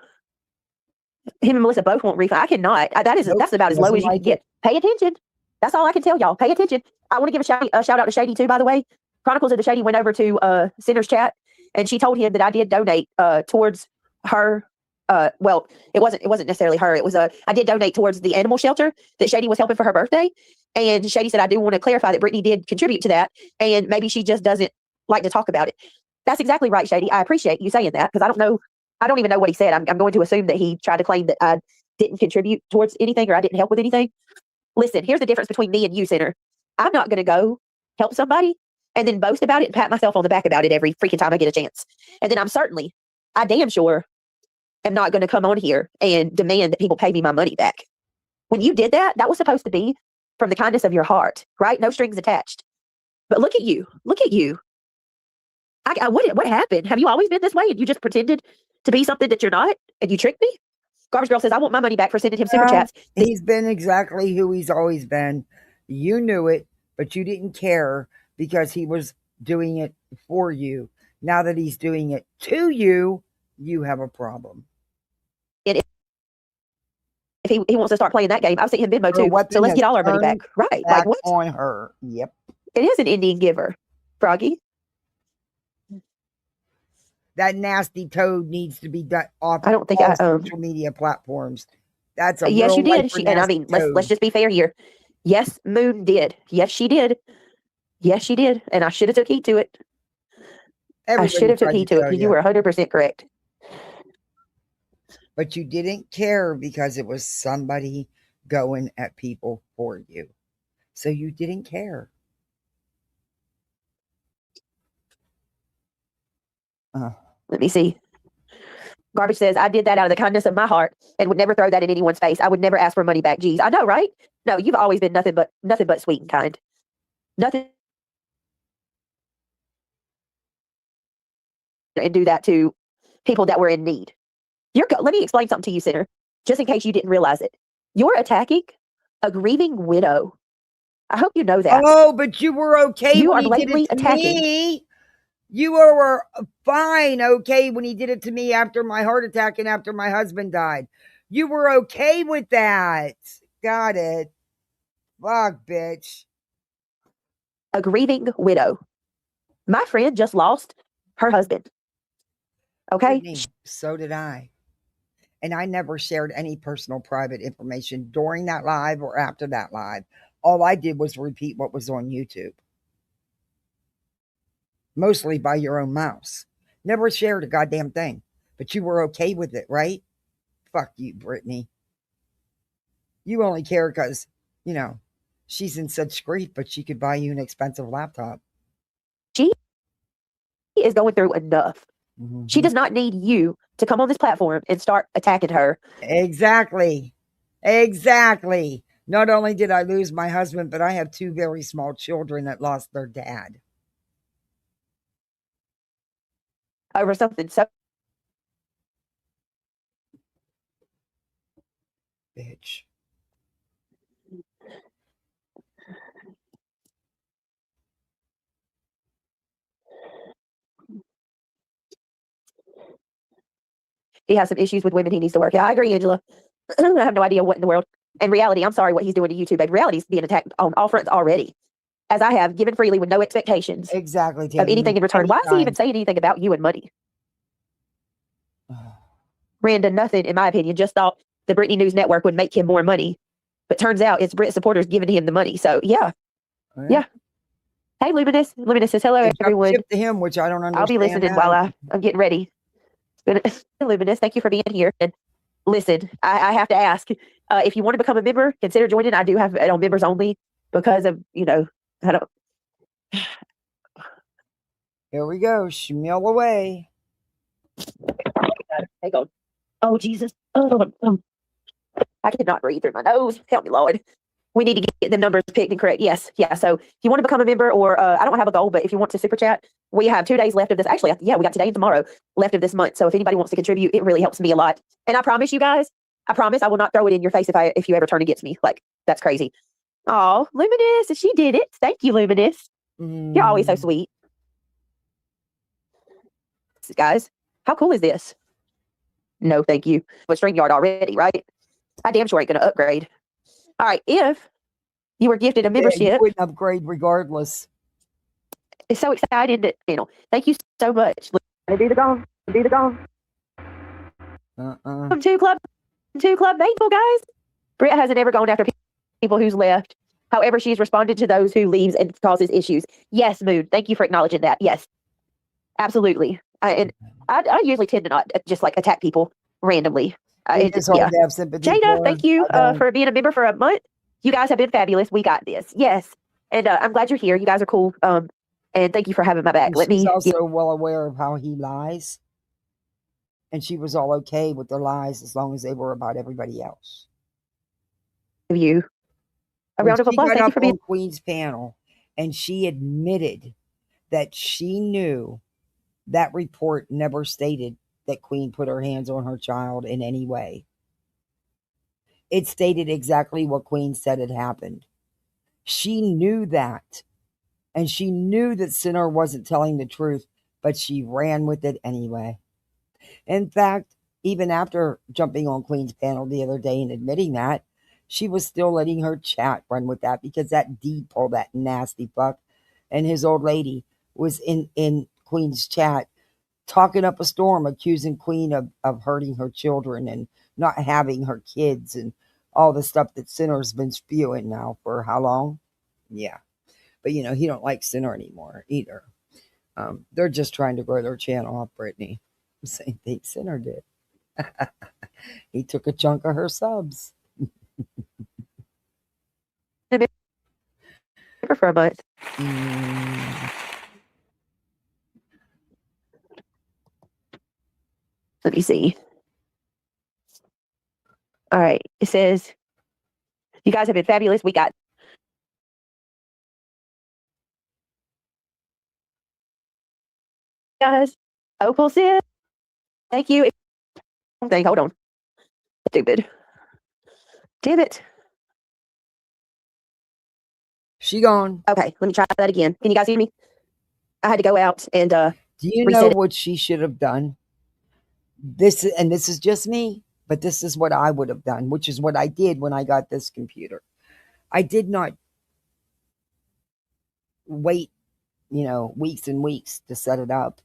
S12: Him and Melissa both want refund. I cannot. That's about as low as you can get. Pay attention. That's all I can tell y'all. Pay attention. I want to give a shout out to Shady too, by the way. Chronicles of the Shady went over to Sinner's chat, and she told him that I did donate towards her. Well, it wasn't necessarily her. It was I did donate towards the animal shelter that Shady was helping for her birthday. And Shady said, I do want to clarify that Brittany did contribute to that, and maybe she just doesn't like to talk about it. That's exactly right, Shady. I appreciate you saying that because I don't even know what he said. I'm going to assume that he tried to claim that I didn't contribute towards anything or I didn't help with anything. Listen, here's the difference between me and you, Sinner. I'm not going to go help somebody and then boast about it and pat myself on the back about it every freaking time I get a chance. And then I damn sure am not going to come on here and demand that people pay me my money back. When you did that, that was supposed to be from the kindness of your heart, right? No strings attached. But look at you. Look at you. What happened? Have you always been this way and you just pretended to be something that you're not and you tricked me? Garbage Girl says, I want my money back for sending him super chats.
S1: He's been exactly who he's always been. You knew it, but you didn't care because he was doing it for you. Now that he's doing it to you, you have a problem.
S12: If he wants to start playing that game, I've seen him Venmo too. So let's get all our money back. Right. Like what?
S1: On her. Yep.
S12: It is an Indian giver, Froggy.
S1: That nasty toad needs to be done off.
S12: I don't think
S1: all social media platforms. That's a
S12: yes,
S1: real
S12: you did.
S1: life for
S12: And I
S1: nasty
S12: mean,
S1: toad.
S12: let's just be fair here. Yes, Moon did. Yes, she did. Yes, she did. And I should have took heed to it. I should have took heed to it because you were 100% correct.
S1: But you didn't care because it was somebody going at people for you. So you didn't care.
S12: Let me see. Garbage says, I did that out of the kindness of my heart and would never throw that in anyone's face. I would never ask for money back. Geez, I know, right? No, you've always been nothing but sweet and kind. Nothing. And do that to people that were in need. Let me explain something to you, Sinner, just in case you didn't realize it. You're attacking a grieving widow. I hope you know that.
S1: Oh, but you were okay.
S12: You
S1: when
S12: are
S1: he did
S12: blatantly
S1: it to
S12: attacking.
S1: me. You were fine, okay, when he did it to me after my heart attack and after my husband died. You were okay with that. Got it. Fuck, bitch.
S12: A grieving widow. My friend just lost her husband. Okay?
S1: Brittany, so did I. And I never shared any personal private information during that live or after that live. All I did was repeat what was on YouTube. Mostly by your own mouse. Never shared a goddamn thing. But you were okay with it, right? Fuck you, Brittany. You only care because, she's in such grief, but she could buy you an expensive laptop.
S12: She is going through enough.
S1: Mm-hmm.
S12: She does not need you to come on this platform and start attacking her.
S1: Exactly. Not only did I lose my husband, but I have 2 very small children that lost their dad.
S12: Over something so
S1: Bitch.
S12: he has some issues with women he needs to work out. I agree, Angela. I have no idea what in the world. In reality, I'm sorry what he's doing to YouTube. In reality, he's being attacked on all fronts already. As I have given freely with no expectations
S1: exactly
S12: of anything in return. Why is he even saying anything about you and money? Randa, nothing, in my opinion, just thought the Britney News Network would make him more money. But turns out it's Brit supporters giving him the money. So, yeah. Yeah. Hey, Luminous. Luminous says, hello, everyone.
S1: Tip to him, which I don't understand.
S12: I'll be listening while I'm getting ready. Luminous, thank you for being here. And listen, I have to ask, if you want to become a member, consider joining. I do have it on members only because of, I don't.
S1: Here we go. Shmill away.
S12: Hang on. Oh, Jesus. Oh, I cannot breathe through my nose. Help me, Lord. We need to get the numbers picked and correct. Yes. Yeah. So if you want to become a member or I don't have a goal, but if you want to super chat, we have 2 days left of this. Actually, yeah, we got today and tomorrow left of this month. So if anybody wants to contribute, it really helps me a lot. And I promise you guys, I will not throw it in your face if you ever turn against me. Like, that's crazy. Oh, Luminous. She did it. Thank you, Luminous. You're always so sweet. Guys, how cool is this? No, thank you. But StreamYard already, right? I damn sure ain't going to upgrade. All right, if you were gifted a membership.
S1: You wouldn't upgrade regardless.
S12: It's so excited that, thank you so much. Do the gong. Welcome to Club Faithful, guys. Britt hasn't ever gone after people who's left. However, she's responded to those who leaves and causes issues. Yes, Moon. Thank you for acknowledging that. Yes, absolutely. I usually tend to not just attack people randomly.
S1: It's hard to have sympathy.
S12: Jada, thank you for being a member for a month. You guys have been fabulous. We got this. Yes. And I'm glad you're here. You guys are cool. And thank you for having my back.
S1: And
S12: Let
S1: she's
S12: me
S1: also well aware of how he lies. And she was all okay with the lies as long as they were about everybody else.
S12: give you a
S1: When
S12: round of
S1: she
S12: applause.
S1: got
S12: Thank you
S1: up
S12: for being.
S1: on Queen's panel and she admitted that she knew that report never stated that Queen put her hands on her child in any way. It stated exactly what Queen said had happened. She knew that. And she knew that Sinner wasn't telling the truth, but she ran with it anyway. In fact, even after jumping on Queen's panel the other day and admitting that, she was still letting her chat run with that because that D-pole, that nasty fuck, and his old lady was in Queen's chat talking up a storm, accusing Queen of hurting her children and not having her kids and all the stuff that Sinner's been spewing now for how long? Yeah. But, you know, he don't like Sinner anymore either. They're just trying to grow their channel up, Brittany. Same thing Sinner did. He took a chunk of her subs.
S12: For a month. Let me see. All right. It says, you guys have been fabulous. We got guys. Opal said, thank you. Hold on. Stupid. Damn it.
S1: She gone.
S12: Okay, let me try that again. Can you guys hear me? I had to go out and
S1: do you know what she should have done? This is just me, but this is what I would have done, which is what I did when I got this computer. I did not wait, weeks and weeks to set it up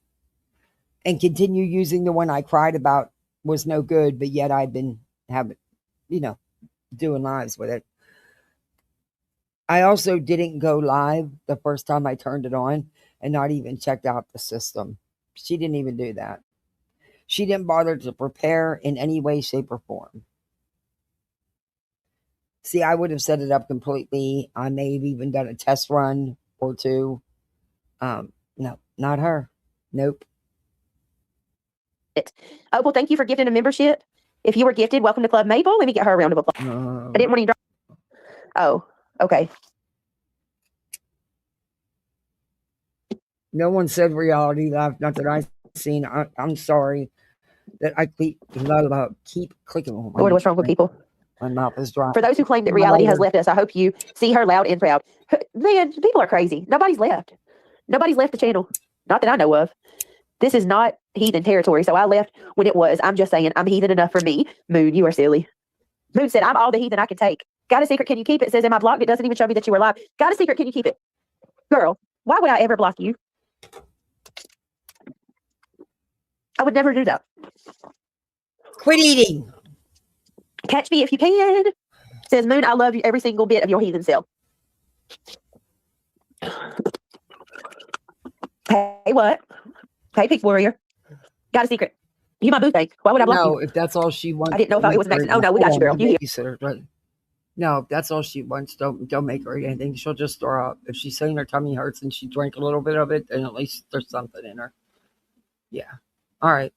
S1: and continue using the one I cried about was no good, but yet I've been doing lives with it. I also didn't go live the first time I turned it on and not even checked out the system. She didn't even do that. She didn't bother to prepare in any way, shape, or form. See, I would have set it up completely. I may have even done a test run or two. No, not her. Nope.
S12: Oh, well, thank you for gifting a membership. If you were gifted, welcome to Club Maple. Let me get her a round of applause. I didn't want to drop. Oh, okay.
S1: No one said reality live, not that I've seen. I'm sorry that I keep clicking on my
S12: Lord, what's wrong with people?
S1: My mouth is dry.
S12: For those who claim that reality has left us, I hope you see her loud and proud. Man, people are crazy. Nobody's left. Nobody's left the channel. Not that I know of. This is not heathen territory, so I left when it was. I'm just saying, I'm heathen enough for me. Moon, you are silly. Moon said, I'm all the heathen I can take. Got a secret, can you keep it? Says, am I blocked? It doesn't even show me that you were live. Got a secret, can you keep it? Girl, why would I ever block you? I would never do that.
S1: Quit eating.
S12: Catch me if you can. Says Moon, I love you every single bit of your heathen self. Hey, what? Hey, Peak Warrior. Got a secret. You my boo thing. Why would I block you?
S1: No, if that's all she wants.
S12: I didn't know if it was Mexican. Oh, no, we got you, girl. You here.
S1: No, if that's all she wants, don't make her eat anything. She'll just throw up. If she's saying her tummy hurts and she drank a little bit of it, then at least there's something in her. Yeah. All right.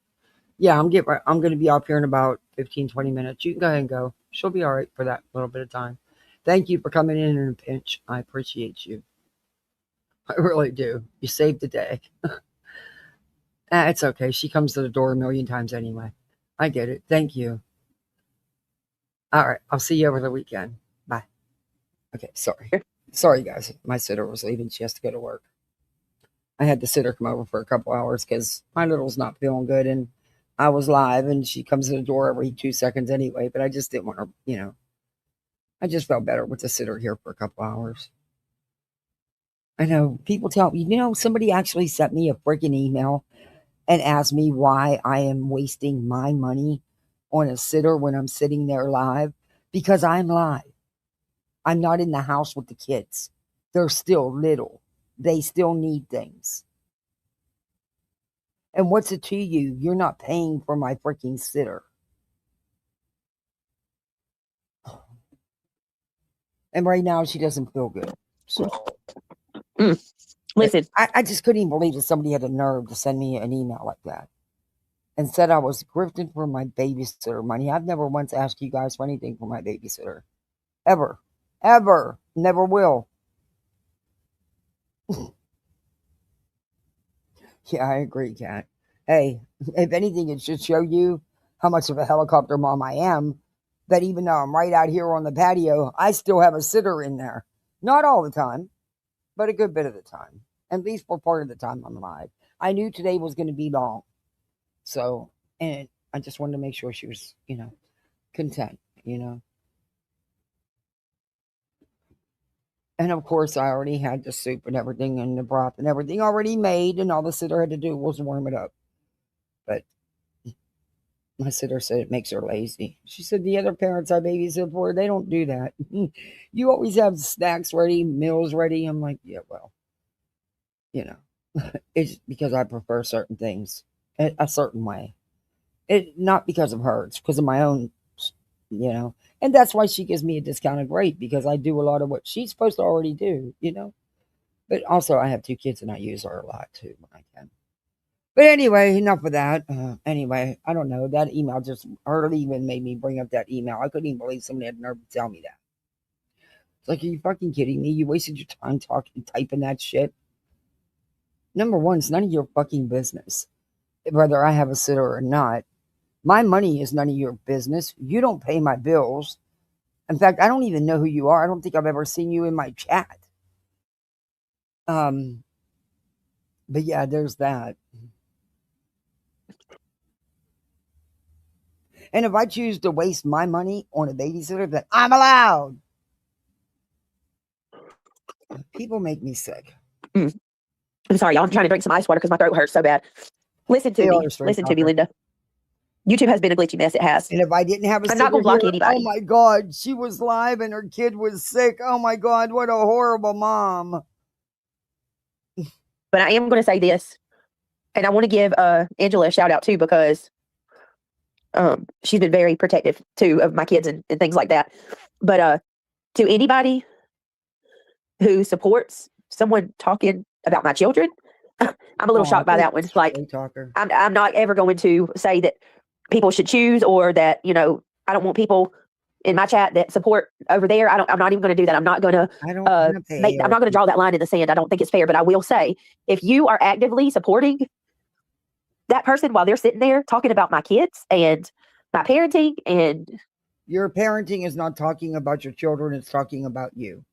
S1: Yeah, I'm going to be up here in about 15, 20 minutes. You can go ahead and go. She'll be all right for that little bit of time. Thank you for coming in a pinch. I appreciate you. I really do. You saved the day. It's okay. She comes to the door a million times anyway. I get it. Thank you. All right. I'll see you over the weekend. Bye. Okay. Sorry. Sorry, guys. My sitter was leaving. She has to go to work. I had the sitter come over for a couple hours because my little's not feeling good. And I was live and she comes to the door every 2 seconds anyway. But I just didn't want her, I just felt better with the sitter here for a couple hours. I know people tell me, somebody actually sent me a freaking email and asked me why I am wasting my money on a sitter when I'm sitting there live, because I'm live. I'm not in the house with the kids. They're still little. They still need things. And what's it to you? You're not paying for my freaking sitter. And right now she doesn't feel good. So
S12: Listen,
S1: I just couldn't even believe that somebody had the nerve to send me an email like that and said I was grifting for my babysitter money. I've never once asked you guys for anything for my babysitter. Ever. Ever. Never will. Yeah, I agree, Kat. Hey, if anything, it should show you how much of a helicopter mom I am, that even though I'm right out here on the patio, I still have a sitter in there. Not all the time, but a good bit of the time. At least for part of the time I'm alive. I knew today was going to be long. So, and I just wanted to make sure she was, content, And of course, I already had the soup and everything and the broth and everything already made, and all the sitter had to do was warm it up. But my sitter said it makes her lazy. She said the other parents I babysit for, they don't do that. You always have snacks ready, meals ready. I'm like, yeah, well, it's because I prefer certain things a certain way. It not because of her, it's because of my own, And that's why she gives me a discounted rate, because I do a lot of what she's supposed to already do, But also, I have 2 kids and I use her a lot too when I can. But anyway, enough of that. Anyway, I don't know. That email just hardly even made me bring up that email. I couldn't even believe somebody had the nerve to tell me that. It's like, are you fucking kidding me? You wasted your time typing that shit. Number one, it's none of your fucking business whether I have a sitter or not. My money is none of your business. You don't pay my bills. In fact, I don't even know who you are. I don't think I've ever seen you in my chat. But yeah, there's that. And if I choose to waste my money on a babysitter, then I'm allowed. People make me sick.
S12: I'm sorry, y'all. I'm trying to drink some ice water because my throat hurts so bad. Listen to me. Listen to me, Linda. YouTube has been a glitchy mess. It has.
S1: And if I didn't have a sitter,
S12: I'm not going to block anybody.
S1: Oh my God, she was live and her kid was sick. Oh my God, what a horrible mom.
S12: But I am going to say this, and I want to give Angela a shout out too, because she's been very protective too of my kids and things like that. But to anybody who supports someone talking about my children, I'm a little shocked by that one. Like, I'm not ever going to say that people should choose, or that, I don't want people in my chat that support over there. I'm not even going to do that. I'm not going to I'm not going to draw that line in the sand. I don't think it's fair, but I will say, if you are actively supporting that person while they're sitting there talking about my kids and my parenting, and
S1: your parenting is not talking about your children, it's talking about you.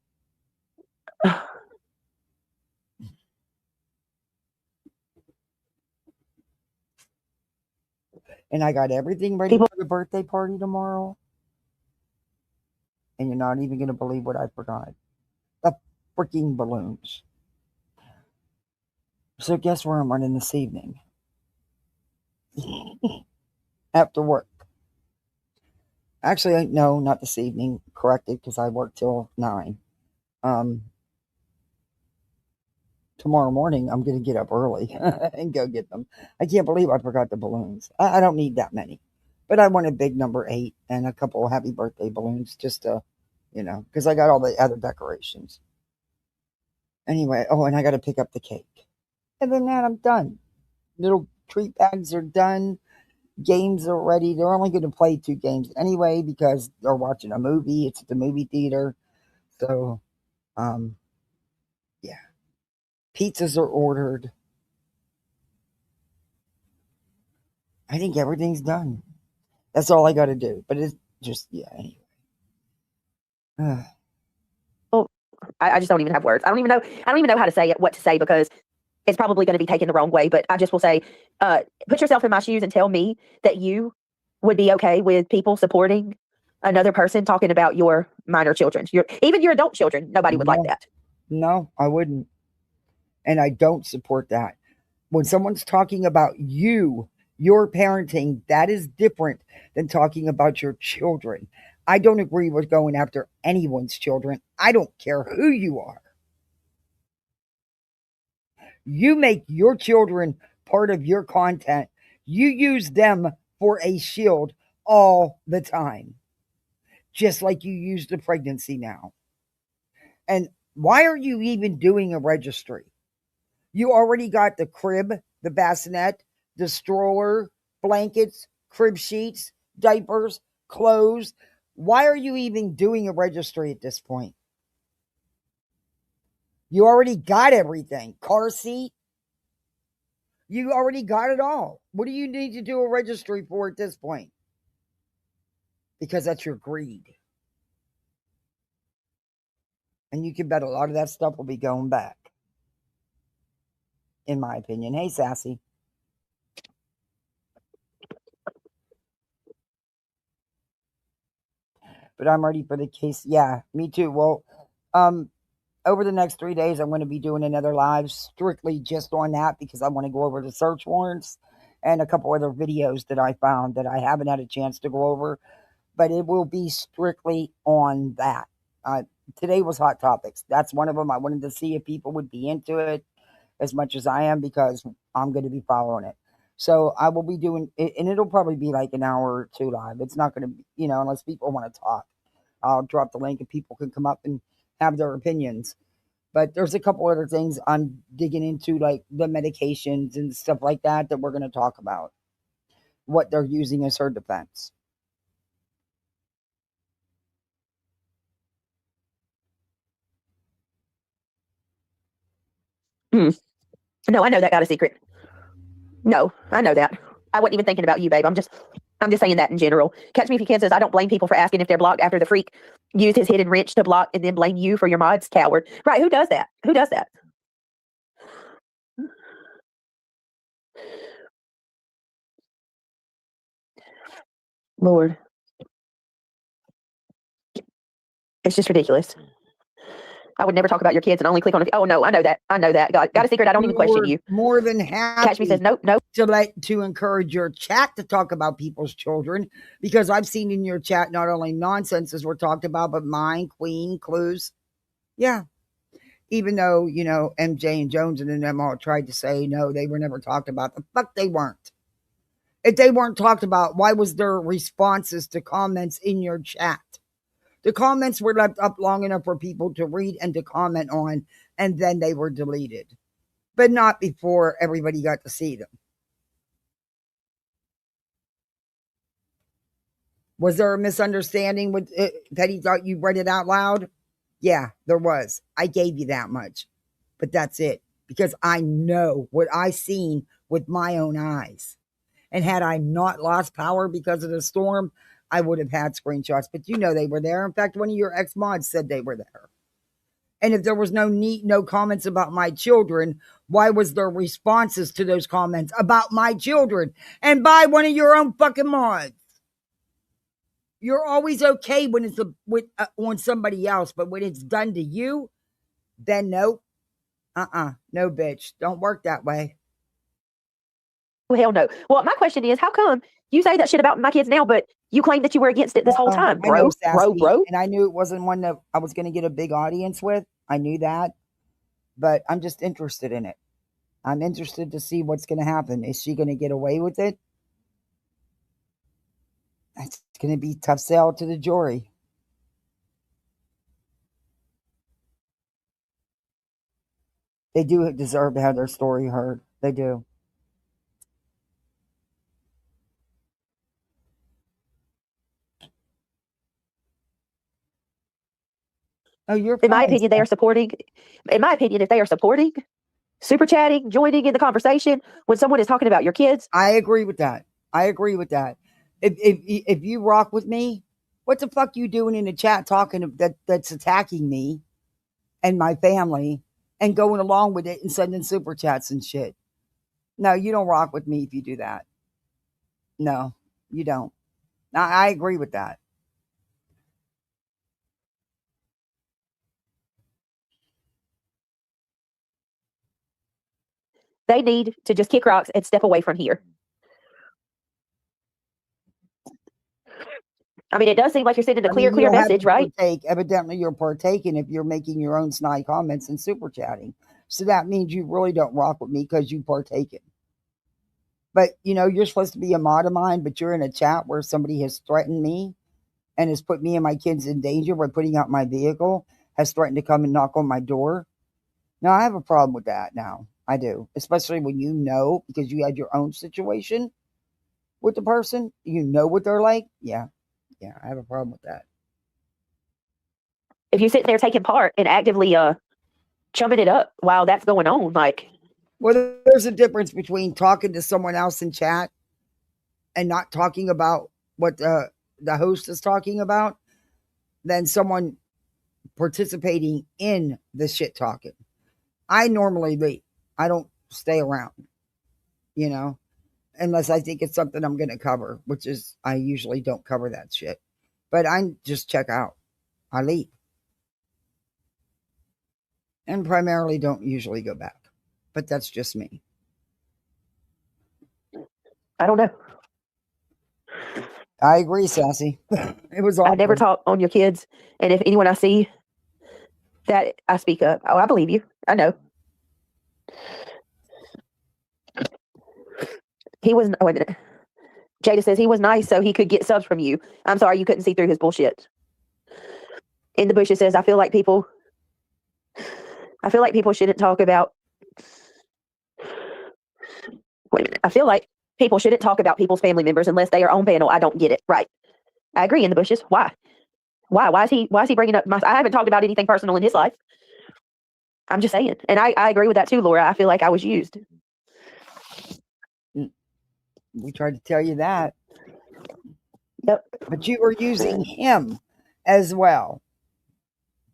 S1: And I got everything ready for the birthday party tomorrow. And you're not even going to believe what I forgot. The freaking balloons. So guess where I'm running this evening? After work. Actually, no, not this evening. Corrected, because I work till 9. Tomorrow morning, I'm going to get up early and go get them. I can't believe I forgot the balloons. I don't need that many. But I want a big number 8 and a couple of happy birthday balloons just to, because I got all the other decorations. Anyway, and I got to pick up the cake. And then that, I'm done. Little treat bags are done. Games are ready. They're only going to play 2 games anyway because they're watching a movie. It's at the movie theater. So, yeah. Pizzas are ordered. I think everything's done. That's all I got to do. But it's just, yeah, anyway.
S12: I just don't even have words. I don't even know how to say it, what to say, because it's probably going to be taken the wrong way. But I just will say, put yourself in my shoes and tell me that you would be okay with people supporting another person talking about your minor children, even your adult children. Nobody would like that.
S1: No, I wouldn't. And I don't support that. When someone's talking about you, your parenting, that is different than talking about your children. I don't agree with going after anyone's children. I don't care who you are. You make your children part of your content. You use them for a shield all the time. Just like you use the pregnancy now. And why are you even doing a registry? You already got the crib, the bassinet, the stroller, blankets, crib sheets, diapers, clothes. Why are you even doing a registry at this point? You already got everything. Car seat. You already got it all. What do you need to do a registry for at this point? Because that's your greed. And you can bet a lot of that stuff will be going back. In my opinion. Hey, Sassy. But I'm ready for the case. Yeah, me too. Well, over the next 3 days, I'm going to be doing another live strictly just on that because I want to go over the search warrants and a couple other videos that I found that I haven't had a chance to go over. But it will be strictly on that. Today was Hot Topics. That's one of them. I wanted to see if people would be into it as much as I am because I'm going to be following it. So I will be doing it, and it'll probably be like an hour or two live. It's not going to be, unless people want to talk. I'll drop the link and people can come up and have their opinions. But there's a couple other things I'm digging into, like the medications and stuff like that we're going to talk about. What they're using as her defense.
S12: No, I know that got a secret. No, I know that. I wasn't even thinking about you, babe. I'm just saying that in general. Catch Me If You Can says, I don't blame people for asking if they're blocked after the freak used his hidden wrench to block and then blame you for your mods. Coward. Right, who does that? Who does that? Lord. It's just ridiculous. I would never talk about your kids and only click on it. Oh no, I know that. Got a secret. I don't even question you.
S1: More than happy.
S12: Catch Me says nope.
S1: To encourage your chat to talk about people's children, because I've seen in your chat not only nonsenses were talked about, but mine, Queen, clues. Yeah. Even though, MJ and Jones and them all tried to say no, they were never talked about. The fuck they weren't. If they weren't talked about, why was there responses to comments in your chat? The comments were left up long enough for people to read and to comment on, and then they were deleted. But not before everybody got to see them. Was there a misunderstanding with that he thought you read it out loud? Yeah, there was. I gave you that much. But that's it. Because I know what I seen with my own eyes. And had I not lost power because of the storm, I would have had screenshots. But they were there. In fact, one of your ex-mods said they were there. And if there was no comments about my children, why was there responses to those comments about my children and by one of your own fucking mods? You're always okay when it's on somebody else, but when it's done to you, then nope. No, bitch. Don't work that way.
S12: Hell no. Well, my question is, how come you say that shit about my kids now, but you claim that you were against it this whole time, bro? Bro.
S1: And I knew it wasn't one that I was going to get a big audience with. I knew that. But I'm just interested in it. I'm interested to see what's going to happen. Is she going to get away with it? That's going to be a tough sell to the jury. They do deserve to have their story heard. They do. Oh,
S12: in my opinion, they are supporting. In my opinion, if they are supporting, super chatting, joining in the conversation when someone is talking about your kids.
S1: I agree with that. If you rock with me, what the fuck you doing in the chat talking that's attacking me and my family and going along with it and sending super chats and shit? No, you don't rock with me if you do that. No, you don't. I agree with that.
S12: They need to just kick rocks and step away from here. I mean, it does seem like you're sending a clear message, right?
S1: Evidently, you're partaking if you're making your own snide comments and super chatting. So that means you really don't rock with me because you partake it. But, you're supposed to be a mod of mine, but you're in a chat where somebody has threatened me and has put me and my kids in danger by putting out my vehicle, has threatened to come and knock on my door. Now, I have a problem with that now. I do. Especially when you know, because you had your own situation with the person, you know what they're like. Yeah. Yeah, I have a problem with that.
S12: If you sit there taking part and actively chumming it up while that's going on, like.
S1: Well, there's a difference between talking to someone else in chat and not talking about what the host is talking about than someone participating in the shit talking. I normally leave. I don't stay around, you know, unless I think it's something I'm going to cover, which is I usually don't cover that shit. But I just check out. I leave. And primarily don't usually go back. But that's just me.
S12: I don't know.
S1: I agree, Sassy. It was awesome.
S12: I never talk on your kids. And if anyone I see that I speak up, oh, I believe you. I know. He was, oh, wait a minute. Jada says he was nice so he could get subs from you. I'm sorry you couldn't see through his bullshit. In the bushes says, I feel like people shouldn't talk about, wait a minute. I feel like people shouldn't talk about people's family members unless they are on panel. I don't get it. Right. I agree. In the bushes. Why? Why is he bringing up I haven't talked about anything personal in his life. I'm just saying. And I agree with that too, Laura. I feel like I was used.
S1: We tried to tell you that.
S12: Yep.
S1: But you were using him as well.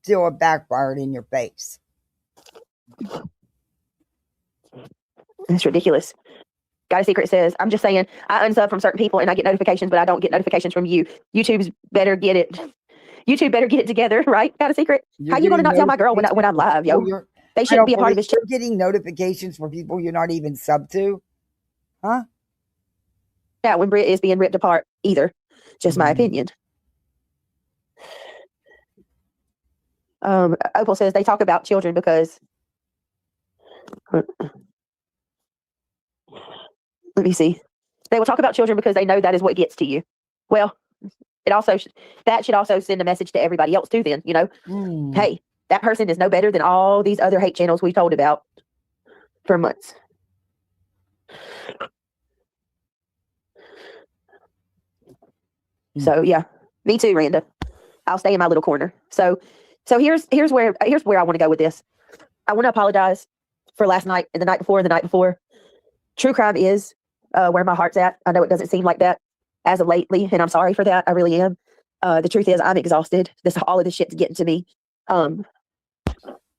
S1: Still it backfired in your face.
S12: It's ridiculous. Got a Secret says, I'm just saying, I unsub from certain people and I get notifications, but I don't get notifications from you. YouTube better get it together, right? Got a Secret. How you gonna not tell my girl when I'm live, yo? They shouldn't be a part of this.
S1: You're getting notifications for people you're not even sub to, huh?
S12: Yeah, when Brit is being ripped apart, either. Just my opinion. Opal says they talk about children because. Let me see. They will talk about children because they know that is what gets to you. Well, it also that should also send a message to everybody else too. Then hey, that person is no better than all these other hate channels we told about for months. So yeah, me too, Randa. I'll stay in my little corner. So here's where I want to go with this. I want to apologize for last night and the night before and the night before. True crime is where my heart's at. I know it doesn't seem like that as of lately, and I'm sorry for that. I really am. The truth is, I'm exhausted. All of this shit's getting to me.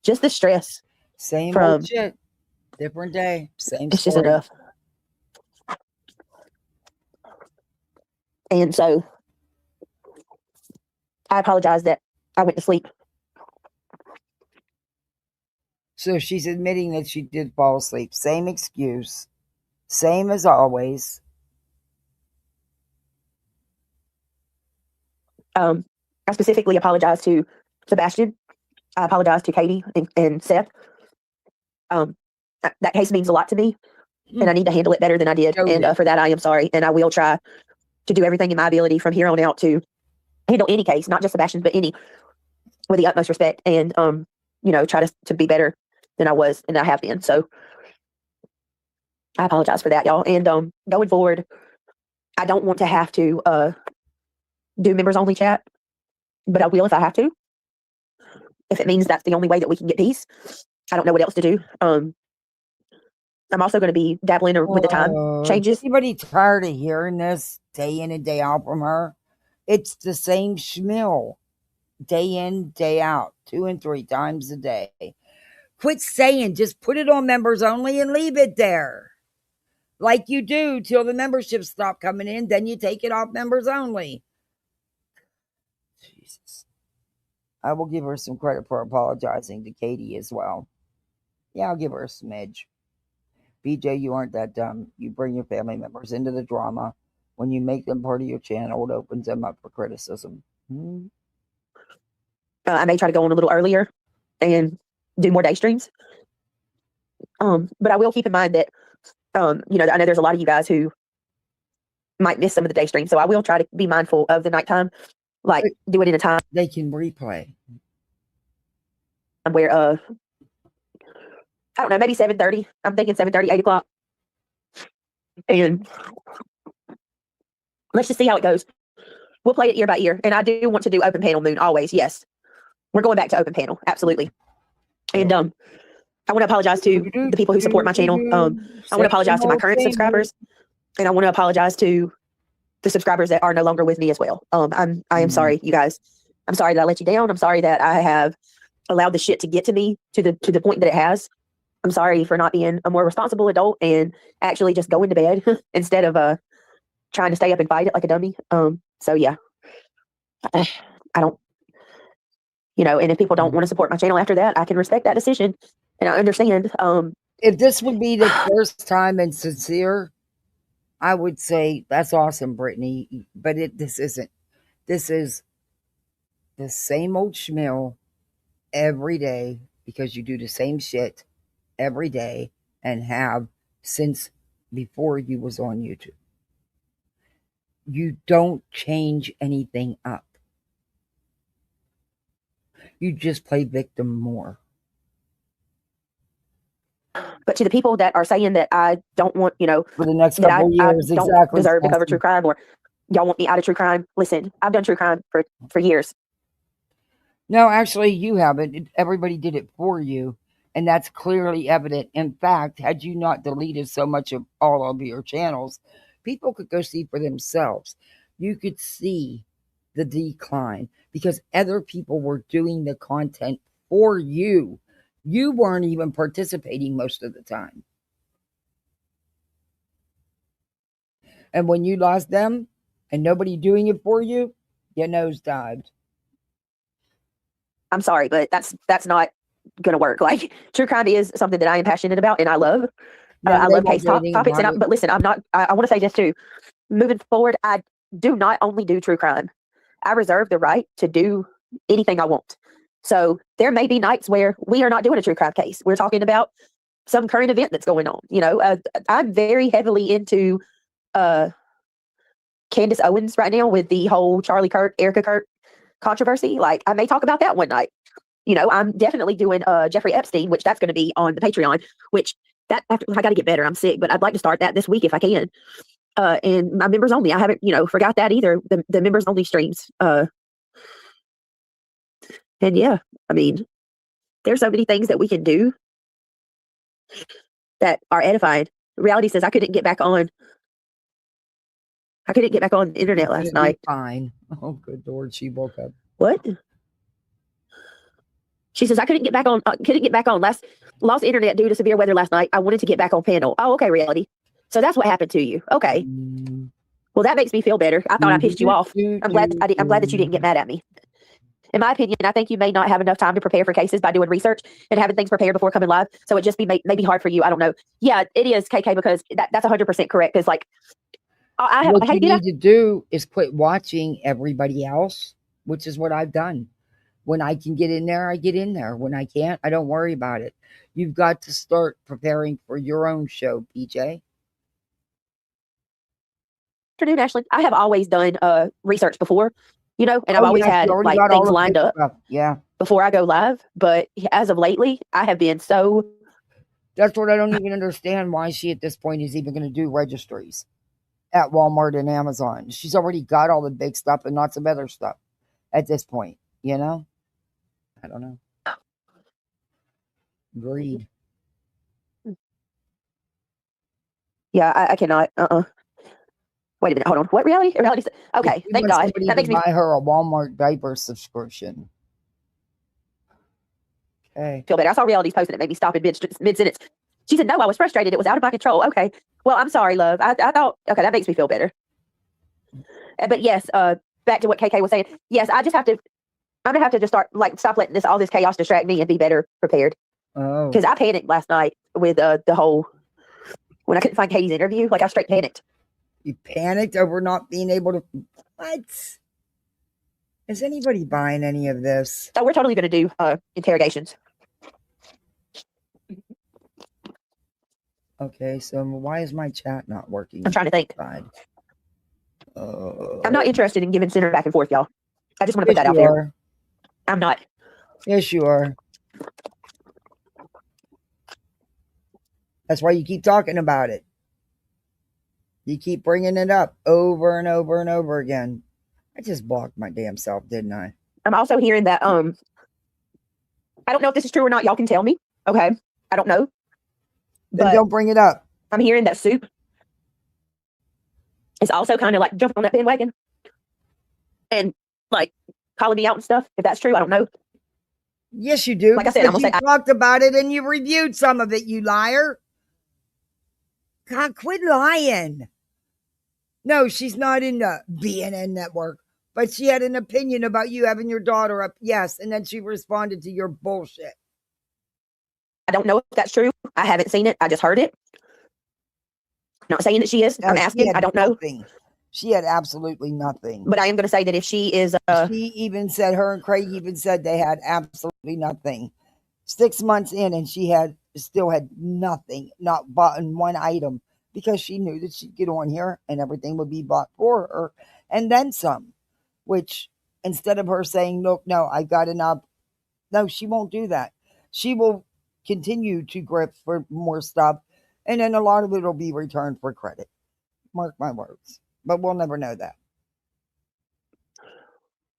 S12: Just the stress.
S1: Same old shit. Different day. Same.
S12: It's just enough. And so I apologize that I went to sleep.
S1: So she's admitting that she did fall asleep. Same excuse. Same as always.
S12: I specifically apologize to Sebastian. I apologize to Katie and Seth. That case means a lot to me, and I need to handle it better than I did. And for that, I am sorry. And I will try to do everything in my ability from here on out to handle any case, not just Sebastian's, but any, with the utmost respect, and try to be better than I was and I have been. So I apologize for that, y'all. And going forward, I don't want to have to do members only chat, but I will if I have to. If it means that's the only way that we can get peace, I don't know what else to do. I'm also going to be dabbling with the time changes.
S1: Is anybody tired of hearing this day in and day out from her? It's the same schmill. Day in, day out. 2 and 3 times a day. Quit saying, just put it on members only and leave it there. Like you do till the memberships stop coming in. Then you take it off members only. Jesus. I will give her some credit for apologizing to Katie as well. Yeah, I'll give her a smidge. BJ, you aren't that dumb. You bring your family members into the drama. When you make them part of your channel, it opens them up for criticism.
S12: I may try to go on a little earlier and do more day streams. But I will keep in mind that, I know there's a lot of you guys who might miss some of the day streams. So I will try to be mindful of the nighttime, like do it in a time
S1: they can replay.
S12: Where I don't know, maybe 7:30. I'm thinking 7:30, 8 o'clock. And let's just see how it goes. We'll play it ear by ear. And I do want to do open panel Moon always. Yes. We're going back to open panel. Absolutely. And I want to apologize to the people who support my channel. I want to apologize to my current subscribers. And I want to apologize to the subscribers that are no longer with me as well. I am sorry, you guys. I'm sorry that I let you down. I'm sorry that I have allowed the shit to get to me to the point that it has. I'm sorry for not being a more responsible adult and actually just going to bed instead of trying to stay up and fight it like a dummy. So yeah, I don't, and if people don't want to support my channel after that, I can respect that decision and I understand.
S1: If this would be the first time and sincere, I would say that's awesome, Brittany. But this isn't. This is the same old schmill every day because you do the same shit every day and have since before you was on YouTube. You don't change anything up. You just play victim more.
S12: But to the people that are saying that I don't want,
S1: for the next couple years,
S12: I don't
S1: exactly
S12: deserve to cover true crime, or y'all want me out of true crime. Listen, I've done true crime for years.
S1: No, actually, you haven't. Everybody did it for you, and that's clearly evident. In fact, had you not deleted so much of all of your channels, people could go see for themselves. You could see the decline because other people were doing the content for you. You weren't even participating most of the time. And when you lost them and nobody doing it for you, your nose dived.
S12: I'm sorry, but that's not going to work. Like, true crime is something that I am passionate about and I love. I love case topics. But listen, I want to say this too. Moving forward, I do not only do true crime. I reserve the right to do anything I want. So there may be nights where we are not doing a true crime case. We're talking about some current event that's going on. I'm very heavily into Candace Owens right now with the whole Charlie Kirk, Erica Kirk controversy. Like, I may talk about that one night. I'm definitely doing Jeffrey Epstein, which that's going to be on the Patreon, which I got to get better. I'm sick, but I'd like to start that this week if I can. And my members only, I haven't, forgot that either. The members only streams. And yeah, I mean, there's so many things that we can do that are edifying. Reality says I couldn't get back on the internet last night.
S1: Fine. Oh, good Lord, she woke up.
S12: What? She says I couldn't get back on. Lost internet due to severe weather last night. I wanted to get back on panel. Oh, okay, Reality. So that's what happened to you. Okay. Well, that makes me feel better. I thought I pissed you off. I'm glad that you didn't get mad at me. In my opinion, I think you may not have enough time to prepare for cases by doing research and having things prepared before coming live. So it just maybe hard for you. I don't know. Yeah, it is, KK, because that's 100% correct. Because like,
S1: What you need to do is quit watching everybody else, which is what I've done. When I can get in there, I get in there. When I can't, I don't worry about it. You've got to start preparing for your own show, PJ.
S12: Afternoon, Ashley. I have always done research before, and I've always had like things lined up before I go live. But as of lately, I have been so.
S1: That's what I don't even understand why she at this point is even going to do registries at Walmart and Amazon. She's already got all the big stuff and lots of other stuff at this point, I don't know. Greed.
S12: Yeah, I cannot. Wait a minute. Hold on. What reality? Okay. Thank God. That makes me
S1: buy her a Walmart diaper subscription. Okay.
S12: Feel better. I saw Reality's post and it made me stop in mid-sentence. She said, "No, I was frustrated. It was out of my control." Okay. Well, I'm sorry, love. I thought. Okay, that makes me feel better. But yes, back to what KK was saying. Yes, I'm gonna have to just stop letting all this chaos distract me and be better prepared.
S1: Oh.
S12: Because I panicked last night with the whole when I couldn't find Katie's interview. Like, I straight panicked.
S1: You panicked over not being able to. What? Is anybody buying any of this?
S12: So we're totally gonna do interrogations.
S1: Okay, so why is my chat not working?
S12: I'm trying to think. I'm not interested in giving center back and forth, y'all. I just want to put that out there. I'm not.
S1: Yes, you are. That's why you keep talking about it. You keep bringing it up over and over and over again. I just blocked my damn self, didn't I?
S12: I'm also hearing that, I don't know if this is true or not. Y'all can tell me. Okay. I don't know.
S1: Then don't bring it up.
S12: I'm hearing that Soup is also kind of like jumping on that bandwagon and like calling me out and stuff. If that's true, I don't know.
S1: Yes, you do.
S12: Like I said, I'm gonna
S1: you
S12: say
S1: talked about it and you reviewed some of it, you liar. God, quit lying. No, she's not in the BNN network, but she had an opinion about you having your daughter up. Yes, and then she responded to your bullshit.
S12: I don't know if that's true. I haven't seen it. I just heard it. I'm not saying that she is.
S1: No,
S12: I'm asking. I don't know.
S1: She had absolutely nothing.
S12: But I am going to say that if she is...
S1: she even said, her and Craig even said they had absolutely nothing. 6 months in and she still had nothing, not bought one item, because she knew that she'd get on here and everything would be bought for her and then some, which instead of her saying, look, no, I got enough. No, she won't do that. She will continue to grip for more stuff. And then a lot of it will be returned for credit. Mark my words. But we'll never know that.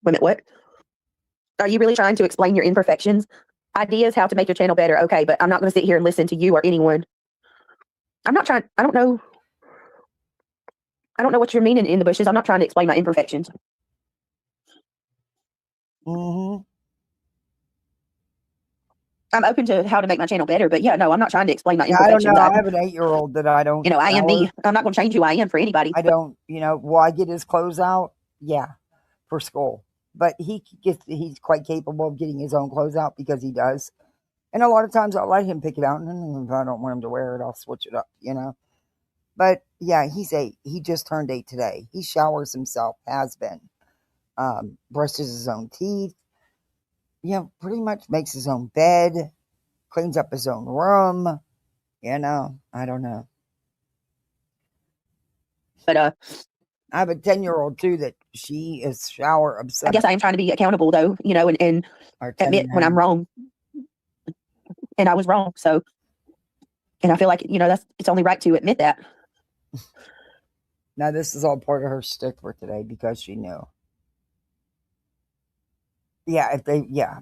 S12: Wait a minute, what? Are you really trying to explain your imperfections? Ideas how to make your channel better. Okay, but I'm not going to sit here and listen to you or anyone. I'm not trying. I don't know what you're meaning in the bushes. I'm not trying to explain my imperfections.
S1: Mm-hmm.
S12: I'm open to how to make my channel better, but yeah, no, I'm not trying to explain my
S1: I don't
S12: imperfections.
S1: know. I have an 8-year-old that I don't.
S12: I am me. I'm not going to change who I am for anybody.
S1: I don't. Will I get his clothes out? Yeah, for school. But he's quite capable of getting his own clothes out because he does. And a lot of times I'll let him pick it out. And if I don't want him to wear it, I'll switch it up, But yeah, he's 8. He just turned 8 today. He showers himself, has been. Brushes his own teeth. Pretty much makes his own bed. Cleans up his own room. I don't know.
S12: But
S1: I have a 10-year-old too that she is shower obsessed.
S12: I guess I am trying to be accountable though, and admit when I'm wrong. And I was wrong. So, and I feel like, it's only right to admit that.
S1: Now this is all part of her shtick for today because she knew. Yeah,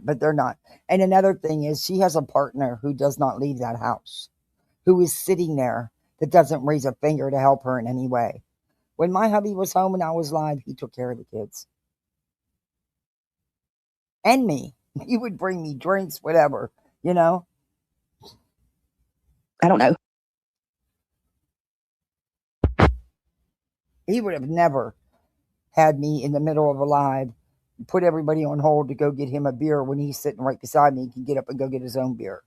S1: but they're not. And another thing is she has a partner who does not leave that house, who is sitting there that doesn't raise a finger to help her in any way. When my hubby was home and I was live, he took care of the kids. And me. He would bring me drinks, whatever,
S12: I don't know.
S1: He would have never had me in the middle of a live, put everybody on hold to go get him a beer when he's sitting right beside me. He can get up and go get his own beer.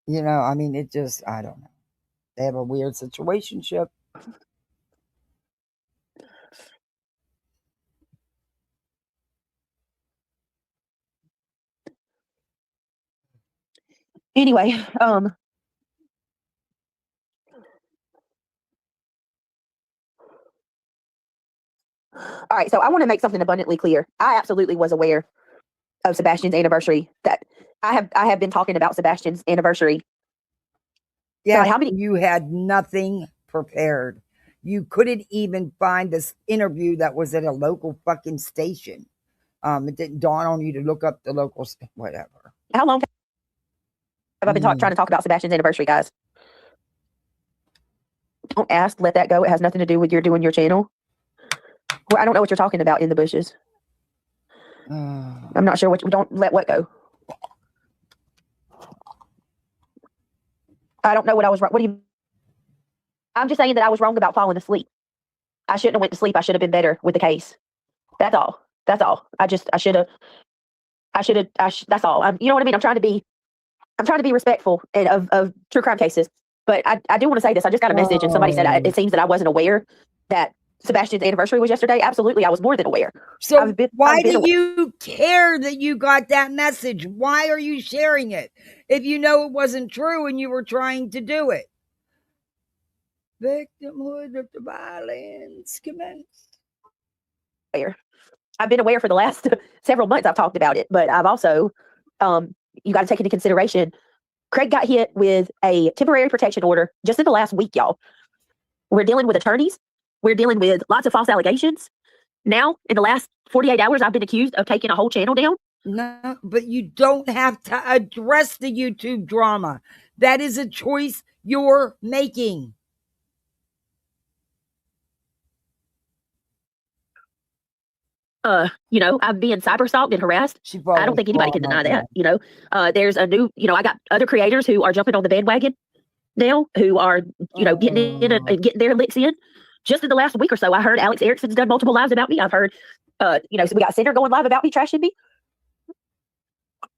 S1: It just, I don't know. They have a weird situationship.
S12: Anyway, all right, so I want to make something abundantly clear. I absolutely was aware of Sebastian's anniversary. That I have been talking about Sebastian's anniversary.
S1: Yeah, you had nothing prepared. You couldn't even find this interview that was at a local fucking station. It didn't dawn on you to look up the local, whatever.
S12: How long have I been trying to talk about Sebastian's anniversary, guys? Don't ask, let that go. It has nothing to do with doing your channel. Well, I don't know what you're talking about in the bushes. I'm not sure don't let what go. I don't know what I was wrong. I'm just saying that I was wrong about falling asleep. I shouldn't have went to sleep. I should have been better with the case. That's all. That's all. That's all. You know what I mean? I'm trying to be respectful of true crime cases. But I do want to say this. I just got a message and somebody said it seems that I wasn't aware that Sebastian's anniversary was yesterday. Absolutely. I was more than aware.
S1: So why do you care that you got that message? Why are you sharing it if you know it wasn't true and you were trying to do it? Victimhood of the violence commenced.
S12: I've been aware for the last several months. I've talked about it, but I've also, you got to take into consideration Craig got hit with a temporary protection order just in the last week, y'all. We're dealing with attorneys. We're dealing with lots of false allegations. Now, in the last 48 hours, I've been accused of taking a whole channel down.
S1: No, but you don't have to address the YouTube drama. That is a choice you're making.
S12: I'm being cyber-stalked and harassed. I don't think anybody can deny that. There's a new, I got other creators who are jumping on the bandwagon now, who are, getting in and getting their licks in. Just in the last week or so, I heard Alex Erickson's done multiple lives about me. I've heard, so we got Cinder going live about me, trashing me.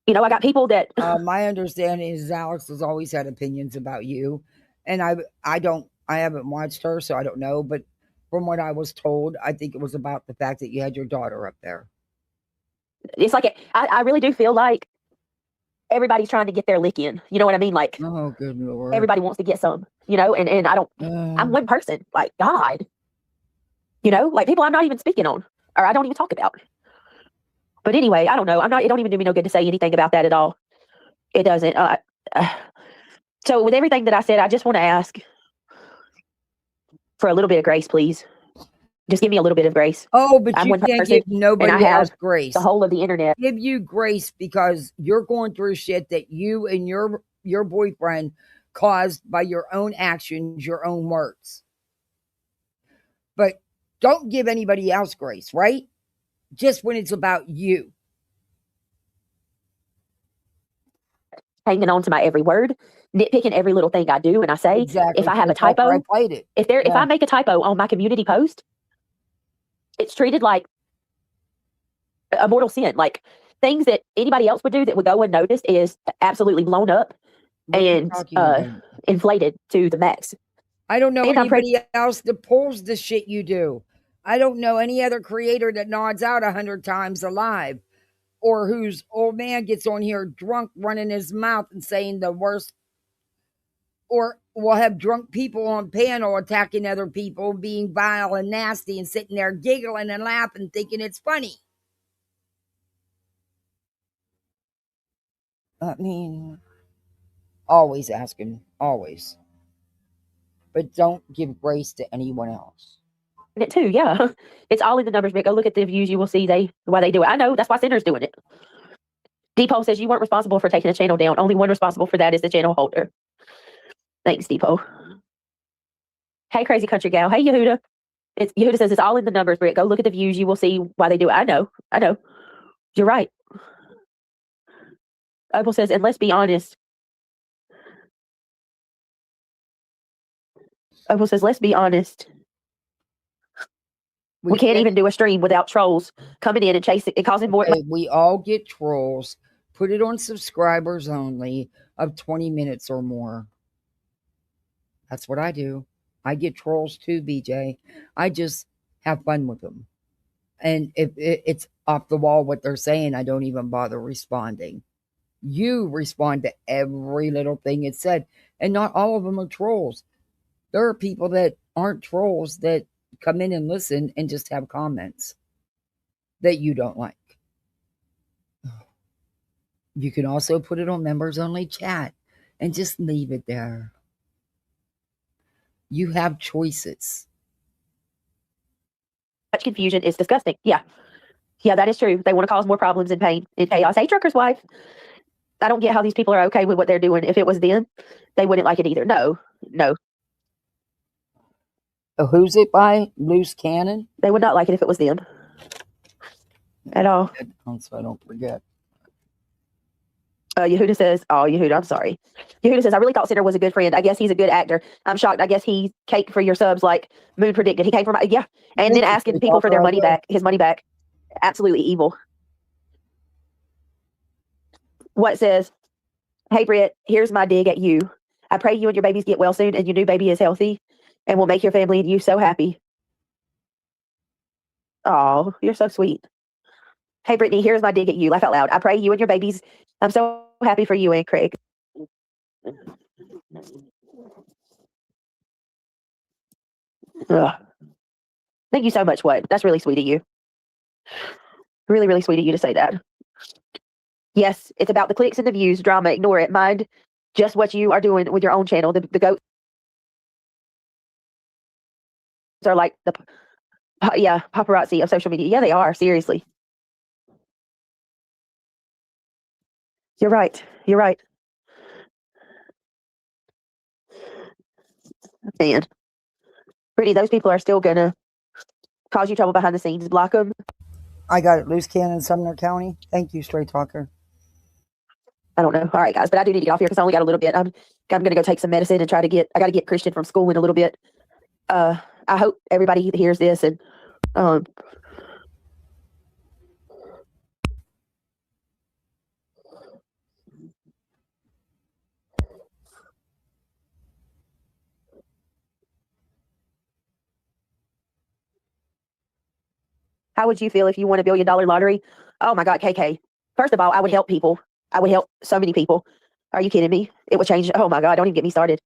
S12: I got people that.
S1: My understanding is Alex has always had opinions about you, and I haven't watched her, so I don't know. But from what I was told, I think it was about the fact that you had your daughter up there.
S12: It's like I really do feel like everybody's trying to get their lick in. You know what I mean? Like,
S1: oh, good Lord.
S12: Everybody wants to get some. And I don't. I'm one person. Like God. Like people I'm not even speaking on, or I don't even talk about. But anyway, I don't know. It don't even do me no good to say anything about that at all. It doesn't. So with everything that I said, I just want to ask for a little bit of grace, please. Just give me a little bit of grace.
S1: Oh, but
S12: I'm
S1: you
S12: one
S1: can't
S12: person,
S1: give nobody
S12: and I
S1: else
S12: have
S1: grace.
S12: The whole of the internet.
S1: Give you grace because you're going through shit that you and your boyfriend caused by your own actions, your own words. But don't give anybody else grace, right? Just when it's about you.
S12: Hanging on to my every word, nitpicking every little thing I do and I say.
S1: Exactly.
S12: If I have a
S1: That's why
S12: typo,
S1: I played it.
S12: if I make a typo on my community post, it's treated like a mortal sin. Like things that anybody else would do that would go unnoticed is absolutely blown up and inflated to the max.
S1: I don't know anybody else that pulls the shit you do. I don't know any other creator that nods out 100 times alive, or whose old man gets on here drunk, running his mouth and saying the worst, or will have drunk people on panel attacking other people, being vile and nasty, and sitting there giggling and laughing, thinking it's funny. I mean, always asking, always. But don't give grace to anyone else.
S12: It too, yeah. It's all in the numbers, but go look at the views. You will see why they do it. I know, that's why Cinder's doing it. Depot says you weren't responsible for taking a channel down. Only one responsible for that is the channel holder. Thanks, Depot. Hey, Crazy Country Gal. Hey, Yehuda. Yehuda says it's all in the numbers, Britt. Go look at the views. You will see why they do it. I know. You're right. Opal says, and let's be honest. Opal says, let's be honest. We can't even do a stream without trolls coming in and chasing and causing more.
S1: We all get trolls. Put it on subscribers only of 20 minutes or more. That's what I do. I get trolls too, BJ. I just have fun with them. And if it's off the wall what they're saying, I don't even bother responding. You respond to every little thing it said. And not all of them are trolls. There are people that aren't trolls that come in and listen and just have comments that you don't like. You can also put it on members only chat and just leave it there. You have choices.
S12: Much confusion is disgusting. Yeah, that is true. They want to cause more problems and pain and chaos. Hey, Trucker's Wife. I don't get how these people are okay with what they're doing. If it was them, they wouldn't like it either. No.
S1: Who's it by? Loose Cannon?
S12: They would not like it if it was them. At all.
S1: So I don't forget.
S12: Yehuda says, Yehuda, I'm sorry. Yehuda says, I really thought Cinder was a good friend. I guess he's a good actor. I'm shocked. I guess he cake for your subs like Moon predicted. He came from, and then asking people for their money back, his money back. Absolutely evil. What says, hey, Britt, here's my dig at you. I pray you and your babies get well soon and your new baby is healthy and will make your family and you so happy. Oh, you're so sweet. Hey, Brittany, here's my dig at you. Laugh out loud. I pray you and your babies. I'm so happy for you and Craig. Ugh. Thank you so much. What? That's really sweet of you. Really, really sweet of you to say that. Yes, it's about the clicks and the views. Drama. Ignore it. Mind just what you are doing with your own channel. The goats are like the paparazzi of social media. Yeah, they are, seriously. You're right. You're right. And Brittany, those people are still gonna cause you trouble behind the scenes. Block them.
S1: I got it. Loose cannon, Sumner County. Thank you, Straight Talker.
S12: I don't know. All right, guys, but I do need to get off here because I only got a little bit. I'm gonna go take some medicine and try to get. I got to get Christian from school in a little bit. I hope everybody hears this and how would you feel if you won $1 billion lottery? Oh my God, KK. First of all, I would help people. I would help so many people. Are you kidding me? It would change. Oh my God, don't even get me started.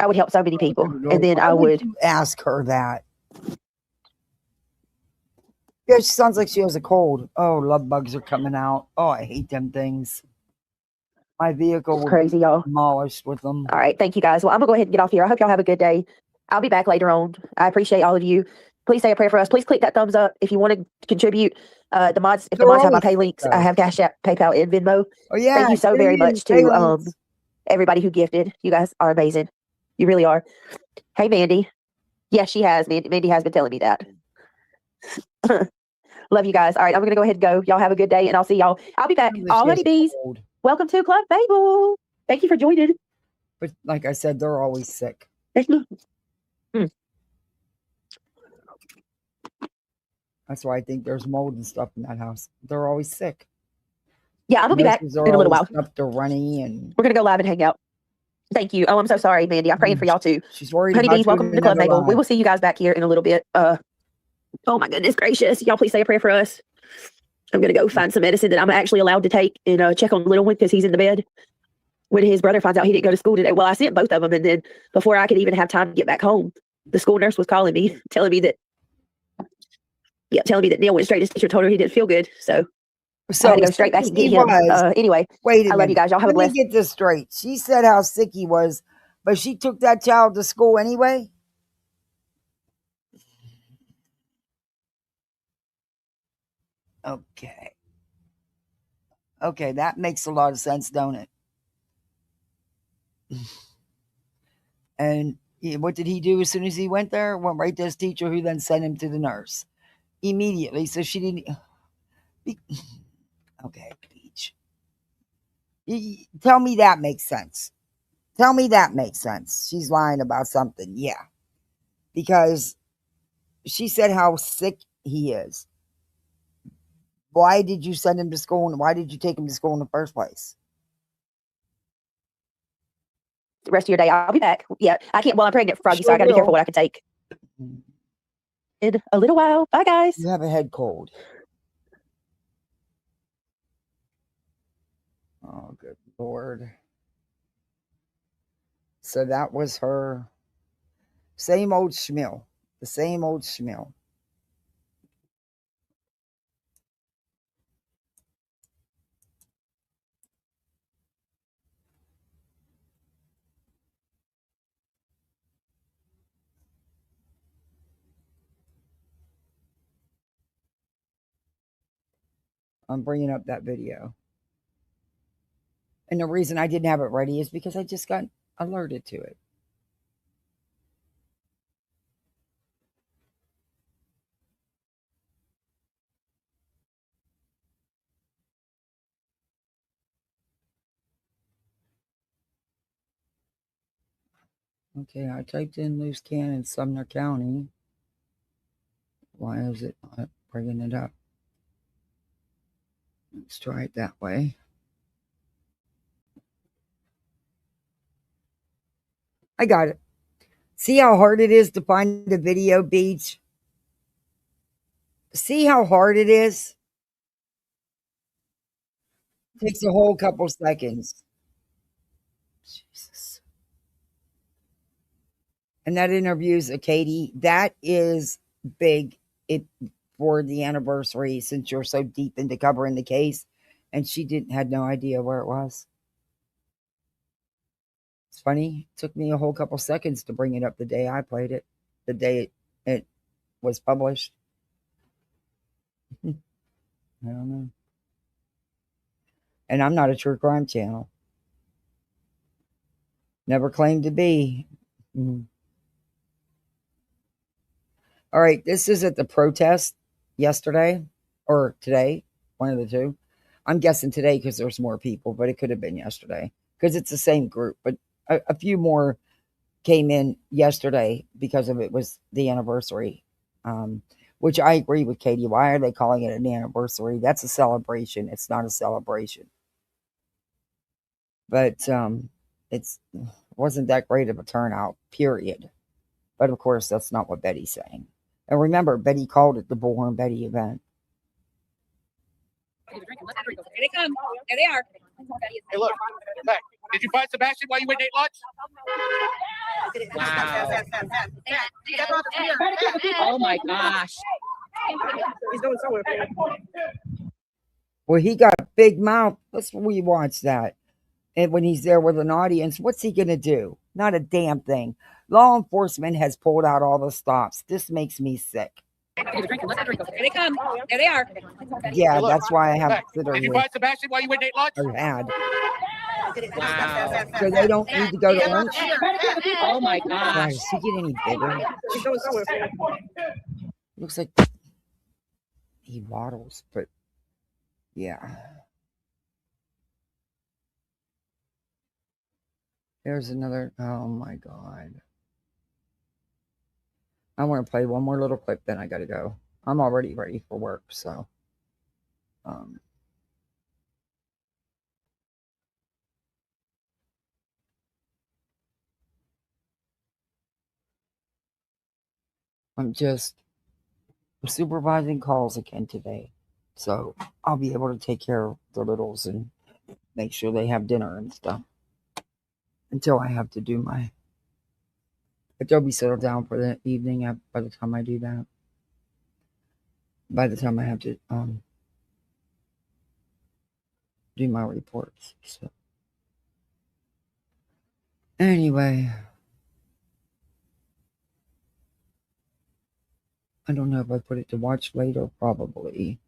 S12: I would help so many people. And then I would
S1: you ask her that. Yeah, she sounds like she has a cold. Oh, love bugs are coming out. Oh, I hate them things. My vehicle will
S12: crazy, y'all.
S1: Demolished with them.
S12: All right, thank you guys. Well, I'm gonna go ahead and get off here. I hope y'all have a good day. I'll be back later on. I appreciate all of you. Please say a prayer for us. Please click that thumbs up if you want to contribute. The mods, if the mods have my pay links, I have Cash App, PayPal, and Venmo.
S1: Oh yeah.
S12: Thank you so very much to everybody who gifted. You guys are amazing. You really are. Hey, Mandy. Yes, she has. Mandy has been telling me that. Love you guys. All right, I'm gonna go ahead and go. Y'all have a good day, and I'll see y'all. I'll be back. All honeybees. Welcome to Club Fable. Thank you for joining.
S1: But like I said, they're always sick. That's why I think there's mold and stuff in that house. They're always sick.
S12: Yeah, I'm gonna be back in a little while.
S1: Up to runny and
S12: we're gonna go live and hang out. Thank you. Oh, I'm so sorry, Mandy. I'm praying for y'all too.
S1: She's worried.
S12: Honeybees, welcome to Club Mabel. We will see you guys back here in a little bit. Oh my goodness gracious. Y'all please say a prayer for us. I'm gonna go find some medicine that I'm actually allowed to take and check on little one because he's in the bed. When his brother finds out he didn't go to school today. Well, I sent both of them, and then before I could even have time to get back home, the school nurse was calling me, telling me that Neil went straight to his teacher, told her he didn't feel good. So I had to go straight back and get him. Anyway,
S1: wait a minute.
S12: I love you guys. Y'all have a blessed.
S1: Let me get this straight. She said how sick he was, but she took that child to school anyway? Okay. Okay, that makes a lot of sense, don't it? And what did he do as soon as he went there? Went right to his teacher, who then sent him to the nurse immediately. So she didn't. Okay, Beach. Tell me that makes sense. Tell me that makes sense. She's lying about something. Yeah. Because she said how sick he is. Why did you send him to school and why did you take him to school in the first place?
S12: The rest of your day, I'll be back. Yeah, I can't. Well, I'm pregnant, Froggy, so I got to be careful what I can take. In a little while. Bye, guys.
S1: You have a head cold. Oh, good Lord. So that was her same old schmill. The same old schmill. I'm bringing up that video. And the reason I didn't have it ready is because I just got alerted to it. Okay, I typed in loose cannon, Sumner County. Why is it not bringing it up? Let's try it that way. I got it. See how hard it is to find the video, Beach? See how hard it is? It takes a whole couple seconds. Jesus. And that interview's a Katie. That is big for the anniversary since you're so deep into covering the case. And she had no idea where it was. It's funny. It took me a whole couple seconds to bring it up the day I played it, the day it was published. I don't know. And I'm not a true crime channel. Never claimed to be. All right, this is at the protest yesterday or today, one of the two. I'm guessing today because there's more people, but it could have been yesterday because it's the same group. But a few more came in yesterday because of it was the anniversary, which I agree with Katie. Why are they calling it an anniversary? That's a celebration. It's not a celebration. But it wasn't that great of a turnout, period. But of course, that's not what Betty's saying. And remember, Betty called it the Bullhornbetty event.
S19: Here they come. There they are.
S20: Hey, look. Hey, did you find Sebastian while you went and ate lunch?
S19: Wow. Oh my gosh.
S20: He's going somewhere.
S1: Well, he got a big mouth. Let's rewatch that. And when he's there with an audience, what's he going to do? Not a damn thing. Law enforcement has pulled out all the stops. This makes me sick.
S19: Here they come. There they are.
S1: Yeah,
S20: Hey, look.
S1: that's why I have
S20: Hey,
S1: to sit
S20: did you
S1: here.
S20: find Sebastian while you went and ate lunch?
S1: Or had.
S19: Wow.
S1: So they don't need to go to lunch?
S19: Oh my
S1: God,
S19: gosh.
S1: does he get any bigger?
S20: He's going somewhere.
S1: Looks like he waddles, but yeah. There's another. Oh my God. I want to play one more little clip, then I got to go. I'm already ready for work, so. I'm supervising calls again today. So I'll be able to take care of the littles and make sure they have dinner and stuff. Until I have to do my Adobe settle down for the evening by the time I do that. By the time I have to do my reports. So anyway. I don't know if I put it to watch later, probably.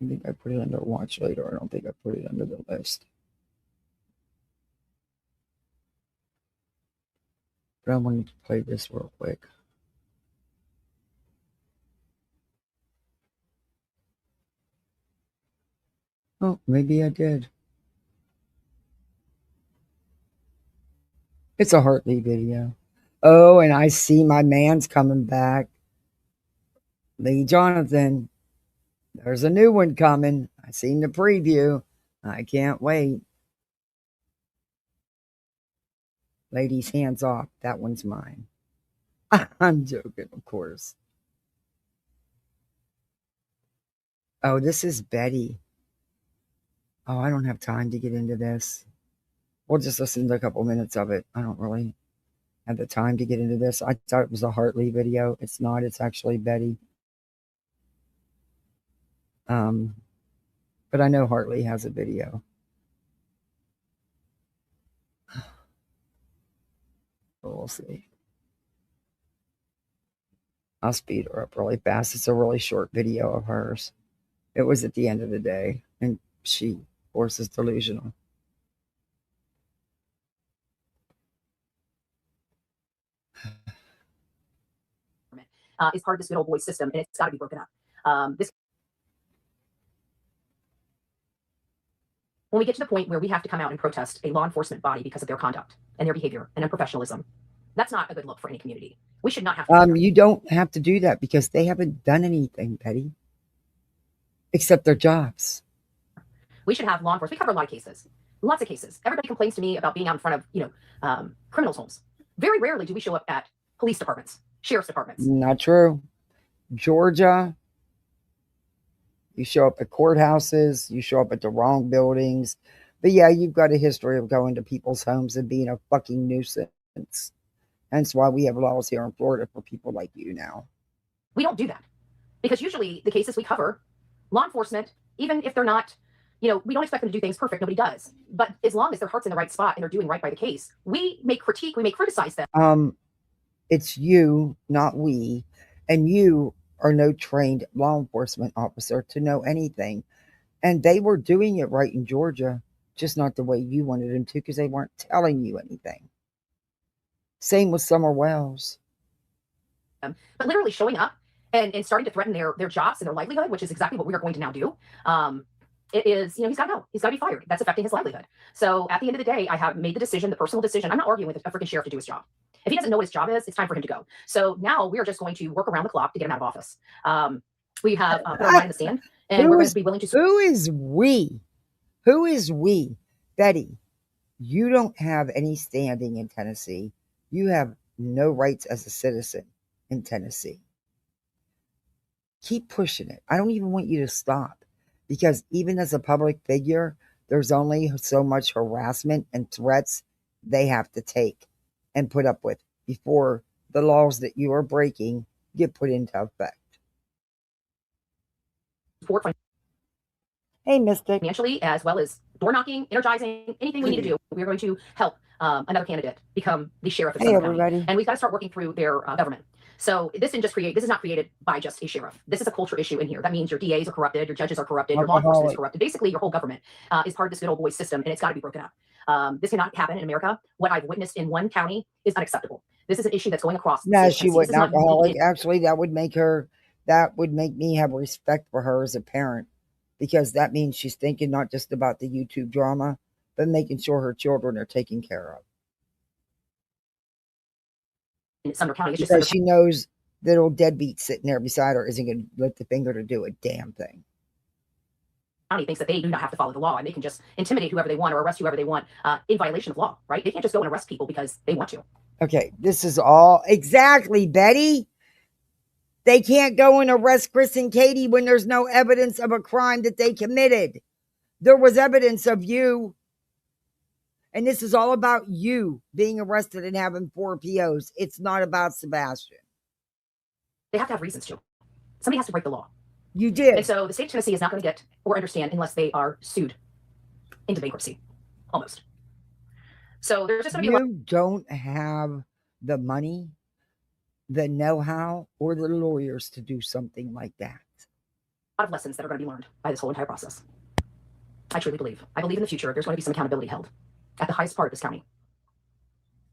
S1: I think I put it under watch later. I don't think I put it under the list. But I wanted to play this real quick. Oh, maybe I did. It's a Hartley video. Oh, and I see my man's coming back. Lee Jonathan. There's a new one coming. I seen the preview. I can't wait. Ladies, hands off. That one's mine. I'm joking, of course. Oh, this is Betty. Oh, I don't have time to get into this. We'll just listen to a couple minutes of it. I don't really have the time to get into this. I thought it was a Hartley video. It's not. It's actually Betty. But I know Hartley has a video. We'll see. I'll speed her up really fast. It's a really short video of hers. It was at the end of the day, and she, of course, is delusional.
S18: Is part of this good old boy system, and it's got to be broken up. When we get to the point where we have to come out and protest a law enforcement body because of their conduct and their behavior and unprofessionalism, that's not a good look for any community. We should not have to. You
S1: don't have to do that because they haven't done anything, Betty, except their jobs.
S18: We should have law enforcement. We cover a lot of cases, lots of cases. Everybody complains to me about being out in front of, criminals' homes. Very rarely do we show up at police departments, sheriff's departments.
S1: Not true. Georgia, you show up at courthouses, you show up at the wrong buildings. But yeah, you've got a history of going to people's homes and being a fucking nuisance. Hence why we have laws here in Florida for people like you now.
S18: We don't do that because usually the cases we cover, law enforcement, even if they're not, you know, we don't expect them to do things perfect. Nobody does. But as long as their heart's in the right spot and they're doing right by the case, we may critique, we may criticize them.
S1: It's you, not we, and you are no trained law enforcement officer to know anything. And they were doing it right in Georgia, just not the way you wanted them to, because they weren't telling you anything. Same with Summer Wells.
S18: But literally showing up and starting to threaten their jobs and their livelihood, which is exactly what we are going to now do. It is, you know, he's got to go. He's got to be fired. That's affecting his livelihood. So at the end of the day, I have made the decision, the personal decision. I'm not arguing with a freaking sheriff to do his job. If he doesn't know what his job is, it's time for him to go. So now we are just going to work around the clock to get him out of office. We have put our line in the sand, and we're going to be willing to.
S1: Who is we? Who is we? Betty, you don't have any standing in Tennessee. You have no rights as a citizen in Tennessee. Keep pushing it. I don't even want you to stop, because even as a public figure, there's only so much harassment and threats they have to take and put up with before the laws that you are breaking get put into effect. Hey, Mystic.
S18: Financially, as well as door knocking, energizing, anything we need to do. We're going to help another candidate become the sheriff of Sumner County.
S1: Everybody.
S18: And we've got to start working through their government. So this is not created by just a sheriff. This is a culture issue in here. That means your DAs are corrupted, your judges are corrupted, your law enforcement is corrupted. Basically, your whole government is part of this good old boy system, and it's got to be broken up. This cannot happen in America. What I've witnessed in one county is unacceptable. This is an issue that's going across.
S1: No, she wasn't alcoholic. Actually, that would make me have respect for her as a parent, because that means she's thinking not just about the YouTube drama, but making sure her children are taken care of.
S18: In Sumner County, it's just
S1: because she knows that old deadbeat sitting there beside her isn't going to lift the finger to do a damn thing.
S18: County thinks that they do not have to follow the law and they can just intimidate whoever they want or arrest whoever they want in violation of law, right? They can't just go and arrest people because they want to.
S1: Okay, this is all exactly, Betty. They can't go and arrest Chris and Katie when there's no evidence of a crime that they committed. There was evidence of you. And this is all about you being arrested and having 4 POs. It's not about Sebastian.
S18: They have to have reasons to. Somebody has to break the law.
S1: You did.
S18: And so the state of Tennessee is not going to get or understand unless they are sued into bankruptcy. Almost. So there's just going to be
S1: You don't have the money, the know-how, or the lawyers to do something like that.
S18: A lot of lessons that are going to be learned by this whole entire process. I truly believe. I believe in the future there's going to be some accountability held at the highest part of this county.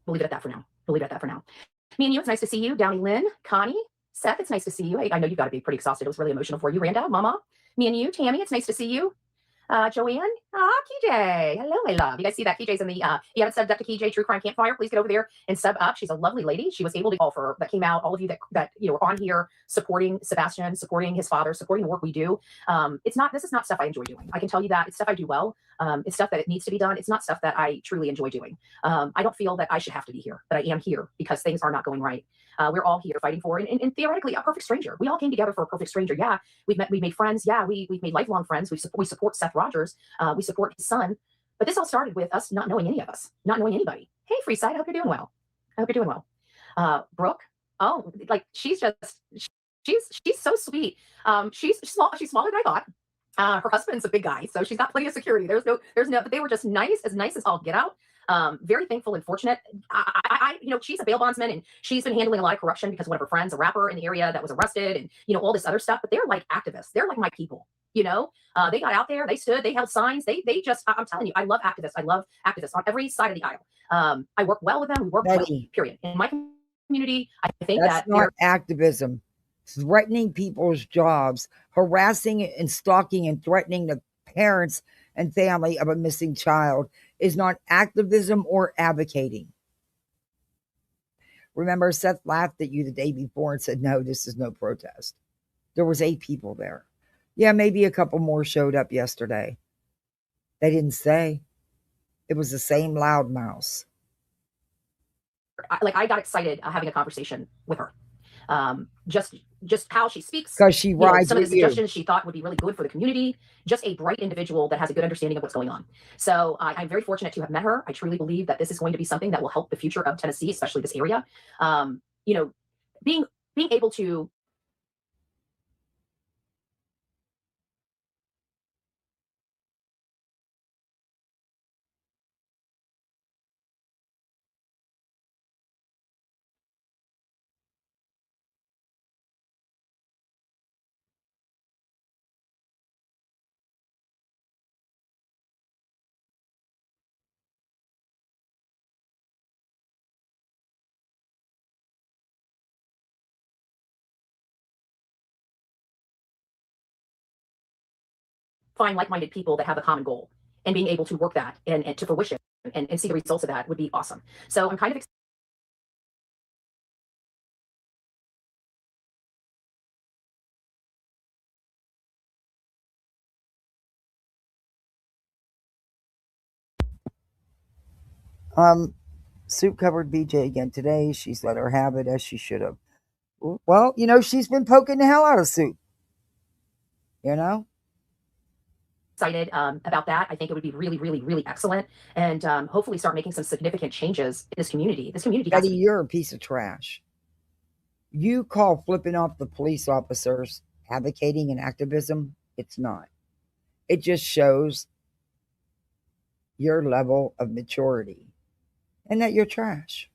S18: We'll leave it at that for now. Me and you, it's nice to see you. Downey Lynn, Connie, Seth, it's nice to see you. I know you've got to be pretty exhausted. It was really emotional for you. Randa, Mama, me and you, Tammy, it's nice to see you. Joanne, KJ, hello, my love. You guys see that KJ's in the, you haven't subbed up to KJ True Crime Campfire, please get over there and sub up. She's a lovely lady. She was able to call for that came out. All of you that you know were on here supporting Sebastian, supporting his father, supporting the work we do. This is not stuff I enjoy doing. I can tell you that. It's stuff I do well. It's stuff that it needs to be done. It's not stuff that I truly enjoy doing. I don't feel that I should have to be here, but I am here because things are not going right. We're all here fighting for, and theoretically, a perfect stranger. We all came together for a perfect stranger. Yeah, we made friends. Yeah, we've made lifelong friends. We support Seth Rogers. We support his son. But this all started with us not knowing any of us, not knowing anybody. Hey, Freeside, I hope you're doing well. Brooke, she's so sweet. She's smaller than I thought. Her husband's a big guy, so she's got plenty of security. There's no, but they were just nice as all get out. Very thankful and fortunate. She's a bail bondsman and she's been handling a lot of corruption because one of her friends, a rapper in the area that was arrested and, all this other stuff, but they're like activists. They're like my people, they got out there, they stood, they held signs. They just, I'm telling you, I love activists. I love activists on every side of the aisle. I work well with them. We work well, period. In my community, I think
S1: that's not activism. Threatening people's jobs, harassing and stalking and threatening the parents and family of a missing child is not activism or advocating. Remember, Seth laughed at you the day before and said, no, this is no protest. There was 8 people there. Yeah, maybe a couple more showed up yesterday. They didn't say. It was the same loudmouth.
S18: I got excited having a conversation with her. Just how she speaks,
S1: because she rides
S18: some of the
S1: with you.
S18: suggestions she thought would be really good for the community. Just a bright individual that has a good understanding of what's going on. So I'm very fortunate to have met her. I truly believe that this is going to be something that will help the future of Tennessee, especially this area. Being able to find like-minded people that have a common goal, and being able to work that and to fruition and see the results of that would be awesome. So I'm kind of
S1: Soup covered BJ again today. She's let her have it as she should have. Well, she's been poking the hell out of Soup.
S18: excited about that. I think it would be really, really, really excellent, and hopefully start making some significant changes in this community. This community has
S1: Betty, you're a piece of trash. You call flipping off the police officers advocating and activism. It's not. It just shows your level of maturity and that you're trash.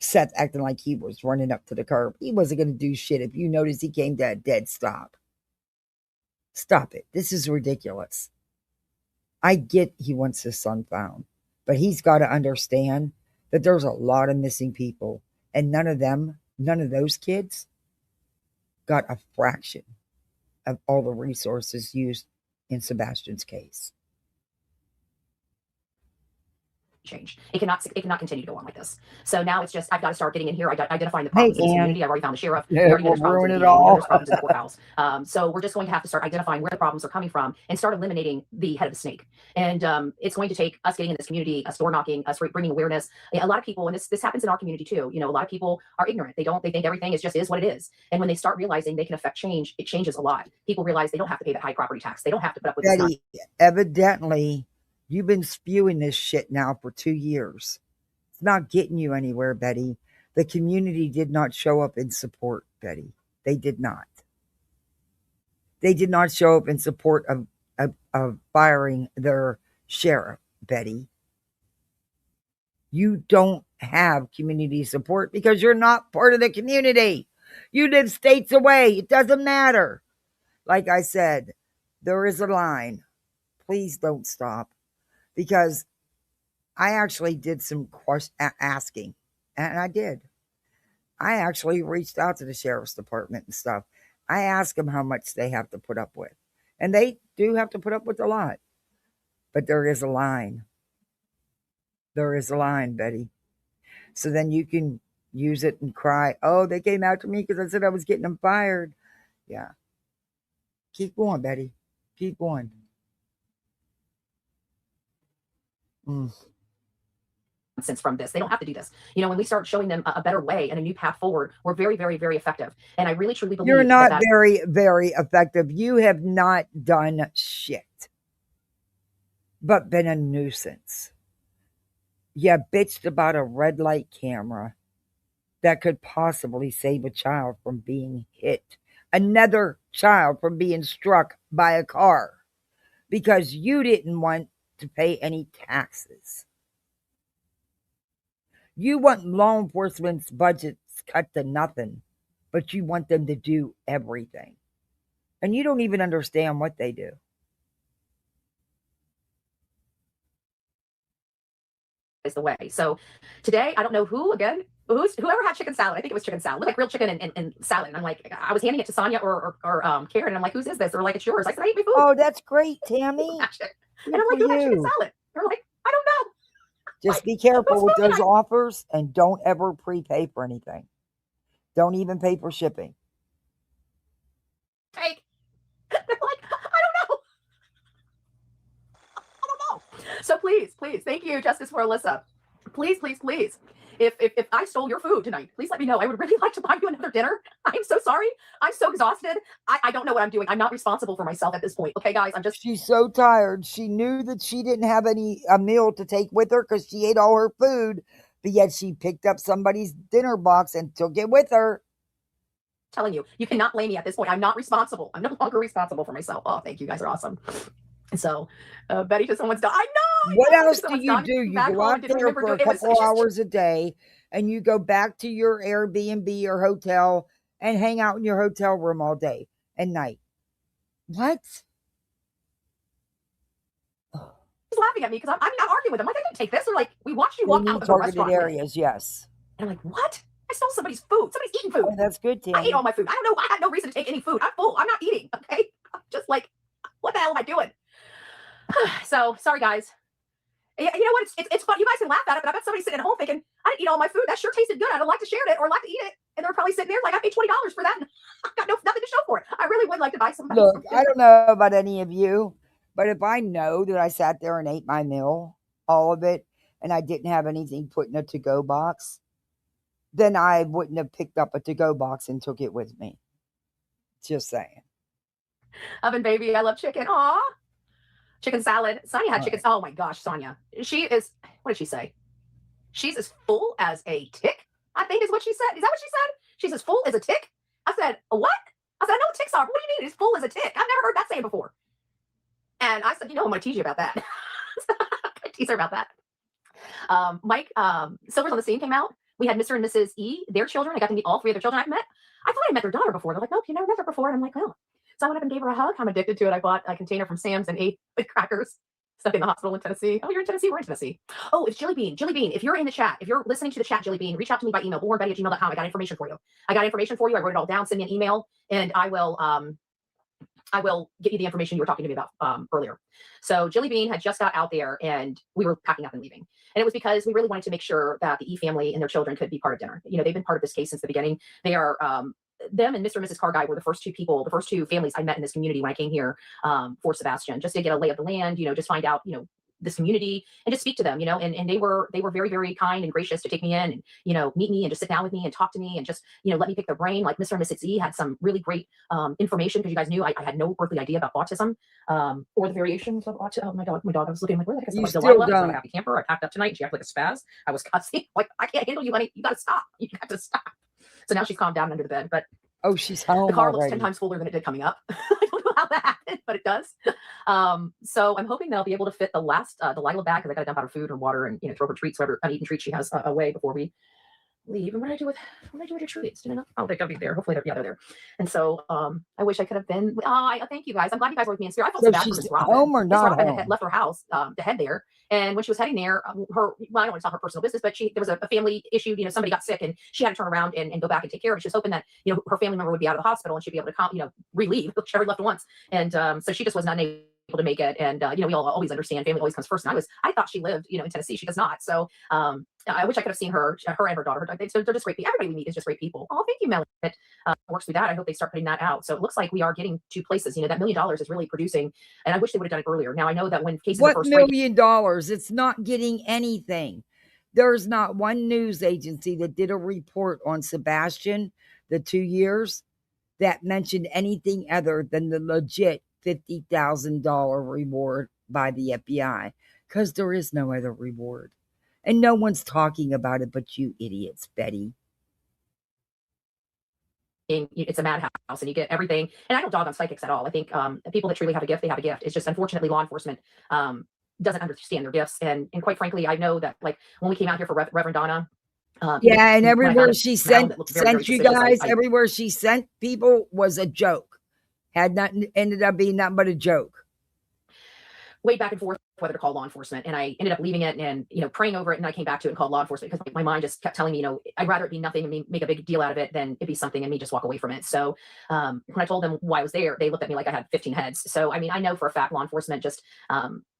S1: Seth acting like he was running up to the curb. He wasn't going to do shit. If you notice, he came to a dead stop. Stop it. This is ridiculous. I get he wants his son found, but he's got to understand that there's a lot of missing people, and none of those kids got a fraction of all the resources used in Sebastian's case.
S18: change. It cannot continue to go on like this. So now it's just, I've got to start getting in here, identifying the problems in the community. I've already found the sheriff.
S1: Yeah, we'll ruin it all.
S18: There's problems in the courthouse. So we're just going to have to start identifying where the problems are coming from and start eliminating the head of the snake. And it's going to take us getting in this community, us door knocking, us bringing awareness. A lot of people, and this happens in our community too, a lot of people are ignorant. They think everything is what it is. And when they start realizing they can affect change, it changes a lot. People realize they don't have to pay that high property tax. They don't have to put up with this.
S1: Betty, evidently, you've been spewing this shit now for 2 years. It's not getting you anywhere, Betty. The community did not show up in support, Betty. They did not. They did not show up in support of firing their sheriff, Betty. You don't have community support because you're not part of the community. You live states away. It doesn't matter. Like I said, there is a line. Please don't stop. Because I actually did some asking, and I did. I actually reached out to the sheriff's department and stuff. I asked them how much they have to put up with. And they do have to put up with a lot. But there is a line. There is a line, Betty. So then you can use it and cry, oh, they came after me because I said I was getting them fired. Yeah. Keep going, Betty. Keep going.
S18: From this. They don't have to do this. When we start showing them a better way and a new path forward, we're very, very, very effective. And I really, truly believe
S1: you're not very, very effective. You have not done shit, but been a nuisance. You bitched about a red light camera that could possibly save a child from being hit, another child from being struck by a car, because you didn't want to pay any taxes. You want law enforcement's budgets cut to nothing, but you want them to do everything. And you don't even understand what they do.
S18: Is the way. So today, I don't know whoever had chicken salad. I think it was chicken salad. It looked like grilled chicken and salad. And I'm like, I was handing it to Sonia or Karen, and I'm like, whose is this? They're like, it's yours. I said, I ate my food.
S1: Oh, that's great, Tammy.
S18: And I'm like, who had chicken salad? They're like, I don't know.
S1: Just be careful with those offers and don't ever prepay for anything. Don't even pay for shipping.
S18: They're like, I don't know. So please, thank you, Justice for Alyssa. Please. If I stole your food tonight, please let me know. I would really like to buy you another dinner. I'm so sorry. I'm so exhausted. I don't know what I'm doing. I'm not responsible for myself at this point. Okay, guys,
S1: She's so tired. She knew that she didn't have a meal to take with her because she ate all her food, but yet she picked up somebody's dinner box and took it with her.
S18: Telling you, you cannot blame me at this point. I'm not responsible. I'm no longer responsible for myself. Oh, thank you. You guys are awesome. So, Betty, just someone's done. I know.
S1: What else do you do? You go out there for a couple hours a day and you go back to your Airbnb or hotel and hang out in your hotel room all day and night. What?
S18: He's laughing at me because I'm arguing with him. Like, I didn't take this. They're like, we watched you walk out of the
S1: targeted
S18: restaurant.
S1: areas, yes.
S18: And I'm like, what? I stole somebody's food. Somebody's eating food.
S1: Oh, that's good, Tim.
S18: I ate all my food. I don't know. I had no reason to take any food. I'm full. I'm not eating. Okay. just like, what the hell am I doing? So sorry, guys. You know what? It's fun. You guys can laugh at it, but I bet somebody's sitting at home thinking, I didn't eat all my food. That sure tasted good. I'd like to share it or like to eat it. And they're probably sitting there like, I paid $20 for that. And I've got nothing to show for it. I really would like to buy somebody.
S1: Look, I don't know about any of you, but if I know that I sat there and ate my meal, all of it, and I didn't have anything put in a to-go box, then I wouldn't have picked up a to-go box and took it with me. Just saying.
S18: Oven baby, I love chicken. Aw. Chicken salad. Sonia had chicken. Oh my gosh, Sonia. She is, what did she say? She's as full as a tick, I think is what she said. Is that what she said? She's as full as a tick? I said, what? I said, I know what ticks are. What do you mean? It's full as a tick. I've never heard that saying before. And I said, you know, I'm going to tease you about that. I tease her about that. Mike Silver's on the Scene came out. We had Mr. and Mrs. E, their children. I got to meet all three of their children. I thought I met their daughter before. They're like, nope, you never met her before. And I'm like, well. So I went up and gave her a hug. I'm addicted to it. I bought a container from Sam's and ate with crackers. Stuck in the hospital in Tennessee. Oh, you're in Tennessee? We're in Tennessee. Oh, it's Jilly Bean. Jilly Bean, if you're in the chat, if you're listening to the chat, Jilly Bean, reach out to me by email, bullhornbetty@gmail.com. I got information for you. I wrote it all down. Send me an email, and I will get you the information you were talking to me about earlier. So Jilly Bean had just got out there, and we were packing up and leaving. And it was because we really wanted to make sure that the E family and their children could be part of dinner. You know, they've been part of this case since the beginning. They are them and Mr. and Mrs. Carguy were the first two families I met in this community when I came here for Sebastian, just to get a lay of the land, you know, just find out, you know, this community and just speak to them, you know, and they were very, very kind and gracious to take me in and, you know, meet me and just sit down with me and talk to me and just, you know, let me pick their brain. Like Mr. and Mrs. E had some really great information because you guys knew I had no earthly idea about autism or the variations of autism. Oh, my dog, I was looking like, where the heck is Delilah? I was like a happy camper. I packed up tonight. She acted like a spaz. I was cussing. Like, I can't handle you, honey. You got to stop. You got to stop. So now she's calmed down under the bed, but
S1: oh, she's home.
S18: The car
S1: already.
S18: looks 10 times fuller than it did coming up. I don't know how that happened, but it does. So I'm hoping they'll be able to fit the last Delilah bag because I got to dump out her food and water and, you know, throw her treats, whatever uneaten treats she has away before we leave. And what do I do with your treats? Oh, they're gonna be there. Hopefully they're there. And so I wish I could have been. I thank you guys. I'm glad you guys were with me in spirit. I felt so bad for Miss Robin.
S1: Home or not
S18: Miss Robin
S1: home?
S18: had left her house to head there. And when she was heading there, I don't want to tell her personal business, but there was a family issue. You know, somebody got sick and she had to turn around and go back and take care of it. She was hoping that, you know, her family member would be out of the hospital and she'd be able to, you know, relieve. She already left once. And so she just was not able to make it. And, you know, we all always understand family always comes first. And I thought she lived, you know, in Tennessee. She does not. So I wish I could have seen her and her daughter. They're just great people. Everybody we meet is just great people. Oh, thank you, Melanie. That works through that. I hope they start putting that out. So it looks like we are getting to places. You know, that $1 million is really producing. And I wish they would have done it earlier. Now I know that when cases
S1: what
S18: are first
S1: $1 million? It's not getting anything. There's not one news agency that did a report on Sebastian, the 2 years, that mentioned anything other than the legit $50,000 reward by the FBI, because there is no other reward. And no one's talking about it but you idiots, Betty.
S18: It's a madhouse and you get everything. And I don't dog on psychics at all. I think people that truly have a gift, they have a gift. It's just unfortunately law enforcement doesn't understand their gifts. And quite frankly, I know that like when we came out here for Reverend Donna,
S1: yeah, and everywhere she sent you guys, everywhere she sent people was a joke. Ended up being nothing but a joke.
S18: Way back and forth whether to call law enforcement, and I ended up leaving it and you know praying over it, and I came back to it and called law enforcement because my mind just kept telling me, you know, I'd rather it be nothing and make a big deal out of it than it be something and me just walk away from it. So when I told them why I was there, they looked at me like I had 15 heads. So I mean, I know for a fact law enforcement just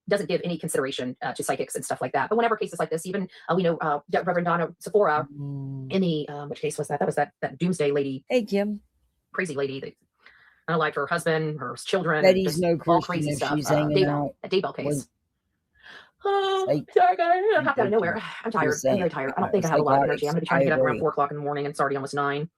S18: doesn't give any consideration to psychics and stuff like that. But whenever cases like this, even we know Reverend Donna Sephora in the which case was that? That was that doomsday lady.
S1: Hey Kim,
S18: crazy lady that unalived her husband, her children,
S1: Betty's no
S18: all crazy stuff. Daybell case. Oh, sorry guys, I popped out of nowhere. I'm tired. I'm very tired. I don't think I have a lot of energy. I'm gonna be trying to get up around 4 o'clock in the morning and it's already almost 9.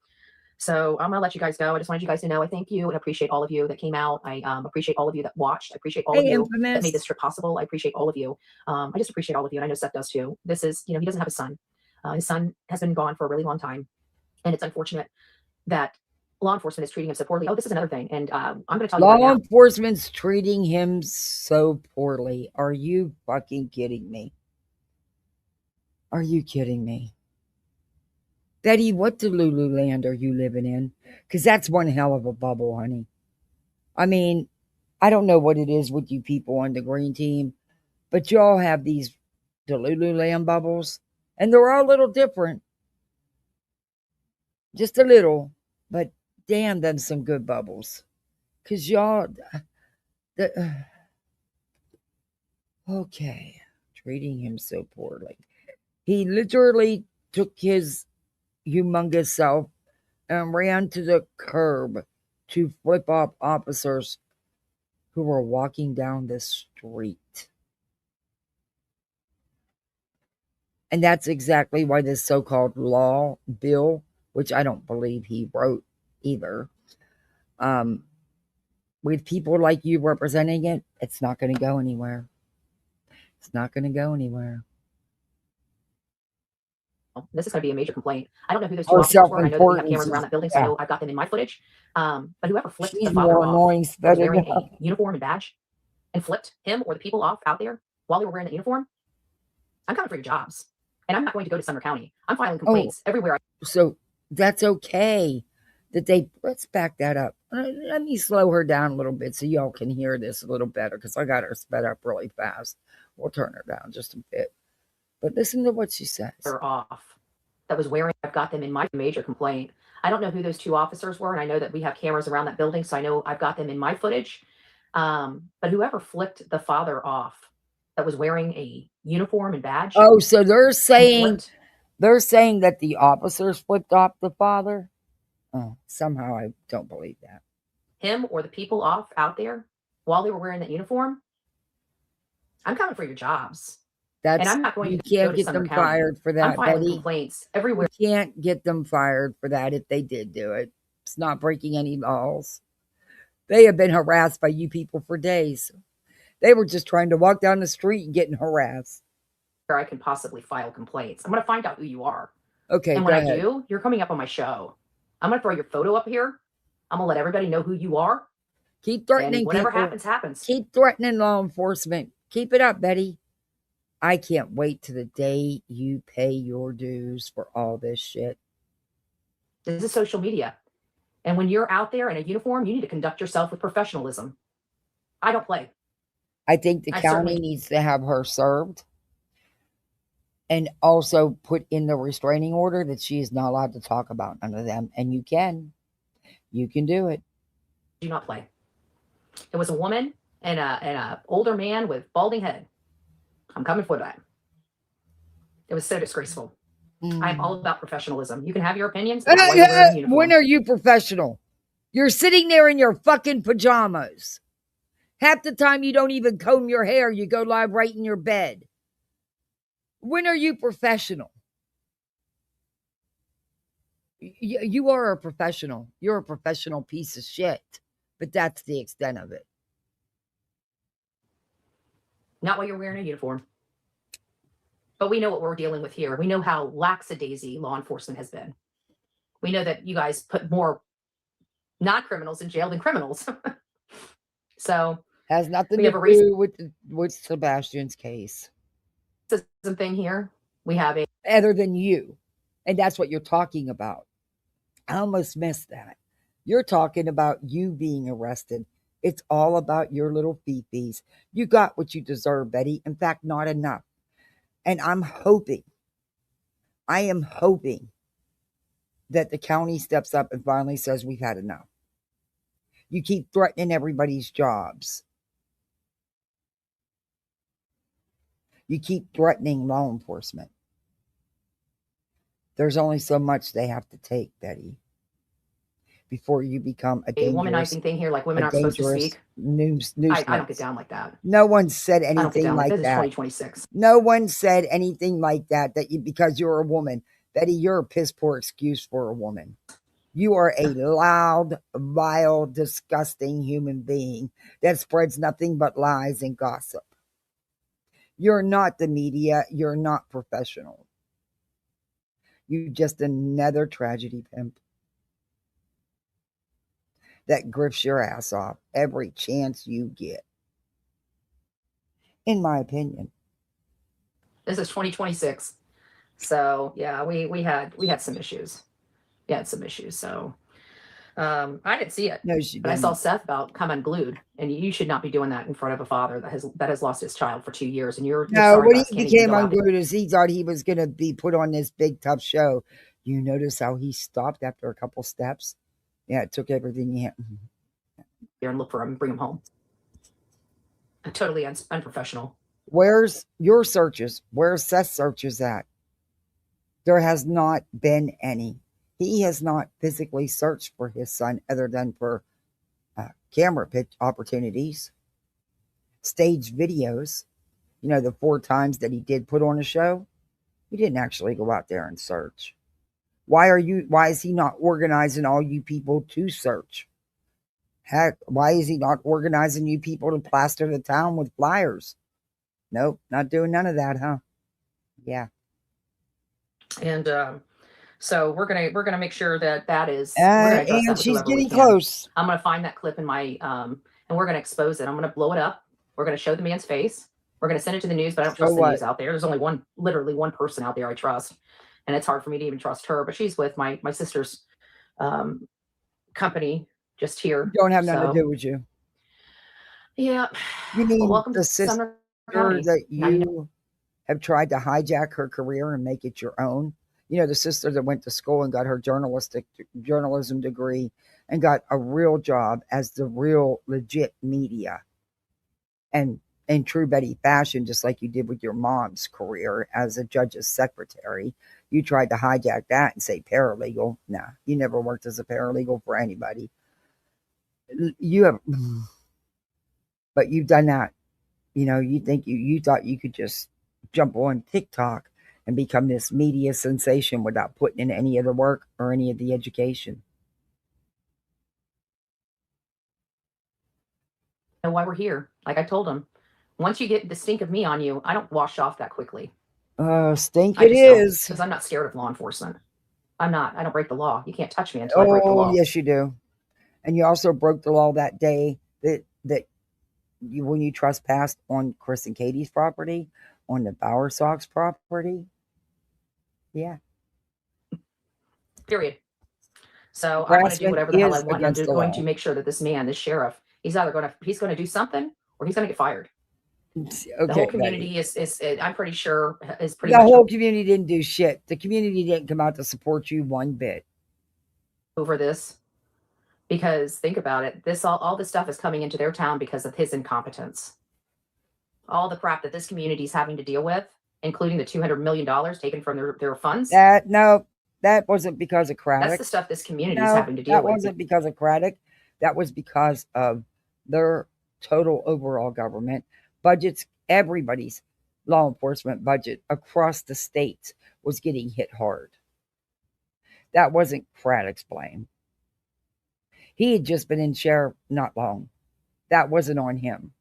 S18: So I'm gonna let you guys go. I just wanted you guys to know I thank you and appreciate all of you that came out. I appreciate all of you that watched. I appreciate all of you that made this trip possible. I appreciate all of you. I just appreciate all of you, and I know Seth does too. This is, you know, he doesn't have a son. His son has been gone for a really long time, and it's unfortunate that law enforcement is treating him so poorly. Oh, this is another thing, and I'm going to tell you right now.
S1: Law enforcement's treating him so poorly. Are you fucking kidding me? Are you kidding me? Betty, what Delulu land are you living in? Because that's one hell of a bubble, honey. I mean, I don't know what it is with you people on the green team, but y'all have these Delulu land bubbles, and they're all a little different. Just a little, but damn them some good bubbles. Because y'all, okay, treating him so poorly. He literally took his humongous self and ran to the curb to flip off officers who were walking down the street. And that's exactly why this so-called law bill, which I don't believe he wrote either, with people like you representing it, it's not going to go anywhere. It's not going to go anywhere.
S18: This is going to be a major complaint. I don't know who those two
S1: Her
S18: officers were. I know that we have
S1: self-importance
S18: cameras around
S1: is,
S18: that building, so I
S1: yeah.
S18: know I've got them in my footage. But whoever flipped
S1: She's
S18: the father
S1: more
S18: off
S1: annoying
S18: was
S1: than
S18: wearing
S1: enough.
S18: a uniform and badge and flipped him or the people off out there while they were wearing that uniform. I'm coming for your jobs. And I'm not going to go to Sumner County. I'm filing complaints everywhere.
S1: So that's okay that let's back that up. Let me slow her down a little bit so y'all can hear this a little better, because I got her sped up really fast. We'll turn her down just a bit. But listen to what she says.
S18: They're off. That was wearing, I've got them in my major complaint. I don't know who those two officers were, and I know that we have cameras around that building, so I know I've got them in my footage. But whoever flipped the father off that was wearing a uniform and badge.
S1: Oh, so they're saying that the officers flipped off the father? Oh, somehow I don't believe that.
S18: Him or the people off out there while they were wearing that uniform. I'm coming for your jobs. And I'm not going
S1: you
S18: to
S1: can't
S18: go to
S1: get
S18: Sumner
S1: them
S18: County.
S1: fired for that,
S18: I'm filing
S1: Betty.
S18: complaints everywhere.
S1: You can't get them fired for that if they did do it. It's not breaking any laws. They have been harassed by you people for days. They were just trying to walk down the street and getting harassed.
S18: Where I can possibly file complaints. I'm going to find out who you are.
S1: Okay,
S18: and when
S1: go
S18: I
S1: ahead.
S18: do, you're coming up on my show. I'm going to throw your photo up here. I'm going to let everybody know who you are.
S1: Keep threatening
S18: and whatever
S1: people.
S18: happens, happens.
S1: Keep threatening law enforcement. Keep it up, Betty. I can't wait to the day you pay your dues for all this shit.
S18: This is social media. And when you're out there in a uniform, you need to conduct yourself with professionalism. I don't play.
S1: I think the county needs to have her served and also put in the restraining order that she is not allowed to talk about none of them. And you can. You can do it.
S18: Do not play. It was a woman and a older man with balding head. I'm coming for that. It was so disgraceful. I'm all about professionalism. You can have your opinions. But while you're wearing a uniform.
S1: When are you professional? You're sitting there in your fucking pajamas. Half the time you don't even comb your hair. You go lie right in your bed. When are you professional? You are a professional. You're a professional piece of shit. But that's the extent of it.
S18: Not while you're wearing a uniform. But we know what we're dealing with here. We know how lackadaisy law enforcement has been. We know that you guys put more non-criminals in jail than criminals. So
S1: has nothing to do with Sebastian's case.
S18: Thing here. We have a
S1: other than you. And that's what you're talking about. I almost missed that. You're talking about you being arrested. It's all about your little fee-fees. You got what you deserve, Betty. In fact, not enough. And I am hoping that the county steps up and finally says we've had enough. You keep threatening everybody's jobs. You keep threatening law enforcement. There's only so much they have to take, Betty, before you become a
S18: womanizing thing here, like women aren't supposed to speak. I don't get down like that.
S1: No one said anything
S18: I don't get down
S1: like
S18: this
S1: that.
S18: This is 2026.
S1: No one said anything like that. Because you're a woman, Betty, you're a piss poor excuse for a woman. You are a loud, vile, disgusting human being that spreads nothing but lies and gossip. You're not the media. You're not professional. You're just another tragedy pimp that grifts your ass off every chance you get. In my opinion.
S18: This is 2026. So yeah, we had some issues. We had some issues. So I didn't see it.
S1: No, she
S18: but I
S1: didn't.
S18: saw Seth about come unglued, and you should not be doing that in front of a father that has lost his child for 2 years. And you're
S1: No,
S18: sorry
S1: when
S18: about
S1: he
S18: can't even
S1: became
S18: go out
S1: unglued is he thought he was going to be put on this big tough show. You notice how he stopped after a couple steps? Yeah, it took everything he had.
S18: there and look for him and bring him home. Totally unprofessional.
S1: Where's your searches? Where's Seth's searches at? There has not been any. He has not physically searched for his son other than for camera pitch opportunities, staged videos. You know, the 4 times that he did put on a show, he didn't actually go out there and search. Why is he not organizing all you people to search? Heck, why is he not organizing you people to plaster the town with flyers? Nope, not doing none of that, huh? Yeah.
S18: And so we're gonna make sure that is. We're gonna address that
S1: And
S18: with
S1: she's
S18: whoever we
S1: getting
S18: can.
S1: close.
S18: I'm gonna find that clip in my and we're gonna expose it. I'm gonna blow it up. We're gonna show the man's face. We're gonna send it to the news, but I don't trust the news out there. There's only literally one person out there I trust, and it's hard for me to even trust her. But she's with my sister's company just here.
S1: Don't have nothing to do with you.
S18: Yeah.
S1: You mean
S18: welcome
S1: the
S18: to
S1: sister
S18: Sumner County.
S1: that
S18: Now
S1: you
S18: you know.
S1: have tried to hijack her career and make it your own? You know, the sister that went to school and got her journalism degree and got a real job as the real legit media. And in true Betty fashion, just like you did with your mom's career as a judge's secretary, you tried to hijack that and say paralegal. Nah, you never worked as a paralegal for anybody. You have, but you've done that. You know, you think you thought you could just jump on TikTok and become this media sensation without putting in any of the work or any of the education.
S18: Know why we're here. Like I told him, once you get the stink of me on you, I don't wash off that quickly.
S1: Stink
S18: I
S1: it
S18: just don't,
S1: is.
S18: because I'm not scared of law enforcement. I'm not. I don't break the law. You can't touch me until I break the law.
S1: Oh, yes, you do. And you also broke the law that day that when you trespassed on Chris and Katie's property, on the Bower Sox property. Yeah.
S18: Period. So I want to do
S1: Harassment
S18: whatever the hell I
S1: is
S18: want. And I'm
S1: against the
S18: going
S1: law.
S18: to make sure that this man, this sheriff, he's going to do something or he's going to get fired.
S1: Okay,
S18: the whole community is I'm pretty sure is pretty
S1: the
S18: much
S1: whole community didn't do shit. The community didn't come out to support you one bit.
S18: over this, because think about it. All this stuff is coming into their town because of his incompetence. All the crap that this community is having to deal with, including the $200 million taken from their funds.
S1: That wasn't because of Craddock.
S18: That's the stuff this community is having to deal with.
S1: That wasn't because of Craddock. That was because of their total overall government budgets. Everybody's law enforcement budget across the state was getting hit hard. That wasn't Craddock's blame. He had just been in sheriff not long. That wasn't on him.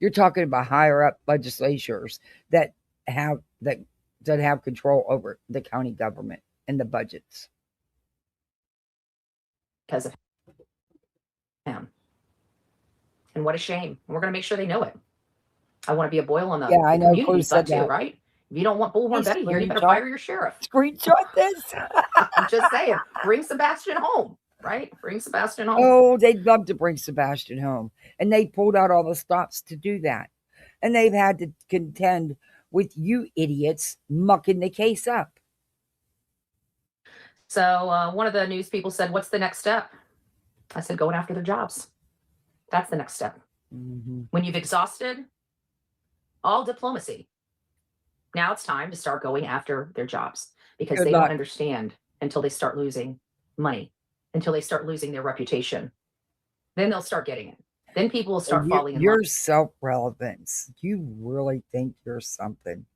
S1: You're talking about higher up legislatures that have control over the county government and the budgets.
S18: Because of him. And what a shame. And we're going to make sure they know it. I want to be a boil on the
S1: I know.
S18: community side too,
S1: that.
S18: right? If you don't want Bullhornbetty here, you better fire your sheriff.
S1: Screenshot this.
S18: I'm just saying, bring Sebastian home, right? Bring Sebastian home.
S1: Oh, they'd love to bring Sebastian home. And they pulled out all the stops to do that. And they've had to contend with you idiots mucking the case up.
S18: So one of the news people said, what's the next step? I said, going after their jobs. That's the next step.
S1: Mm-hmm.
S18: When you've exhausted all diplomacy, now it's time to start going after their jobs, because they don't understand until they start losing money, until they start losing their reputation. Then they'll start getting it. Then people will start falling in love.
S1: Your self-relevance. You really think you're something.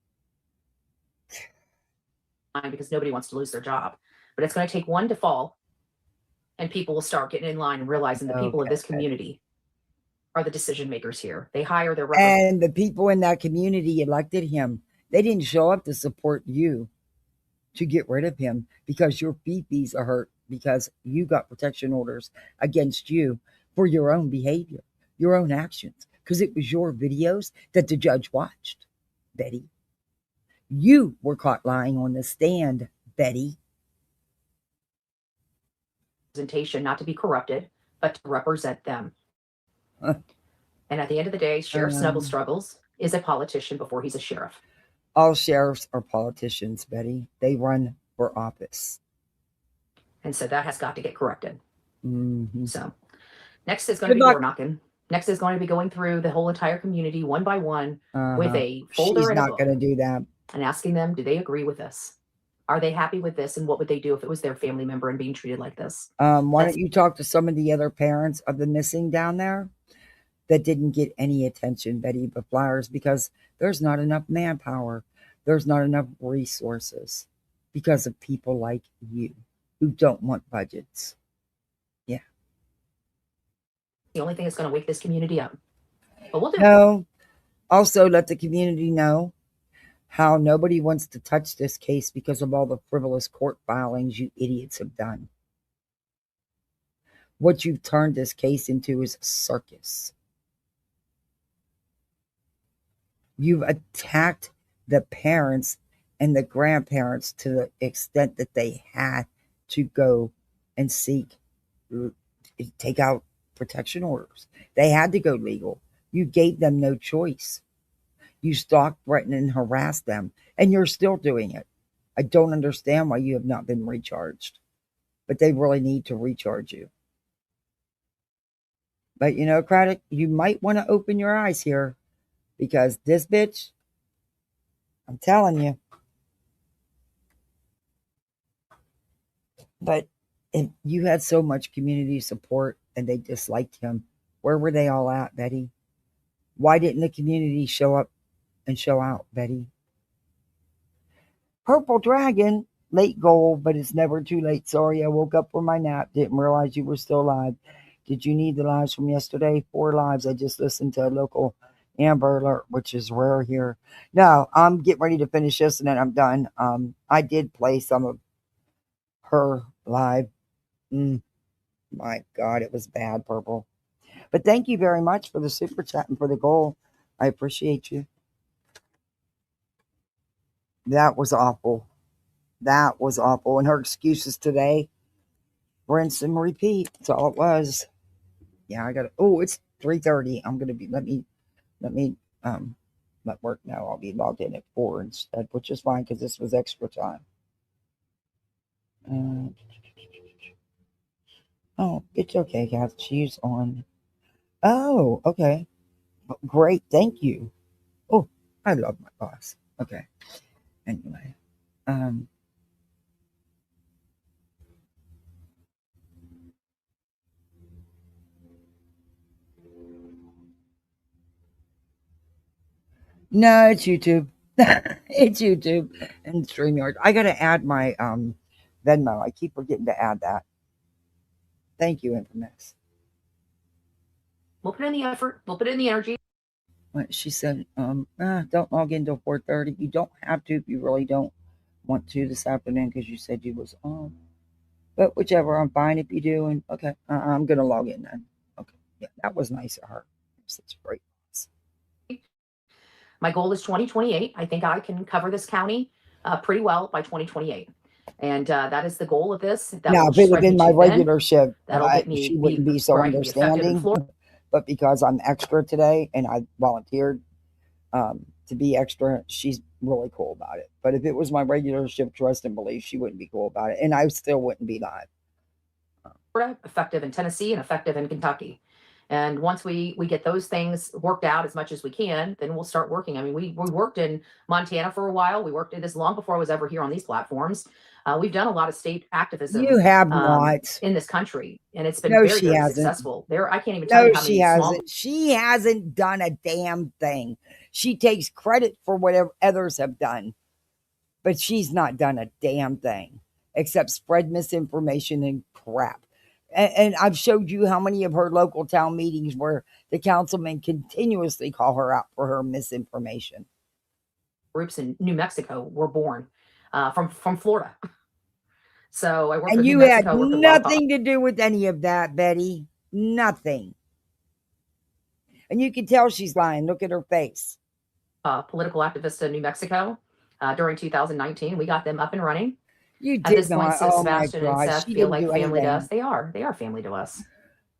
S18: Because nobody wants to lose their job. But it's going to take one to fall, and people will start getting in line and realizing the people of this community are the decision makers here. They hire their representatives.
S1: And the people in that community elected him. They didn't show up to support you to get rid of him because your beepies are hurt because you got protection orders against you for your own behavior, your own actions, because it was your videos that the judge watched, Betty. You were caught lying on the stand, Betty.
S18: Representation, not to be corrupted, but to represent them. And at the end of the day, Sheriff Snuggle Struggles is a politician before he's a sheriff.
S1: All sheriffs are politicians, Betty. They run for office.
S18: And so that has got to get corrected.
S1: Mm-hmm.
S18: So Next is going to
S1: Good
S18: be
S1: luck.
S18: door knocking. Next is going to be going through the whole entire community one by one with a folder
S1: She's
S18: and a
S1: not
S18: book
S1: going to do that.
S18: and asking them, do they agree with this? Are they happy with this? And what would they do if it was their family member and being treated like this?
S1: Why don't you talk to some of the other parents of the missing down there that didn't get any attention, Betty, but flyers, because there's not enough manpower. There's not enough resources because of people like you who don't want budgets. Yeah.
S18: The only thing that's going to wake this community up. But we'll do it.
S1: No. Also, let the community know how nobody wants to touch this case because of all the frivolous court filings you idiots have done. What you've turned this case into is a circus. You've attacked the parents and the grandparents to the extent that they had to go and take out protection orders. They had to go legal. You gave them no choice. You stalked, threatened, and harassed them, and you're still doing it. I don't understand why you have not been recharged, but they really need to recharge you. But you know, Craddock, you might want to open your eyes here because this bitch, I'm telling you. But if you had so much community support and they disliked him, where were they all at, Betty? Why didn't the community show up and show out, Betty? Purple Dragon, late goal, but it's never too late. Sorry, I woke up from my nap. Didn't realize you were still alive. Did you need the lives from yesterday? 4 lives. I just listened to a local Amber Alert, which is rare here. No, I'm getting ready to finish this and then I'm done. I did play some of her live. My God, it was bad, Purple. But thank you very much for the super chat and for the goal. I appreciate you. That was awful. That was awful. And her excuses today, rinse and repeat. That's all it was. Yeah, I got to. Oh, it's 3:30. I'm gonna be. Let work now. I'll be logged in at 4 instead, which is fine because this was extra time. Oh, it's okay, guys. She's on. Oh, okay. Great. Thank you. Oh, I love my boss. Okay. Anyway. No, it's YouTube. It's YouTube and StreamYard. I gotta add my Venmo. I keep forgetting to add that. Thank you, Infamous.
S18: We'll put in the effort. We'll put in the energy.
S1: What she said, don't log in until 4:30. You don't have to if you really don't want to this afternoon because you said you was on. But whichever, I'm fine if you do. And okay, I'm gonna log in then. Okay, yeah, that was nice of her. Such a great boss.
S18: My goal is 2028. I think I can cover this county pretty well by 2028. And that is the goal of this.
S1: Now, if it had been my regular shift, she wouldn't be so
S18: where I can be effective in
S1: understanding.
S18: Florida.
S1: But because I'm extra today and I volunteered to be extra, she's really cool about it. But if it was my regular shift, trust and believe, she wouldn't be cool about it. And I still wouldn't be live.
S18: Florida, effective in Tennessee, and effective in Kentucky. And once we get those things worked out as much as we can, then we'll start working. I mean, we worked in Montana for a while. We worked in this long before I was ever here on these platforms. We've done a lot of state activism.
S1: You have not
S18: in this country, and it's been
S1: No,
S18: very,
S1: she
S18: very
S1: hasn't.
S18: successful. There, I can't even tell
S1: No,
S18: you how
S1: she
S18: many small.
S1: hasn't. She hasn't done a damn thing. She takes credit for whatever others have done, but she's not done a damn thing except spread misinformation and crap. And I've showed you how many of her local town meetings where the councilmen continuously call her out for her misinformation.
S18: Groups in New Mexico were born from Florida. So I worked
S1: And
S18: with
S1: you
S18: New
S1: had
S18: Mexico, worked with
S1: nothing to do with any of that, Betty. Nothing. And you can tell she's lying. Look at her face.
S18: Political activists in New Mexico during 2019. We got them up and running.
S1: You
S18: At
S1: did
S18: this point,
S1: not.
S18: so
S1: Oh my
S18: Sebastian and
S1: gosh.
S18: Seth
S1: She
S18: feel
S1: didn't
S18: like
S1: do
S18: family to
S1: anything.
S18: us. They are family to us.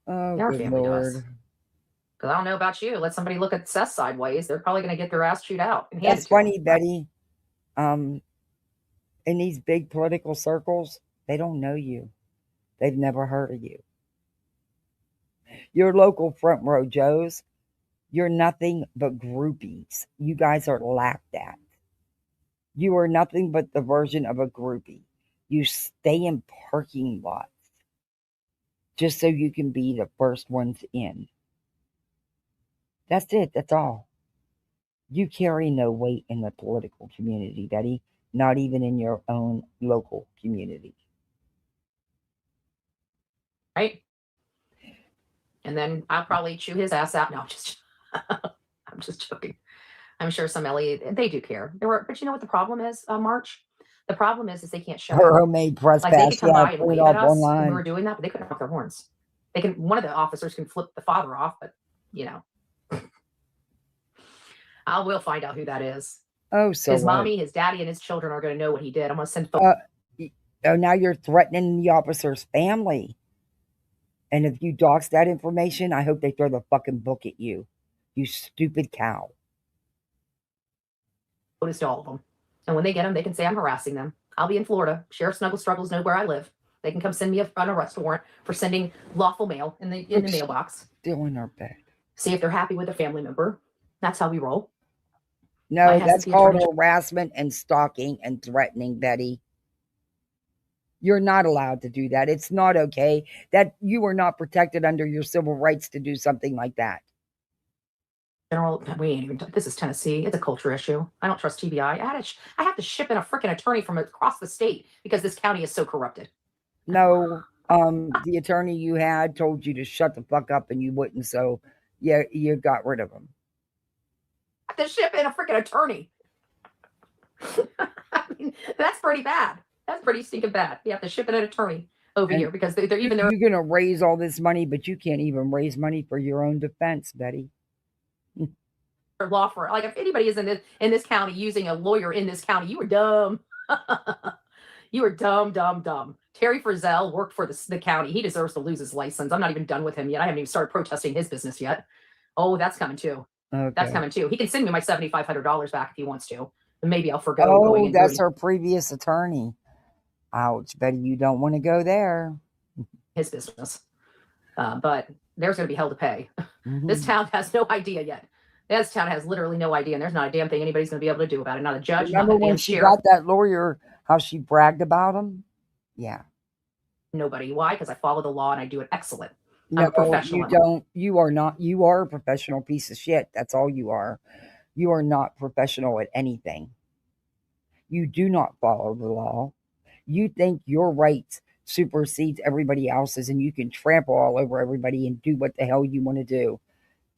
S1: Oh,
S18: They are
S1: good
S18: family to us.
S1: Lord.
S18: Because I don't know about you. Let somebody look at Seth sideways. They're probably going to get their ass chewed out. And
S1: That's
S18: handed to 'em.
S1: funny, Betty. In these big political circles, they don't know you. They've never heard of you. Your local front row Joes, you're nothing but groupies. You guys are laughed at. You are nothing but the version of a groupie. You stay in parking lots just so you can be the first ones in. That's it. That's all. You carry no weight in the political community, Betty, not even in your own local community.
S18: Right? And then I'll probably chew his ass out. No, I'm just joking. I'm sure some LA, they do care. But you know what the problem is, March? The problem is they can't show.
S1: Her homemade press
S18: Like they
S1: pass,
S18: could come
S1: yeah,
S18: by and
S1: put it
S18: wave
S1: up
S18: at us when we
S1: online.
S18: were doing that, but they couldn't honk their horns. They can. One of the officers can flip the father off, but you know, I will find out who that is.
S1: Oh, so
S18: his
S1: what?
S18: mommy, his daddy, and his children are going to know what he did. I'm going to send.
S1: Oh, now you're threatening the officer's family. And if you dox that information, I hope they throw the fucking book at you. You stupid cow.
S18: Notice to all of them. And when they get them, they can say I'm harassing them. I'll be in Florida. Sheriff Snuggle Struggles know where I live. They can come send me an arrest warrant for sending lawful mail in the mailbox.
S1: Still in our bed.
S18: See if they're happy with a family member. That's how we roll.
S1: No, that's called harassment and stalking and threatening, Betty. You're not allowed to do that. It's not okay. That you are not protected under your civil rights to do something like that.
S18: General, we ain't even. This is Tennessee. It's a culture issue. I don't trust TBI. I have to ship in a freaking attorney from across the state because this county is so corrupted.
S1: No, the attorney you had told you to shut the fuck up and you wouldn't. So, yeah, you got rid of him.
S18: I have to ship in a freaking attorney. I mean, that's pretty bad. That's pretty stinking bad. You have to ship in an attorney over here because they're even there.
S1: You're going to raise all this money, but you can't even raise money for your own defense, Betty.
S18: Law for like if anybody is in this county using a lawyer in this county, you were dumb. You were dumb. Terry Frizzell worked for the county. He deserves to lose his license. I'm not even done with him yet. I haven't even started protesting his business yet. Oh, that's coming too.
S1: Okay.
S18: That's coming too. He can send me my $7,500 back if he wants to. And maybe I'll forgo
S1: Oh, that's her previous attorney. Ouch, Betty, you don't want to go there.
S18: His business. But there's going to be hell to pay. This town has no idea yet. This town has literally no idea, and there's not a damn thing anybody's going to be able to do about it. Not a judge,
S1: Remember
S18: not a
S1: when
S18: damn
S1: she
S18: sheriff.
S1: got that lawyer, how she bragged about him? Yeah.
S18: Nobody. Why? Because I follow the law and I do it excellent. I'm
S1: No,
S18: a professional.
S1: you don't. You are not. You are a professional piece of shit. That's all you are. You are not professional at anything. You do not follow the law. You think your rights supersedes everybody else's and you can trample all over everybody and do what the hell you want to do.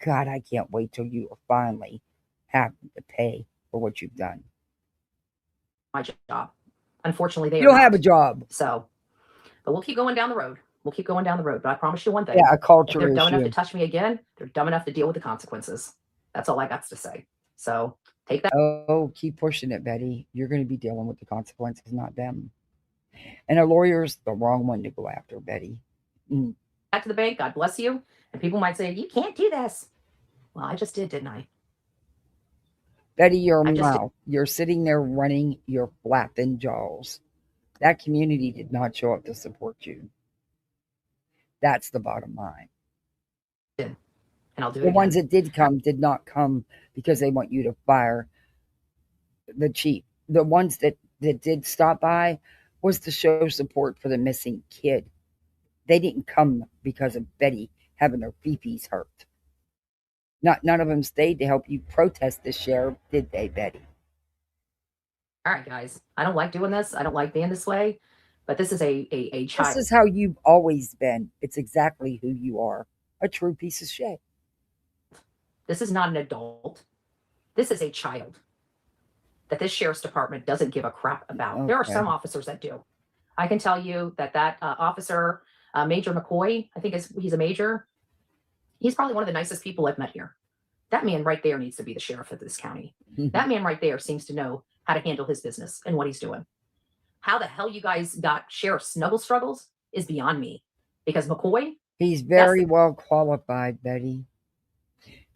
S1: God, I can't wait till you are finally having to pay for what you've done.
S18: My job. Unfortunately, they
S1: You don't have a job.
S18: So, but we'll keep going down the road. But I promise you one thing.
S1: Yeah, a culture
S18: If they're dumb enough
S1: issue.
S18: to touch me again, they're dumb enough to deal with the consequences. That's all I got to say. So take that.
S1: Oh, keep pushing it, Betty. You're going to be dealing with the consequences, not them. And a lawyer's the wrong one to go after, Betty.
S18: Back to the bank. God bless you. And people might say, you can't do this. Well, I just did, didn't I?
S1: Betty, your mouth. You're sitting there running your flapping jaws. That community did not show up to support you. That's the bottom line.
S18: And I'll do it
S1: The
S18: again.
S1: ones that did come did not come because they want you to fire the chief. The ones that did stop by was to show support for the missing kid. They didn't come because of Betty having their fifis hurt. None of them stayed to help you protest the sheriff, did they, Betty?
S18: All right, guys. I don't like doing this. I don't like being this way. But this is a child.
S1: This is how you've always been. It's exactly who you are. A true piece of shit.
S18: This is not an adult. This is a child that this sheriff's department doesn't give a crap about. Okay. There are some officers that do. I can tell you that officer, Major McCoy, I think he's a major. He's probably one of the nicest people I've met here. That man right there needs to be the sheriff of this county. That man right there seems to know how to handle his business and what he's doing. How the hell you guys got Sheriff Snuggle Struggles is beyond me. Because McCoy,
S1: he's very well qualified, Betty.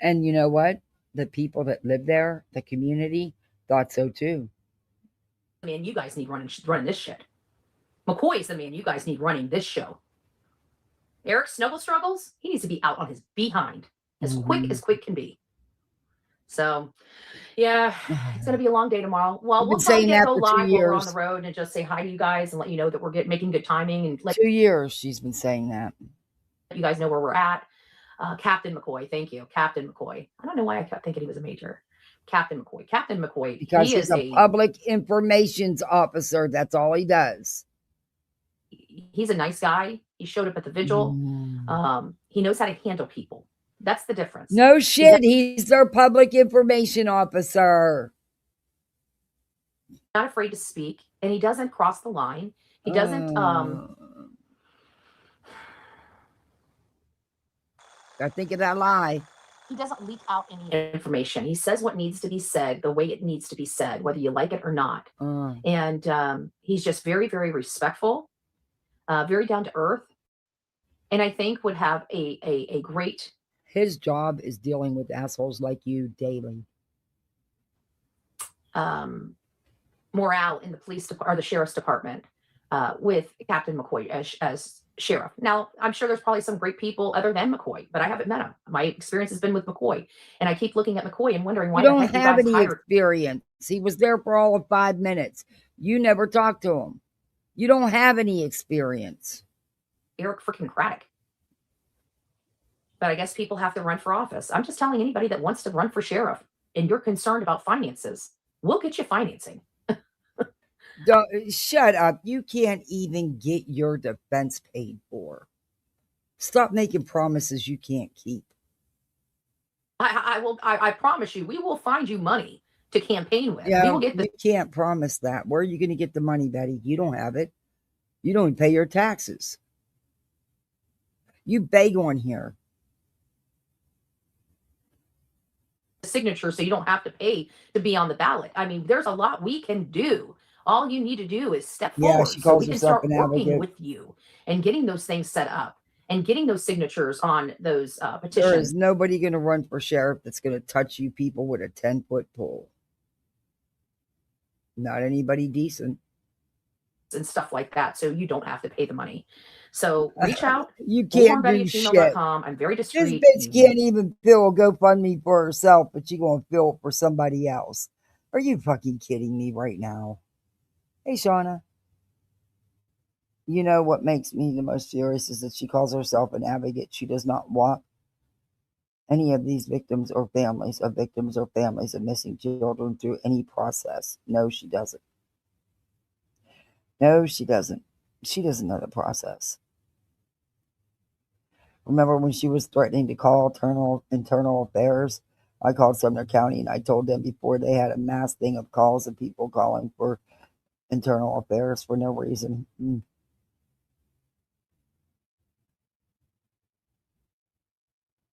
S1: And you know what? The people that live there, the community, thought so too.
S18: Man, you guys need running this shit. McCoy is the man you guys need running this show. Eric Snuggle Struggles, he needs to be out on his behind as quick can be. So, yeah, it's going to be a long day tomorrow. Well,
S1: You've
S18: we'll
S1: been
S18: probably
S1: saying that
S18: go
S1: for 2
S18: live while we're on
S1: years.
S18: the road and just say hi to you guys and let you know that we're making good timing and let
S1: 2 years she's been saying that.
S18: you guys know where we're at. Captain McCoy, thank you. Captain McCoy. I don't know why I kept thinking he was a major. Captain McCoy. Captain McCoy.
S1: Because
S18: he
S1: he's
S18: is
S1: a public informations officer. That's all he does.
S18: He's a nice guy. He showed up at the vigil. He knows how to handle people. That's the difference.
S1: No shit. He's their public information officer.
S18: Not afraid to speak, and he doesn't cross the line. He doesn't
S1: I think of that lie.
S18: he doesn't leak out any information. He says what needs to be said the way it needs to be said, whether you like it or not. And he's just very, very respectful, very down to earth, and I think would have a great.
S1: His job is dealing with assholes like you daily.
S18: Morale in the police or the sheriff's department with Captain McCoy as sheriff. Now, I'm sure there's probably some great people other than McCoy, but I haven't met him. My experience has been with McCoy, and I keep looking at McCoy and wondering why
S1: You don't
S18: the heck
S1: have
S18: you guys
S1: any
S18: hired.
S1: experience. He was there for all of 5 minutes. You never talked to him. You don't have any experience.
S18: Eric freaking Craddock. But I guess people have to run for office. I'm just telling anybody that wants to run for sheriff and you're concerned about finances, we'll get you financing.
S1: Shut up. You can't even get your defense paid for. Stop making promises you can't keep.
S18: I promise you, we will find you money to campaign with.
S1: Yeah,
S18: we will get
S1: you can't promise that. Where are you going to get the money, Betty? You don't have it. You don't even pay your taxes. You beg on here.
S18: signature so you don't have to pay to be on the ballot. I mean, there's a lot we can do. All you need to do is step forward so we can start working with you and getting those things set up and getting those signatures on those petitions.
S1: There is nobody going to run for sheriff that's going to touch you people with a 10-foot pole. Not anybody decent.
S18: And stuff like that, so you don't have to pay the money. So reach out.
S1: You can't do shit.
S18: I'm very discreet.
S1: This bitch can't even fill a GoFundMe for herself, but she gonna fill it for somebody else. Are you fucking kidding me right now? Hey, Shauna. You know what makes me the most furious is that she calls herself an advocate. She does not want any of these victims or families of missing children through any process. No, she doesn't. No, she doesn't. She doesn't know the process. Remember when she was threatening to call internal affairs? I called Sumner County and I told them before they had a mass thing of calls of people calling for internal affairs for no reason.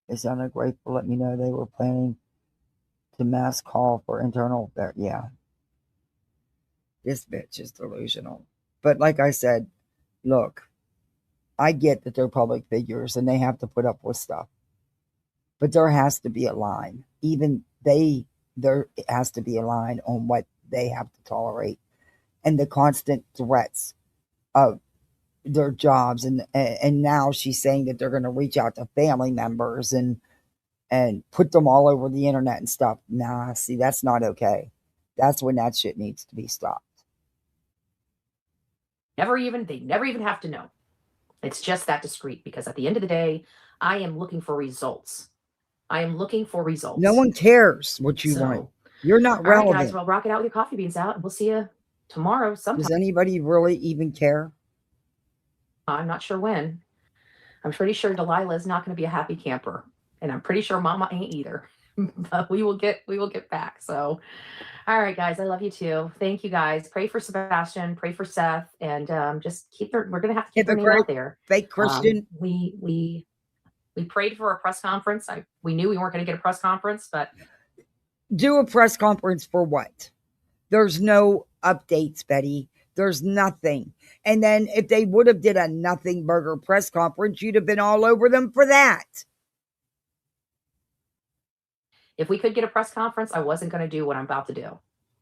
S1: They sounded grateful. Let me know they were planning to mass call for internal affairs. Yeah. This bitch is delusional. But like I said, look, I get that they're public figures and they have to put up with stuff. But there has to be a line. There has to be a line on what they have to tolerate. And the constant threats of their jobs. And now she's saying that they're going to reach out to family members and put them all over the internet and stuff. Nah, see, that's not okay. That's when that shit needs to be stopped.
S18: They never even have to know. It's just that discreet because at the end of the day, I am looking for results.
S1: No one cares what you want. You're not relevant.
S18: All right, guys, well, rock it out with your coffee beans out, and we'll see you tomorrow sometime.
S1: Does anybody really even care?
S18: I'm not sure when. I'm pretty sure Delilah's not going to be a happy camper, and I'm pretty sure Mama ain't either. But we will get back. So, all right, guys, I love you too. Thank you, guys. Pray for Sebastian, pray for Seth, and just we're going to have to keep their name out there.
S1: Fake Christian.
S18: We prayed for a press conference. We knew we weren't going to get a press conference, but
S1: do a press conference for what? There's no updates, Betty. There's nothing. And then if they would have did a nothing burger press conference, you'd have been all over them for that.
S18: If we could get a press conference, I wasn't going to do what I'm about to do.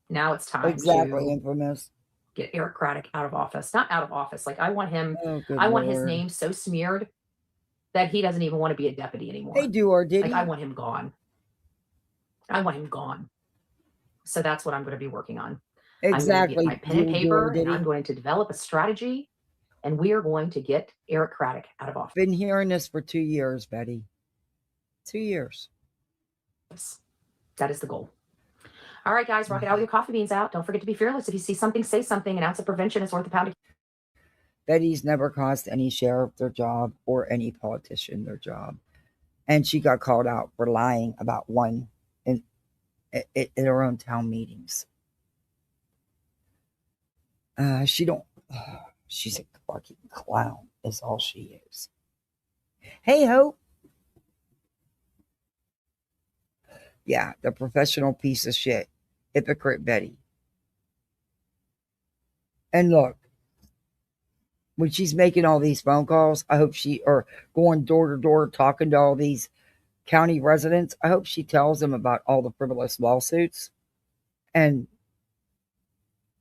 S18: Now it's time
S1: to infamous.
S18: Get Eric Craddock out of office. Not out of office. Like I want him, I want his name so smeared that he doesn't even want to be a deputy anymore.
S1: Hey, Dewar, did
S18: Like,
S1: he?
S18: I want him gone. I want him gone. So that's what I'm going to be working on.
S1: Exactly.
S18: I'm going to get my pen and
S1: Dewar,
S18: paper,
S1: did
S18: and
S1: he?
S18: I'm going to develop a strategy, and we are going to get Eric Craddock out of office.
S1: Been hearing this for 2 years, Betty. 2 years.
S18: That is the goal. All right, guys, rock it out with your coffee beans out. Don't forget to be fearless. If you see something, say something. An ounce of prevention is worth a pound of.
S1: Betty's never cost any sheriff their job or any politician their job. And she got called out for lying about one in her own town meetings. She's a fucking clown is all she is. Hey, Hope. Yeah, the professional piece of shit. Hypocrite Betty. And look, when she's making all these phone calls, I hope or going door to door talking to all these county residents, I hope she tells them about all the frivolous lawsuits and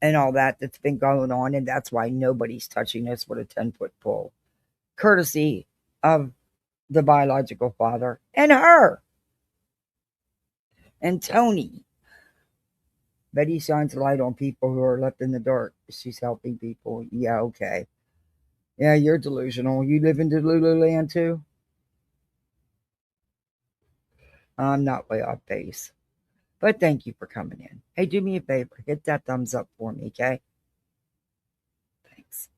S1: all that's been going on, and that's why nobody's touching this with a 10-foot pole. Courtesy of the biological father and her. And Tony. Betty shines a light on people who are left in the dark. She's helping people. Yeah, okay. Yeah, you're delusional. You live in Delulu land too? I'm not way off base. But thank you for coming in. Hey, do me a favor. Hit that thumbs up for me, okay? Thanks.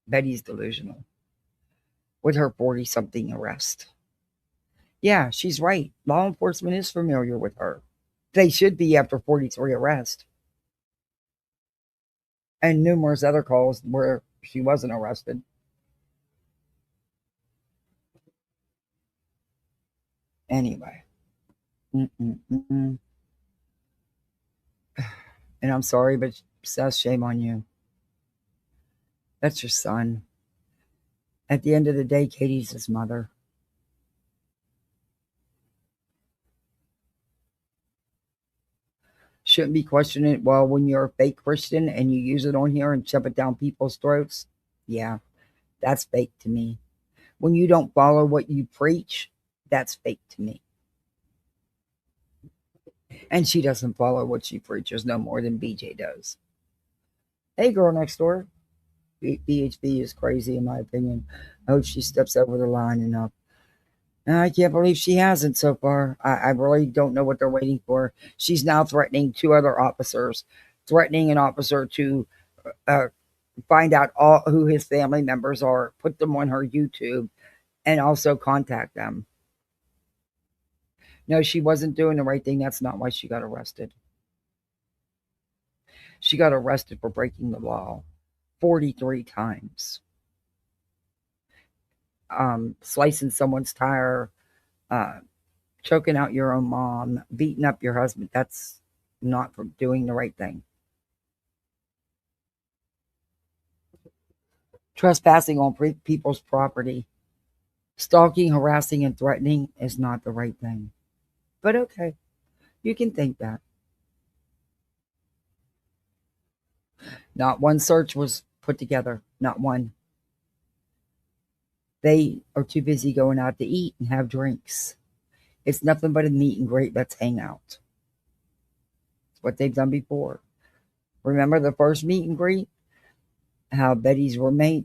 S1: Betty's delusional. With her 40-something arrest. Yeah, she's right. Law enforcement is familiar with her. They should be after 43 arrests. And numerous other calls where she wasn't arrested. Anyway. And I'm sorry, but Seth, shame on you. That's your son. At the end of the day, Katie's his mother. Shouldn't be questioning it. Well, when you're a fake Christian and you use it on here and shove it down people's throats, yeah, that's fake to me. When you don't follow what you preach, that's fake to me. And she doesn't follow what she preaches no more than BJ does. Hey, girl next door. BHB is crazy, in my opinion. I hope she steps over the line enough. And I can't believe she hasn't so far. I really don't know what they're waiting for. She's now threatening 2 other officers, threatening an officer to find out who his family members are, put them on her YouTube, and also contact them. No, she wasn't doing the right thing. That's not why she got arrested. She got arrested for breaking the law 43 times. Slicing someone's tire, choking out your own mom, beating up your husband. That's not from doing the right thing. Trespassing on people's property, stalking, harassing, and threatening is not the right thing. But okay, you can think that. Not one search was put together. Not one. They are too busy going out to eat and have drinks. It's nothing but a meet and greet. Let's hang out. It's what they've done before. Remember the first meet and greet? How Betty's roommate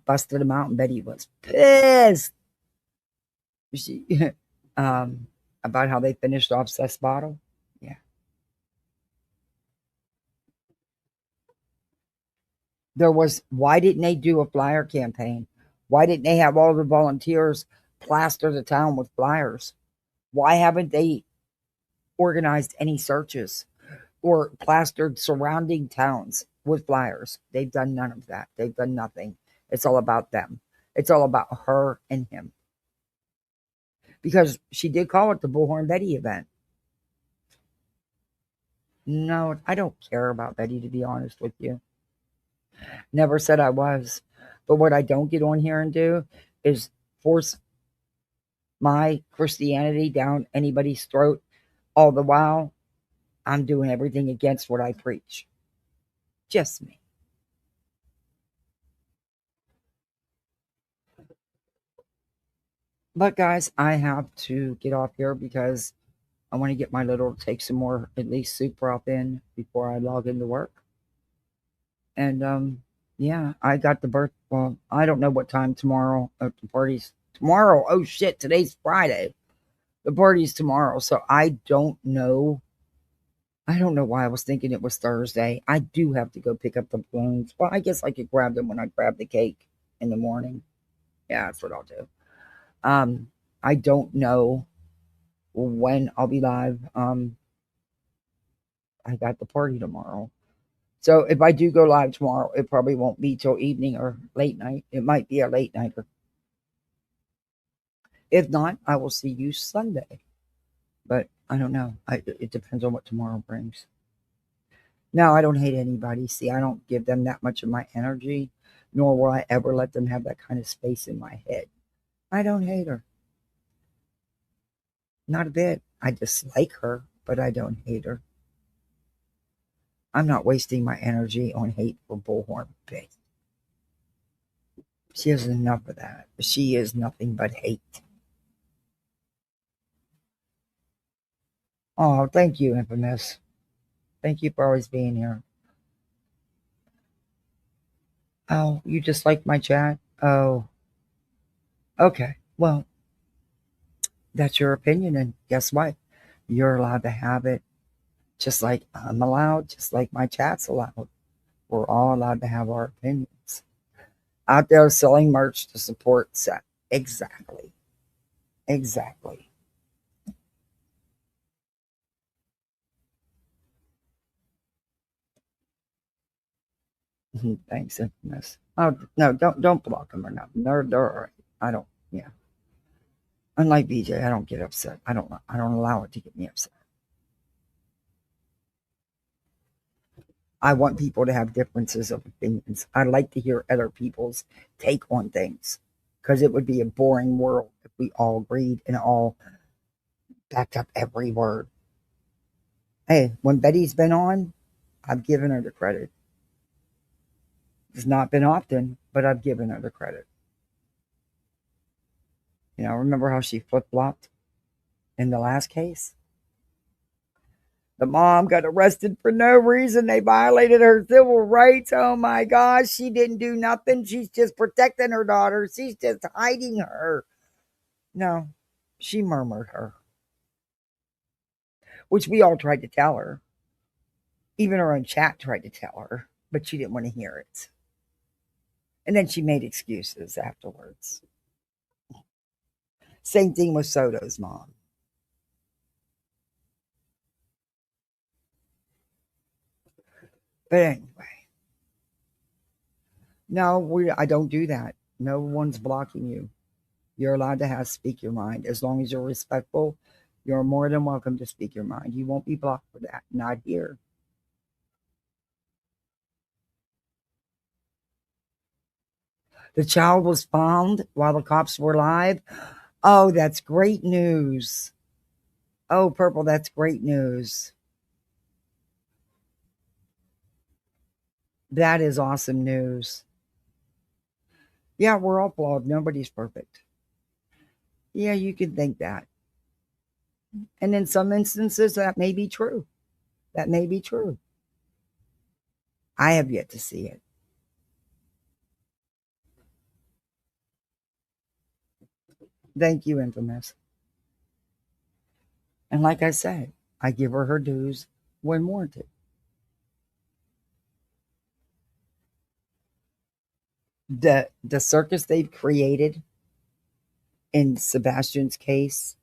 S1: busted him out, and Betty was pissed. She, about how they finished off Seth's bottle. Yeah. Why didn't they do a flyer campaign? Why didn't they have all the volunteers plaster the town with flyers? Why haven't they organized any searches or plastered surrounding towns with flyers? They've done none of that. They've done nothing. It's all about them. It's all about her and him. Because she did call it the Bullhornbetty event. No, I don't care about Betty, to be honest with you. Never said I was. But what I don't get on here and do is force my Christianity down anybody's throat. All the while, I'm doing everything against what I preach. Just me. But guys, I have to get off here because I want to get my little, take some more, at least soup broth in before I log into work. And yeah, I got the birth. Well, I don't know what time tomorrow. The party's tomorrow. Oh shit! Today's Friday. The party's tomorrow, so I don't know. I don't know why I was thinking it was Thursday. I do have to go pick up the balloons. Well, I guess I could grab them when I grab the cake in the morning. Yeah, that's what I'll do. I don't know when I'll be live. I got the party tomorrow. So if I do go live tomorrow, it probably won't be till evening or late night. It might be a late nighter. If not, I will see you Sunday. But I don't know. It depends on what tomorrow brings. No, I don't hate anybody. See, I don't give them that much of my energy, nor will I ever let them have that kind of space in my head. I don't hate her. Not a bit. I dislike her, but I don't hate her. I'm not wasting my energy on hate for Bullhornbetty. She has enough of that. She is nothing but hate. Oh, thank you, Infamous. Thank you for always being here. Oh, you just like my chat? Oh. Okay. Well, that's your opinion, and guess what? You're allowed to have it. Just like I'm allowed, just like my chat's allowed. We're all allowed to have our opinions. Out there selling merch to support set. Exactly. Exactly. Thanks, Infamous. Oh no, don't block them or nothing. They're all right. I don't. Yeah. Unlike BJ, I don't get upset. I don't allow it to get me upset. I want people to have differences of opinions. I like to hear other people's take on things because it would be a boring world if we all agreed and all backed up every word. Hey, when Betty's been on, I've given her the credit. It's not been often, but I've given her the credit. You know, remember how she flip-flopped in the last case? The mom got arrested for no reason. They violated her civil rights. Oh my gosh, she didn't do nothing. She's just protecting her daughter. She's just hiding her. No, she murmured her, which we all tried to tell her. Even her own chat tried to tell her, but she didn't want to hear it. And then she made excuses afterwards. Same thing with Soto's mom. But anyway, no, I don't do that. No one's blocking you. You're allowed to speak your mind. As long as you're respectful, you're more than welcome to speak your mind. You won't be blocked for that. Not here. The child was found while the cops were live. Oh, that's great news. Oh, Purple, that's great news. That is awesome news. Yeah, we're all flawed. Nobody's perfect. Yeah, you can think that. And in some instances, that may be true. That may be true. I have yet to see it. Thank you, Infamous. And like I said, I give her dues when warranted. The circus they've created in Sebastian's case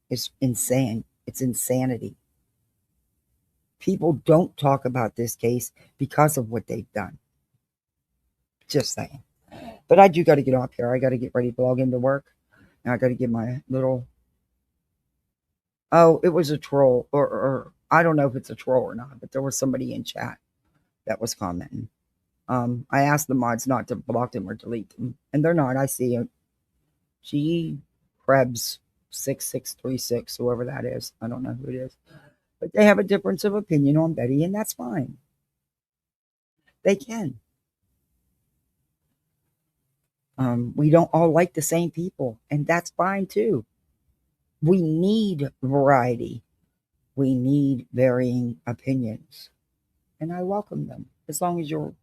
S1: is insane. It's insanity. People don't talk about this case because of what they've done. Just saying. But I do got to get off here. I got to get ready to log into work. And I got to get my little... Oh, it was a troll. Or I don't know if it's a troll or not, but there was somebody in chat that was commenting. I asked the mods not to block them or delete them. And they're not. I see it. G Krebs 6636, whoever that is. I don't know who it is. But they have a difference of opinion on Betty, and that's fine. They can. We don't all like the same people, and that's fine too. We need variety. We need varying opinions, and I welcome them as long as you're,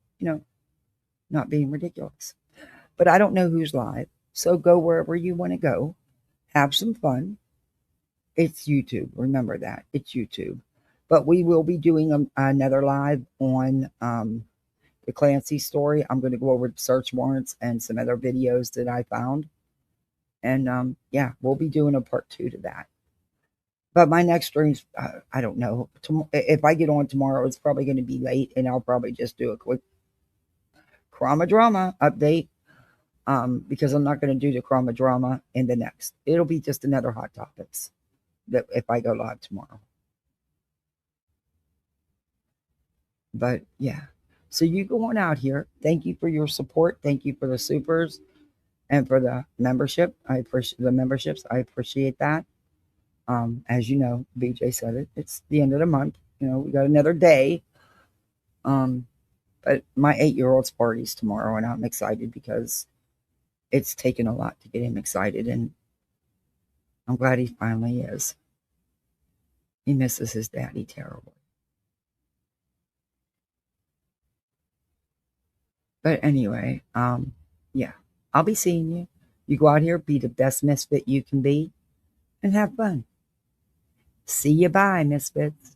S1: not being ridiculous. But I don't know who's live, so go wherever you want to go. Have some fun. It's YouTube. Remember that. It's YouTube. But we will be doing another live on the Clancy story. I'm going to go over the search warrants and some other videos that I found. And yeah, we'll be doing a part 2 to that. But my next stream's, I don't know. If I get on tomorrow, it's probably going to be late, and I'll probably just do a quick Crama drama update. Because I'm not going to do the Crama drama in the next. It'll be just another Hot Topics that if I go live tomorrow. But yeah, so you go on out here. Thank you for your support. Thank you for the supers and for the membership. I appreciate the memberships. I appreciate that. As you know, BJ said it. It's the end of the month. We got another day. But my 8-year-old's party's tomorrow, and I'm excited because it's taken a lot to get him excited, and I'm glad he finally is. He misses his daddy terribly. But anyway, yeah, I'll be seeing you. You go out here, be the best misfit you can be, and have fun. See you, bye, misfits.